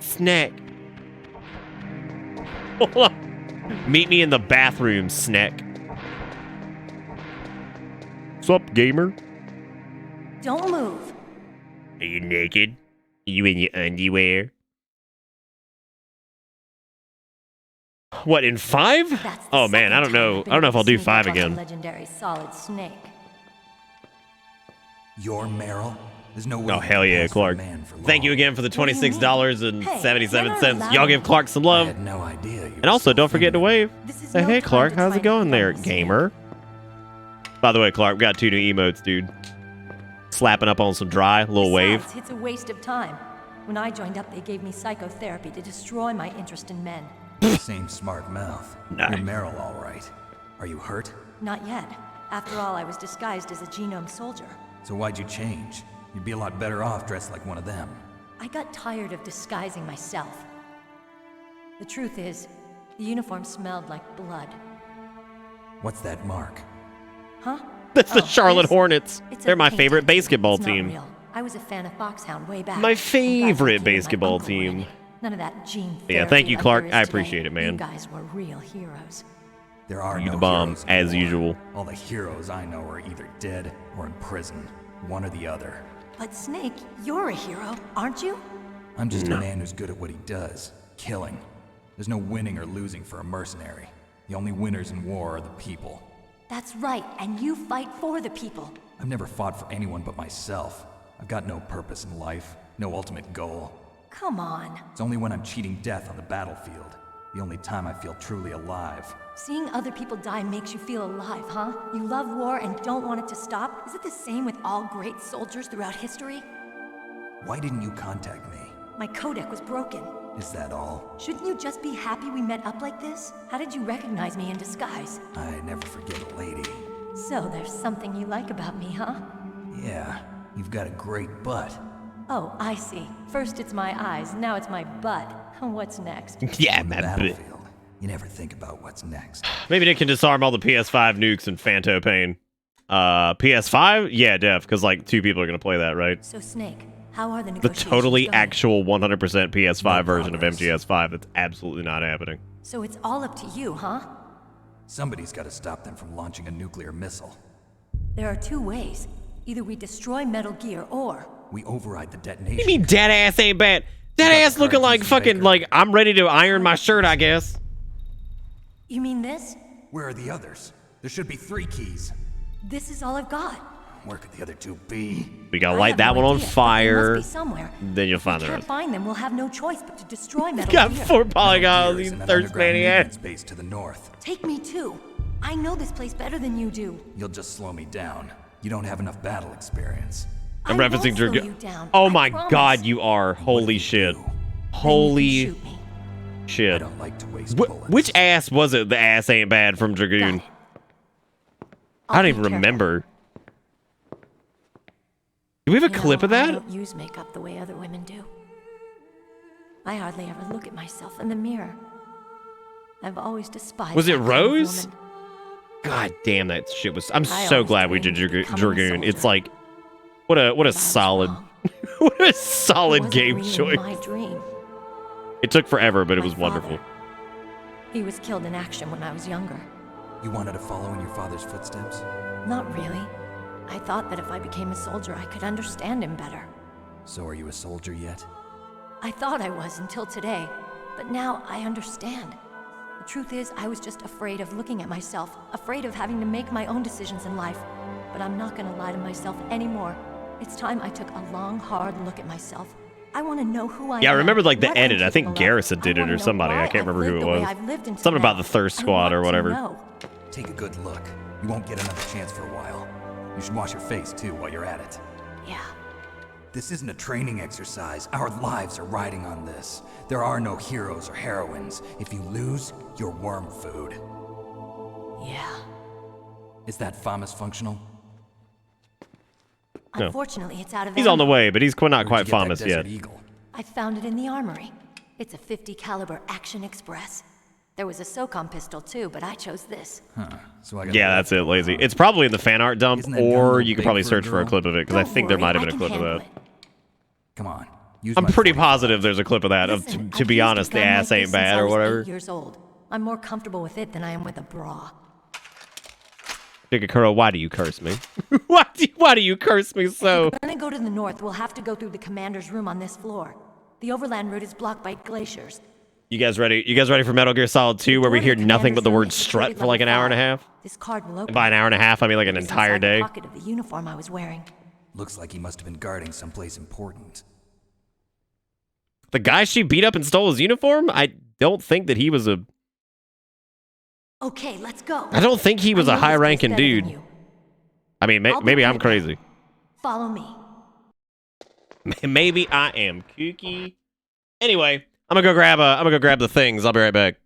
Snack. Meet me in the bathroom, snack. Sup, gamer? Don't move. Are you naked? Are you in your underwear? What, in 5? Oh man, I don't know. I don't know if I'll do 5 again. Legendary solid snake. Your Meryl? There's no way. Oh hell yeah, Clark. Thank you again for the $26.77. Y'all give Clark some love. I had no idea. And also, don't forget to wave. Say, hey Clark, how's it going there, gamer? By the way, Clark, we got 2 new emotes, dude. Slapping up on some dry, little wave. It's a waste of time. When I joined up, they gave me psychotherapy to destroy my interest in men. Same smart mouth. Nice. You're Meryl, all right. Are you hurt? Not yet. After all, I was disguised as a genome soldier. So why'd you change? You'd be a lot better off dressed like one of them. I got tired of disguising myself. The truth is, the uniform smelled like blood. What's that mark? Huh? That's the Charlotte Hornets. It's They're a my paint favorite tattoo. basketball It's not team. real. I was a fan of Foxhound way back. My You guys favorite were killing my basketball uncle team. already. None of that gene Yeah, therapy thank you, like Clark. there is I today. appreciate it, man. You guys were real heroes. There are You no the bomb, heroes as anymore. usual. All the heroes I know are either dead or in prison. One or the other. But Snake, you're a hero, aren't you? I'm just a man who's good at what he does. Killing. There's no winning or losing for a mercenary. The only winners in war are the people. That's right, and you fight for the people. I've never fought for anyone but myself. I've got no purpose in life, no ultimate goal. Come on. It's only when I'm cheating death on the battlefield. The only time I feel truly alive. Seeing other people die makes you feel alive, huh? You love war and don't want it to stop? Is it the same with all great soldiers throughout history? Why didn't you contact me? My codec was broken. Is that all? Shouldn't you just be happy we met up like this? How did you recognize me in disguise? I never forget a lady. So there's something you like about me, huh? Yeah, you've got a great butt. Oh, I see. First it's my eyes, now it's my butt. What's next? Yeah, On the man. battlefield, you never think about what's next. Maybe Nick can disarm all the PS5 nukes and Phanto Pain. PS5? Yeah, def, because like 2 people are going to play that, right? So Snake, how are the The negotiations totally going? actual 100% PS5 No version of progress. MGS5 that's absolutely not happening. So it's all up to you, huh? Somebody's got to stop them from launching a nuclear missile. There are 2 ways. Either we destroy Metal Gear or... We override the You detonation. mean dead ass ain't bad? Dead ass looking like fucking like I'm ready to iron my shirt, I guess. You mean this? Where are the others? There should be 3 keys. This is all I've got. Where could the other 2 be? We gotta I light have that no one on idea, but fire. They must be somewhere. Then you'll find If the we rest. can't find them, we'll have no choice but to destroy Metal Got Gear. 4 polygons, Gears you in an thirst underground maniac. movement space to the north. Take me too. I know this place better than you do. You'll just slow me down. You don't have enough battle experience. I'm I won't referencing slow Dragoon. you down, Oh I my promise. god, you are. Holy shit. Holy Shoot me. I shit. don't like to waste bullets. Which ass was it? The ass ain't bad from Dragoon. I don't even remember. Do we have a clip of I that? don't use makeup the way other women do. I hardly ever look at myself in the mirror. I've always despised. Was it that kind of Rose? woman. God damn, that shit was. I'm I so always glad we did dreamed of becoming a Dragoon. It's soldier. like, what a solid, what a It solid wasn't game really choice. my dream. It took forever, but it My was wonderful. father, He was killed in action when I was younger. You wanted to follow in your father's footsteps? Not really. I thought that if I became a soldier, I could understand him better. So are you a soldier yet? I thought I was until today, but now I understand. The truth is, I was just afraid of looking at myself, afraid of having to make my own decisions in life. But I'm not gonna lie to myself anymore. It's time I took a long, hard look at myself. I want to know who I am. Yeah, I remember like the what I'm edit. I think capable of. Garrison did it or somebody. I can't remember who it was. Something about the Thirst Squad or whatever. Take a good look. You won't get another chance for a while. You should wash your face too while you're at it. Yeah. This isn't a training exercise. Our lives are riding on this. There are no heroes or heroines. If you lose, you're worm food. Yeah. Is that FAMAS functional? No. Unfortunately, it's out of He's on the ammo. way, but he's not quite famous yet. I found it in the armory. It's a .50 caliber Action Express. There was a SOCOM pistol too, but I chose this. Huh. So Yeah, that's it, lazy. It's probably in the fan art dump, Isn't that gun a or little you could big probably for a search for a girl? clip of it, because I think there might have been a clip of that. Come on. I'm pretty positive there's a clip of that. To be honest, the ass ain't bad or whatever. 8 years old. I'm more comfortable with it than I am with a bra. Digakuro, why do you curse me? why do you curse me so? If we're gonna go to the north, we'll have to go through the commander's room on this floor. The overland route is blocked by glaciers. You guys ready? You guys ready for Metal Gear Solid 2, where we hear nothing but the word strut for like an hour and a half? This card will open. And by an hour and a half, I mean like an entire day. The pocket of the uniform I was wearing. Looks like he must have been guarding someplace important. The guy she beat up and stole his uniform? I don't think that he was a... Okay, let's go. I don't think he was a high-ranking dude. I mean, maybe I'm crazy. Follow me. Maybe I am kooky. Anyway, I'm gonna go grab the things. I'll be right back.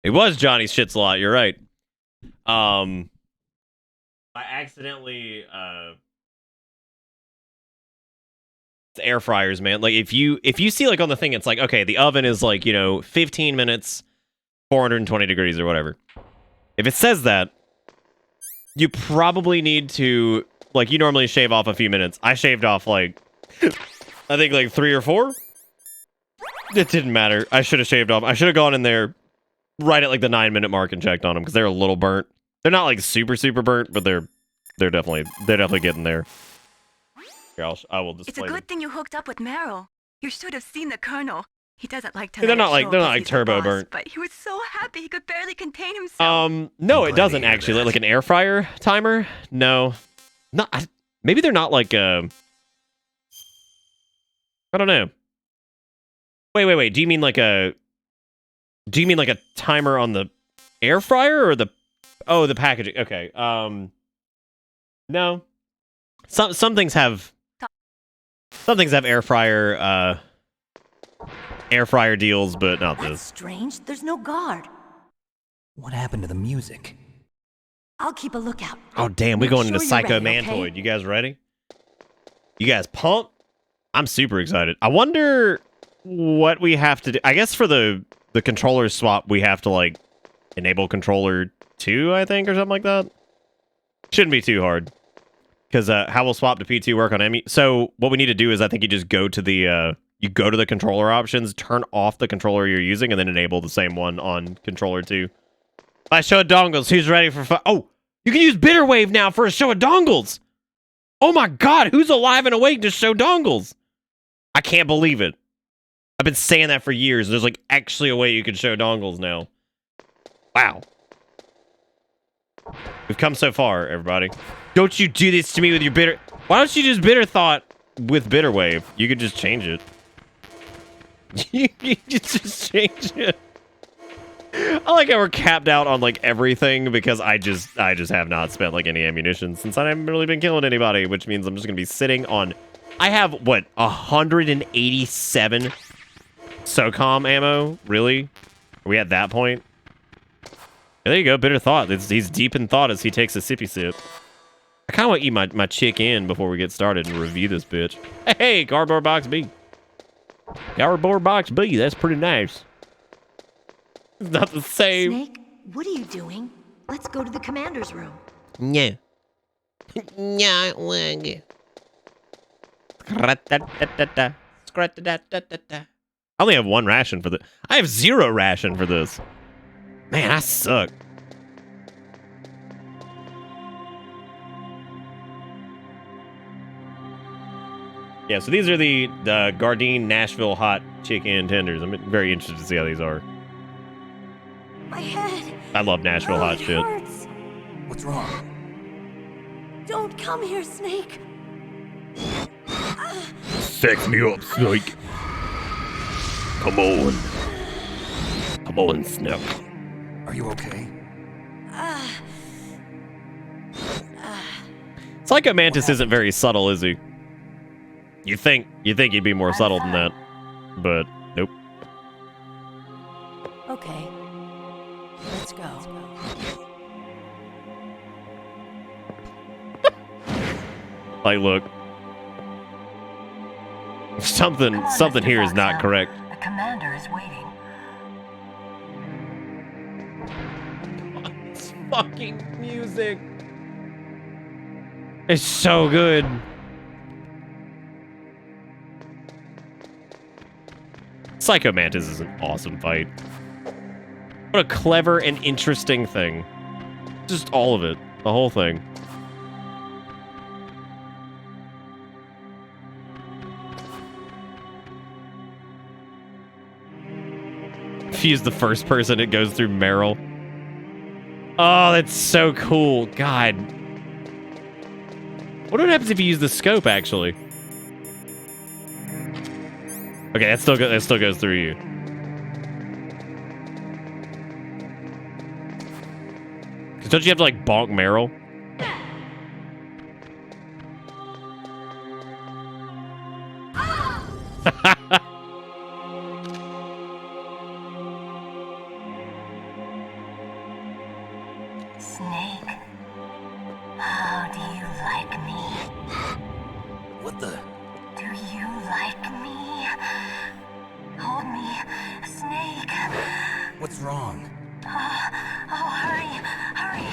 It was Johnny's shit slot. You're right. I accidentally it's air fryers, man. Like if you see like on the thing, it's like, okay, the oven is like, 15 minutes, 420 degrees or whatever. If it says that, you probably need to, like, you normally shave off a few minutes. I shaved off like I think like 3 or 4. It didn't matter. I should have shaved off. I should have gone in there right at like the 9-minute mark and checked on them, because they're a little burnt. They're not like super burnt, but they're definitely getting there. Here, I will display. It's a good thing you hooked up with Meryl. You should have seen the Colonel. He doesn't like to. They're not like turbo burnt. But he was so happy he could barely contain himself. No, it doesn't actually. Like an air fryer timer? No, not. Maybe they're not like I don't know. Wait. Do you mean like a timer on the air fryer or the Oh, the packaging. Okay. No. Some things have air fryer deals, but not That's this. strange. There's no guard. What happened to the music? I'll keep a lookout. Oh damn, we're Make going sure into you're Psycho ready, Mantoid. okay? You guys ready? You guys pumped? I'm super excited. I wonder what we have to do. I guess for the controller swap, we have to like enable controller 2, I think, or something like that. Shouldn't be too hard. Because how will swap to P2 work on ME? So what we need to do is I think you just go to the controller options, turn off the controller you're using, and then enable the same one on controller 2. I show dongles. Who's ready for Oh, you can use Bitterwave now for a show of dongles. Oh my god, who's alive and awake to show dongles? I can't believe it. I've been saying that for years. There's like actually a way you can show dongles now. Wow. We've come so far, everybody. Don't you do this to me with your bitter... Why don't you just bitter thought with Bitterwave? You could just change it. You just change it. I like how we're capped out on like everything because I just have not spent like any ammunition since I haven't really been killing anybody, which means I'm just gonna be sitting on... I have, what, 187 SOCOM ammo? Really? Are we at that point? There you go, bitter thought. He's deep in thought as he takes a sippy sip. I kind of want to eat my chicken before we get started and review this bitch. Hey, cardboard box B. Cardboard box B, that's pretty nice. It's not the same. Snake, what are you doing? Let's go to the commander's room. No. No, wag. I only have 1 ration for this. I have 0 ration for this. Man, I suck. Yeah, so these are the Gardein Nashville hot chicken tenders. I'm very interested to see how these are. My head. I love Nashville hot It shit. hurts. What's wrong? Don't come here, Snake. Sex me up, Snake. Come on. Come on, Snake. Are you okay? Psycho Mantis isn't very subtle, is he? You think he'd be more subtle than that, but nope. Okay. Let's go. Like, look. Something here is not correct. The commander is waiting. It's fucking music. It's so good. Psycho Mantis is an awesome fight. What a clever and interesting thing. Just all of it. The whole thing. If you use the first person, it goes through Meryl. Oh, that's so cool. God. What happens if you use the scope, actually? Okay, that still goes through you. Don't you have to, like, bonk Meryl? Snake, how do you like me? What the? Do you like me? Hold me, Snake. What's wrong? Oh, hurry, hurry,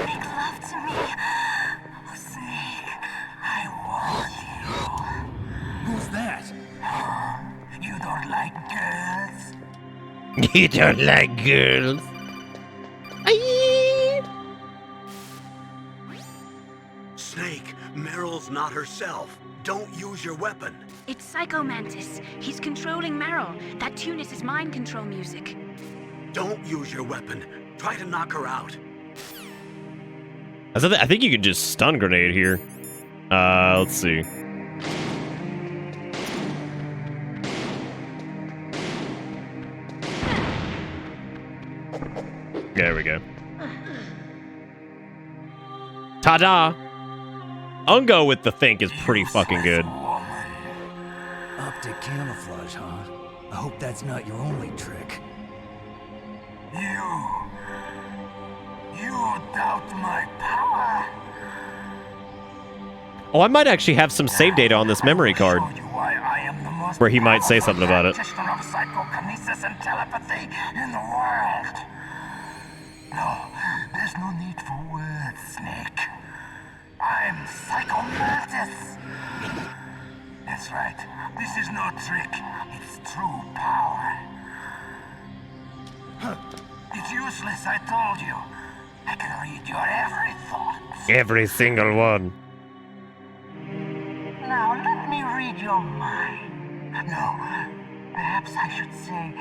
make love to me. Oh, Snake, I want you. Who's that? You don't like girls? You don't like girls. Snake, Meryl's not herself. Don't use your weapon. It's Psycho Mantis. He's controlling Meryl. That tune is his mind control music. Don't use your weapon. Try to knock her out. I think you can just stun grenade here. Let's see. There we go. Ta-da! Ungo with the think is pretty fucking good. Optic camouflage, huh? I hope that's not your only trick. You doubt my power? Oh, I might actually have some save data on this memory card. Why I am the most Where he might say something about it. practitioner of psychokinesis and telepathy in the world. No, there's no need for words, Snake. I'm Psychomantis. That's right. This is no trick. It's true power. It's useless, I told you. I can read your every thought. Every single one. Now let me read your mind. No, perhaps I should say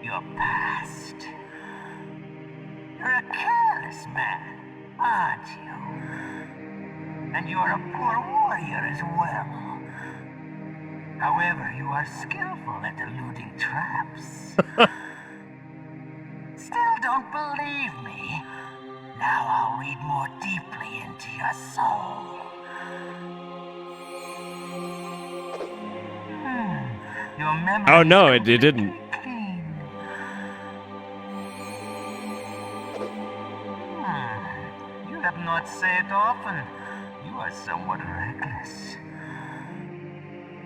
your past. You're a careless man, aren't you? And you're a poor warrior as well. However, you are skillful at eluding traps. Still don't believe me? Now I'll read more deeply into your soul. Your memory. Oh no, it didn't. You have not said often. You are somewhat reckless.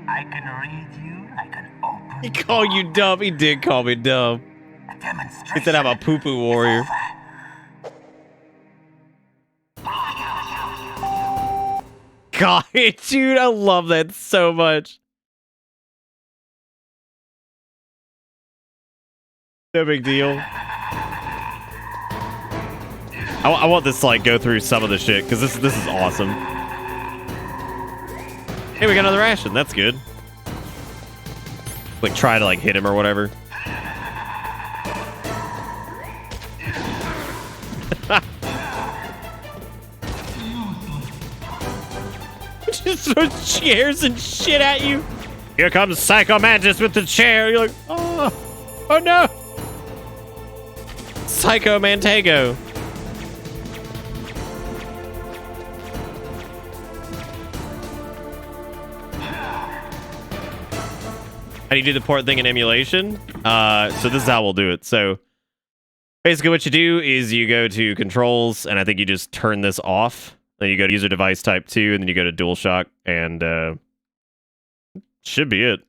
I can read you like an open. He called you dumb. He did call me dumb. He said I'm a poo-poo warrior. God, dude, I love that so much. No big deal. I want this to like go through some of the shit because this is awesome. Hey, we got another ration. That's good. Like try to like hit him or whatever. Just throws chairs and shit at you. Here comes Psychomantis with the chair. You're like, oh no. Psycho Mantago. How do you do the port thing in emulation? So this is how we'll do it. So basically what you do is you go to controls, and I think you just turn this off. Then you go to user device type 2, and then you go to DualShock, and should be it.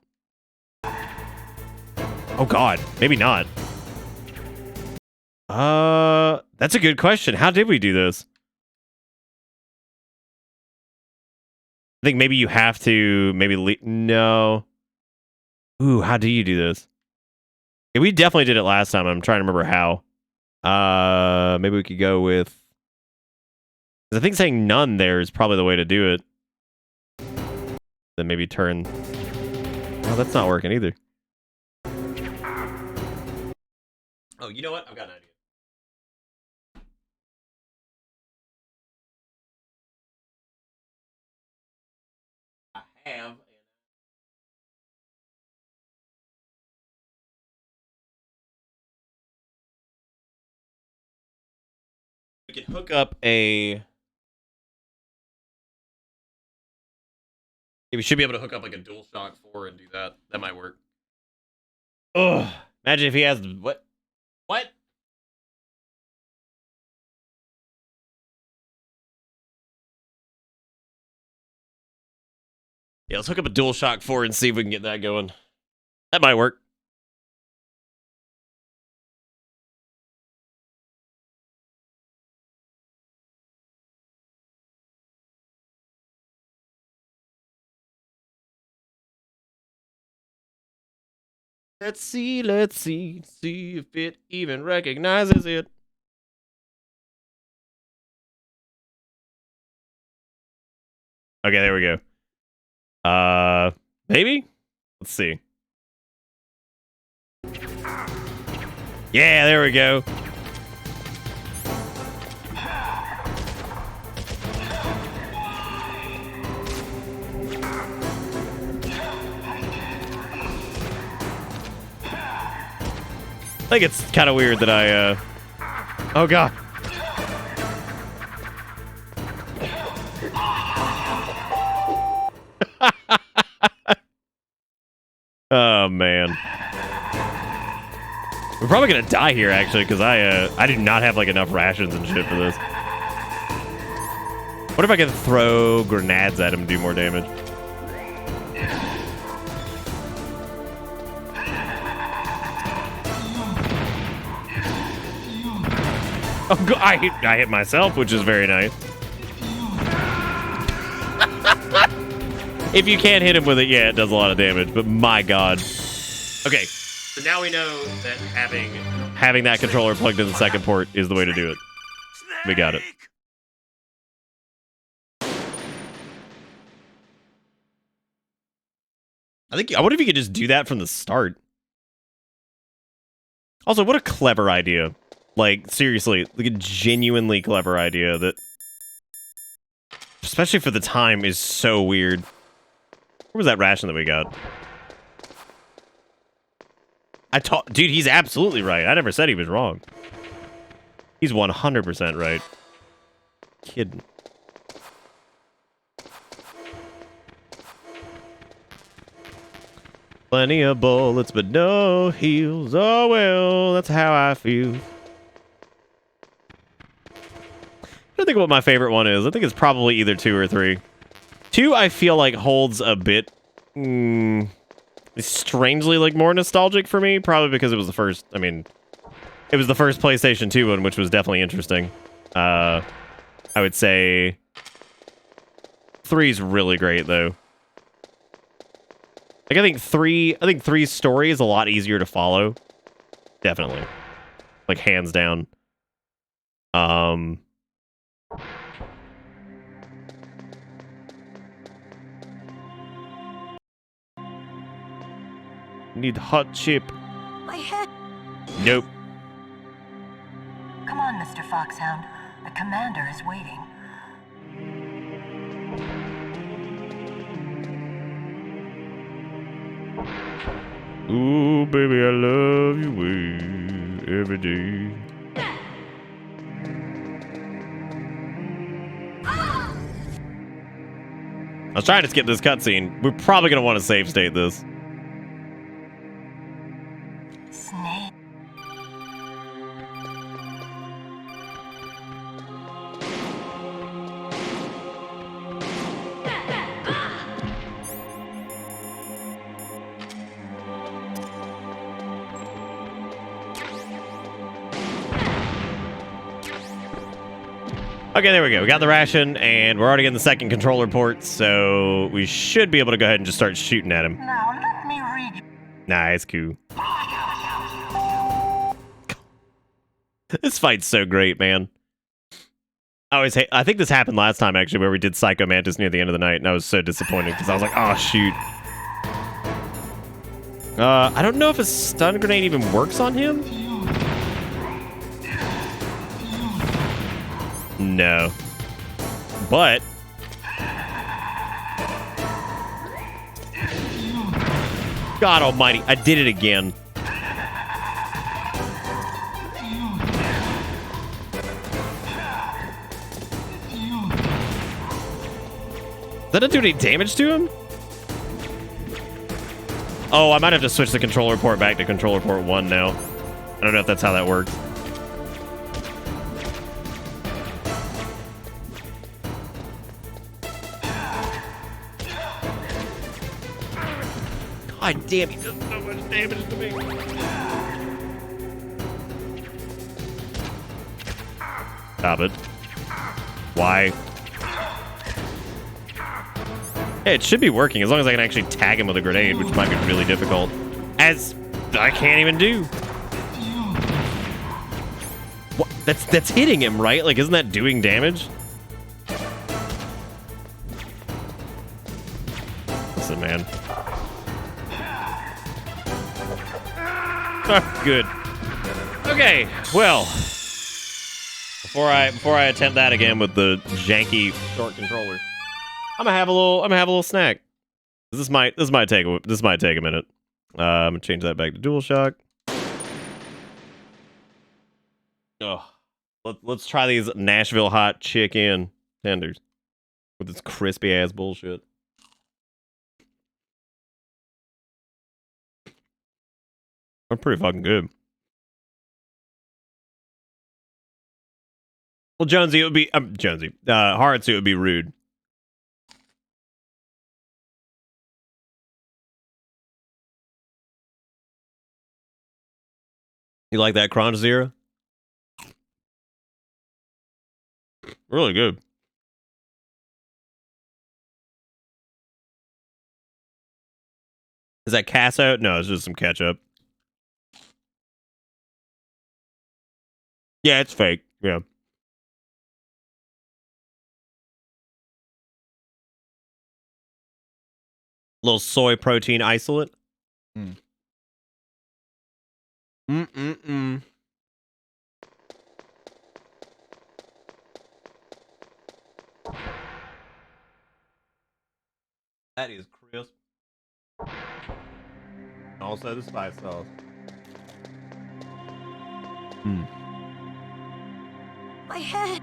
Oh god, maybe not. That's a good question. How did we do this? I think maybe you have to no. Ooh, how do you do this? Yeah, we definitely did it last time. I'm trying to remember how. Maybe we could go with. I think saying none there is probably the way to do it. Then maybe turn. Oh, that's not working either. Oh, you know what? I've got an idea. I have. We can hook up a. Yeah, we should be able to hook up like a DualShock 4 and do that. That might work. Ugh. Imagine if he has what? What? Yeah, let's hook up a DualShock 4 and see if we can get that going. That might work. Let's see if it even recognizes it. Okay, there we go. Maybe? Let's see. Yeah, there we go. I think it's kind of weird that I, oh god. Oh man, we're probably gonna die here actually, because I do not have like enough rations and shit for this. What if I can throw grenades at him and do more damage? Oh, I hit myself, which is very nice. If you can't hit him with it, yeah, it does a lot of damage, but my god. Okay, so now we know that having that controller plugged in the second port is the way to do it. We got it. I wonder if you could just do that from the start. Also, what a clever idea. Like, seriously, like a genuinely clever idea that, especially for the time, is so weird. Where was that ration that we got? Dude, he's absolutely right. I never said he was wrong. He's 100% right. Kidding. Plenty of bullets, but no heals. Oh well, that's how I feel. I think what my favorite one is. I think it's probably either 2 or 3. 2, I feel like holds a bit strangely like more nostalgic for me, probably because it was the first. I mean, it was the first PlayStation 2 one, which was definitely interesting. I would say 3's really great though. Like I think 3's story is a lot easier to follow. Definitely, like hands down. Need hot chip. My head. Nope. Come on, Mr. Foxhound. The commander is waiting. Ooh, baby, I love you way every day. I was trying to skip this cutscene. We're probably gonna want to save state this. Snake. Okay, there we go. We got the ration, and we're already in the second controller port, so we should be able to go ahead and just start shooting at him. Now let me read you. Nah, it's cool. This fight's so great, man. I think this happened last time, actually, where we did Psycho Mantis near the end of the night, and I was so disappointed, because I was like, oh, shoot. I don't know if a stun grenade even works on him. No. But God almighty, I did it again. Did that do any damage to him? Oh, I might have to switch the controller port back to controller port 1 now. I don't know if that's how that works. God damn, he does so much damage to me. Stop it. Why? Hey, it should be working as long as I can actually tag him with a grenade, which might be really difficult. As I can't even do. What? That's hitting him, right? Like, isn't that doing damage? Listen, man. Good. Okay, well, before I attempt that again with the janky short controller, I'm gonna have a little snack. This might take a minute. I'm gonna change that back to DualShock. Oh, let's try these Nashville hot chicken tenders. With this crispy ass bullshit. They're pretty fucking good. Well, Jonesy, it would be Jonesy. Haratsu, it would be rude. You like that Kron Zero? Really good. Is that Casso? No, it's just some ketchup. Yeah, it's fake. Yeah. Little soy protein isolate. Mm-mm-mm. That is crisp. Also the spice sauce. My head.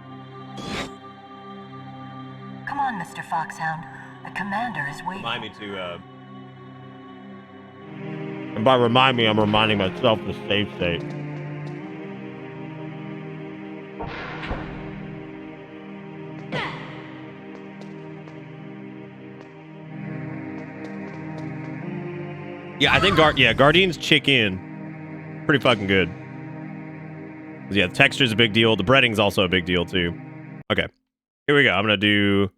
Come on, Mr. Foxhound. The commander is waiting. Remind me to, And by remind me, I'm reminding myself to save state. Yeah, I think Gardine's chicken. Pretty fucking good. Yeah, the texture's a big deal. The breading's also a big deal, too. Okay. Here we go. I'm going to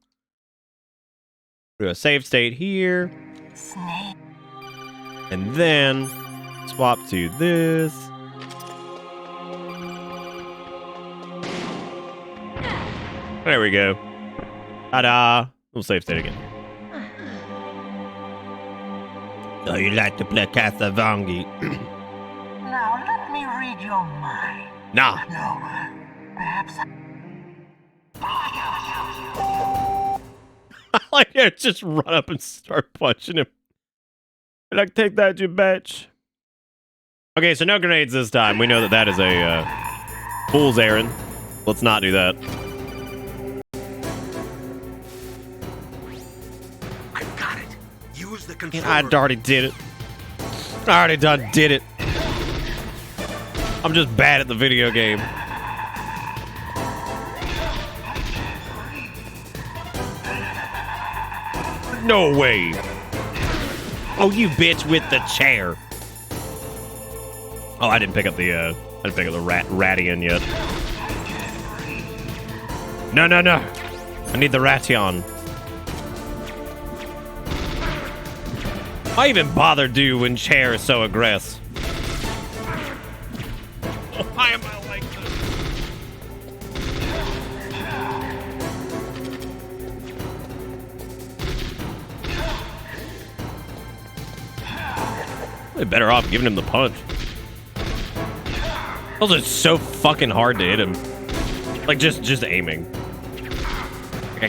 do a save state here. Snake. And then swap to this. There we go. Ta-da. We'll save state again. So you like to play Castlevania? Now let me read your mind. Nah. No, perhaps. I like to just run up and start punching him. Like, take that, you bitch. Okay, so no grenades this time. We know that is a fool's errand. Let's not do that. I've got it. Use the controller. I already did it. I already done did it. I'm just bad at the video game. No way. Oh, you bitch with the chair. Oh, I didn't pick up the Radian yet. No. I need the Ration. Why even bother do when chair is so aggressive? Why am I like this? Probably better off giving him the punch. Also, it's so fucking hard to hit him. Like, just aiming. Like, I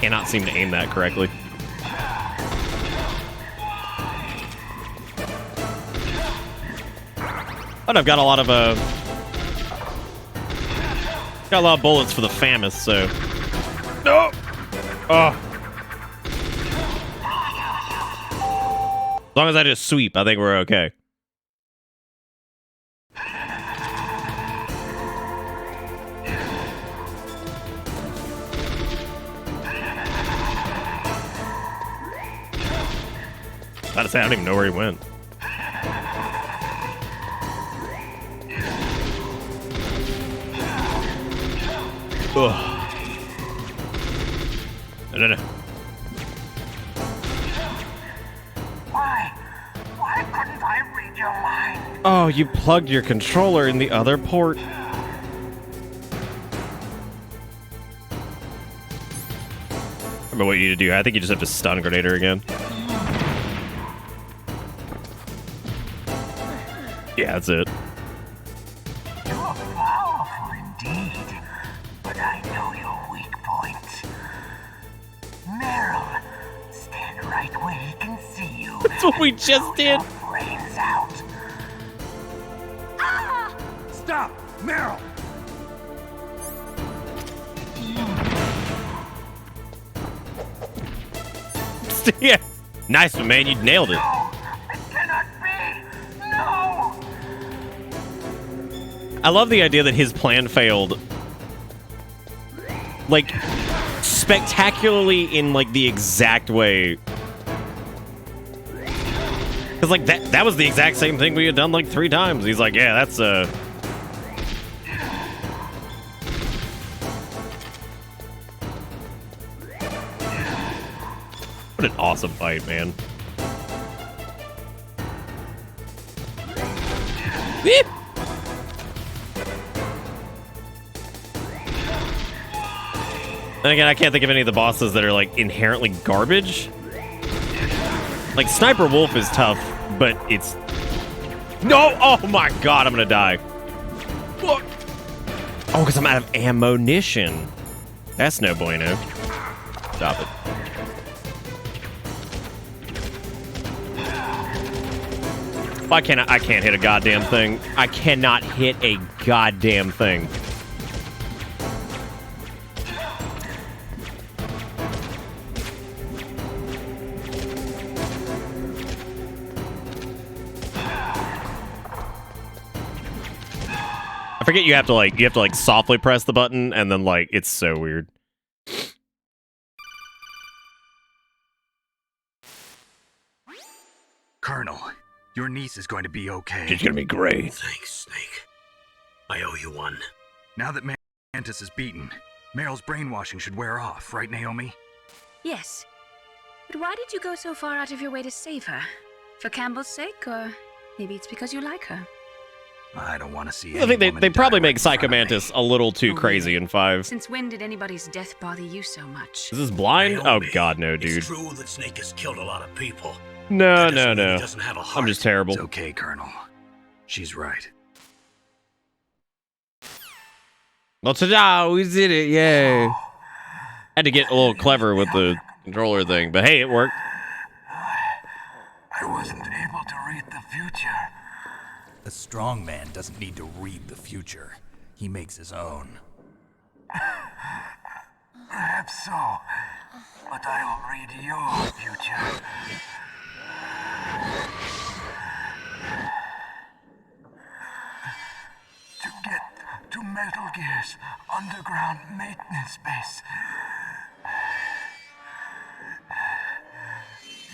cannot seem to aim that correctly. But I've got a lot of bullets for the FAMAS, so. No! Oh. As long as I just sweep, I think we're okay. About to say, I don't even know where he went. Ugh. No. Why couldn't I read your mind? Oh, you plugged your controller in the other port. I don't know what you need to do. I think you just have to stun grenade her again. Yeah, that's it. You're powerful indeed, but I know your weak point. Meryl, stand right where he can see you. That's what we just did. Brains out. Ah! Stop, Meryl! Yeah. Nice one, man. You nailed it. No, it cannot be. No. I love the idea that his plan failed. Like, spectacularly in, like, the exact way. Because, like, that was the exact same thing we had done, like, 3 times. He's like, yeah, that's, What an awesome fight, man. Beep. And again, I can't think of any of the bosses that are, like, inherently garbage. Like, Sniper Wolf is tough, but it's... No! Oh my god, I'm gonna die. Look. Oh, because I'm out of ammunition. That's no bueno. Stop it. I can't hit a goddamn thing. I cannot hit a goddamn thing. I forget you have to like softly press the button and then like it's so weird. Colonel, your niece is going to be okay. She's gonna be great. Thanks, Snake. I owe you one. Now that Mantis is beaten, Meryl's brainwashing should wear off, right, Naomi? Yes. But why did you go so far out of your way to save her? For Campbell's sake, or maybe it's because you like her? I don't want to see. I think they probably make Psycho Mantis a little too crazy in 5. Since when did anybody's death bother you so much? Is this blind? Oh god, no, dude. It's true that Snake has killed a lot of people. No. He doesn't have a heart. I'm just terrible. It's okay, Colonel. She's right. Well, ta-da! We did it! Yay! Had to get a little clever with the controller thing, but hey, it worked. I wasn't able to read the future. A strong man doesn't need to read the future. He makes his own. Perhaps so, but I'll read your future. To get to Metal Gear's underground maintenance base,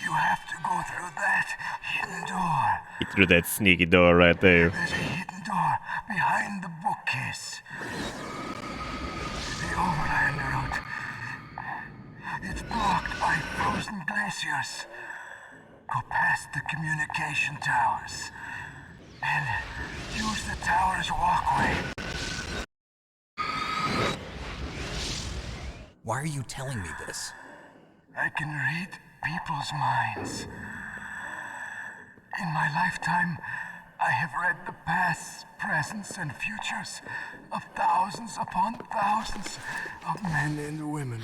you have to go through that hidden door. Get through that sneaky door right there. There's a hidden door behind the bookcase. The overland route. It's blocked by frozen glaciers. Go past the communication towers. And use the tower's walkway. Why are you telling me this? I can read people's minds. In my lifetime, I have read the pasts, presents, and futures of thousands upon thousands of men and women.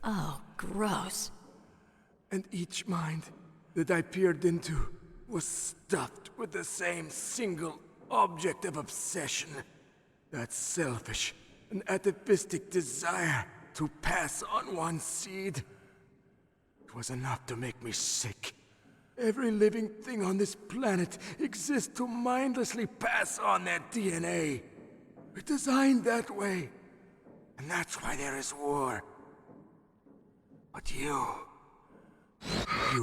Oh, gross. And each mind that I peered into was stuffed with the same single object of obsession. That selfish and atavistic desire to pass on one seed. It was enough to make me sick. Every living thing on this planet exists to mindlessly pass on their DNA. We're designed that way. And that's why there is war. But you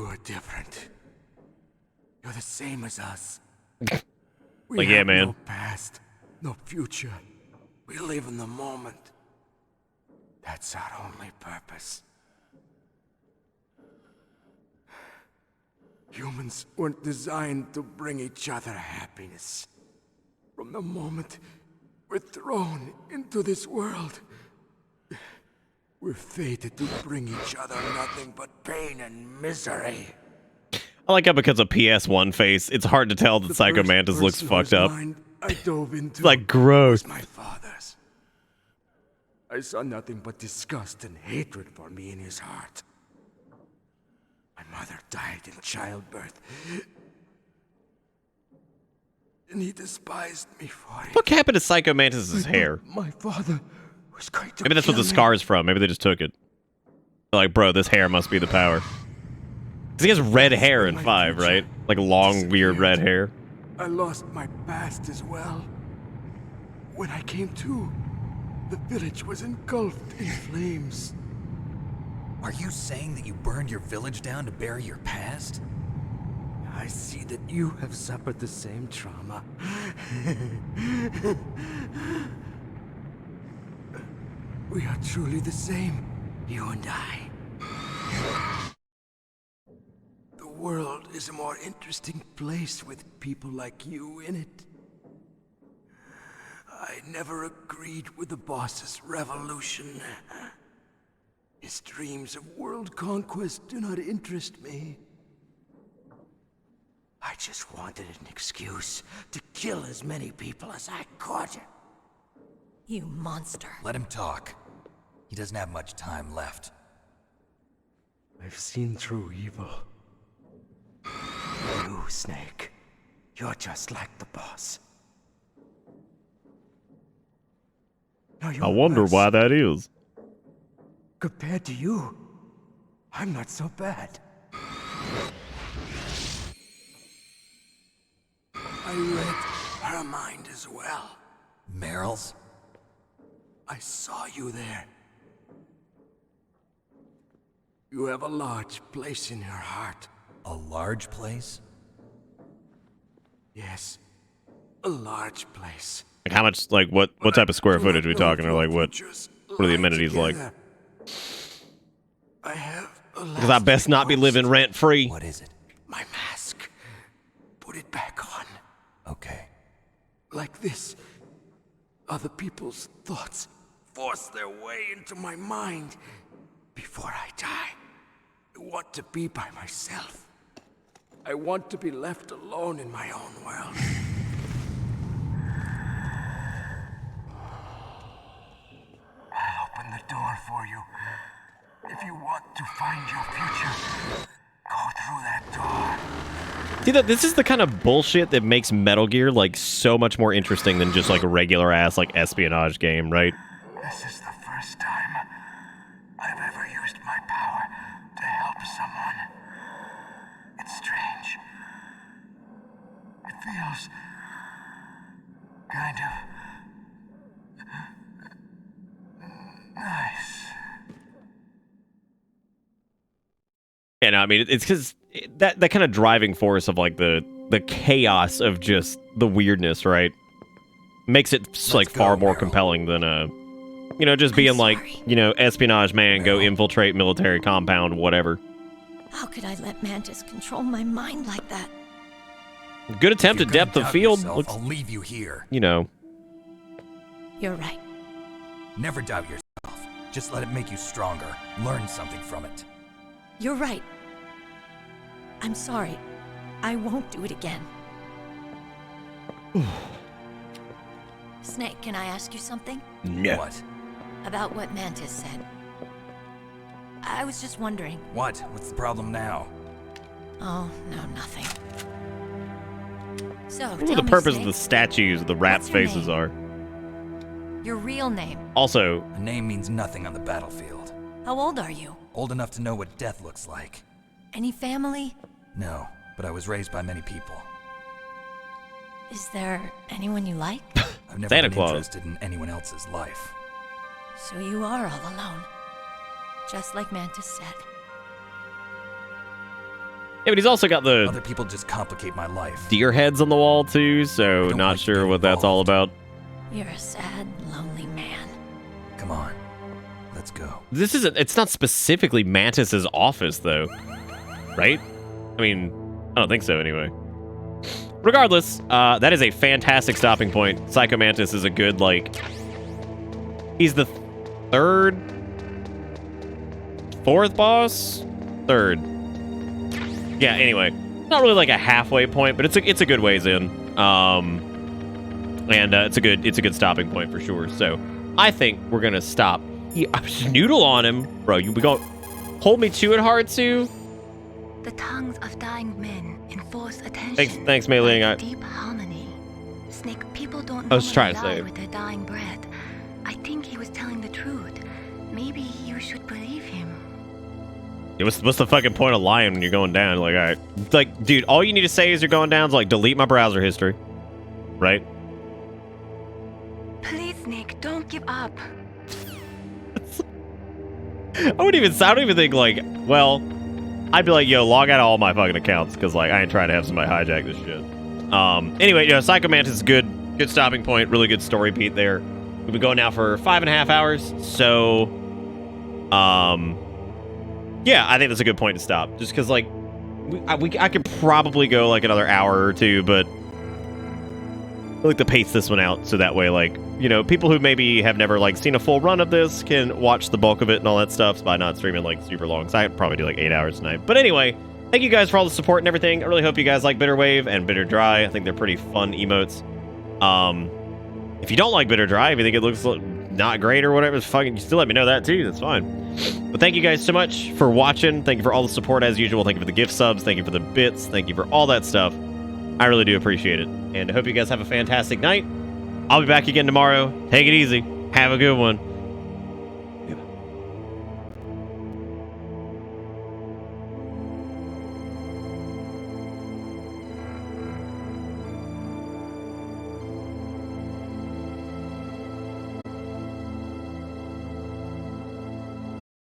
are different. You're the same as us. We Like, yeah, have man. No past, no future. We live in the moment. That's our only purpose. Humans weren't designed to bring each other happiness. From the moment we're thrown into this world, we're fated to bring each other nothing but pain and misery. I like how because of PS1 face, it's hard to tell that Psycho Mantis looks fucked up. I dove into It's like gross. my father's. I saw nothing but disgust and hatred for me in his heart. My mother died in childbirth. And he despised me for it. What happened to Psycho Mantis' hair? My father was going to Maybe that's what kill the me. scar's from. Maybe they just took it. Like, bro, this hair must be the power. 'Cause he has red hair in 5, right? Like long, weird red hair. I lost my past as well. When I came to, the village was engulfed in flames. Are you saying that you burned your village down to bury your past? I see that you have suffered the same trauma. We are truly the same, you and I. The world is a more interesting place with people like you in it. I never agreed with the boss's revolution. His dreams of world conquest do not interest me. I just wanted an excuse to kill as many people as I could. You monster. Let him talk. He doesn't have much time left. I've seen through evil. You, Snake. You're just like the boss. I wonder why that is. Compared to you, I'm not so bad. I read her mind as well. Meryl's? I saw you there. You have a large place in her heart. A large place? Yes, a large place. Like how much, like what type of square footage are we talking, or like what are the amenities like? I have a Because I best not be living rent free. What is it? My mask. Put it back on. Okay. Like this, other people's thoughts force their way into my mind. Before I die, I want to be by myself. I want to be left alone in my own world. I'll open the door for you. If you want to find your future, go through that door. See, this is the kind of bullshit that makes Metal Gear like so much more interesting than just like a regular ass like espionage game, right? This is the first time I've ever used my power to help someone. It's strange. It feels kind of nice. And I mean, it's because that kind of driving force of like the chaos of just the weirdness, right? Makes it like far more compelling than just being like, espionage man, go infiltrate military compound, whatever. How could I let Mantis control my mind like that? Good attempt at depth of field. I'll leave you here. You're right. Never doubt yourself. Just let it make you stronger. Learn something from it. You're right. I'm sorry. I won't do it again. Snake, can I ask you something? No. What? About what Mantis said. I was just wondering. What? What's the problem now? Oh, no, nothing. So, What the purpose of the statues, the rat faces are. Your real name. Also, a name means nothing on the battlefield. How old are you? Old enough to know what death looks like. Any family? No, but I was raised by many people. Is there anyone you like? I've never been interested in anyone else's life. So you are all alone. Just like Mantis said. Yeah, but he's also got the other people just complicate my life. Deer heads on the wall too, so not sure what that's all about. You're a sad, lonely man. Come on. Let's go. This isn't, it's not specifically Mantis's office though. Right? I mean, I don't think so anyway. Regardless, that is a fantastic stopping point. Psycho Mantis is a good, like, he's the fourth boss? Third. Yeah, anyway. Not really like a halfway point, but it's a good ways in. And it's a good stopping point for sure. So I think we're gonna stop. I just noodle on him. Bro, we gonna hold me to it, Hartsu? The tongues of dying men enforce attention. Thanks, Mei Ling. Deep harmony. Snake, people don't I was trying to die say. with their dying breath. I think he was telling the truth. Maybe you should believe him. What's the fucking point of lying when you're going down? Like, all right, like, dude, all you need to say is you're going down is like delete my browser history, right? Please, Nick, don't give up. I don't even think like, well, I'd be like, yo, log out of all my fucking accounts because like I ain't trying to have somebody hijack this shit. Anyway, Psycho Mantis is good stopping point, really good story beat there. We've been going now for 5.5 hours, so yeah, I think that's a good point to stop. Just because like I could probably go like another hour or two, but I like to pace this one out so that way, like, you know, people who maybe have never like seen a full run of this can watch the bulk of it and all that stuff by not streaming like super long. So I probably do like 8 hours tonight. But anyway, thank you guys for all the support and everything. I really hope you guys like Bitter Wave and Bitter Dry. I think they're pretty fun emotes. If you don't like Bitter Dry, if you think it looks not great or whatever, fucking, you still let me know that too. That's fine. But thank you guys so much for watching. Thank you for all the support as usual. Thank you for the gift subs. Thank you for the bits. Thank you for all that stuff. I really do appreciate it. And I hope you guys have a fantastic night. I'll be back again tomorrow. Take it easy. Have a good one.